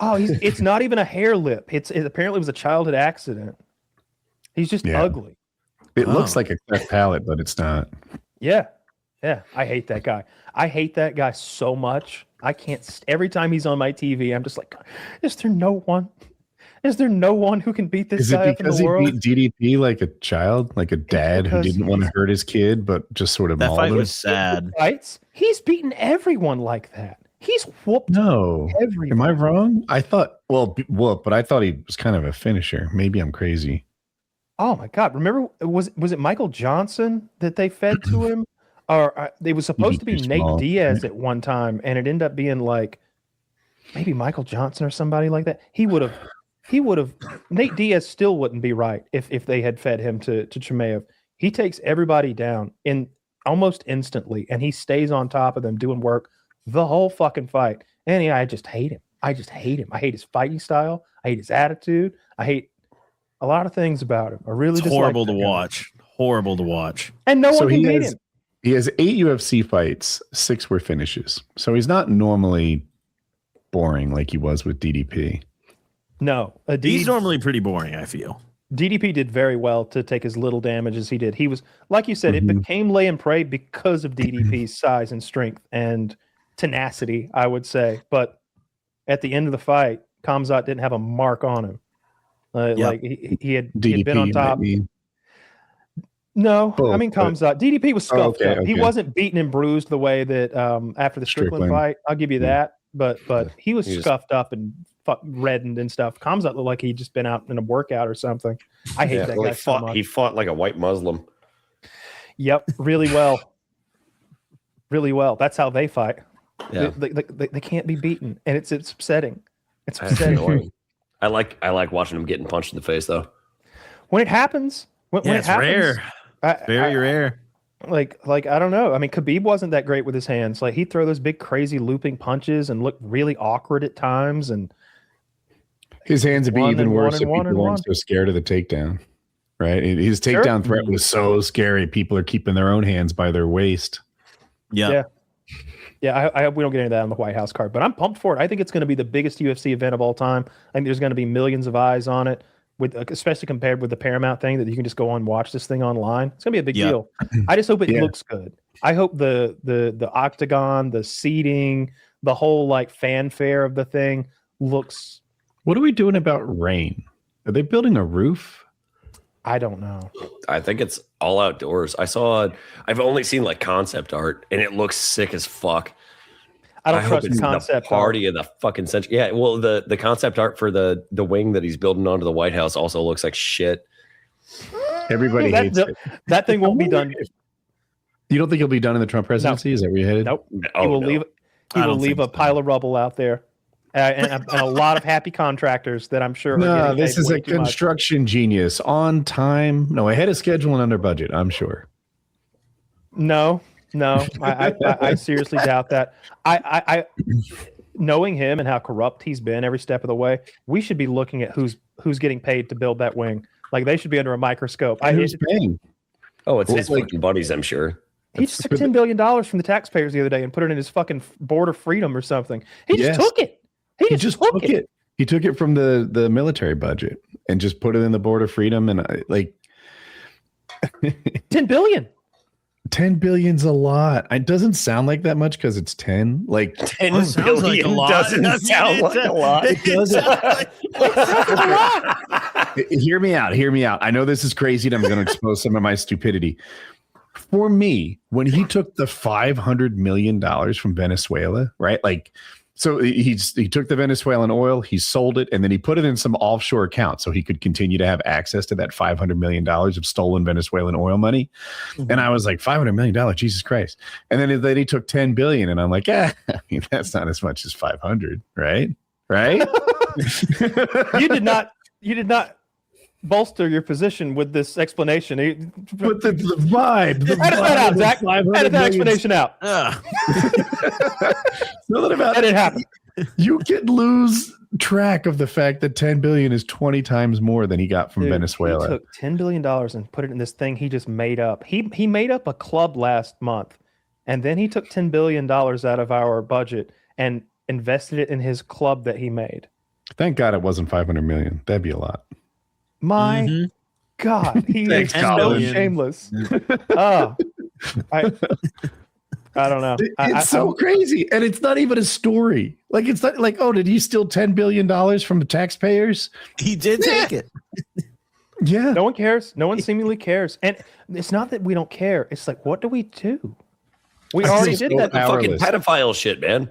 Oh, it's not even a hair lip. It apparently was a childhood accident. He's just ugly. It looks like a cleft palate, but it's not. Yeah. I hate that guy. I hate that guy so much. I can't. Every time he's on my TV, I'm just like, is there no one? Is there no one who can beat this guy up in the world? Is it because he beat DDP like a child, like a dad who didn't want to hurt his kid, but just sort of that mauled fight him? was sad. Fights. He's beaten everyone like that. He's whooped. No, everyone. Am I wrong? I thought but I thought he was kind of a finisher. Maybe I'm crazy. Oh my God! Remember, was it Michael Johnson that they fed to him, or it was supposed to be Nate Diaz at one time, and it ended up being like maybe Michael Johnson or somebody like that. He would have. Nate Diaz still wouldn't be right if they had fed him to Chimaev. He takes everybody down in almost instantly, and he stays on top of them doing work the whole fucking fight. And I just hate him. I hate his fighting style. I hate his attitude. I hate a lot of things about him. I really it's horrible to watch. Horrible to watch. And no one can beat him. He has 8 UFC fights, 6 were finishes. So he's not normally boring like he was with DDP. No. He's normally pretty boring, I feel. DDP did very well to take as little damage as he did. He was, like you said, it became lay and pray because of DDP's size and strength and tenacity, I would say. But at the end of the fight, Kamzat didn't have a mark on him. Like he had been on top. No, I mean Kamzat. DDP was scuffed up. He wasn't beaten and bruised the way that after the Strickland fight. I'll give you that. But he was scuffed up and reddened and stuff. Kamzat looked like he'd just been out in a workout or something. I hate that guy so much. He fought like a white Muslim. Yep, really well. Really well. That's how they fight. Yeah. They can't be beaten, and it's upsetting. It's That's upsetting. annoying. I like watching him getting punched in the face though. When it happens, when it it's happens, rare. Very rare. Like I don't know. I mean, Khabib wasn't that great with his hands. Like he'd throw those big, crazy looping punches and look really awkward at times. And his hands would be even worse if one people and weren't one. so scared of the takedown. Right? His takedown threat was so scary. People are keeping their own hands by their waist. Yeah. I hope we don't get into that on the White House card, but I'm pumped for it. I think it's going to be the biggest UFC event of all time. I think there's going to be millions of eyes on it, with especially compared with the Paramount thing that you can just go on and watch this thing online. It's going to be a big deal. I just hope it looks good. I hope the octagon, the seating, the whole like fanfare of the thing looks. What are we doing about rain? Are they building a roof? I don't know. I think it's all outdoors. I've only seen like concept art, and it looks sick as fuck. I don't hope trust it's the concept the party of the fucking century. Yeah, well, the concept art for the wing that he's building onto the White House also looks like shit. Everybody hates it. That thing won't be done. You don't think he'll be done in the Trump presidency? Is that where you're headed? Nope. Oh, He will no. leave. He will leave a pile of rubble out there, and a lot of happy contractors that I'm sure. No, are this getting is paid a way too much. construction genius on time. No, ahead of schedule and under budget. I'm sure. No, I seriously doubt that. I knowing him and how corrupt he's been every step of the way, we should be looking at who's getting paid to build that wing. Like they should be under a microscope. Who's paying? Oh, it's Well, his like- fucking buddies, I'm sure. He just took $10 billion from the taxpayers the other day and put it in his fucking board of freedom or something. He Yes. just took it. He just took it. He took it from the military budget and just put it in the board of freedom. And like $10 billion. 10 billion's a lot. It doesn't sound like that much because it's 10. Like 10 Well, it sounds like a billion lot. doesn't I mean, sound like a lot. it doesn't. Hear me out. I know this is crazy and I'm going to expose some of my stupidity. For me, when he took the $500 million from Venezuela, right? Like, so he took the Venezuelan oil, he sold it, and then he put it in some offshore account so he could continue to have access to that $500 million of stolen Venezuelan oil money. Mm-hmm. And I was like, $500 million, Jesus Christ. And then he took 10 billion, and I'm like, I mean, that's not as much as 500, right? Right? You did not bolster your position with this explanation. But the vibe. The Edit that out, Zach. Edit that explanation out. Something about That didn't happen. You can lose track of the fact that 10 billion is 20 times more than he got from Dude, Venezuela. He took $10 billion and put it in this thing he just made up. He made up a club last month, and then he took $10 billion out of our budget and invested it in his club that he made. Thank God it wasn't 500 million. That'd be a lot. My God, he is Thanks, so Goblin. shameless. Oh, I don't know. It's so crazy. And it's not even a story. Like, it's not like, oh, did he steal $10 billion from the taxpayers? He did take it. Yeah. No one cares. No one seemingly cares. And it's not that we don't care. It's like, what do we do? We already did that. The fucking pedophile shit, man.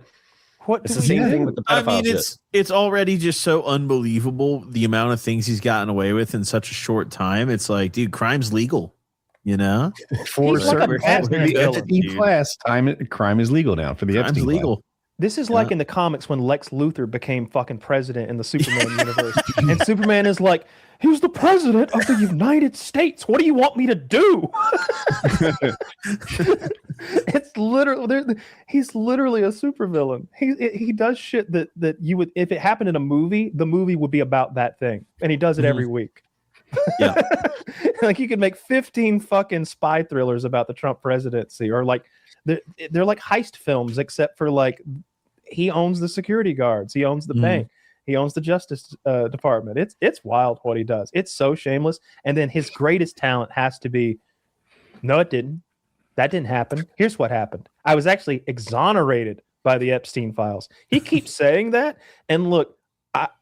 What It's do the we same do? thing with the I pedophile mean, shit. it's already just so unbelievable the amount of things he's gotten away with in such a short time. It's like, dude, crime's legal, you know? For He's like a certain Batman the villain, Epstein dude. class, crime is legal now for the Crime's Epstein legal. class. This is like in the comics when Lex Luthor became fucking president in the Superman universe. And Superman is like, he was the president of the United States. What do you want me to do? It's literally, he's literally a supervillain. He does shit that you would, if it happened in a movie, the movie would be about that thing. And he does it every week. Yeah. Like you could make 15 fucking spy thrillers about the Trump presidency, or like they're like heist films, except for like he owns the security guards, he owns the bank, he owns the Justice Department. It's wild what he does. It's so shameless. And then his greatest talent has to be, no, it didn't. That didn't happen. Here's what happened. I was actually exonerated by the Epstein files. He keeps saying that. And look,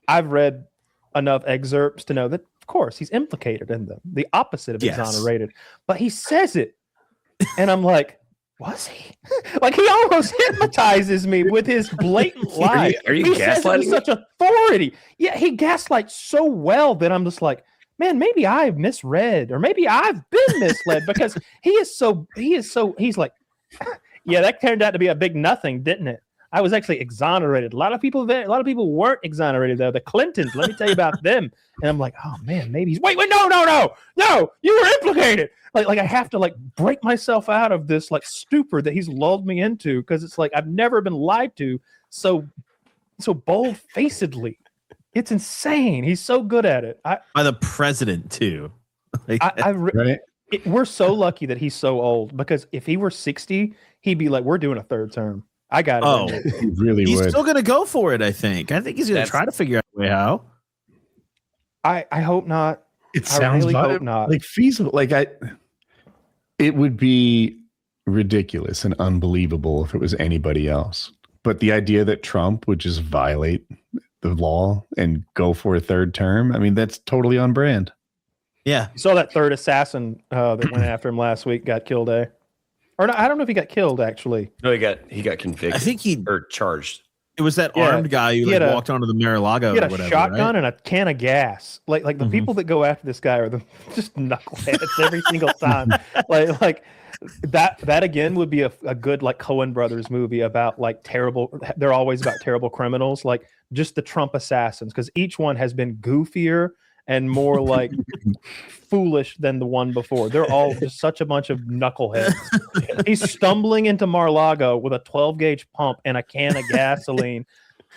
I've read enough excerpts to know that, of course, he's implicated in them. The opposite of exonerated. But he says it. And I'm like, was he? Like, he almost hypnotizes me with his blatant lie. Are you he says it gaslighting with such authority. Yeah, he gaslights so well that I'm just like, man, maybe I've misread, or maybe I've been misled, because he's like, yeah, that turned out to be a big nothing, didn't it? I was actually exonerated. A lot of people weren't exonerated though. The Clintons, let me tell you about them. And I'm like, oh man, maybe he's wait, no, you were implicated. Like I have to like break myself out of this like stupor that he's lulled me into, because it's like I've never been lied to so bold-facedly. It's insane. He's so good at it. By the president too. Right? We're so lucky that he's so old, because if he were 60, he'd be like, we're doing a third term. I got it. Oh, He really he's would. still gonna go for it. I think he's gonna try to figure out a way how. I hope not. It sounds really hope not. like feasible. Like it would be ridiculous and unbelievable if it was anybody else. But the idea that Trump would just violate the law and go for a third term, I mean, that's totally on brand. Yeah. You saw that third assassin that went after him last week got killed, eh? Or no, I don't know if he got killed actually. No, he got convicted. I think or charged. It was that armed guy who like walked onto the Mar-a-Lago. He had or whatever, a shotgun right? and a can of gas. Like the people that go after this guy are just knuckleheads every single time. like that again would be a good like Coen Brothers movie about like terrible. They're always about terrible criminals, like just the Trump assassins, because each one has been goofier and more like foolish than the one before. They're all just such a bunch of knuckleheads. He's stumbling into Mar-a-Lago with a 12-gauge pump and a can of gasoline.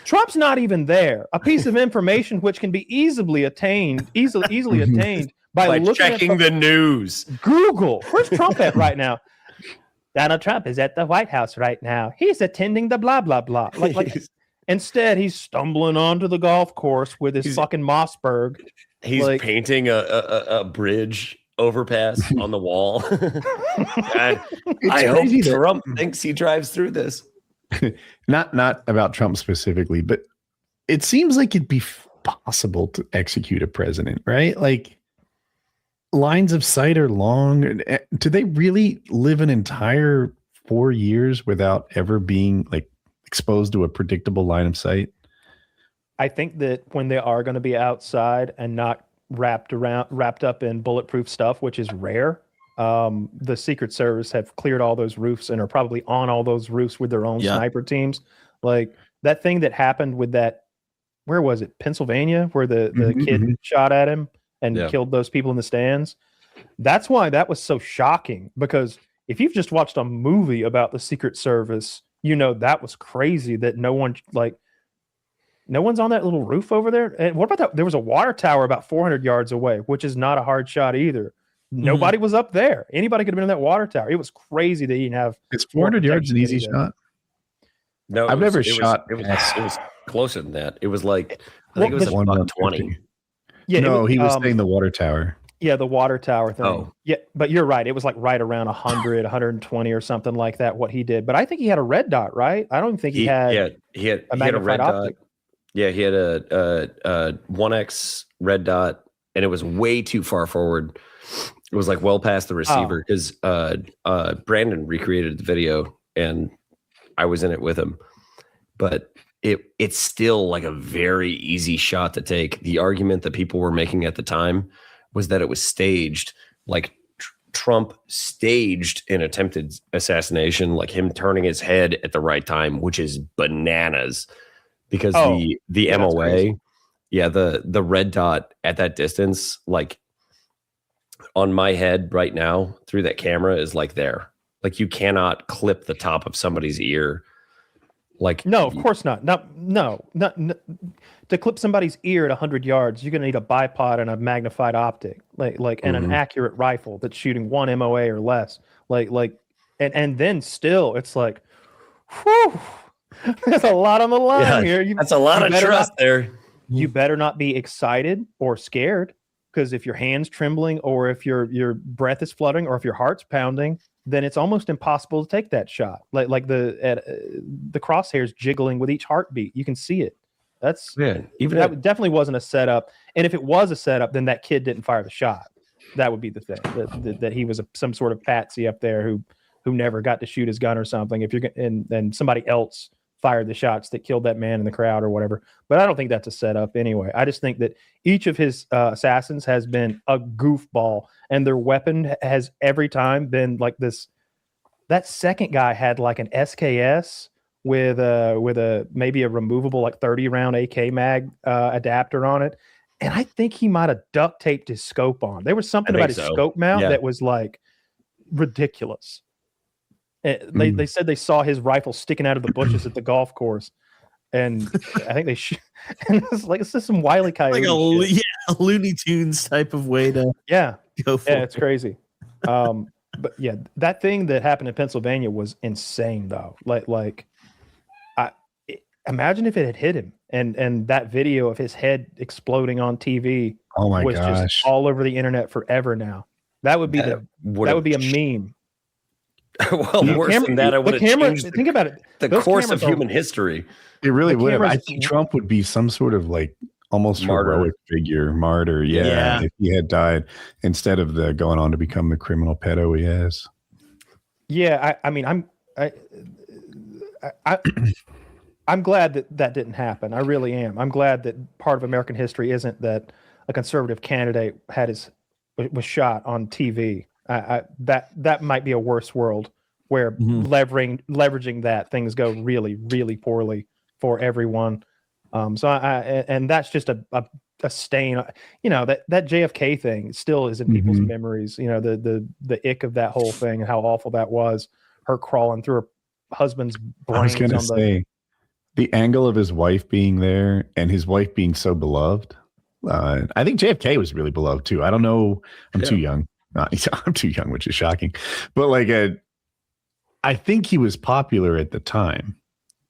Trump's not even there. A piece of information which can be easily attained by looking checking the news. Google. Where's Trump at right now? Donald Trump is at the White House right now. He's attending the blah blah blah. Like instead, he's stumbling onto the golf course with his fucking Mossberg. He's painting a bridge overpass on the wall. I hope Trump thinks he drives through this. Not about Trump specifically, but it seems like it'd be possible to execute a president, right? Like lines of sight are long. Do they really live an entire 4 years without ever being like exposed to a predictable line of sight? I think that when they are going to be outside and not wrapped up in bulletproof stuff, which is rare, the Secret Service have cleared all those roofs and are probably on all those roofs with their own sniper teams. Like that thing that happened with that, where was it? Pennsylvania, where the kid shot at him and killed those people in the stands. That's why that was so shocking, because if you've just watched a movie about the Secret Service, you know that was crazy that no one's on that little roof over there. And what about that? There was a water tower about 400 yards away, which is not a hard shot either. Nobody was up there. Anybody could have been in that water tower. It was crazy that he didn't have. It's 400 yards an easy shot. No, I've never shot. It was closer than that. It was like I think it was a 120. Yeah, no, he was saying the water tower. Yeah, the water tower thing. Oh. Yeah, but you're right. It was like right around 100, 120 or something like that, what he did. But I think he had a red dot, right? I don't think he had a red dot. Yeah, he had a 1X red dot, and it was way too far forward. It was like well past the receiver, because Brandon recreated the video, and I was in it with him. But it's still like a very easy shot to take. The argument that people were making at the time was that it was staged, like Trump staged an attempted assassination, like him turning his head at the right time, which is bananas, because the MOA, the red dot at that distance, like on my head right now through that camera is like there. Like you cannot clip the top of somebody's ear. Like no, of course not. No. To clip somebody's ear at 100 yards, you're going to need a bipod and a magnified optic, and an accurate rifle that's shooting 1 MOA or less. And then still, it's like, whew, there's a lot on the line here. That's a lot of trust there. You better not be excited or scared, because if your hand's trembling, or if your breath is fluttering, or if your heart's pounding, then it's almost impossible to take that shot. Like the crosshairs jiggling with each heartbeat. You can see it. That definitely wasn't a setup. And if it was a setup, then that kid didn't fire the shot. That would be the thing. That he was some sort of patsy up there who never got to shoot his gun or something. If you're and somebody else fired the shots that killed that man in the crowd or whatever. But I don't think that's a setup anyway. I just think that each of his assassins has been a goofball, and their weapon has every time been like this. That second guy had like an SKS with a maybe a removable like 30-round AK mag adapter on it. And I think he might have duct taped his scope on. There was something about his scope mount that was like ridiculous. They said they saw his rifle sticking out of the bushes at the golf course, and I think they and it's just some Wile E. Coyote, like a Looney Tunes type of way to go for it. It's crazy. But yeah, that thing that happened in Pennsylvania was insane though. Imagine if it had hit him, and that video of his head exploding on TV was just all over the internet forever now. That would be that would be a meme. Well, worse than that, I would have changed think about it. The course of human history. It really would have. I think Trump would be some sort of like almost heroic figure, martyr. Yeah, if he had died instead of going on to become the criminal pedo he has. Yeah, I'm glad that didn't happen. I really am. I'm glad that part of American history isn't that a conservative candidate was shot on TV. That might be a worse world where leveraging that things go really, really poorly for everyone. And that's just a stain. You know, that JFK thing still is in people's memories. You know, the ick of that whole thing and how awful that was. Her crawling through her husband's brains. I was going to say the angle of his wife being there and his wife being so beloved. I think JFK was really beloved too. I don't know. I'm too young. I'm too young, which is shocking. But I think he was popular at the time,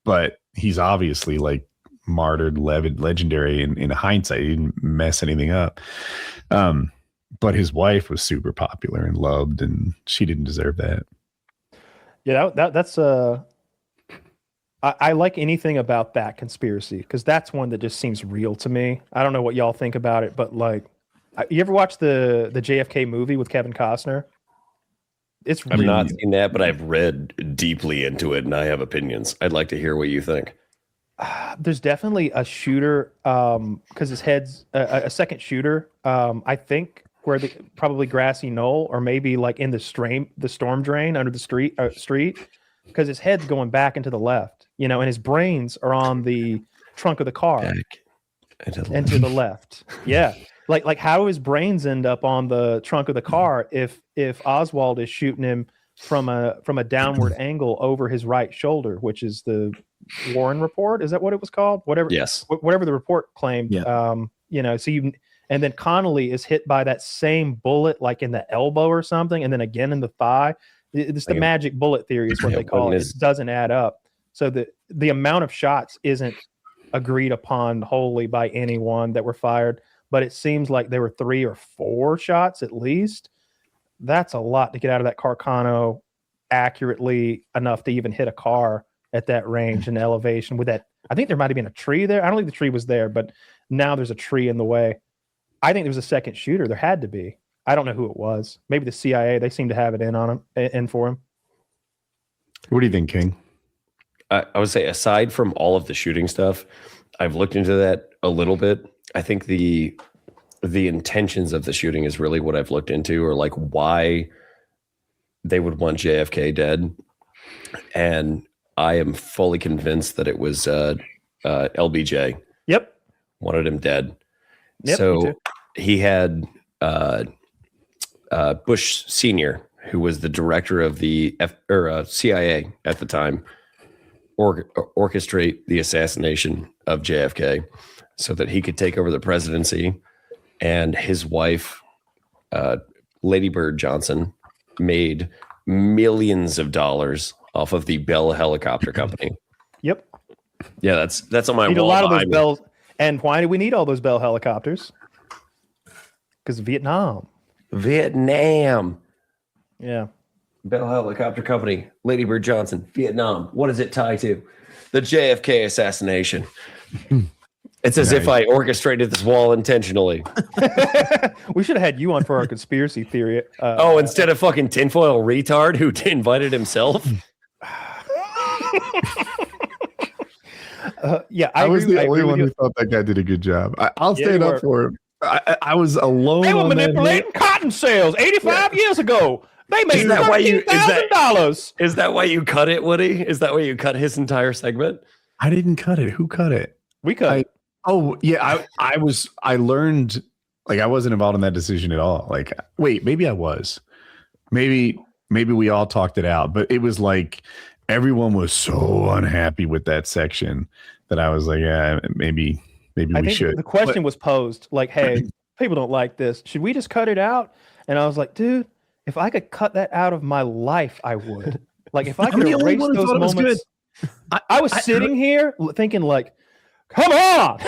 but he's obviously like martyred, legendary in hindsight. He didn't mess anything up. But his wife was super popular and loved, and she didn't deserve that. Yeah, that's I like anything about that conspiracy because that's one that just seems real to me. I don't know what y'all think about it, but like, you ever watch the JFK movie with Kevin Costner? I've not seen that, but I've read deeply into it, and I have opinions. I'd like to hear what you think. There's definitely a shooter because his head's a second shooter. I think where probably grassy knoll or maybe like in the storm drain under the street because his head's going back and to the left, you know, and his brains are on the trunk of the car and to the left. Yeah. Like how do his brains end up on the trunk of the car if Oswald is shooting him from a downward angle over his right shoulder, which is the Warren report? Is that what it was called? Whatever. Yes. Whatever the report claimed. Yeah. You know, so and then Connolly is hit by that same bullet, like in the elbow or something, and then again in the thigh. It's the magic bullet theory is what they call it. It doesn't add up. So the amount of shots isn't agreed upon wholly by anyone that were fired. But it seems like there were 3 or 4 shots at least. That's a lot to get out of that Carcano accurately enough to even hit a car at that range and elevation with that. I think there might have been a tree there. I don't think the tree was there, but now there's a tree in the way. I think there was a second shooter. There had to be. I don't know who it was. Maybe the CIA. They seem to have it in for him. What do you think, King? I would say aside from all of the shooting stuff, I've looked into that a little bit. I think the intentions of the shooting is really what I've looked into, or like why they would want JFK dead. And I am fully convinced that it was LBJ. Yep. Wanted him dead. Yep, so he had Bush Sr., who was the director of the CIA at the time, orchestrate the assassination of JFK so that he could take over the presidency. And his wife, Lady Bird Johnson, made millions of dollars off of the Bell Helicopter Company. Yep. Yeah, that's on my wall. A lot of those Bells. And why do we need all those Bell helicopters? Because Vietnam. Yeah. Bell Helicopter Company, Lady Bird Johnson, Vietnam. What does it tie to? The JFK assassination. It's as if I orchestrated this wall intentionally. We should have had you on for our conspiracy theory. Instead of fucking tinfoil retard who invited himself. Yeah, I was agree- the I only agree with one you. who thought that guy did a good job. I'll Yeah, stand you up were. for him. I was alone. They were on that manipulating cotton sales 85 years ago. They made Is that why you- $13,000. Is that why you cut it, Woody? Is that why you cut his entire segment? I didn't cut it. Who cut it? We cut. I learned, like, I wasn't involved in that decision at all. Like, wait, maybe I was. Maybe we all talked it out, but it was like everyone was so unhappy with that section that I was like, yeah, maybe I we think should. the question was posed like, hey, people don't like this. Should we just cut it out? And I was like, dude, if I could cut that out of my life, I would. Like, if I could the only erase one who those thought it was moments. I was sitting here thinking, like, come on.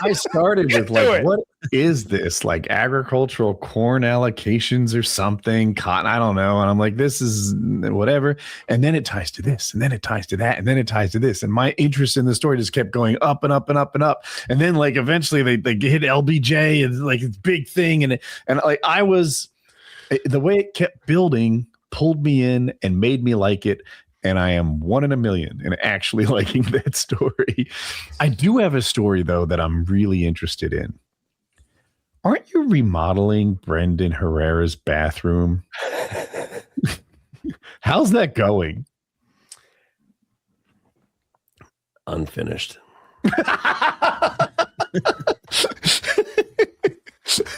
I started with Do like, it. what is this? Like agricultural corn allocations or something? Cotton, I don't know. And I'm like, this is whatever. And then it ties to this, and then it ties to that, and then it ties to this. And my interest in the story just kept going up and up and up and up. And then like eventually they hit LBJ and like it's big thing. And like I was, the way it kept building pulled me in and made me like it. And I am 1 in a million in actually liking that story. I do have a story, though, that I'm really interested in. Aren't you remodeling Brandon Herrera's bathroom? How's that going? Unfinished.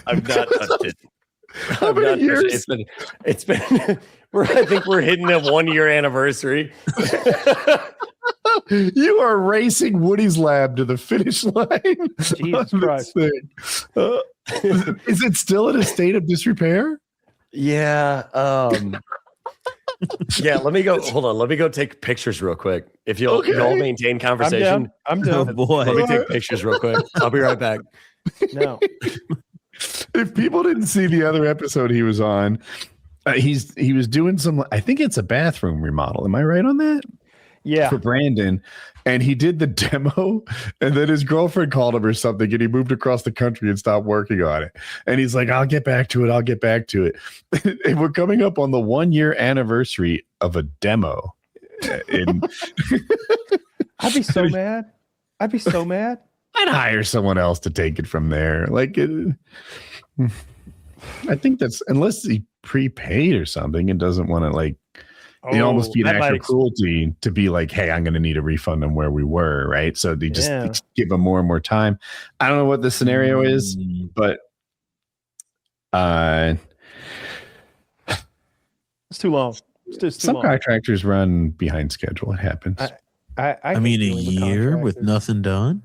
I've not touched it. How many years? It's been I think we're hitting a 1-year anniversary. You are racing Woody's lab to the finish line. Jesus Christ. Is it still in a state of disrepair? Yeah. Yeah, let me go. Hold on. Let me go take pictures real quick. If you'll maintain conversation. I'm Oh down. boy. Let me take pictures real quick. I'll be right back. No. If people didn't see the other episode he was on, he was doing some, I think it's a bathroom remodel. Am I right on that? Yeah. For Brandon. And he did the demo, and then his girlfriend called him or something, and he moved across the country and stopped working on it. And he's like, I'll get back to it. And we're coming up on the 1-year anniversary of a demo. I'd be so mad. I'd hire someone else to take it from there. Like, I think that's, unless he prepaid or something and doesn't want to, like, it almost be an act of cruelty to be like, hey, I'm going to need a refund on where we were, right? So they just give them more and more time. I don't know what the scenario is, but it's too long. It's just too some long. contractors run behind schedule. It happens. I mean, a hate dealing with year with contractors. nothing done.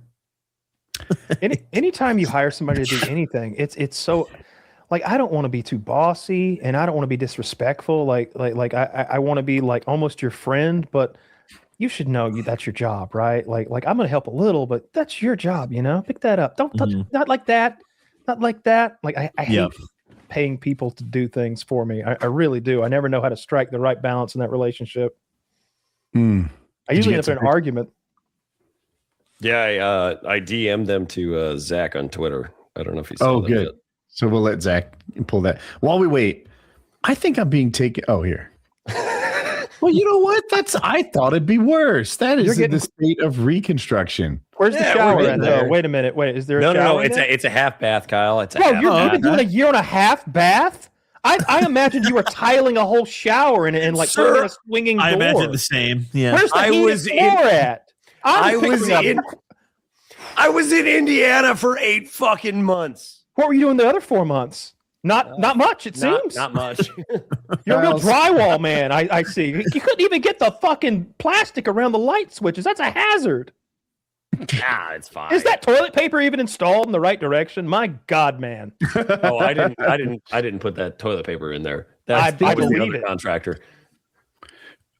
Anytime you hire somebody to do anything, it's so, like, I don't want to be too bossy, and I don't want to be disrespectful. Like I want to be like almost your friend, but you should know that's your job, right? Like I'm gonna help a little, but that's your job, pick that up. Don't touch, not like that. Like I hate paying people to do things for me. I really do. I never know how to strike the right balance in that relationship. I usually end up in an argument. Yeah, I DM'd them to Zach on Twitter. I don't know if you saw that good. yet. So we'll let Zach pull that. While we wait, I think I'm being taken. Oh, here. Well, you know what? I thought it'd be worse. That is in the state of reconstruction. Where's the Yeah, shower we're at? in Though? there. Wait a minute. Wait, is there a No, shower? it's a half bath, Kyle. It's a Bro, half you've bath. been doing a year and a half bath? I imagined you were tiling a whole shower and like Sir, putting in a swinging door. I imagine the same. Yeah. Where's the heated floor at? I was in Indiana for 8 fucking months. What were you doing the other 4 months? Not much, it seems. Not much. You're a real drywall man, I see. You couldn't even get the fucking plastic around the light switches. That's a hazard. It's fine. Is that toilet paper even installed in the right direction? My God, man. Oh, I didn't put that toilet paper in there. I That was the believe other it. contractor.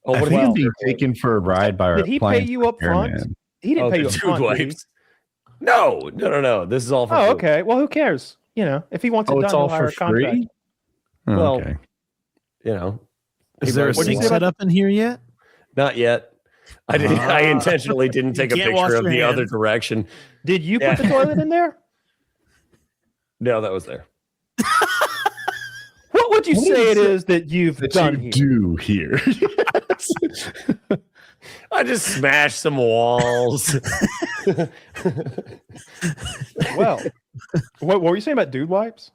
Oh, I what think about I'm being taken for a ride by our Did he pay appliance you up front? repairman. He didn't pay you up the front. dude did he? wipes? No. This is all for Oh, free. okay. Well, who cares? If he wants it Oh, done, it's he'll all hire for a contractor. free? Oh, Well, okay. Is there a What do you sink say set up in here yet? Not yet. I intentionally didn't take a Can't wash picture of your the hands. other direction. Did you put the toilet in there? No, that was there. What would you What say is it is that you've That done you here? do here. I just smashed some walls. Well, what were you saying about dude wipes?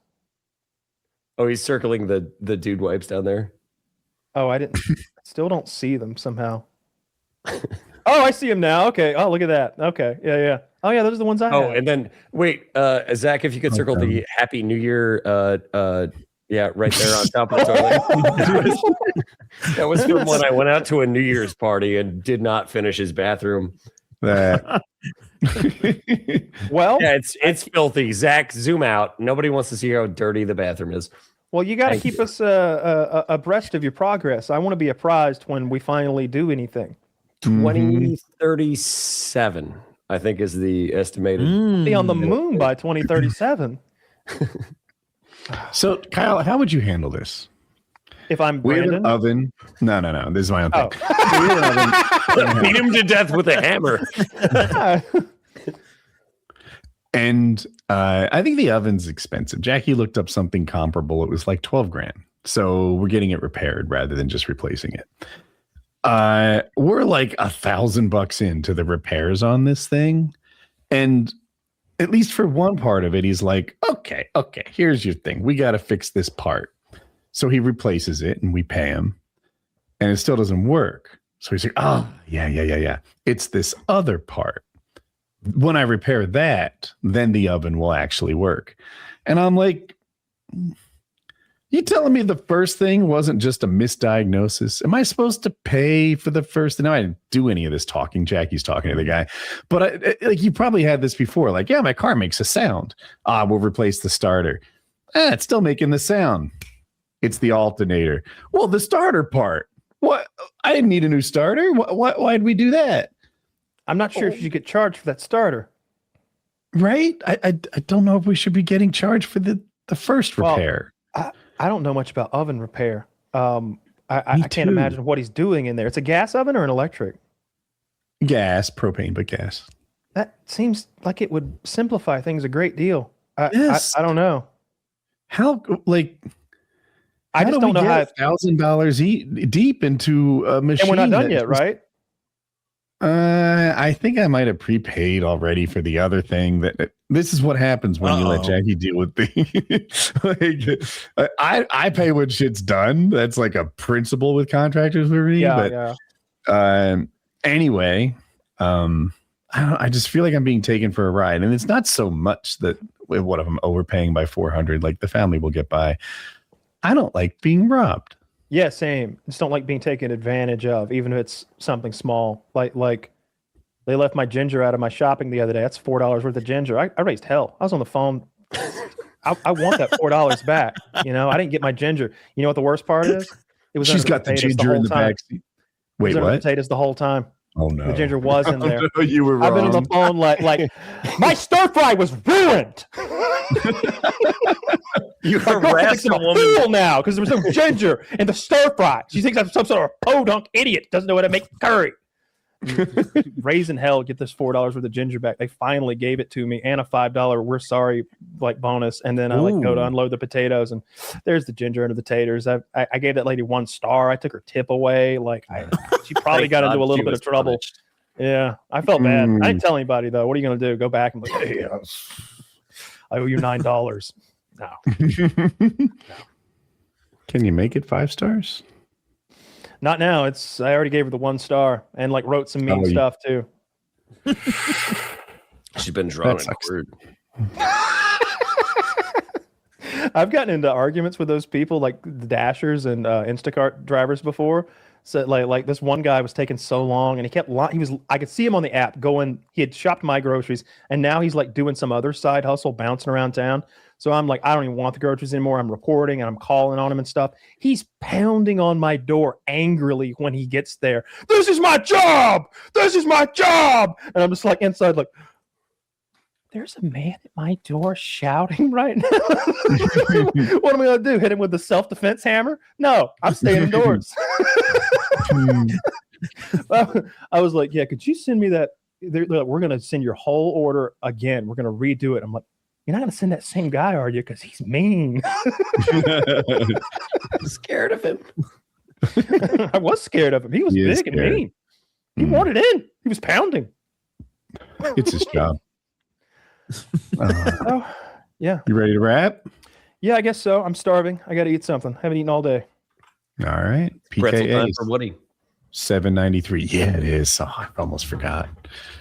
Oh, he's circling the dude wipes down there. Oh, I didn't. Still don't see them somehow. Oh, I see them now. Okay. Oh, look at that. Okay. Yeah. Oh, yeah. Those are the ones I have. Oh, and then wait, Zach, if you could circle the Happy New Year, yeah, right there on top of the toilet. That was from when I went out to a New Year's party and did not finish his bathroom. Well, yeah, it's filthy. Zach, zoom out. Nobody wants to see how dirty the bathroom is. Well, you got to keep us abreast of your progress. I want to be apprised when we finally do anything. 2037, I think, is the estimated. Be on the moon by 2037. So, Kyle, how would you handle this? If I'm We have Brandon? an oven. No. This is my own thing. Oh. We have an oven. Beat him to death with a hammer. And I think the oven's expensive. Jackie looked up something comparable. It was like 12 grand. So we're getting it repaired rather than just replacing it. We're like $1,000 into the repairs on this thing. And at least for one part of it, he's like, okay, here's your thing. We got to fix this part. So he replaces it and we pay him. And it still doesn't work. So he's like, oh, yeah. It's this other part. When I repair that, then the oven will actually work. And I'm like, you telling me the first thing wasn't just a misdiagnosis? Am I supposed to pay for the first thing? No, I didn't do any of this talking. Jackie's talking to the guy. But like you probably had this before. Like, yeah, my car makes a sound. We'll replace the starter. It's still making the sound. It's the alternator. Well, the starter part. What? I didn't need a new starter. Why'd we do that? I'm not sure if you get charged for that starter. Right? I don't know if we should be getting charged for the first repair. Well, I don't know much about oven repair. I can't imagine what he's doing in there. It's a gas oven or an electric? Gas, propane, but gas. That seems like it would simplify things a great deal. Yes. I don't know. How, like... I just don't know how $1,000 deep into a machine. And we're not done yet, right? I think I might have prepaid already for the other thing. This is what happens when you let Jackie deal with the. I pay when shit's done. That's like a principle with contractors for me. Yeah. Anyway, I just feel like I'm being taken for a ride, and it's not so much that what if I'm overpaying by $400, like the family will get by. I don't like being robbed. Yeah, same. Just don't like being taken advantage of, even if it's something small. Like they left my ginger out of my shopping the other day. That's $4 worth of ginger. I raised hell. I was on the phone. I want that $4 back. You know, I didn't get my ginger. You know what the worst part is? It was. She's got the ginger in the backseat. Wait, what? Potatoes the whole time. Oh no, the ginger was in there. No, you were wrong. I've been on the phone like my stir fry was ruined. You harassed a woman now because there was no ginger in the stir fry. She thinks I'm some sort of podunk idiot. Doesn't know how to make curry. Raising hell, get this $4 worth of ginger back. They finally gave it to me and a $5 we're sorry like bonus. And then I go to unload the potatoes and there's the ginger and the taters. I gave that lady 1 star. I took her tip away. She probably got into a little bit of trouble. Punished. Yeah, I felt bad. I didn't tell anybody though. What are you going to do? Go back and be like, hey, I owe you $9. No. Can you make it 5 stars? Not now. I already gave her the 1 star and like wrote some mean stuff too. She's been drawn and quartered. I've gotten into arguments with those people, like the Dashers and Instacart drivers before. So like this one guy was taking so long, and he kept I could see him on the app going. He had shopped my groceries, and now he's like doing some other side hustle, bouncing around town. So I'm like, I don't even want the groceries anymore. I'm reporting and I'm calling on him and stuff. He's pounding on my door angrily when he gets there. This is my job. This is my job. And I'm just like inside, like, there's a man at my door shouting right now. What am I going to do? Hit him with the self-defense hammer? No, I'm staying indoors. I was like, yeah, could you send me that? They're like, we're going to send your whole order again. We're going to redo it. I'm like, you're not going to send that same guy, are you? Because he's mean. I'm scared of him. I was scared of him. He was big and mean. He wanted in. He was pounding. It's his job. Oh, yeah. You ready to wrap? Yeah, I guess so. I'm starving. I got to eat something. Haven't eaten all day. All right. Pretzel time PKA for Woody. $7.93. Yeah, it is. Oh, I almost forgot.